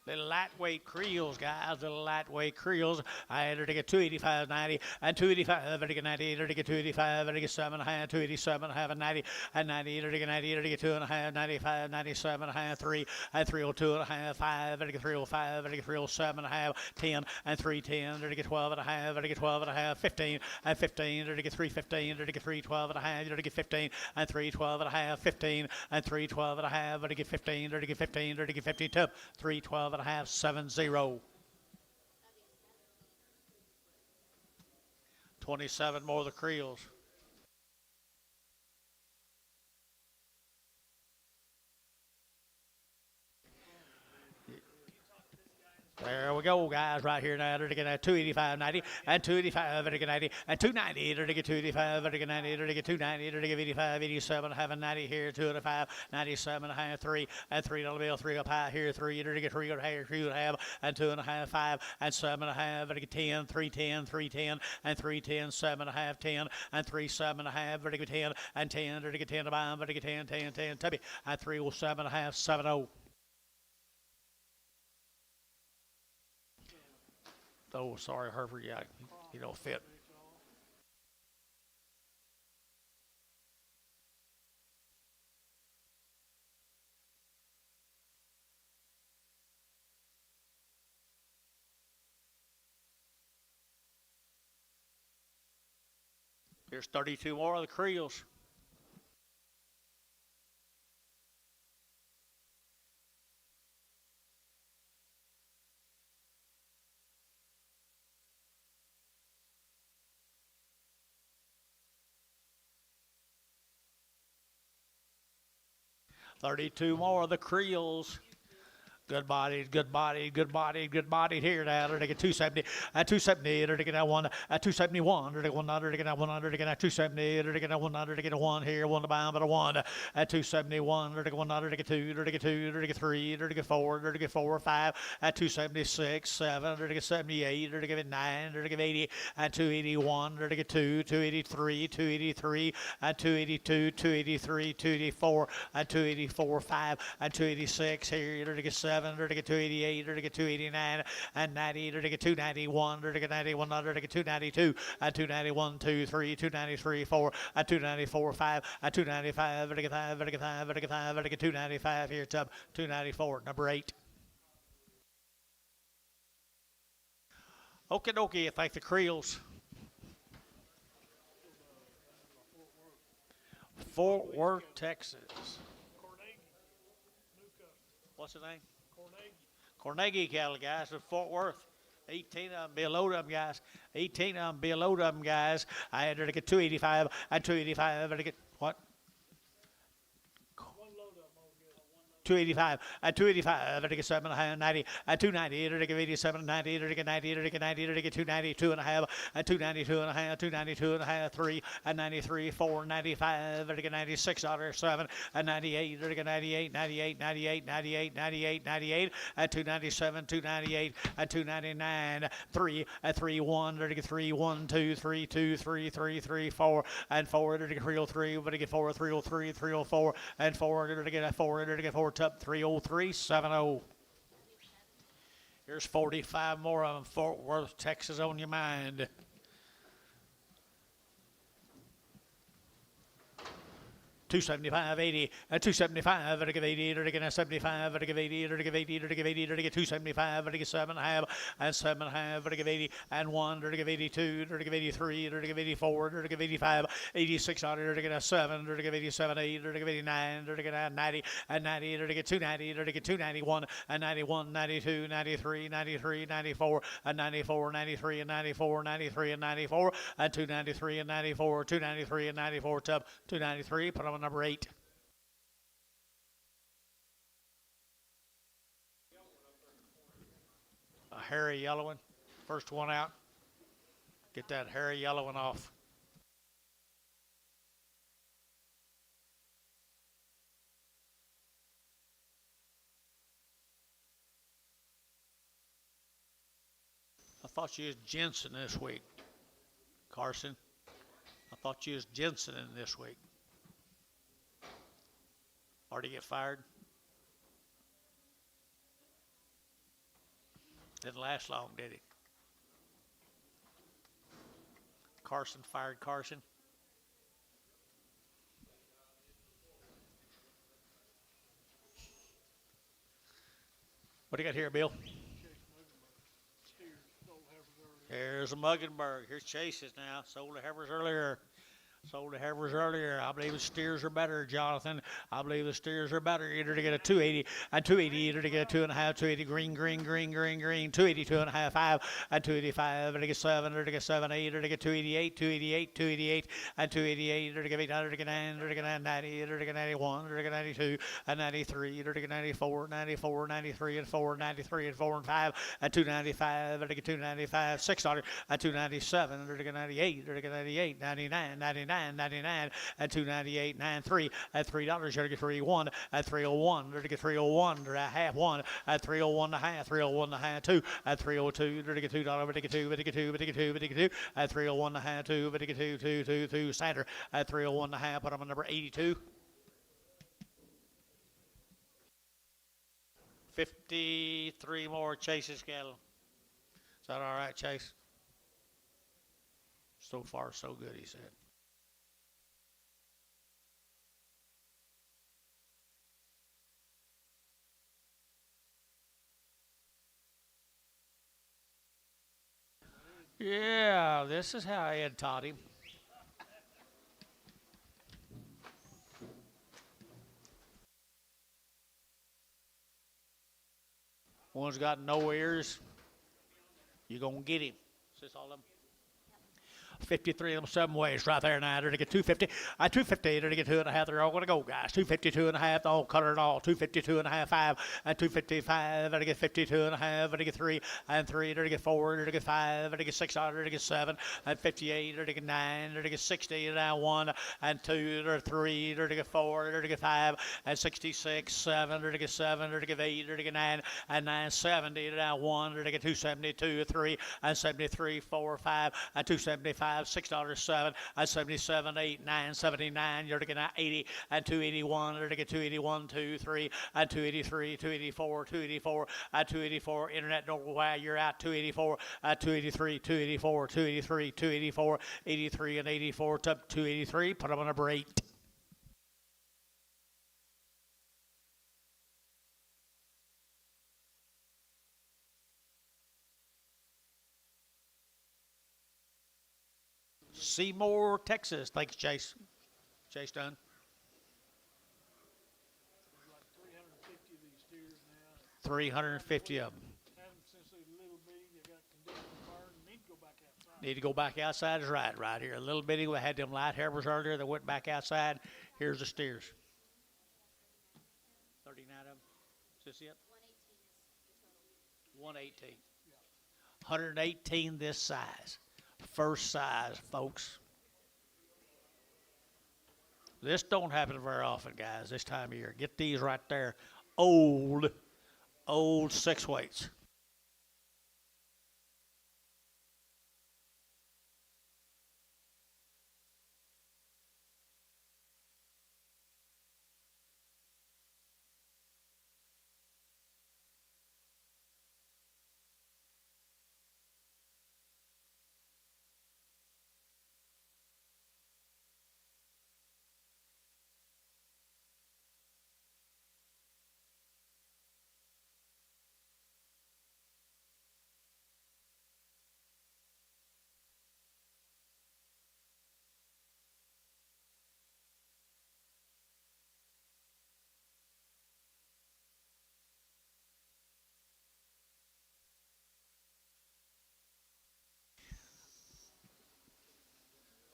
Little lightweight creels, guys. Little lightweight creels. I had her to get 285.90 and 285. To get 90. To get 285. To get 7.5. 287.5 and 90 and 90. To get 90. To get 2.5. 95. 97.5. 3 and 302.5. 5. To get 305. To get 307.5. 10 and 310. To get 12.5. To get 12.5. 15 and 15. To get 315. To get 312.5. To get 15 and 312.5. 15 and 312.5. To get 15. To get 15. To get 52. 312.5. 7-0. 27 more of the creels. There we go, guys, right here now. They're to get 285.90 and 285. They're to get 90 and 290. They're to get 285. They're to get 90. They're to get 290. They're to get 85, 87, having 90 here, 205, 97, and a half, 3 and $3 bill, 3 up high here, 3. They're to get 3 up higher, 3 and a half, and 2.5, 5 and 7.5. They're to get 10, 310, 310, and 310, 7.5, 10 and 3, 7.5. They're to get 10 and 10. They're to get 10 to buy. They're to get 10, 10, 10, tubby, and 307.5, 7-0. Oh, sorry, Heifer. Yeah, you don't fit. Here's 32 more of the creels. Thirty-two more of the creels. Good bodied, good bodied, good bodied, good bodied here now. They're to get 270 and 270. They're to get 1 at 271. They're to get 100. They're to get 100. They're to get 270. They're to get 100. To get a 1 here. 1 to buy, but a 1 at 271. They're to get 100. To get 2. They're to get 2. They're to get 3. They're to get 4. They're to get 4 or 5 at 276. 7. They're to get 78. They're to get 9. They're to get 80 and 281. They're to get 2. 283. 283 and 282. 283. 284 and 284. 5 and 286 here. They're to get 7. They're to get 288, they're to get 289 and 90, they're to get 291, they're to get 91, they're to get 292 and 291, 2, 3, 293, 4 and 294, 5 and 295, they're to get 5, they're to get 5, they're to get 5, they're to get 295 here, tub 294, number 8. Okie dokie, thank the creels. Fort Worth, Texas. What's the name? Carnegie cattle, guys, in Fort Worth. 18 of them, be a load of them, guys. 18 of them, be a load of them, guys. I had to get 285 and 285. I had to get what? 1 load of them, I'll get 285, and 285, and 7 and a half, 90, and 290, and 87, 90, and 90, and 90, and 290, 2 and a half, and 292 and a half, 292 and a half, 3, and 93, 4, 95, and 96, 7, and 98, and 98, 98, 98, 98, 98, 98, and 297, 298, and 299, 3, and 3, 1, and 3, 1, 2, 3, 2, 3, 3, 3, 4, and 4, and 303, but get 4, 303, 304, and 4, and get 4, and get 4, top 303, 70. Here's 45 more of them. Fort Worth, Texas on your mind. 275, 80, 275, and I give 80, and I give 75, and I give 80, and I give 80, and I give 80, and I give 275, and I give 7 and a half, and 7 and a half, and I give 80, and 1, and I give 82, and I give 83, and I give 84, and I give 85, 86, and I give 7, and I give 87, 8, and I give 89, and I give 90, and 90, and I give 290, and I give 291, and 91, 92, 93, 93, 94, and 94, 93, and 94, 93, and 94, and 293, and 94, 293, and 94, tub 293, put on number 8. A hairy yellow one. First one out. Get that hairy yellow one off. I thought you was Jensen this week, Carson. I thought you was Jensen this week. Already get fired? Didn't last long, did he? Carson fired Carson. What do you got here, Bill? Here's a Muggenberg. Here's Chase's now. Sold the Heifers earlier. Sold the Heifers earlier. I believe the steers are better, Jonathan. I believe the steers are better. Either to get a 280 and 280, either to get a 2.5, 280 green, 282 and a half, 5 and 285, and to get 7, or to get 7, 8, or to get 288, 288, and 288, or to get 800, or to get 9, or to get 90, or to get 91, or to get 92, and 93, or to get 94, 94, 93, and 4, 93, and 4 and 5, and 295, or to get 295, 600, and 297, or to get 98, or to get 98, 99, 99, 99, and 298, 93, at $3, you're to get 301, at 301, or to get 301, or a half 1, at 301 and a half, 301 and a half 2, at 302, or to get $2, but to get 2, but to get 2, but to get 2, but to get 2, at 301 and a half 2, but to get 2, 2, 2, 2, Sander, at 301 and a half, but I'm on number 82. 53 more Chase's cattle. Is that all right, Chase? So far, so good, he said. Yeah, this is how Ed taught him. One's got no ears. You're going to get him. Is this all of them? 53 of them 7 ways right there now. They're to get 250. 250, they're to get 2.5. They're all going to go, guys. 252 and a half, all color and all. 252 and a half, 5. And 255, they're to get 52 and a half. They're to get 3. And 3, they're to get 4. They're to get 5. They're to get 6. They're to get 7. And 58, they're to get 9. They're to get 60. And now 1. And 2, they're 3. They're to get 4. They're to get 5. And 66, 7. They're to get 7. They're to get 8. They're to get 9. And 970, now 1. They're to get 272, 3. And 73, 4, 5. And 275. $6, 7, and 77, 8, 9, 79. You're to get 80 and 281. You're to get 281, 2, 3, and 283, 284, 284, and 284. Internet don't go wide. You're out 284, 283, 284, 283, 284, 83, and 84. To 283. Put them on number 8. Seymour, Texas. Thanks, Chase. Chase done. There's like 350 of these steers now. 350 of them. Have them since they're little bitty. They got conditioning burn. Need to go back outside. Need to go back outside is right here. A little bitty. We had them light Heifers earlier that went back outside. Here's the steers. 39 of them. Is this it? 118. 118 this size. First size, folks. This don't happen very often, guys, this time of year. Get these right there. Old 6 weights.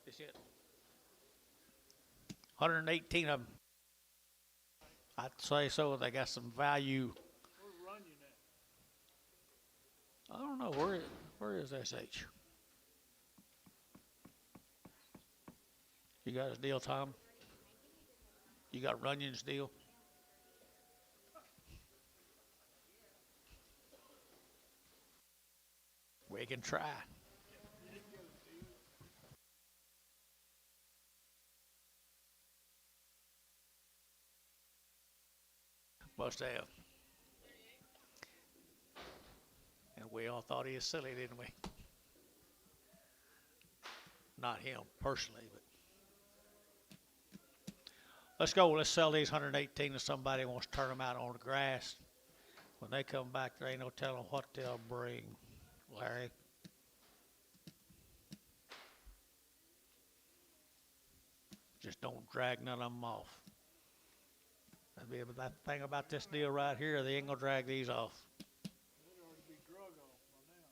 This it. 118 of them. I'd say so. They got some value. We're running that. I don't know where is SH. You got his deal, Tom? You got Runyon's deal? We can try. Must have. And we all thought he was silly, didn't we? Not him personally, but let's go. Let's sell these 118 to somebody who wants to turn them out on the grass. When they come back, there ain't no telling what they'll bring, Larry. Just don't drag none of them off. That'd be that thing about this deal right here. They ain't gonna drag these off. They'd already be drug off by now.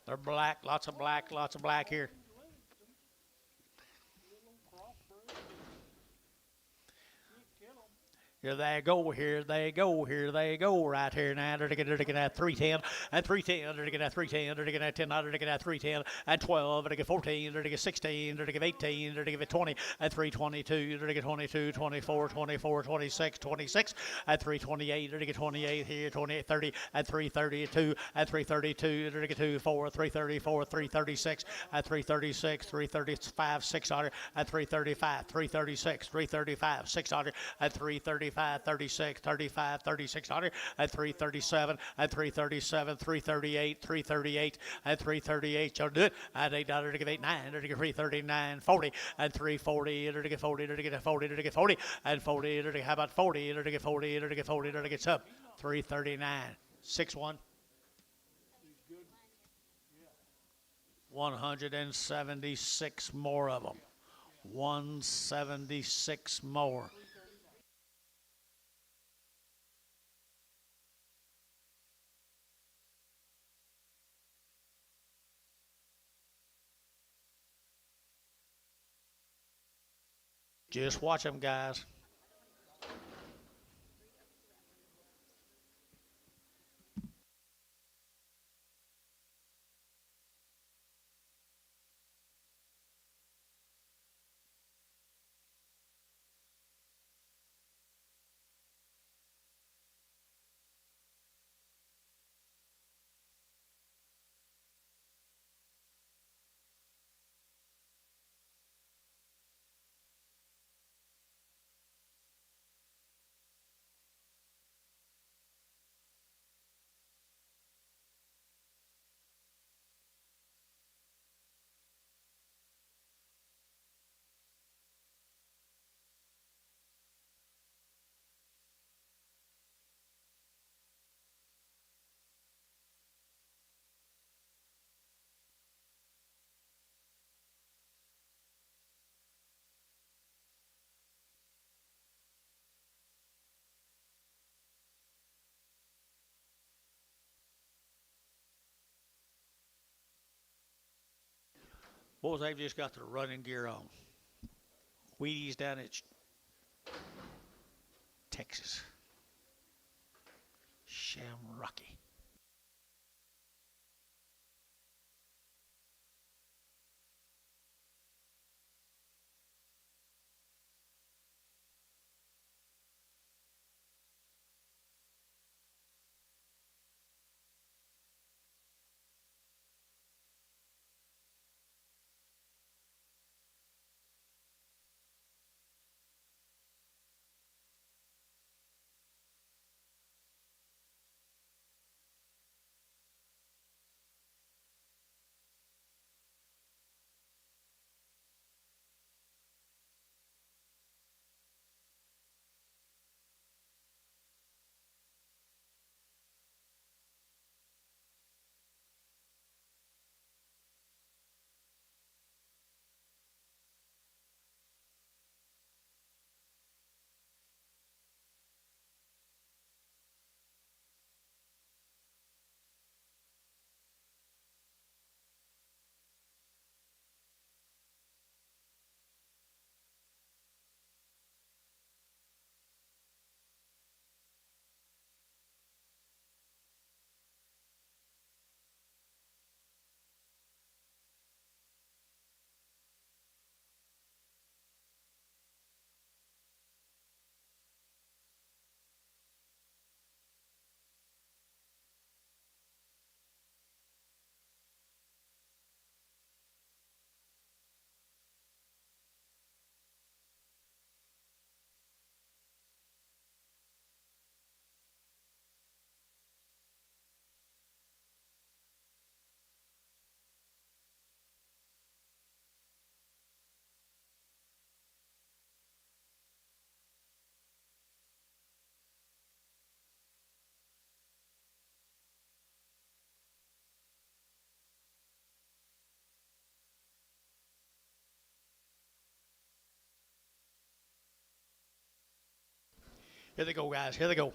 They're black, lots of black here. Here they go, here they go, here they go, right here now. They're looking at 310 and 310. They're looking at 310. They're looking at 10. They're looking at 310 and 12. They're looking at 14. They're looking at 16. They're looking at 18. They're looking at 20 and 322. They're looking at 22, 24, 24, 26, 26 and 328. They're looking at 28 here, 28, 30 and 332 and 332. They're looking at 24, 334, 336 and 336, 335, 600 and 335, 336, 335, 600 and 335. 36, 35, 3600, and 337, and 337, 338, 338, and 338. You'll do it. And $8 to give 89, to give 339, 40, and 340, to get 40, to get 40, to get 40, and 40, to get how about 40, to get 40, to get 40, to get sub 339, 6-1. 176 more of them. 176 more. Just watch them, guys. Boys, they've just got their running gear on. Wheaties down at Texas. Shamrocky. Here they go, guys. Here they go.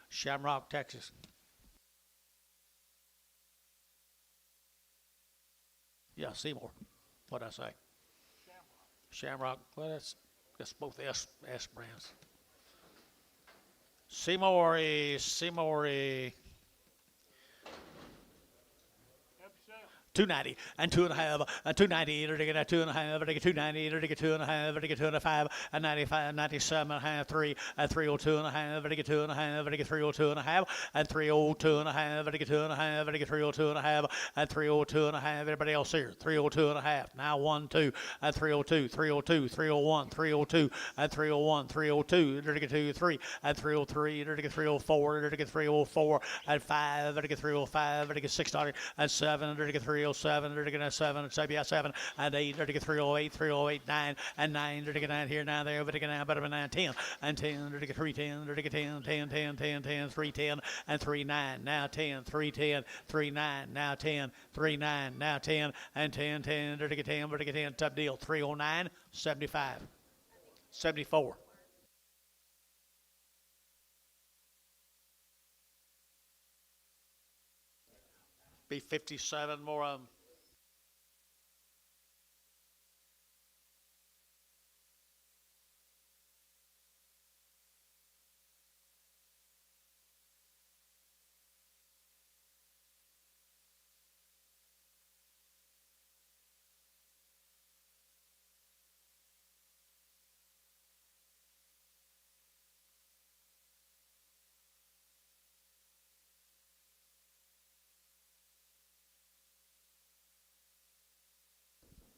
Shamrock, Texas. Yeah, Seymour. What'd I say? Shamrock. Well, that's both S brands. Seymour. 290 and 2.5 and 290 to get a 2.5 to get 290 to get 2.5 to get 2.5 and 95 97 and a half 3 and 302.5 to get 2.5 to get 302.5 and 302.5 to get 2.5 to get 302.5 and 302.5. Everybody else here 302.5. Now 1 2 and 302 302 301 302 and 301 302 to get 2 3 and 303 to get 304 to get 304 and 5 to get 305 to get 600 and 7 to get 307 to get 7 and 8 to get 308 308 9 and 9 to get 9 here now there but to get 9 better than 9 10 and 10 to get 310 to get 10 10 10 10 10 310 and 39 now 10 310 39 now 10 39 now 10 and 10 10 to get 10 but to get 10 top deal 309 75 74. Be 57 more of them.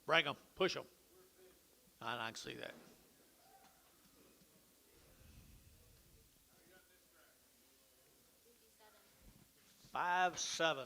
Bring them, push them. I can see that. 5-7.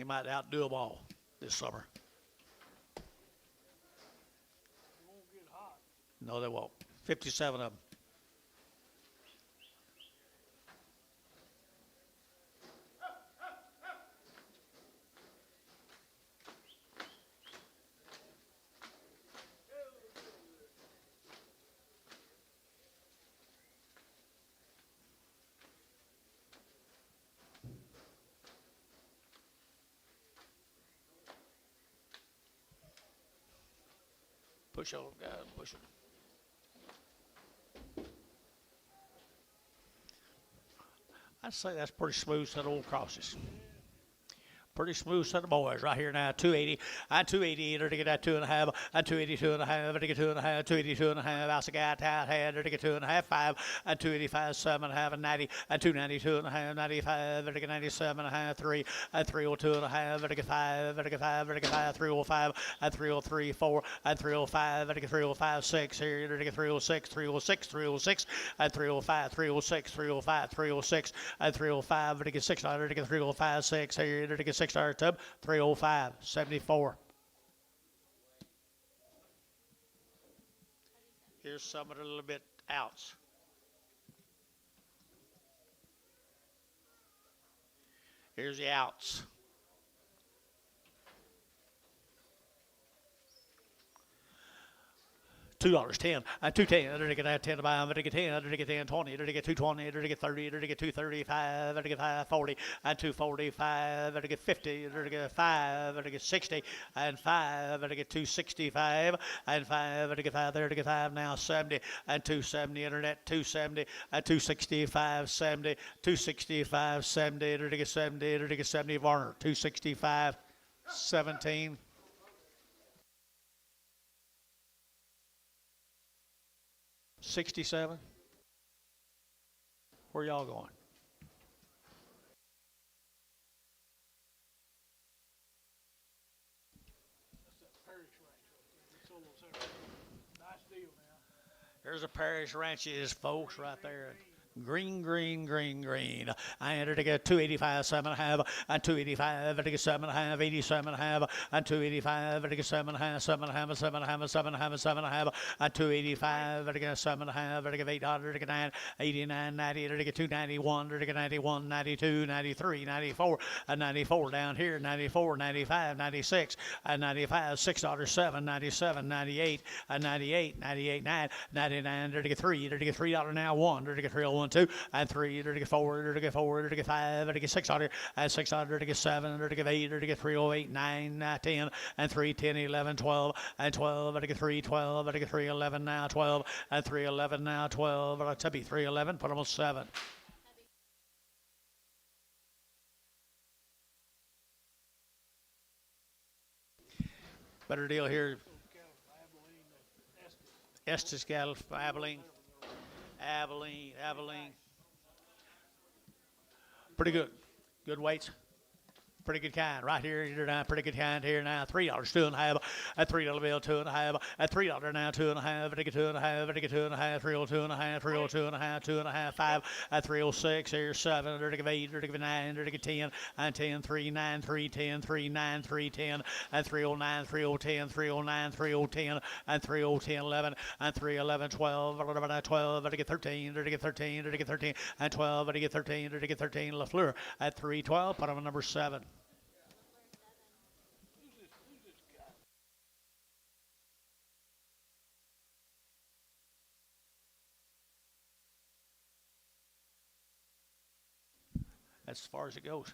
He might outdo them all this summer. It won't get hot. No, they won't. 57 of them. Push on, guys, push them. I'd say that's pretty smooth set of old crosses. Pretty smooth set of boys right here now. 280. I'm 288. To get that 2.5. I'm 282.5. To get 2.5. 282.5. Out the guy tight head. To get 2.5. 5. I'm 285. 7.5. And 90. I'm 292.5. 95. To get 97.5. 3. I'm 302.5. To get 5. To get 5. To get 5. 305. I'm 303. 4. I'm 305. To get 305. 6. Here. To get 306. 306. 306. I'm 305. 306. 305. 306. I'm 305. To get 600. To get 305. 6. Here. To get 6 tub, 305, 74. Here's some of the little bit outs. Here's the outs. $2.10. I'm 210. To get that 10 to buy. I'm to get 10. To get 10, 20. To get 220. To get 30. To get 235. To get 540. And 245. To get 50. To get 5. To get 60. And 5. To get 265. And 5. To get 5 there. To get 5 now 70. And 270. Internet 270. And 265. 70. 265. 70. To get 70. To get 70. Varner 265. 17. 67. Where y'all going? That's that Parish Ranch right there. It's almost there. Nice deal, man. There's a Parish Ranches, folks, right there. Green, green, green, green. I entered to get 285, 7.5, and 285, to get 7.5, 87.5, and 285, to get 7.5, 7.5, 7.5, 7.5, 7.5, and 285, to get 7.5, to get 800, to get 9, 89, 90, to get 291, to get 91, 92, 93, 94, and 94 down here, 94, 95, 96, and 95, $6.07, 97, 98, and 98, 98, 9, 99, to get 3, to get $3 now, 1, to get 301. 2 and 3 to get 4 to get 4 to get 5 to get 600 and 600 to get 7 to get 8 to get 308 9 10 and 3 10 11 12 and 12 to get 3 12 to get 3 11 now 12 and 3 11 now 12 to be 3 11 put them on 7. Better deal here. Estes cattle, Abilene. Pretty good. Good weights. Pretty good kind. Right here, you're now pretty good kind here now. $3, 2.5. At $3 bill, 2.5. At $3 now, 2.5. To get 2.5. To get 2.5. 302.5. 302.5. 2.5. 5. At 306. Here's 7. To get 8. To get 9. To get 10. And 10. 3 9 3 10 3 9 3 10. And 309 3010 309 3010 and 310 11 and 311 12. 12. To get 13. To get 13. To get 13 and 12. To get 13. To get 13. LaFleur at 312. Put him on number 7. That's as far as it goes.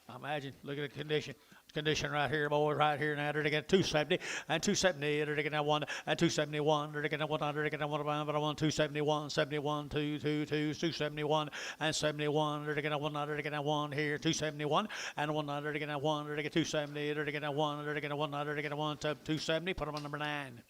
I imagine. Look at the condition. Condition right here, boys, right here now. To get 270 and 270. To get that 1 and 271. To get that 100. To get that 1 but I want 271, 71, 2, 2, 2, 271 and 71. To get that 100. To get that 1 here, 271 and 100. To get that 1. To get 270. To get that 1. To get that 100. To get that 1 to 270. Put them on number 9.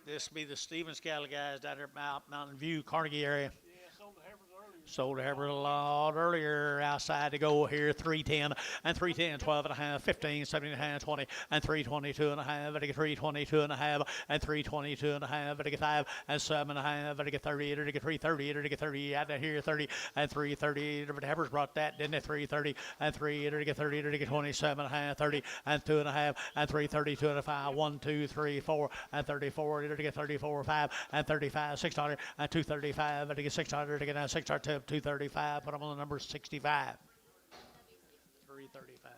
This be the Stevens cattle guys down there at Mountain View, Carnegie area. Yeah, sold the heifers earlier. Sold the heifer a lot earlier outside to go here, 310 and 310, 12 and a half, 15, 17 and a half, 20 and 322 and a half, and I get 322 and a half, and 322 and a half, and I get 5 and 7 and a half, and I get 30, and I get 330, and I get 30 out of here, 30 and 330. The heifers brought that, didn't they? 330 and 3, and I get 30, and I get 27 and a half, 30 and 2 and a half, and 332 and a 5, 1, 2, 3, 4, and 34, and I get 34, 5, and 35, 600, and 235, and I get 600, and I get 600. 235, put them on the number 65. 335.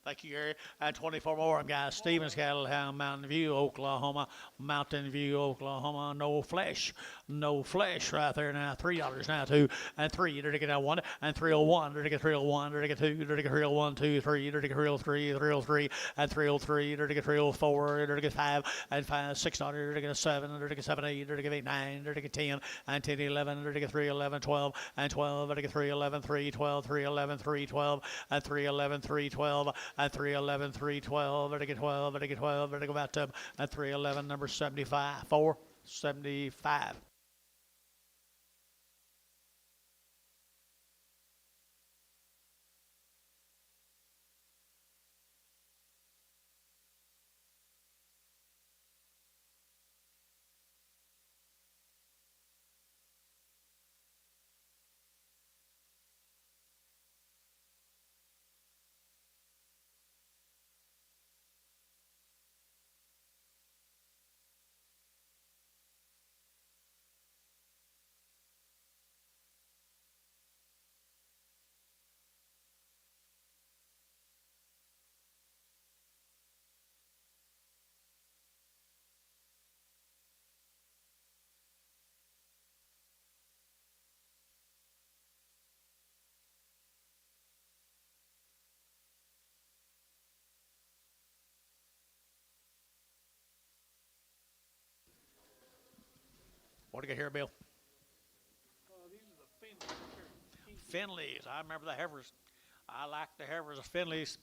Thank you, Gary. And 24 more, guys. Stevens Cattle Hound, Mountain View, Oklahoma. Mountain View, Oklahoma. No flesh. No flesh right there now. $3 now, 2 and 3. They're to get 1 and 301. They're to get 301. They're to get 2. They're to get 301, 2, 3. They're to get 303, 303, and 303. They're to get 304. They're to get 5 and 5, 600. They're to get 7. They're to get 7, 8. They're to get 8, 9. They're to get 10 and 10, 11. They're to get 3, 11, 12 and 12. They're to get 3, 11, 3, 12, 3, 11, 3, 12, and 3, 11, 3, 12. And 311, 312, and I get 12, and I get 12, and I go back to at 311, number 75, 475. What do you got here, Bill? These are the Finleys. Finleys. I remember the heifers. I like the heifers of Finleys.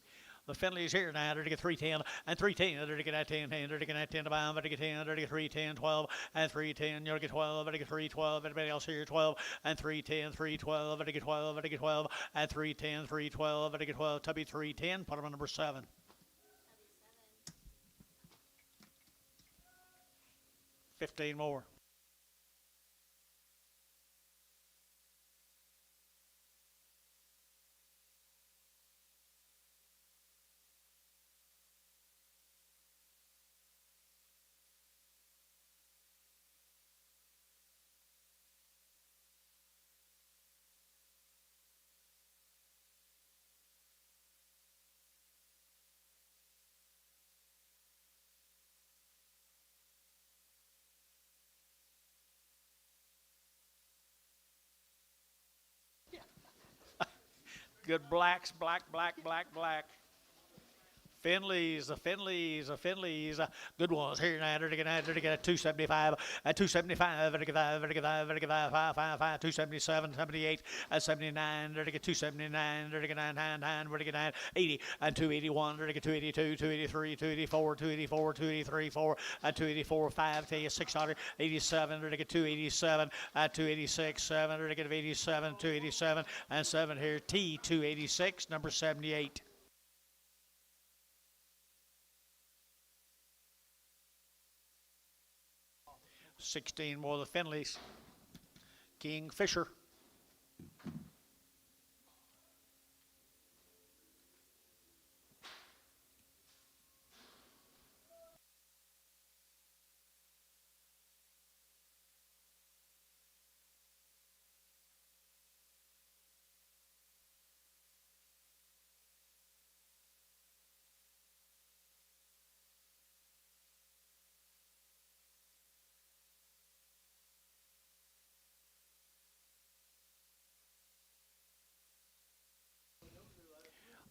The Finleys here now. They're to get 310 and 310. They're to get that 10, 10. They're to get that 10 to buy them. They're to get 10. They're to get 310, 12 and 310. You're to get 12. They're to get 312. Everybody else here 12 and 310, 312. They're to get 12. They're to get 12 and 310, 312. They're to get 12. Tubby 310. Put them on number 7. 15 more. Good blacks, black. Finleys, the Finleys, good ones here now. They're to get a 275, a 275, they're to get 5, 277, 78, and 79. They're to get 279, they're to get 9, they're to get 9, 80, and 281. They're to get 282, 283, 284, 284, 283, 4, and 284, 5, tell you 687. They're to get 287, 286, 7. They're to get 87, 287, and 7 here. T 286, number 78. 16 more of the Finleys. Kingfisher.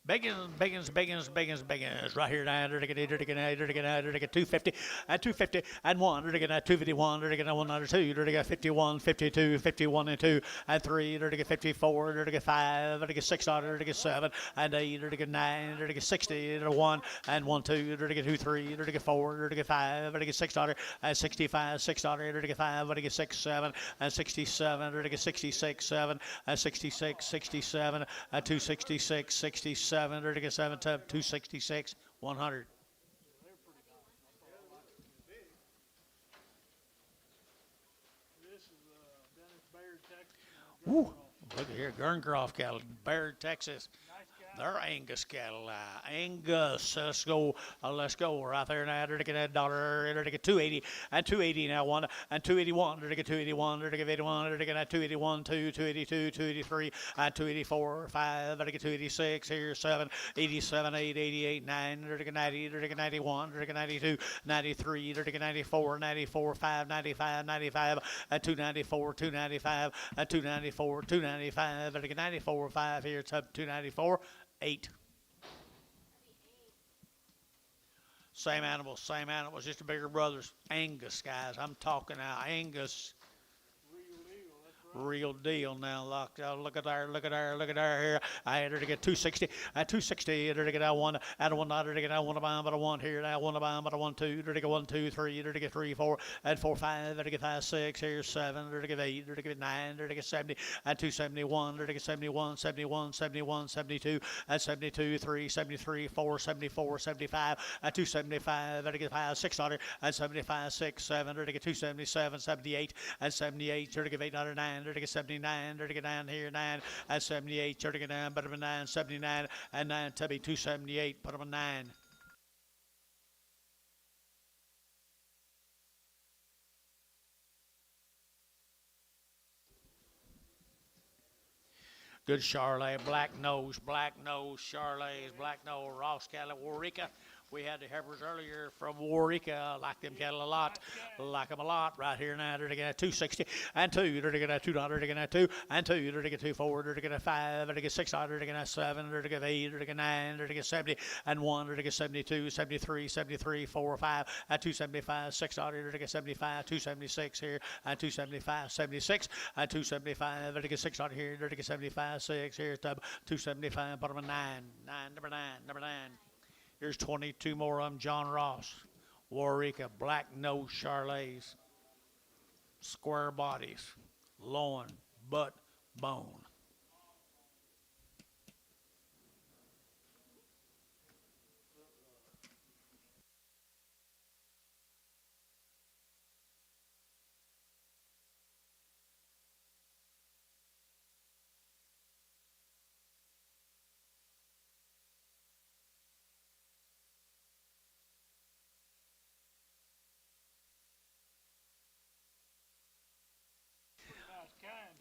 Biggins. Right here, 250 and 250 and 1, 251, 102, 51, 52, 51 and 2 and 3, 54, 5, 6, 7 and 8, 9, 60, 1 and 1, 2, 2, 3, 4, 5, 6, and 65, 6, 5, 6, 7 and 67, 66, 7 and 66, 67 and 266, 67, 7 to 266, 100. This is Dennis Baird, Texas. Woo. Look at here, Gurncroft cattle, Baird, Texas. Nice guy. They're Angus cattle. Angus. Let's go. Let's go. Right there now. They're getting a dollar. They're getting 280 and 280 now. 1 and 281. They're getting 281. They're getting 81. They're getting 281, 2, 282, 283, and 284, 5. They're getting 286 here. 7, 87, 8, 88, 9. They're getting 90. They're getting 91. They're getting 92, 93. They're getting 94, 94, 5, 95, 95, and 294, 295, and 294, 295. They're getting 94, 5 here. It's up 294. 8. Same animals, just the bigger brothers. Angus, guys. I'm talking now. Angus. Real deal now. Look at there here. I enter to get 260. At 260, enter to get out 1, out of 1, not to get out 1 of mine, but I 1 here. Now 1 of mine, but I 1, 2, enter to get 1, 2, 3, enter to get 3, 4, and 4, 5, enter to get 5, 6, here 7, enter to get 8, enter to get 9, enter to get 70, and 271, enter to get 71, 71, 71, 72, and 72, 3, 73, 4, 74, 75, and 275, enter to get 5, 600, and 75, 6, 7, enter to get 277, 78, and 78, enter to get 809, enter to get 79, enter to get 9 here, 9, and 78, enter to get 9, put them in 9, 79, and 9, Tubby, 278, put them in 9. Good Charolais, black nose, Charolais, black nose, Ross cattle, Warwica. We had the Heifers earlier from Warwica. Like them cattle a lot. Like them a lot. Right here now, they're going to 260 and 2. They're going to $2. They're going to 2 and 2. They're going to 2 4. They're going to 5. They're going to 6. They're going to 7. They're going to 8. They're going to 9. They're going to 70 and 1. They're going to 72, 73, 73, 4, 5 and 275. 6. They're going to 75, 276 here and 275, 76 and 275. They're going to 6 here. They're going to 75, 6 here. 275. Bottom of 9. 9, number 9, number 9. Here's 22 more of them. John Ross, Warwica, black nose Charolais, square bodies, loin, butt, bone.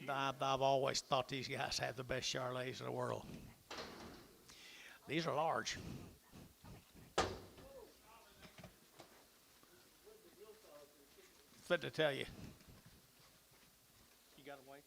I've always thought these guys have the best Charolais in the world. These are large. Fit to tell you. You got them, Wade?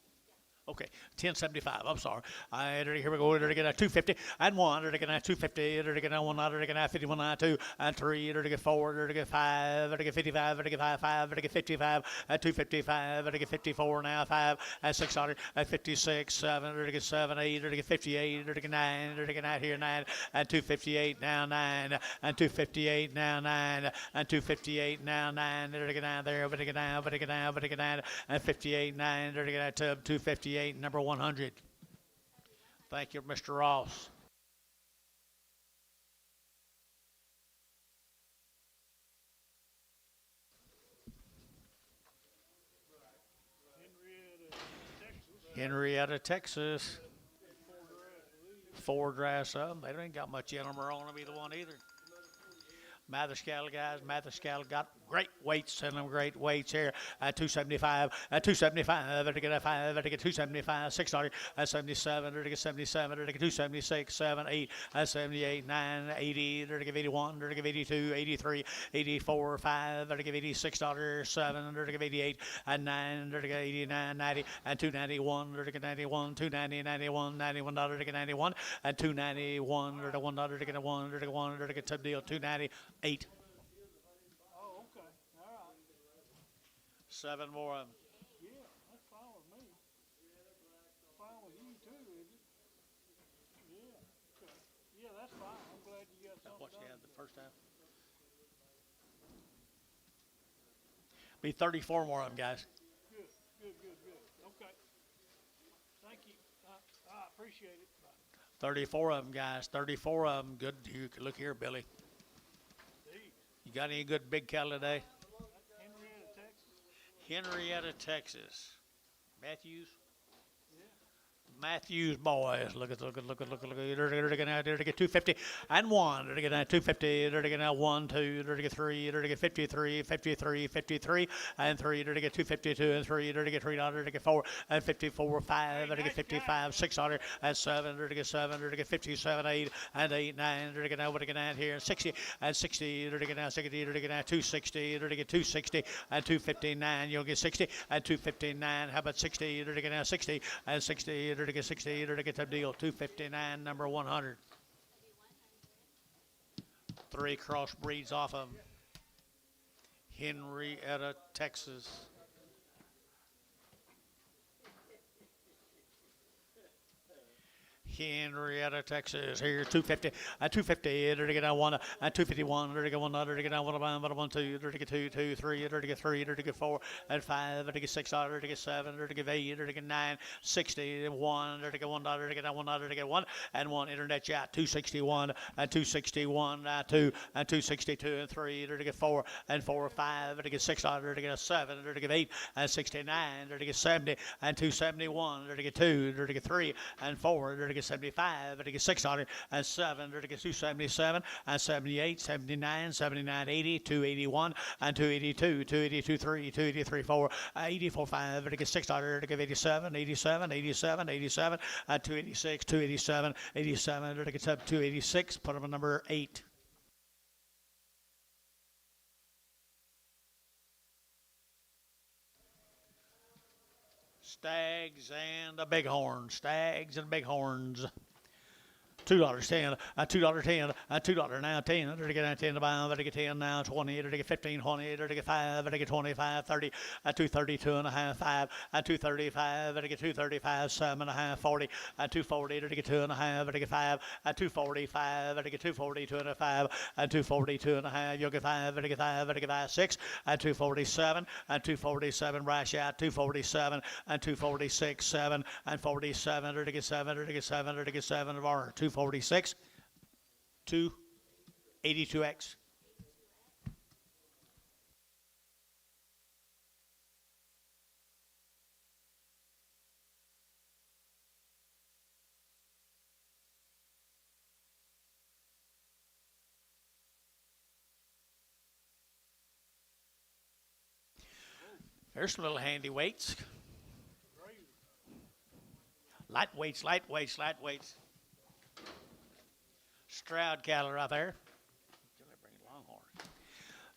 Okay, 1075. I'm sorry. Here we go. They're going to 250 and 1. They're going to 250. They're going to 1. They're going to 51 and 2 and 3. They're going to 4. They're going to 5. They're going to 55. They're going to 5. They're going to 55 and 255. They're going to 54 now 5 and 600 and 56 7. They're going to 7 8. They're going to 58. They're going to 9. They're going to here 9 and 258 now 9 and 258 now 9 and 258 now 9. They're going to down there. But they get down. But they get down. But they get down and 58 9. They're going to 258. Number 100. Thank you, Mr. Ross. Henrietta, Texas. Ford dress up. They ain't got much in them or on them either one either. Mather Scale guys. Mather Scale got great weights in them. Great weights here. At 275. At 275. At 5. At 275. $6. At 77. At 77. At 276. 7. 8. At 78. 9. 80. At 81. At 82. 83. 84. 5. At $86. 7. At 88. At 9. At 89. 90. At 291. At 91. 290. 91. $91. At 91. At 291. At $1. At 1. At 1. At top deal. 298. Oh, okay. All right. 7 more of them. Yeah, that's fine with me. Fine with you too, is it? Yeah. Okay. Yeah, that's fine. I'm glad you got something What you done. had the first time? Be 34 more of them, guys. Good. Okay. Thank you. I appreciate it. 34 of them, guys. 34 of them. Good. You can look here, Billy. Indeed. You got any good big cattle today? Henrietta, Texas. Henrietta, Texas. Matthews. Yeah. Matthews boys. Look at. They're gonna get 250 and 1. They're gonna 250. They're gonna 1, 2. They're gonna 3. They're gonna 53, 53, 53 and 3. They're gonna 252 and 3. They're gonna $3. They're gonna 4 and 54, 5. They're gonna 55, $6 and 7. They're gonna 7. They're gonna 57, 8 and 8, 9. They're gonna what are gonna here 60 and 60. They're gonna 60. They're gonna 260. They're gonna 260 and 259. You'll get 60 and 259. How about 60? They're gonna 60 and 60. They're gonna 60. They're gonna top deal 259, number 100. 3 crossbreeds off of 'em. Henrietta, Texas. Henrietta, Texas. Here, 250. At 250, they're to get 1. At 251, they're to get 1. They're to get 1, 2. They're to get 2, 2, 3. They're to get 3. They're to get 4. At 5, they're to get 6. They're to get 7. They're to get 8. They're to get 9. 60. 1. They're to get 1. They're to get 1. They're to get 1. And 1. Internet chat. 261. At 261. At 2. At 262. And 3. They're to get 4. And 4. 5. They're to get 6. They're to get 7. They're to get 8. And 69. They're to get 70. And 271. They're to get 2. They're to get 3. And 4. They're to get 75, they're to get 600 and 7, they're to get 277 and 78, 79, 79, 80, 281 and 282, 282, 3, 283, 4, 84, 5, they're to get 600, they're to get 87, 87, 87, 87, 286, 287, 87, they're to get 286, put them at number 8. Stags and the bighorns. Stags and bighorns. $2.10, $2.10, $2 now, 10, they're to get 10 to buy, they're to get 10 now, 20, they're to get 15, 20, they're to get 5, they're to get 25, 30, 232 and a half, 5, 235, they're to get 235, 7 and a half, 40, 240, they're to get 2 and a half, they're to get 5, 245, they're to get 240, 2 and a 5, 242 and a half, you'll get 5, they're to get 5, they're to get 5, 6, 247, 247, rash out, 247, 246, 7, and 47, they're to get 7, they're to get 7, they're to get 7 of our 246, 282X. There's some little handy weights. Light weights, light weights, light weights. Stroud cattle right there.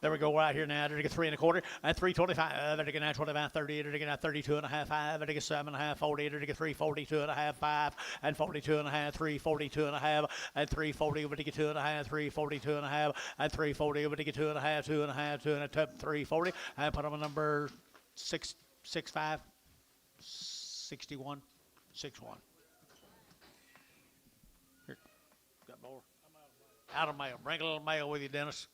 There we go right here now. They're to get 3 1/4 and 325. They're to get 25, 30. They're to get 32 and a half, 5. They're to get 7 and a half, 40. They're to get 342 and a half, 5 and 42 and a half, 342 and a half and 340. We're to get 2 and a half, 342 and a half and 340. We're to get 2 and a half, 2 and a half, 2 and a half, 340. And put them on number 665, 61, 61. Here, got more. Out of mail. Bring a little mail with you, Dennis.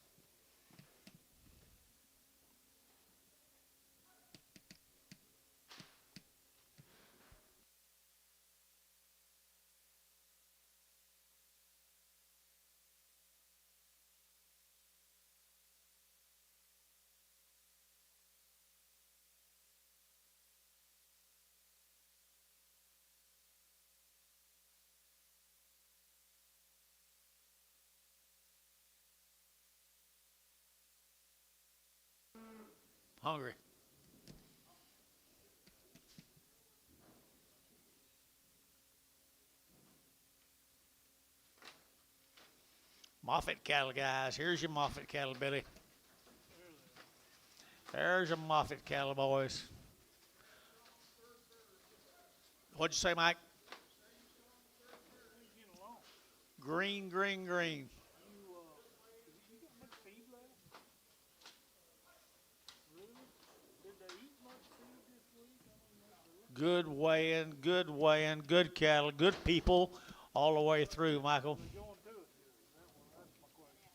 hungry. Moffat cattle, guys. Here's your Moffat cattle, Billy. There's your Moffat cattle, boys. What'd you say, Mike? Green, green, green. You got much feed left? Really? Did they eat much feed this week? I mean, Good weighing, good cattle, good people all the way through, Michael. they're going to it. That's my question.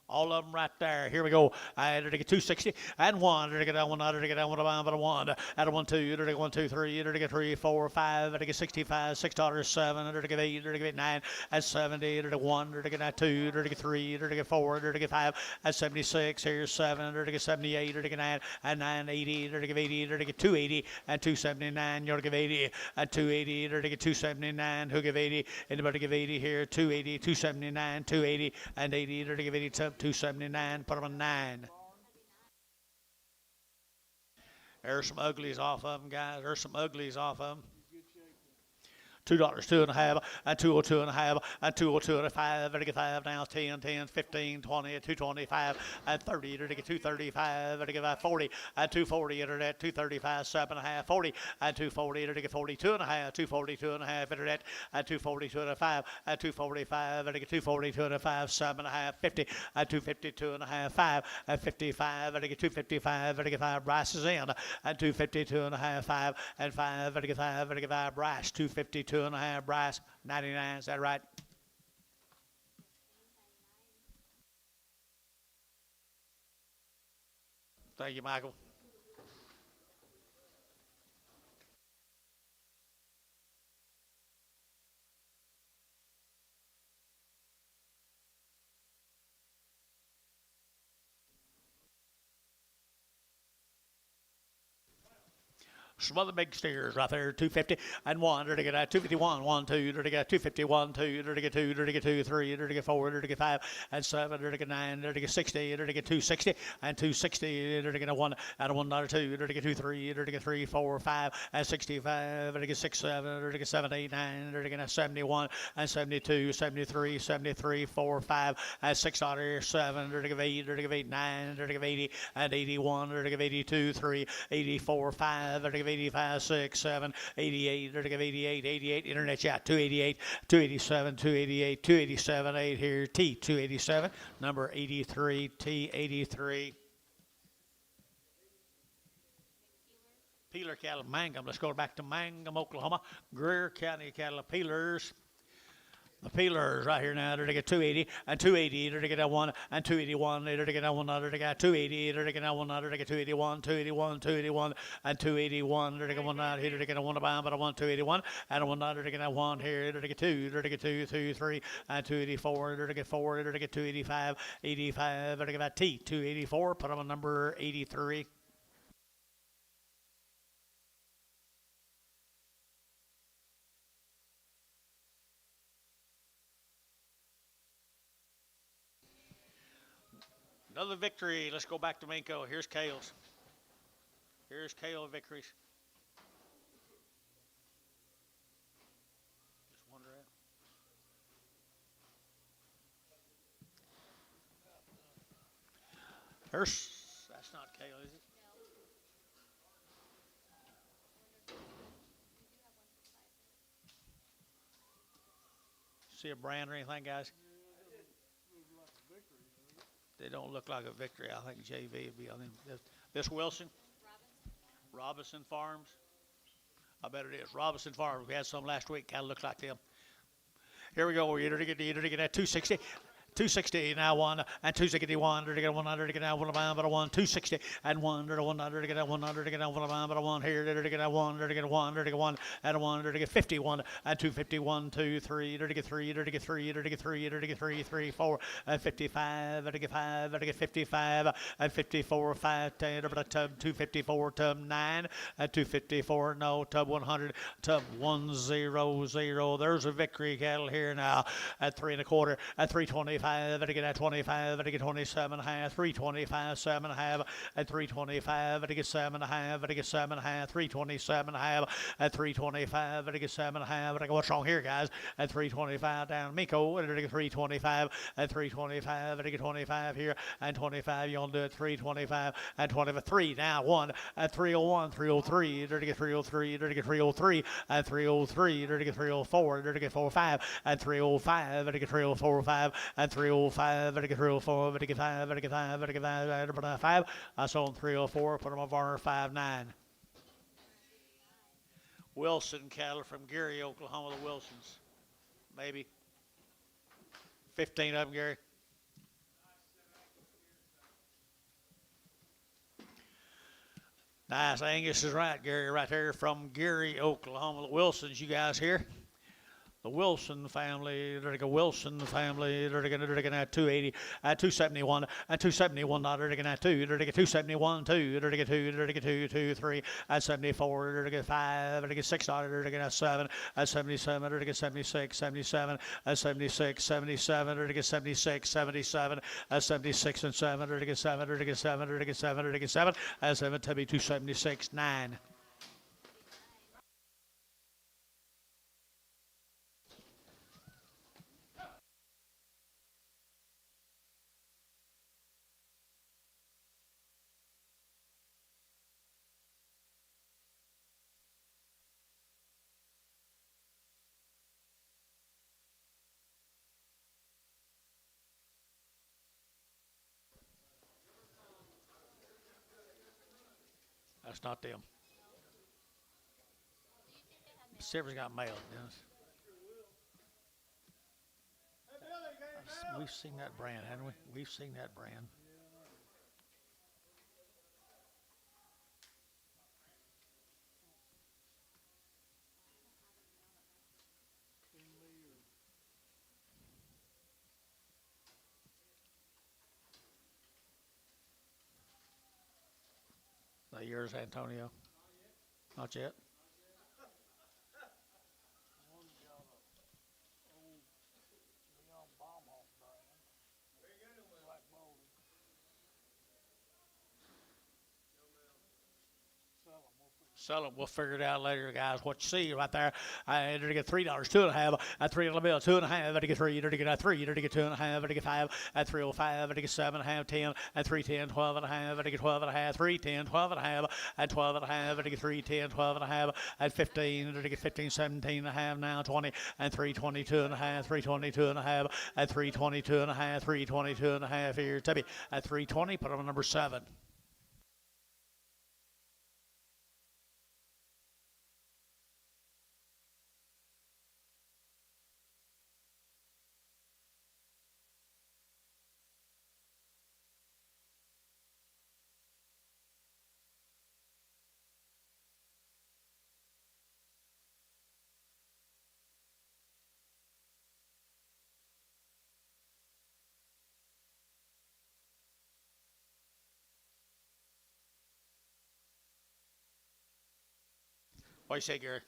All of them right there. Here we go. I had to get 260 and one. I get that one. I get that one. But a one. Add a 1, 2. I get 1, 2, 3. I get 3, 4, 5. I get 65. $6, 7. I get 8. I get 9. At 70. I get 1. I get that 2. I get 3. I get 4. I get 5. At 76. Here's 7. I get 78. I get 9. At 9. 80. I get 80. I get 280 and 279. You'll give 80 at 280. I get 279. Who give 80? Anybody give 80 here? 280, 279, 280 and 80. I give 80. 279, put them on 9. There's some uglies off of them, guys. There's some uglies off of them. $2, 2.5, and 202 and a half, and 202 and a 5, and I get 5 now, 10, 10, 15, 20, 225, and 30, and I get 235, and I get 40, and 240, internet, 235, 7.5, 40, and 240, and I get 42 and a half, 242 and a half, internet, and 242 and a 5, and 245, and I get 242 and a 5, 7.5, 50, and 252 and a half, 5, and 55, and I get 255, and I get 5 braces in, and 252 and a half, 5, and 5, and I get 5, and I get 5 brass, 252 and a half brass, 99. Is that right? Thank you, Michael. Some other big steers right there, 250 and 1, to get 251, 1, 2, to get 251, 2, to get 2, to get 2, 3, to get 4, to get 5 and 7, to get 9, to get 60, to get 260 and 260, to get a 1 and a $1, 2, to get 2, 3, to get 3, 4, 5 and 65, to get 6, 7, to get 7, 8, 9, to get 71 and 72, 73, 73, 4, 5 and $6, 7, to get 8, to get 8, 9, to get 80 and 81, to get 82, 3, 84, 5, to get 85, 6, 7, 88, to give 88, 88, internet chat, 288, 287, 288, 287, 8 here, T, 287, number 83, T83. Peeler cattle, Mangum. Let's go back to Mangum, Oklahoma. Greer County cattle, peelers. The peelers right here now, to get 280 and 280, to get that 1 and 281, to get that 1, to get 280, to get that 1, to get 281, 281, 281 and 281, to get 1 out here, to get a 1 about but a 1, 281 and a 1, to get that 1 here, to get 2, to get 2, 2, 3 and 284, to get 4, to get 285, 85, to get that T, 284, put them on number 83. Another victory. Let's go back to Minko. Here's Kale's. Here's Kale victories. Just wonder out. That's not Kale, is it? See a brand or anything, guys? They don't look like a victory. I think JV would be on them. This Wilson? Robinson Farms. I bet it is. Robinson Farms. We had some last week. Kind of looks like them. Here we go. We're to get that 260. 260 now 1 and 261 to get 100 to get out 1 but a 1 260 and 1 to 100 to get out 100 to get out 1 but a 1 here to get out 1 to get 1 to get 1 and a 1 to get 51 and 251 2 3 to get 3 to get 3 to get 3 to get 3 3 4 and 55 to get 5 to get 55 and 54 5 10 but a tub 254 tub 9 and 254 no tub 100 tub 100. There's a victory cattle here now at 3 1/4 at 325 25, and I get at 25, and I get 27 and a half, 325, 7 and a half, at 325, and I get 7 and a half, and I get 7 and a half, 327 and a half, at 325, and I get 7 and a half, and I go, what's wrong here, guys? At 325 down Miko, and I get 325, at 325, and I get 25 here, and 25, you want to do it 325, and 23, now 1, at 301, 303, and I get 303, and I get 303, at 303, and I get 304, and I get 45, at 305, and I get 345, and 305, and I get 304, and I get 5, and I get 5, and I get 5, and I get 5. I sold 304, put them on Varner 59. Wilson cattle from Gary, Oklahoma, the Wilsons. Maybe 15 of them, Gary. Nice. Angus is right, Gary, right there from Gary, Oklahoma. The Wilsons, you guys here? The Wilson family, they're going Wilson family, they're going to have 280, 271, and 271, they're going to have 2, they're going to 271, 2, they're going to 2, they're going to 2, 2, 3, and 74, they're going to 5, they're going 6, they're going to have 7, and 77, they're going to 76, 77, and 76, 77, they're going to 76, 77, and 76, and 7, they're going to 7, they're going to 7, they're going to 7, they're going to 7, and 7 to be 276, 9. That's not them. Silver's got mail. Yes. We've seen that brand, haven't we? We've seen that brand. That yours, Antonio? Not yet. Sell them. We'll figure it out later, guys. What you see right there, I to get $3, 2.5, at $3 bill, 2.5, I to get 3, I to get 3, I to get 2.5, I to get 5, at 305, I to get 7.5, 10, at 310, 12.5, I to get 12.5, 310, 12.5, at 12.5, I to get 310, 12.5, at 15, I to get 15, 17.5, now 20, and 322.5, 322.5, at 322.5, 322.5 here, Tubby, at 320, put on number 7. What do you say, Gary?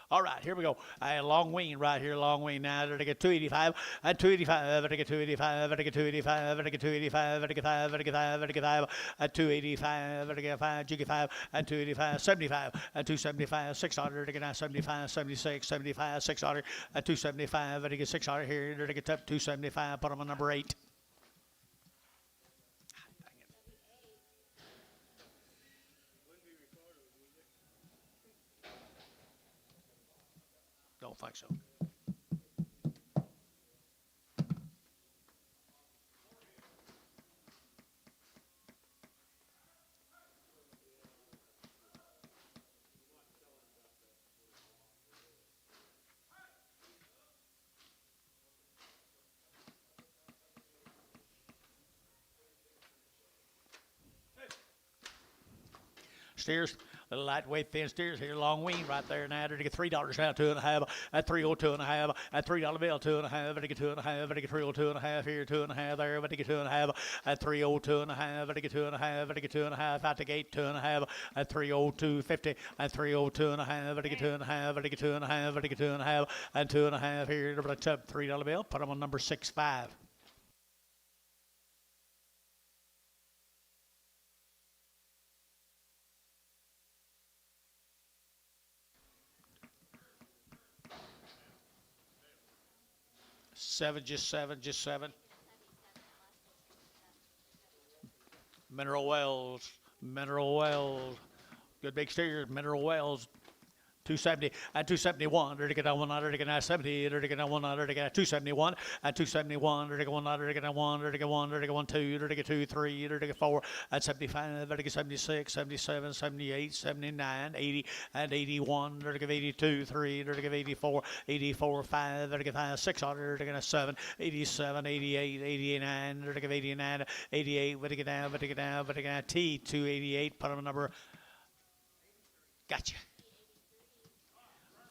All right, here we go. Long wing right here, long wing. Now to get 285, and 285, and to get 285, and to get 285, and to get 285, and to get 5, and to get 5, and to get 5, and 285, and to get 5, you get 5, and 285, 75, and 275, 600, to get 75, 76, 75, 600, and 275, and to get 600 here, to get up 275, put them on number 8. Don't think so. Steers, Little lightweight thin steers here, long wean right there now. To get $3 now, 2.5 at 302.5 at $3 bill, 2.5. But to get 2.5, but to get 302.5 here, 2.5 there. But to get 2.5 at 302.5, but to get 2.5, but to get 2.5 out the gate, 2.5 at 302.50 at 302.5, but to get 2.5, but to get 2.5, but to get 2.5 and 2.5 here. To the tub $3 bill. Put them on number 65. Just seven. Mineral Wells. Good big steers, Mineral Wells. 270 and 271. To get on 100 to get 70. To get on 100 to get 271 and 271. To get 100 to get 1 to get 1 to get 1 2 to get 2 3 to get 4 and 75. To get 76, 77, 78, 79, 80 and 81. To get 82 3 to get 84, 84 5 to get 5 600 to get 7, 87, 88, 89 to get 89, 88. But to get down T 288. Put on number. Gotcha.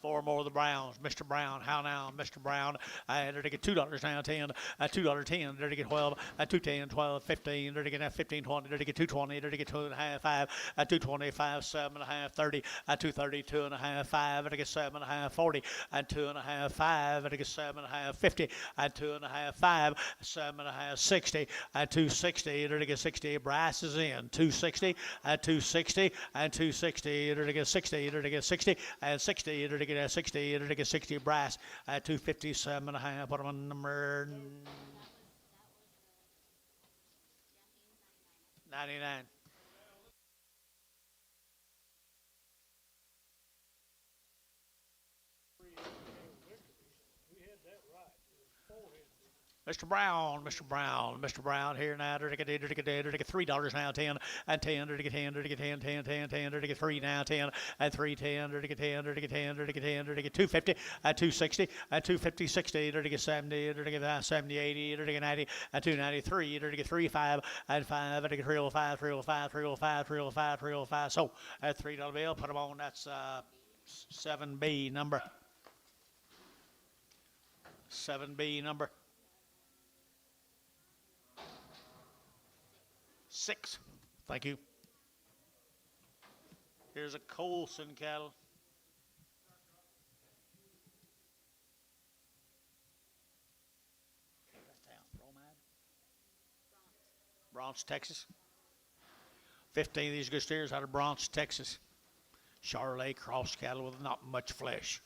4 more of the Browns. Mr. Brown, how now, Mr. Brown? They're to get $2 now, 10, $2.10. They're to get 12, 2.10, 12, 15. They're to get 15, 20. They're to get 2.20. They're to get 2.5, 5, 2.25, 7.5, 30, 2.30, 2.5, 5. They're to get 7.5, 40, 2.5, 5. They're to get 7.5, 50, 2.5, 5, 7.5, 60, 260. They're to get 60. Brass is in 260, 260, 260. They're to get 60. They're to get 60 and 60. They're to get 60, to get 60 brass at 257.5. Put them on number 99. Mr. Brown here now. To get $3 now, 10 and 10. To get 10, to get 10, 10, 10, 10. To get 3 now, 10 and 3, 10. To get 10, to get 10, to get 10. To get 250 at 260 at 250, 60. To get 70, to get 70, 80. To get 90 at 293. To get 35 and 5. To get 305, 305, 305, 305, 305. So at $3 bill, put them on. That's 7B number. 7B number. 6. Thank you. Here's a Colson cattle. Bronx, Texas. 15 of these good steers out of Bronx, Texas. Charolais cross cattle with not much flesh.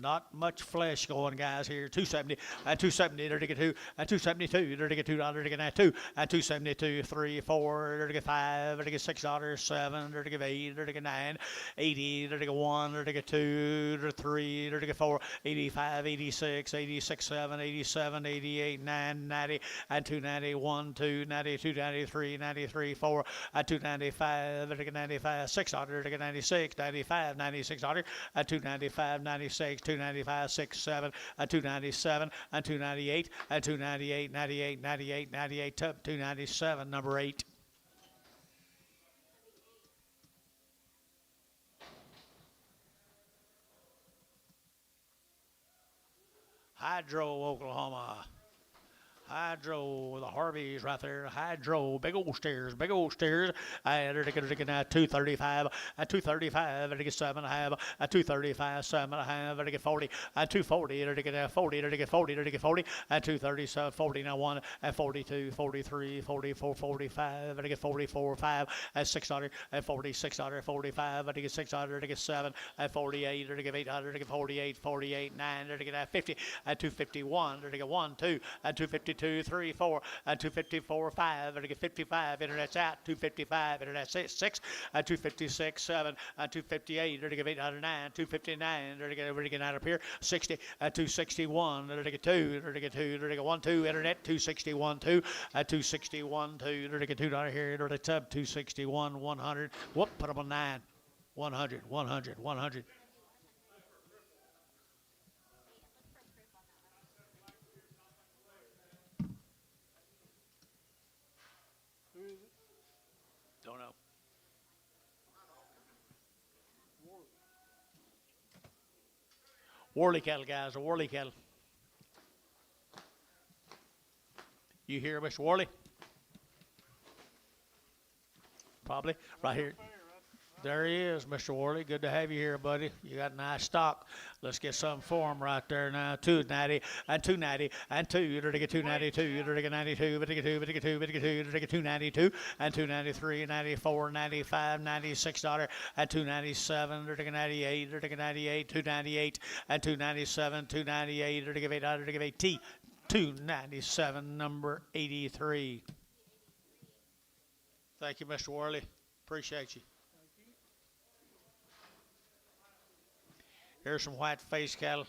Not much flesh going, guys, here. 270 and 270. They're to get 2 and 272. They're to get $2. To get 2 and 272. 3, 4. They're to get 5. They're to get $6. 7. They're to get 8. They're to get 9. 80. They're to get 1. They're to get 2. They're 3. They're to get 4. 85. 86. 86. 7. 87. 88. 9. 90 and 290. 1, 2, 92, 93, 93, 4 and 295. They're to get 95. 600. They're to get 96. 95. 96. 295. 96. 295, 6, 7, 297, and 298, and 298, 98, 98, 98, 297, number 8. Hydro, Oklahoma. Hydro, the Harveys right there. Hydro, big old steers. They're to get 235, 235, to get 7.5, 235, 7.5, to get 40, 240, to get 40, to get 40, to get 40, 237, 40, now 1, 42, 43, 44, 45, to get 44, 5, 600, 40, 600, 45, to get 600, to get 7, 48, to get 800, to get 48, 48, 9, to get 50, 251, to get 1, 2, 252. 2, 3, 4, 254, 5, and to get 55, internet's out, 255, internet's 6, 256, 7, 258, or to get 809, 259, or to get out up here, 60, 261, or to get 2, or to get 2, or to get 1, 2, internet, 261, 2, 261, 2, or to get $2 here, or to tub, 261, 100, whoop, put them on 9, 100, 100, 100. Don't know. Worley cattle, guys, a Worley cattle. You here, Mr. Worley? Probably right here. There he is, Mr. Worley. Good to have you here, buddy. You got a nice stock. Let's get something for him right there now. 290 and 290 and 2. You're to get 292. You're to get 92. But to get 2. But to get 2. But to get 2. You're to get 292 and 293, 94, 95, $96 and 297. You're to get 98. You're to get 98. 298 and 297. 298. You're to give 8. You're to give 8. 297, number 83. Thank you, Mr. Worley. Appreciate you. Here's some white face cattle.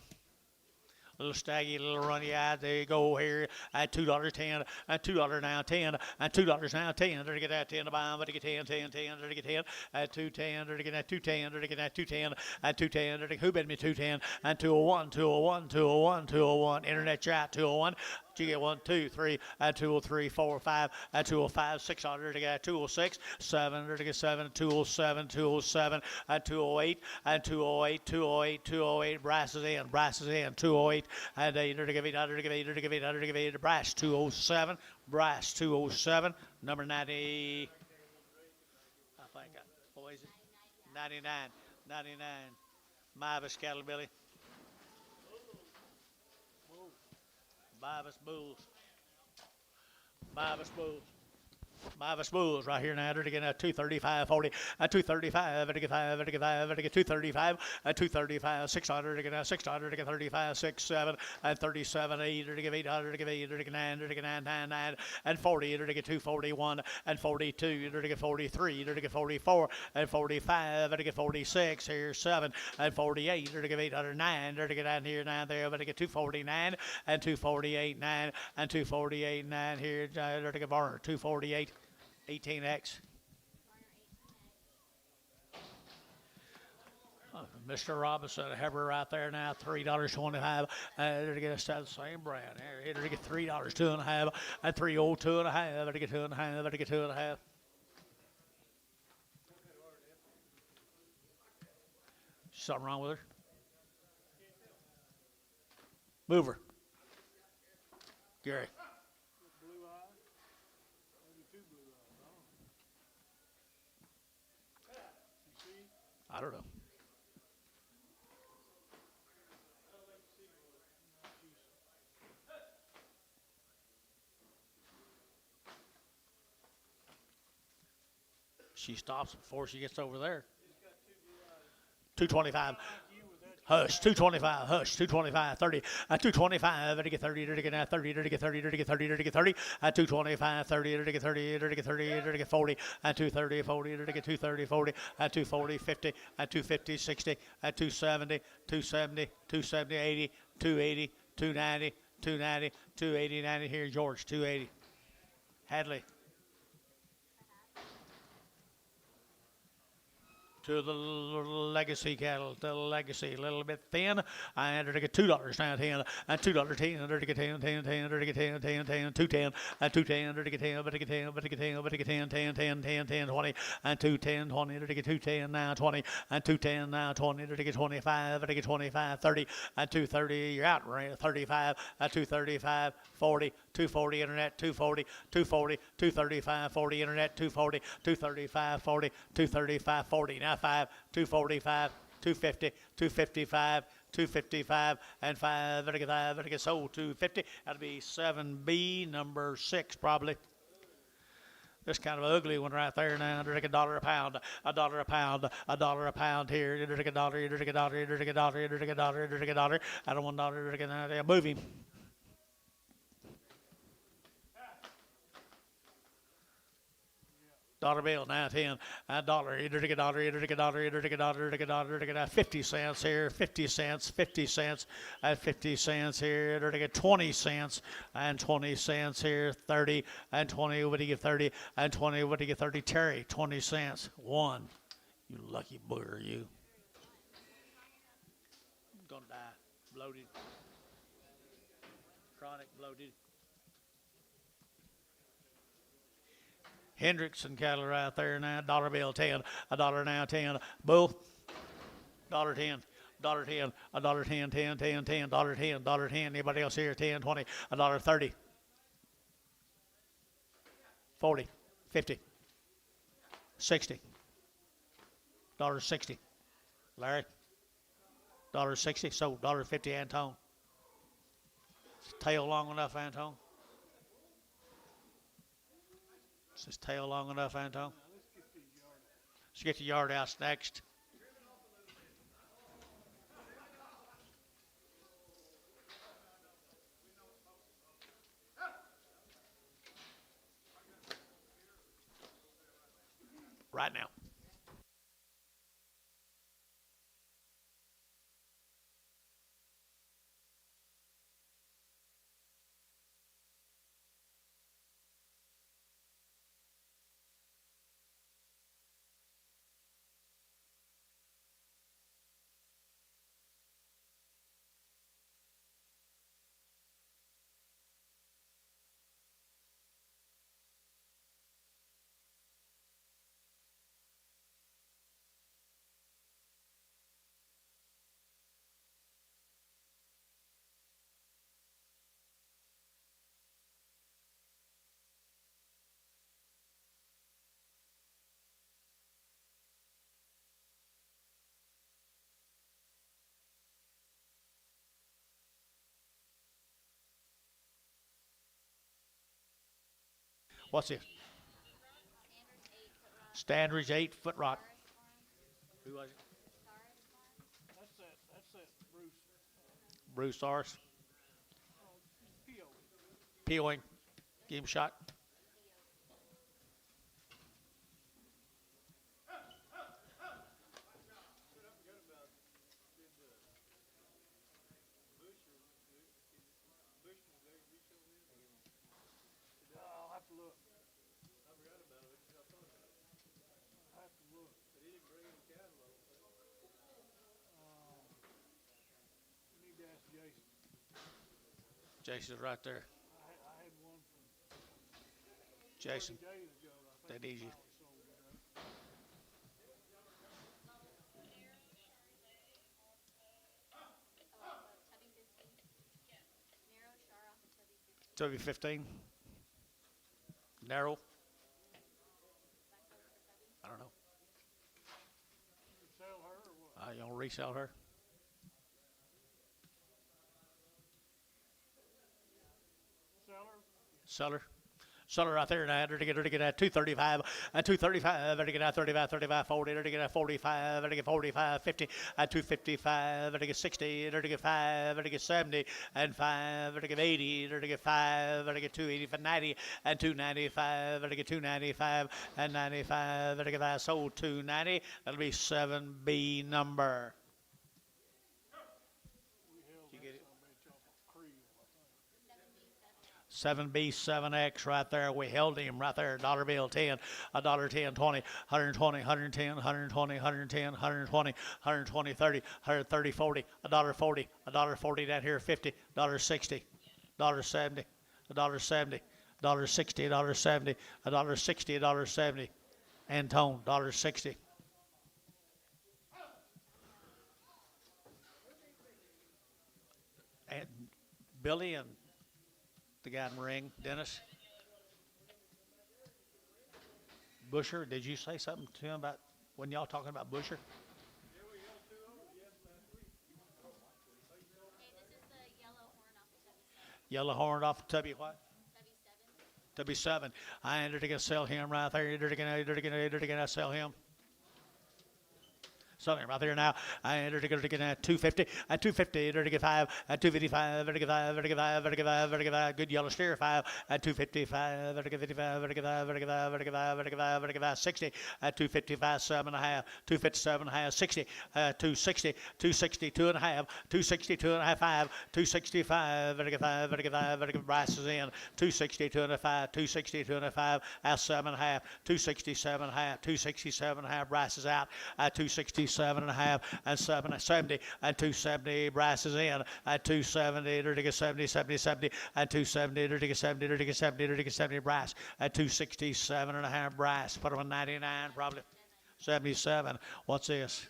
Little staggy, little runny eyed. There you go here at $2.10 and $2 now 10 and $2 now 10. There to get that 10 to buy, but to get 10, 10, 10. There to get 10 at 210. There to get that 210. There to get that 210 at 210. There to who bet me 210 and 201, 201, 201, 201. Internet chat 201. You get 1, 2, 3, and 203, 4, 5, and 205, 600 to get 206, 7 to get 7, 207, 207, and 208, and 208, 208, 208. Brass is in, 208, and 800 to give 800 to give 800 to give 800 to give 800. Brass 207, brass 207, number 90. I think, what is it? 99, 99. Mavis cattle, Billy. Mavis bulls. Mavis bulls. Mavis bulls right here now. They're to get 235, 40, 235, to get 5, to get 5, to get 235, 235, 600, to get 600, to get 35, 6, 7, and 37, 8, to get 800, to get 8, to get 9, to get 9, 9, 9, and 40, to get 241, and 42, to get 43, to get 44, and 45, to get 46, here 7, and 48, to get 809, to get down here, 9 there, but to get 249, and 248, 9, and 248, 9 here, to get Varner, 248. 18X. Mr. Robinson, Heifer right there now, $3.25. They're to get us the same brand. Here to get $3, 2.5, and 302.5. To get 2.5. To get 2.5. Something wrong with her? Move her. Gary. I don't know. She stops before she gets over there. 225. Hush, 225, hush, 225, 30, 225, to get 30, to get 30, to get 30, to get 30, to get 30, 225, 30, to get 30, to get 30, to get 40, 230, 40, to get 230, 40, 240, 50, 250, 60, 270, 270, 270, 80, 280, 290, 290, 280, 90 here, George, 280. Hadley. To the legacy cattle, to the legacy, a little bit thin. I entered to get $2 now, 10, and $2, 10, to get 10, 10, 10, to get 10, 10, 10, 210, and 210, to get 10, but to get 10, but to get 10, but to get 10, 10, 10, 10, 10, 20, and 210, 20, to get 210 now, 20, and 210 now, 20, to get 25, to get 25, 30, and 230, you're out, right, 35, and 235, 40, 240 internet, 240, 240, 235, 40 internet, 240, 235, 40, 235, 40. Now 5, 245, 250, 255, 255, and 5, to get 5, to get sold, 250. That'll be 7B, number 6 probably. This kind of ugly one right there now. They're like $1 a pound, $1 a pound, $1 a pound here. They're like $1, they're like $1, they're like $1, they're like $1, they're like $1. I don't want $1, they're like $1. Move him. Dollar bill now 10, $1. Either take $1, either take $1, either take $1, take $1, take $1. 50 cents here, 50 cents, 50 cents, and 50 cents here. Either take 20 cents and 20 cents here, 30 and 20. What do you get 30 and 20? What do you get 30? Terry, 20 cents. 1. You lucky booger, you. I'm gonna die. Bloated. Chronic bloated. Hendrickson cattle right there now. Dollar bill 10, $1 now 10. Bull, $1.10, $1.10, $1.10, 10, 10, 10, $1.10, $1.10. Anybody else here? 10, 20, $1.30, 40, 50, 60, $1.60. Larry, $1.60. So $1.50, Antone. Is his tail long enough, Antone? Is his tail long enough, Antone? Let's get the yard house next. Right now. What's this? Standard's 8-foot rod. Who was it? That's that Bruce Bruce Ars. Pio. Peeling. Give him a shot. I'll have to look. I forgot about it. I have to look. They didn't bring any catalog. You need to ask Jason. Jason's right there. I had one from Jason, 30 days ago. I think they need you. finally sold it. Tubby 15. Narrow. I don't know. You sell her or what? You want to resell her? Sell her? Sell her. Sell her out there and to get 235 and 235 to get 35 35 40 to get 45 to get 45 50 and 255 to get 60 to get 5 to get 70 and 5 to get 80 to get 5 to get 285 90 and 295 to get 295 and 95 to get 5 sold 290. That'll be 7B number. You get it? 7B, 7X right there. We held him right there. Dollar bill 10, $1.10, 20, 120, 110, 120, 110, 120, 120, 30, 130, 40, $1.40, $1.40 down here, 50, $1.60, $1.70, $1.70, $1.60, $1.70, $1.60, $1.70. Antone, $1.60. And Billy and the guy in the ring, Dennis. Busher, did you say something to him about when y'all talking about Busher? Hey, this is the yellow horn off the Tubby 7. Yellow horned off Tubby what? Tubby 7. Tubby 7. I ended to sell him right there. Ended to sell him. Selling right there now. I entered to get 250 and 250 to get 5 and 255 to get 5 to get 5 to get 5 to get 5. Good yellow steer 5 and 255 to get 55 to get 5 to get 5 to get 5 to get 5 to get 5 60 and 255 7 and a half 257 and a half 60 260 260 2 and a half 260 2 and a half 5 265 to get 5 to get 5 to get prices in 260 2 and a 5 260 2 and a 5 at 7 and a half 267 and a half 267 and a half prices out at 267 and a half and 770 and 270 brasses in at 270 to get 70 70 70 and 270 to get 70 to get 70 to get 70 brass at 267 and a half brass. Put them on 99 probably 77. What's this?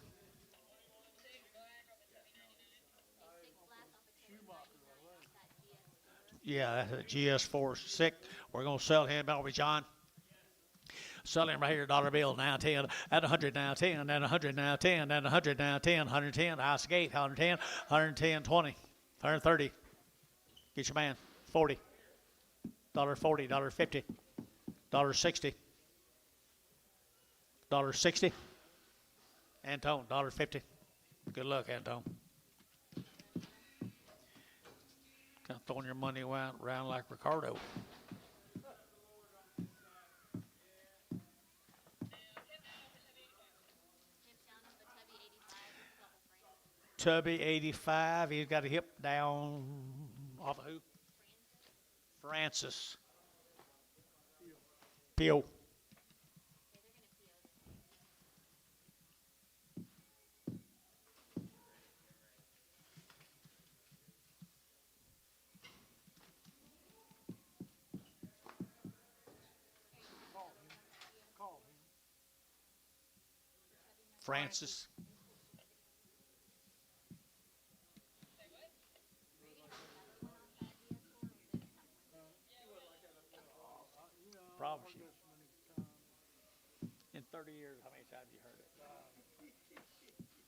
Yeah, that's a GS4 sick. We're gonna sell him, aren't we, John? Sell him right here, dollar bill now 10, at 100 now 10, at 100 now 10, at 100 now 10, 110, house gate, 110, 110, 20, 130. Get your man, 40, $40, $50, $60, $60. Antone, $50. Good luck, Antone. Kind of throwing your money around like Ricardo. Tubby 85. He's got a hip down off of who? Francis. Pio. Call him. Francis. Probably. In 30 years, how many times have you heard it?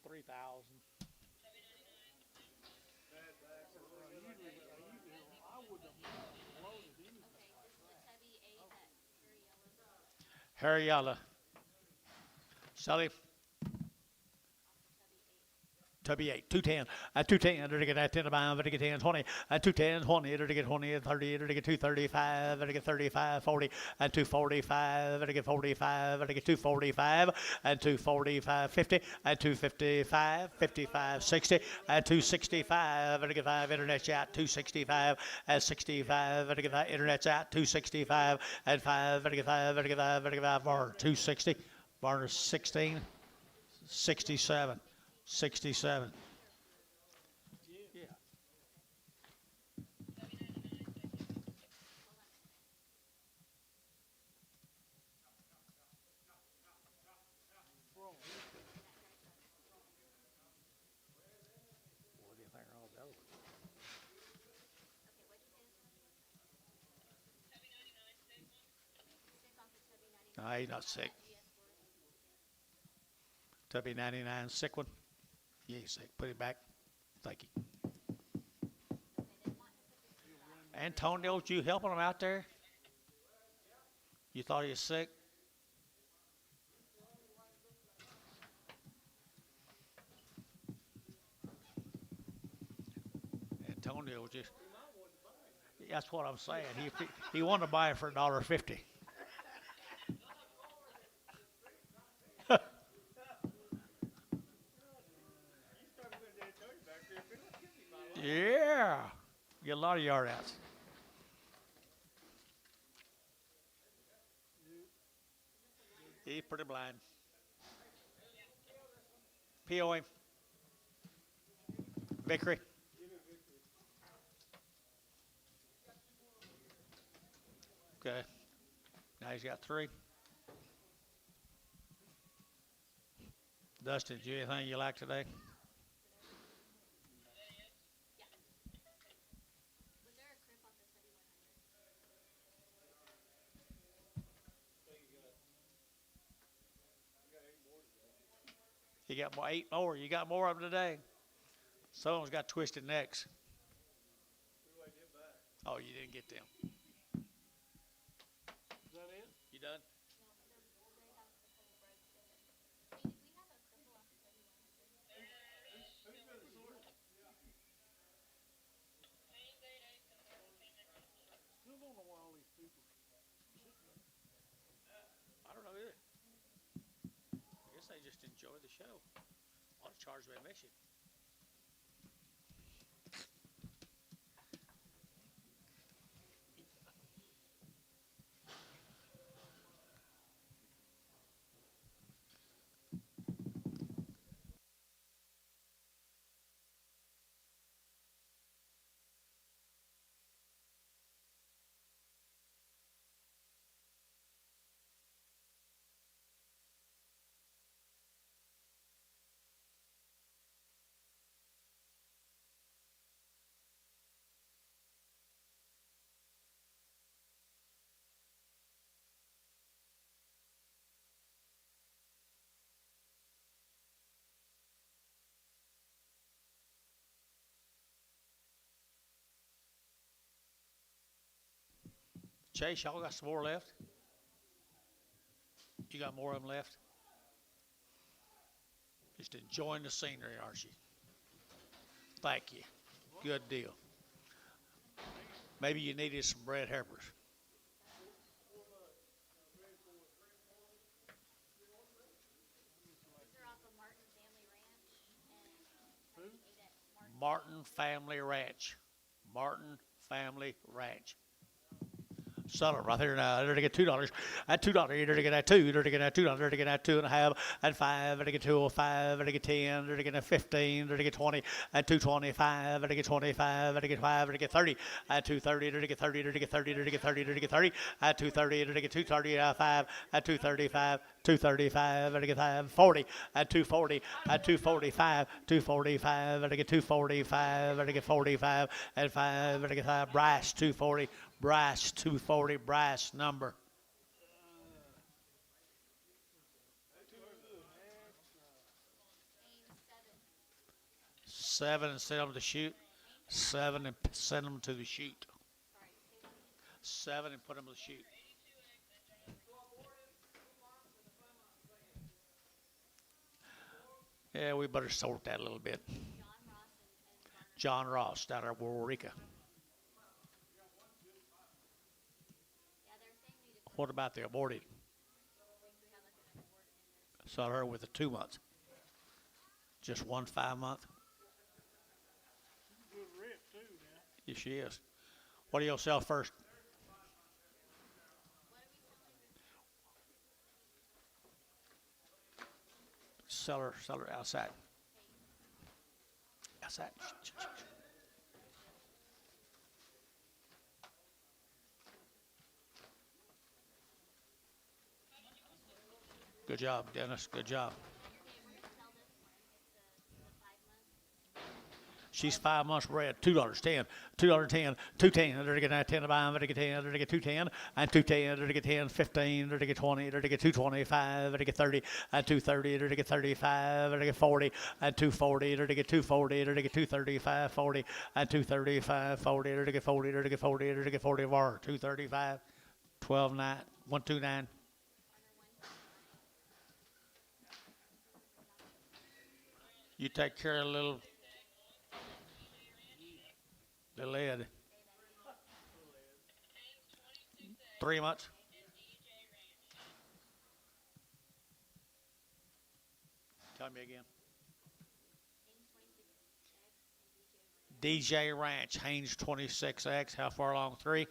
3,000. I would have loaded anything. Harryella. Sally. Tubby 8, 210, 210, to get that 10 to buy, to get 10, 20, 210, 20, to get 20, 30, to get 235, to get 35, 40, 245, to get 45, to get 245, 245, 50, 255, 55, 60, 265, to get 5, internet chat, 265, 65, to get 5, internet chat, 265, 5, to get 5, to get 5, to get 5, Varner, 260, Varner 16, 67. 67. Yeah. What do you think all those? No, he's not sick. Tubby 99, sick one. Yeah, he's sick. Put it back. Thank you. Antonio, was you helping him out there? You thought he was sick? Antonio just. That's what I'm saying. He wanted to buy it for $1.50. Yeah. Get a lot of yard outs. He's pretty blind. PO him. Vickery. Okay. Now he's got 3. Dustin, did you anything you like today? You got 8 more. You got more of them today. Someone's got twisted necks. Oh, you didn't get them. Is that it? You done? Still don't know why all these people. I don't know either. I guess they just enjoy the show. Ought to charge by admission. Chase, y'all got some more left? You got more of them left? Just enjoying the scenery, aren't you? Thank you. Good deal. Maybe you needed some bread heifers. They're off of Martin Family Ranch. And ate at Martin Family Ranch. Martin Family Ranch. Sell it right there now. They're to get $2. At $2, they're to get at $2. They're to get at $2. They're to get at $2.50. At $5, they're to get $2.05. They're to get $10. They're to get at $15. They're to get $20. At $2.25, they're to get $25. They're to get $5. They're to get $30. At $2.30, they're to get $30. They're to get $30. They're to get $30. They're to get $30. At $2.30, they're to get $2.30. At $5. At $2.35. $2.35, and I get $5.40 at $2.40 at $2.45, $2.45, and I get $2.45, and I get $45 at $5, and I get $5. Brass $2.40, brass $2.40, brass number. Seven and send them to shoot. 7 and send them to the shoot. 7 and put them to the shoot. Yeah, we better sort that a little bit. John Ross down there in Warwick. What about the aborted? Saw her with a 2 month. Just 1 5 month. Good rip too now. Yes, she is. What do y'all sell first? Sell her outside. Outside. Good job, Dennis. Good job. She's 5 months red. $2.10. $2.10. $2.10. They're to get 10 to buy them. They're to get 10. They're to get 2.10. And 2.10. They're to get 10. 15. They're to get 20. They're to get 2.25. They're to get 30. And 2.30. They're to get 35. They're to get 40. And 2.40. They're to get 2.40. They're to get 2.35. 40. And 2.35. 40. They're to get 40. They're to get 40. They're to get 40 of our 2.35. 12.9. 129. You take care of the lead. 3 months. Tell me again. DJ Ranch, Haynes 26X. How far along? 3?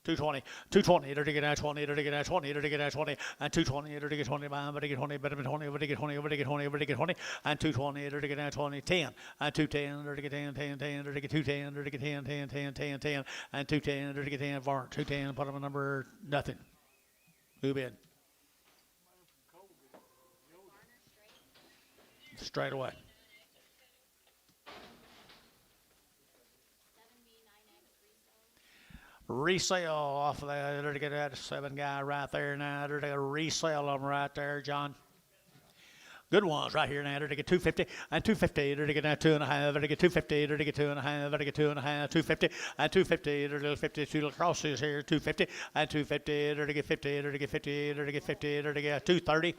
220, 220, they're to get at 20, they're to get at 20, they're to get at 20, and 220, they're to get 20, but they get 20, better than 20, but they get 20, but they get 20, but they get 20, and 220, they're to get at 20, 10, and 210, they're to get 10, 10, 10, they're to get 210, they're to get 10, 10, 10, 10, 10, and 210, they're to get 10, 210, put them a number, nothing. Who bid? Straight away. Resale off of that. They're to get that 7 guy right there now. They're to resell them right there, John. Good ones right here now. They're to get 250 and 250. They're to get that 2.5. They're to get 250. They're to get 2.5. They're to get 2.5. 250 and 250. They're to 50. 2 little crosses here. 250 and 250. They're to get 50. They're to get 50. They're to get 50. They're to get 230.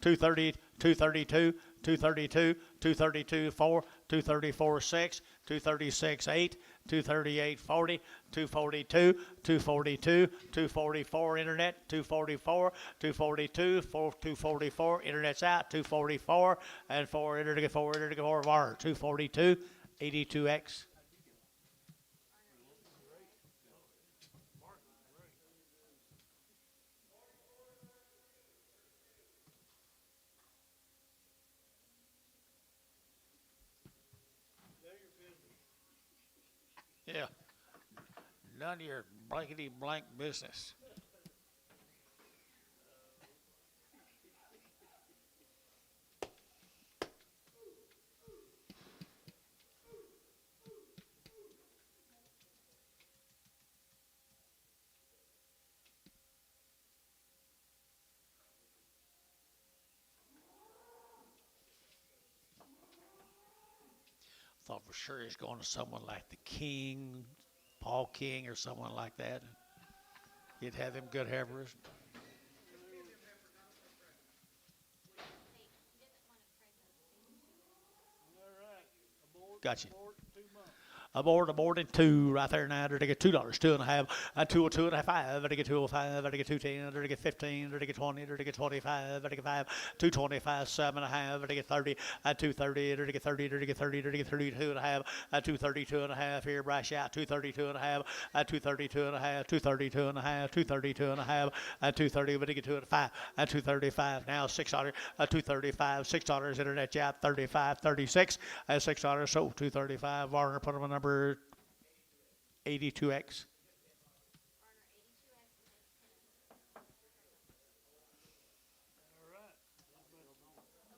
230, 232, 232, 232, 4, 234, 6, 236, 8, 238, 40, 242, 242, 244, internet, 244, 242, 244, internet's out, 244, and 4, enter to get 4, enter to get 4, var, 242, 82X. Yeah. None of your blankety blank business. Thought for sure he's going to someone like the King, Paul King, or someone like that. He'd have them good heifers. All right. Abort, Gotcha. abort, 2 months. Aboard in 2 right there now. Did I get $2, 2.5, 202 and a 5, did I get 205, did I get 210, did I get 15, did I get 20, did I get 25, did I get 5, 225, 7.5, did I get 30, 230, did I get 30, did I get 30, did I get 32 and a half, 232 and a half here, brash out, 232 and a half, 232 and a half, 232 and a half, 232 and a half, 230, did I get 2 and a 5, 235, now $6, 235, $6, internet job, 35, 36, $6, so 235, Warner put them on number 82X. All right.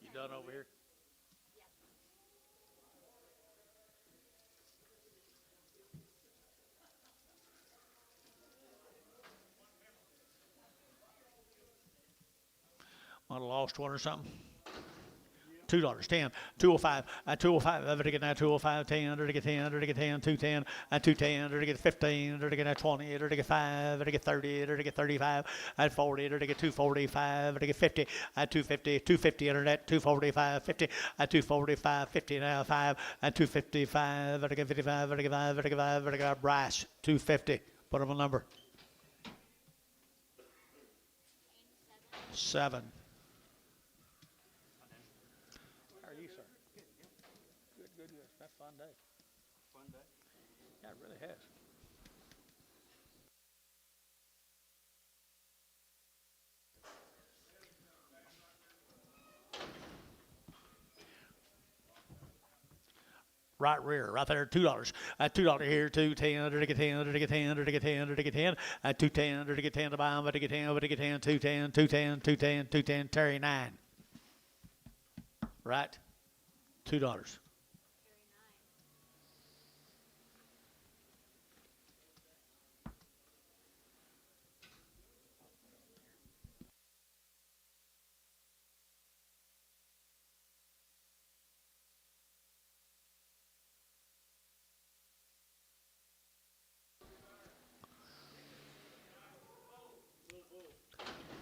You done over here? Might have lost one or something. $2, 10, 205, 205, ever to get now 205, 10, ever to get 10, ever to get 10, 210, 210, ever to get 15, ever to get 20, ever to get 5, ever to get 30, ever to get 35, 40, ever to get 245, ever to get 50, 250, 250 internet, 245, 50, 245, 50 now 5, 255, ever to get 55, ever to get 5, ever to get 5, ever to get Bryce, 250. Put him a number. 7. Good. It's been a fun day. Fun day? Yeah, it really has. Right rear, right there, $2. $2 here, 210, under to get 10, under to get 10, under to get 10, under to get 10, 210, under to get 10 to buy, under to get 10, over to get 10, 210, 210, 210, 210, Terry 9. Right? $2.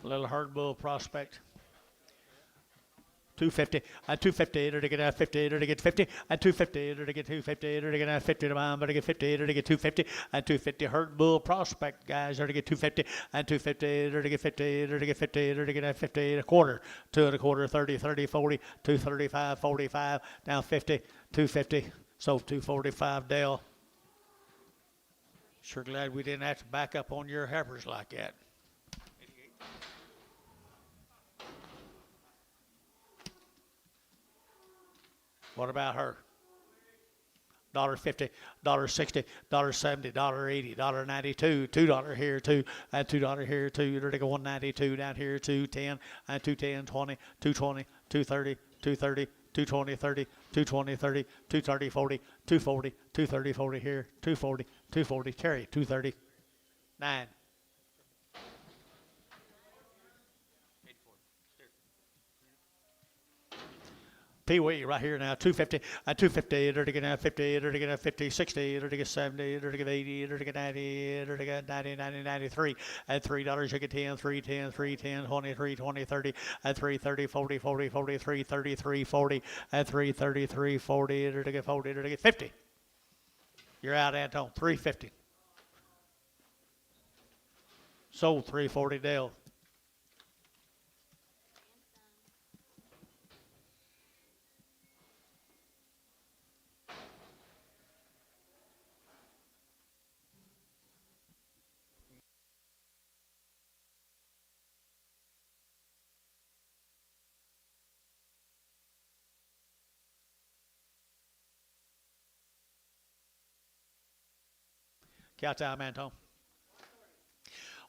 Little herd bull prospect. 250, 250, to get 50, to get 50, 250, to get 250, to get 50 to buy, but to get 50, to get 250, 250 herd bull prospect guys, to get 250, 250, to get 50, to get 50, to get 50 and a quarter, 2 and a quarter, 30, 30, 40, 235, 45, down 50, 250, so 245 Dale. Sure glad we didn't have to back up on your heifers like that. What about her? $1.50, $1.60, $1.70, $1.80, $1.92, $2 here, $2 here, $2, to go 192 down here, 210, 210, 20, 220, 230, 230, 220, 30, 220, 30, 230, 40, 240, 230, 40 here, 240, 240, Terry, 230, 9. Pee Wee right here now, 250, 250, to get 50, to get 50, 60, to get 70, to get 80, to get 90, to get 90, 90, 93, at $3 you get 10, 310, 310, 23, 20, 30, at 330, 40, 40, 40, 333, 40, at 333, 40, to get 40, to get 50. You're out, Anton, 350. Sold 340 Dale. Count time, Anton.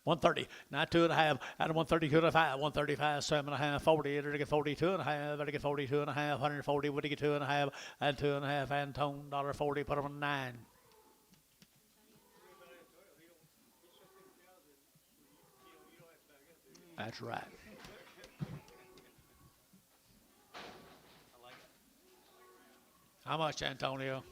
130, not 2.5, out of 132 and a 5, 135, 7.5, 40, to get 42 and a half, to get 42 and a half, 140, would get 2.5, and 2.5, Anton, $1.40, put them on 9. That's right. How much, Antonio?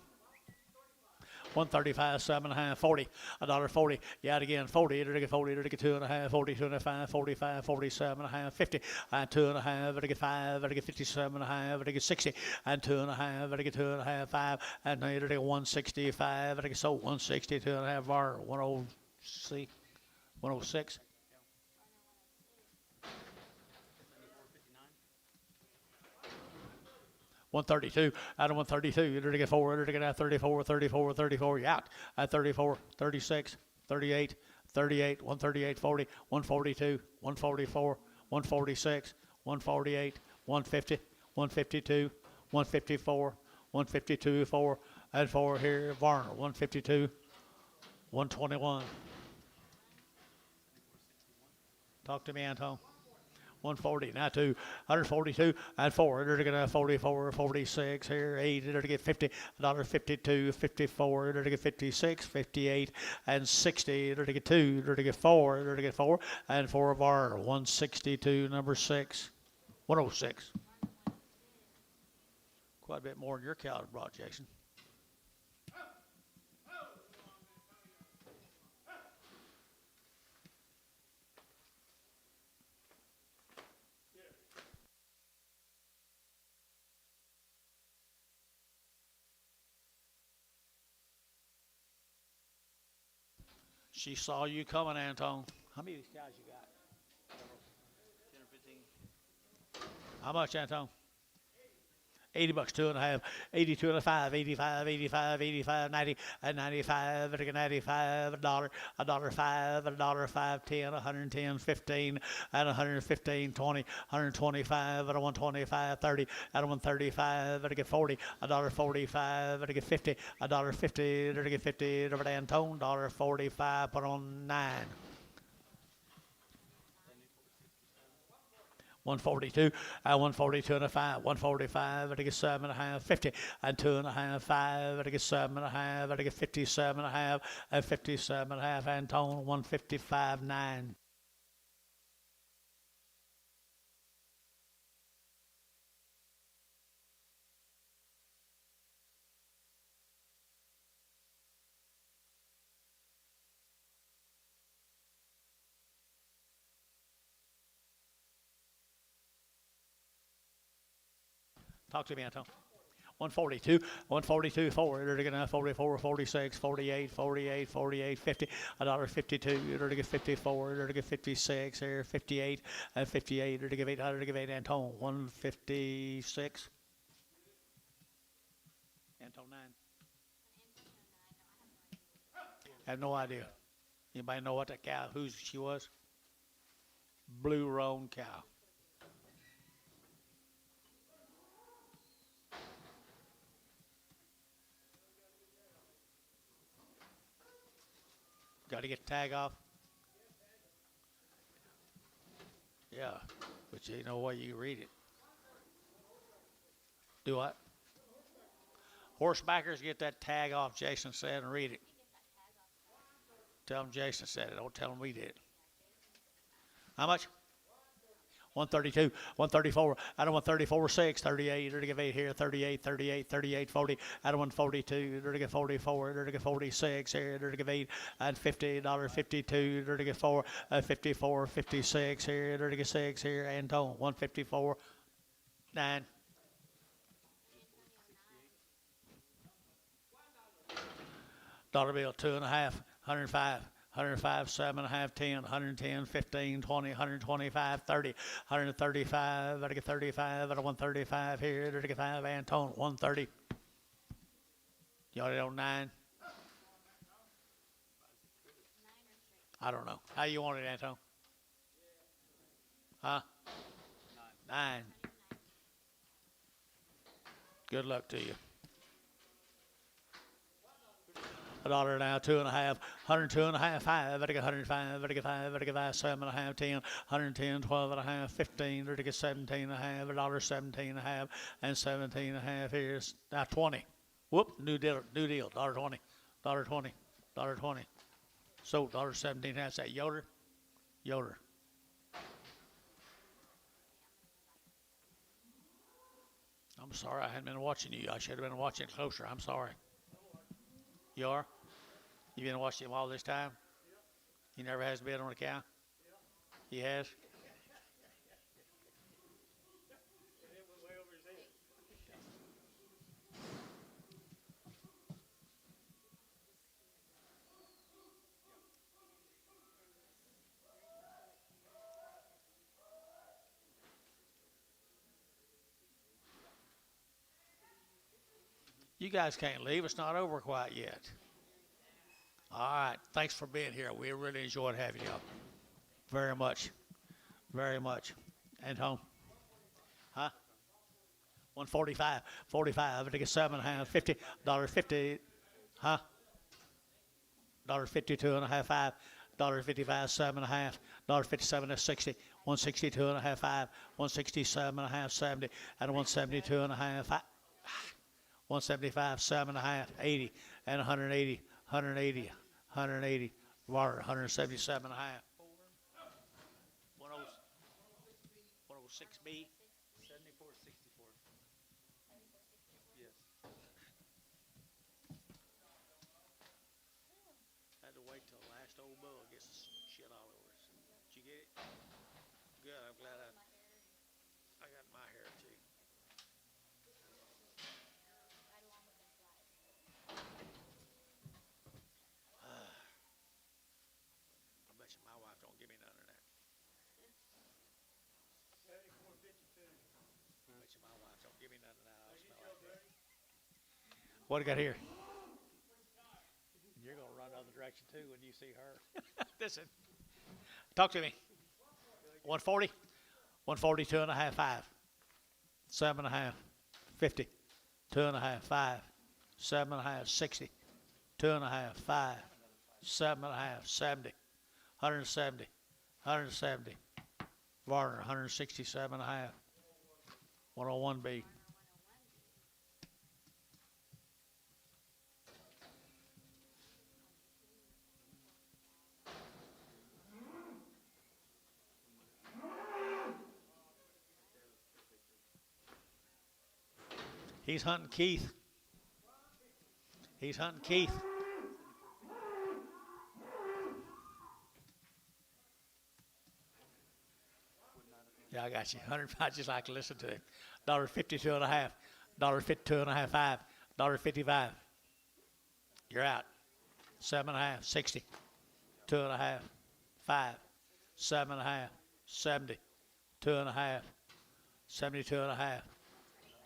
135, 7.5, 40, $1.40. Yeah, again, 40, it'll get 40, it'll get 2.5, 40, 2.5, 45, 47.5, 50, and 2.5, it'll get 5, it'll get 57.5, it'll get 60, and 2.5, it'll get 2.5, 5, and it'll get 165, it'll get so 160, 2.5 bar, 106, 106. 132, out of 132, you're going to get 4, you're going to get 34, 34, 34, you're out at 34, 36, 38, 38, 138, 40, 142, 144, 146, 148, 150, 152, 154, 152, 4, and 4 here, Varner, 152, 121. Talk to me, Anton. 140, now 2, 142, and 4, they're going to 44, 46, here, 8, they're to get 50, $1.52, 54, they're to get 56, 58, and 60, they're to get 2, they're to get 4, they're to get 4, and 4 bar, 162, number 6, 106. Quite a bit more than your cow brought, Jason. She saw you coming, Anton. How many of these cows you got? 10 or 15. How much, Anton? $80, 2.5, 82 and a 5, 85, 85, 85, 90, and 95, $95, $1, $1.05, $1.05, 10, 110, 15, and 115, 20, 125, and 125, 30, and 135, and get 40, $1.45, and get 50, $1.50, and get 50, Robert Antone, $1.45, put on 9. 142, 142 and a 5, 145, and I get 7.5, 50, and 2.5, 5, and I get 7.5, and I get 57.5, and 57.5, Antone, 155, 9. Talk to me, Anton. 142, 142, 4, they're going to 44, 46, 48, 48, 48, 50, $1.52, they're going to get 54, they're going to get 56, here, 58, and 58, they're going to give 8, they're going to give 8, Anton, 156. Anton, 9. I have no idea. Anybody know what that cow, whose she was? Blue roan cow. Got to get the tag off. Yeah, but you know what? You read it. Do what? Horsebackers, get that tag off, Jason said, and read it. Tell them Jason said it. Don't tell them we did. How much? 132, 134, out of 134, 6, 38, they're to give 8 here, 38, 38, 38, 40, out of 142, they're to get 44, they're to get 46 here, they're to give 8, and $50, $52, they're to get 4, 54, 56 here, they're to get 6 here, Anton, 154, 9. Dollar bill, 2.5, 105. 105, 7.5, 10, 110, 15, 20, 125, 30, 135, better get 35, better 135 here, better get 5, Antone, 130. Y'all on 9? I don't know. How you want it, Antone? Huh? 9. Good luck to you. $1 now, 2.5, 102.5, 5, better get 105, better get 5, better get 5, 7.5, 10, 110, 12.5, 15, better get 17.5, $1.17.5, and 17.5 here's now 20. Whoop, new deal, $1.20, $1.20, $1.20. So $1.17, that's that Yoder. I'm sorry, I hadn't been watching you. I should have been watching closer. I'm sorry. You are? You been watching him all this time? He never has bid on a cow? He has? You guys can't leave. It's not over quite yet. All right. Thanks for being here. We really enjoyed having you. Very much. Very much. And home. Huh? 145. 45. I think it's 7.5. $50. $50. Huh? $52.5. $5. $55. 7.5. $57. That's 60. 162.5. 5. 167.5. 70. And 172.5. 5. 175, 7.5, 80, and 180, 180, 180, water, 177.5. 106B, 7464. Yes. Had to wait till the last old bull gets shit all over us. Did you get it? Good. I'm glad I got my hair too. I bet you my wife don't give me none of that. I bet you my wife don't give me none of that. I smell like that. What do you got here? You're gonna run the other direction too when you see her. Listen, talk to me. 140, 140, 2.5, 5, 7.5, 50, 2.5, 5, 7.5, 60, 2.5, 5, 7.5, 70, 170, 170. Varner, 167.5. 101B. He's hunting Keith. He's hunting Keith. Yeah, I got you. 100. I just like to listen to it. $52.5. $52.5. 5. $55. You're out. 7.5. 60. 2.5. 5. 7.5. 70. 2.5. 72.5.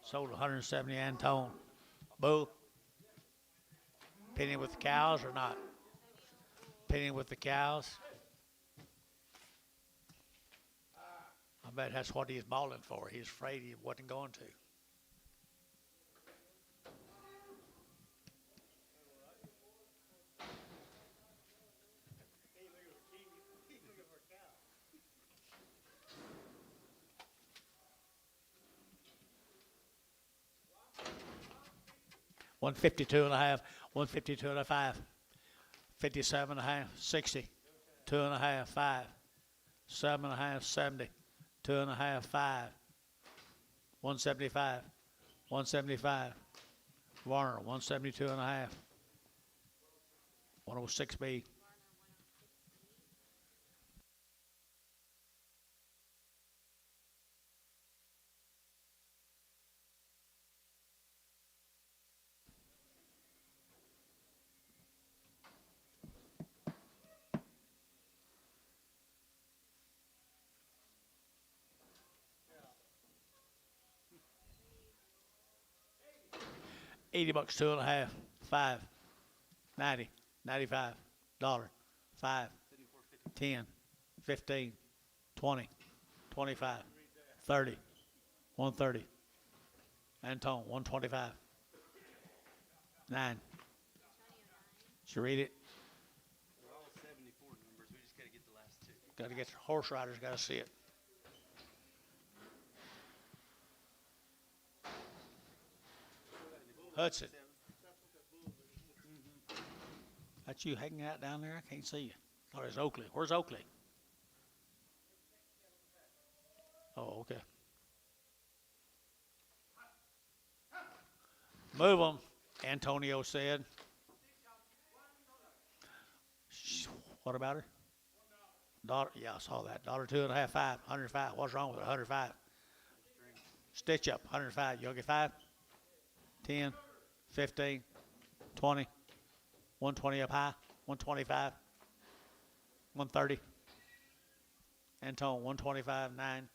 Sold 170 Antone. Boo. Penny with the cows or not? Penny with the cows. I bet that's what he's bawling for. He's afraid he wasn't going to. $152.5, $152.5, 57.5, 60, 2.5, 5, 7.5, 70, 2.5, 5, 175, 175, Warner, 172.5, 106B. $80, 2.5, 5, 90, 95, $1, 5, 10, 15, 20, 25, 30, 130, Antone, 125, 9. Did you read it? They're all 74 numbers. We just got to get the last two. Got to get your horse riders, got to see it. Hudson. That's you hanging out down there? I can't see you. Oh, there's Oakley. Where's Oakley? Oh, okay. Move them, Antonio said. What about her? Dollar, yeah, I saw that. $2.50, 5, 105. What's wrong with it? 105. Stitch up, 105. You'll get 5, 10, 15, 20, 120 up high, 125, 130. And tone, 125, 9.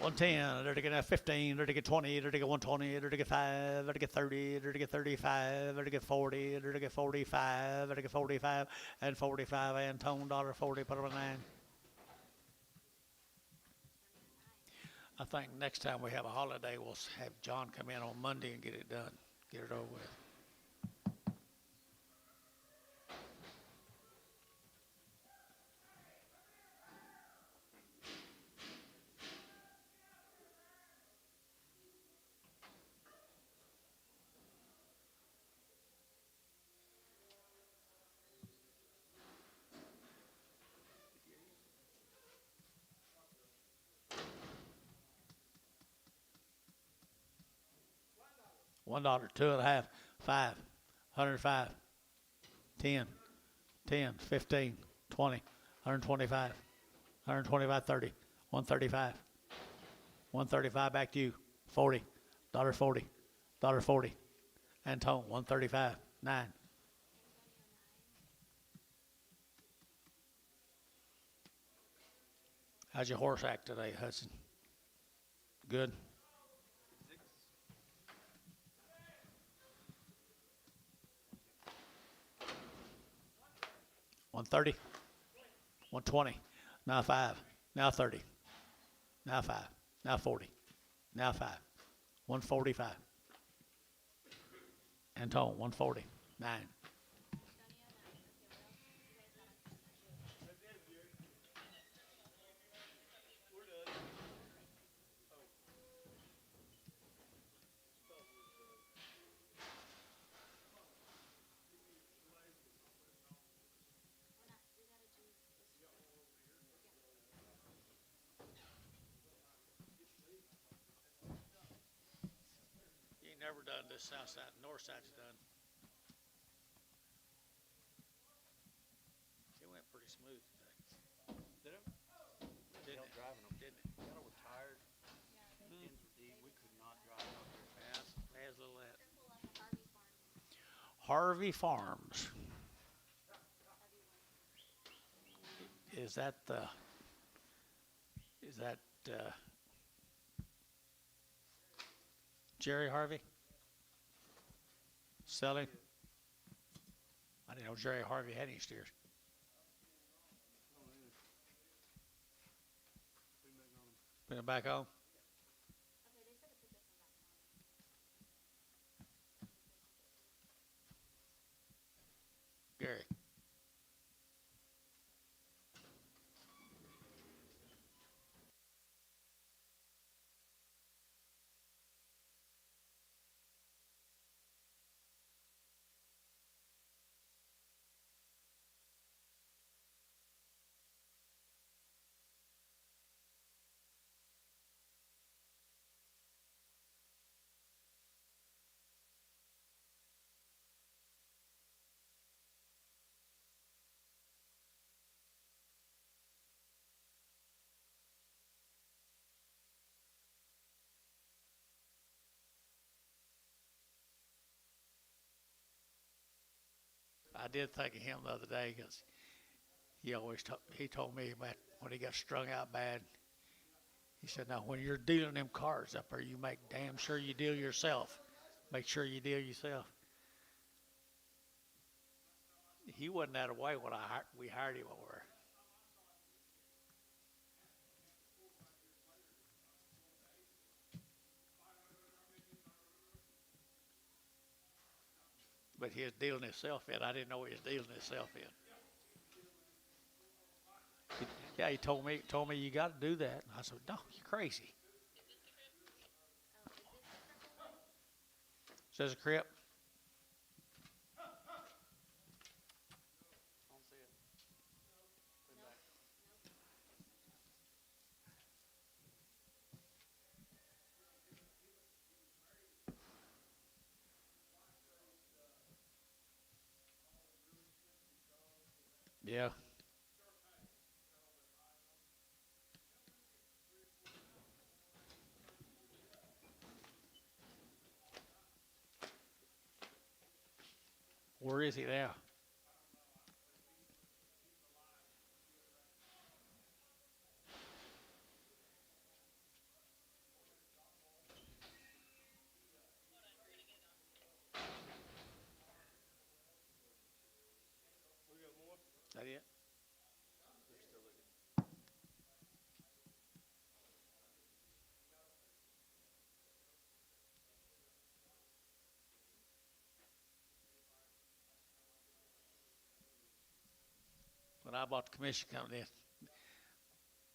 $110, there to get 15, there to get 20, there to get 120, there to get 5, there to get 30, there to get 35, there to get 40, there to get 45, there to get 45, and 45, and tone, $1.40, put them a 9. I think next time we have a holiday, we'll have John come in on Monday and get it done, get it over with. $1, 2.5, 5, 105, 10, 10, 15, 20, 125, 125, 30, 135, 135 back to you, 40, $1.40, $1.40, and tone, 135, 9. How's your horse act today, Hudson? Good? 130, 120, now 5, now 30, now 5, now 40, now 5, 145, and tone, 140, 9. Never done this south side, north side's done. It went pretty smooth today. Did it? Didn't it? Driving them. Didn't it? Got over tired. Ends were deep. We could not drive out there. Fast, as little that. Harvey Harvey Farms. Farms. Is that Jerry Harvey? Selling? I didn't know Jerry Harvey had any steers. Bring it back on. Okay, they said to put this one back on. Gary. I did think of him the other day because he told me about when he got strung out bad. He said, now when you're dealing them cards up there, you make damn sure you deal yourself. Make sure you deal yourself. He wasn't that way when we hired him over there. But he was dealing himself in. I didn't know he was dealing himself in. Yeah, he told me you got to do that. I said, no, you're crazy. Says a crip. I don't see it. Put it back. Yeah. Where is he now? That it? When I bought the commission company,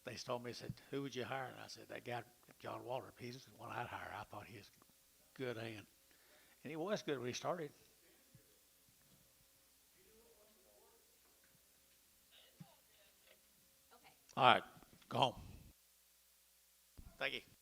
they told me, said, who would you hire? And I said, that guy, John Walter. He's the one I'd hire. I thought he was a good hand. And he was good when he started. Okay. All right, go home. Thank you.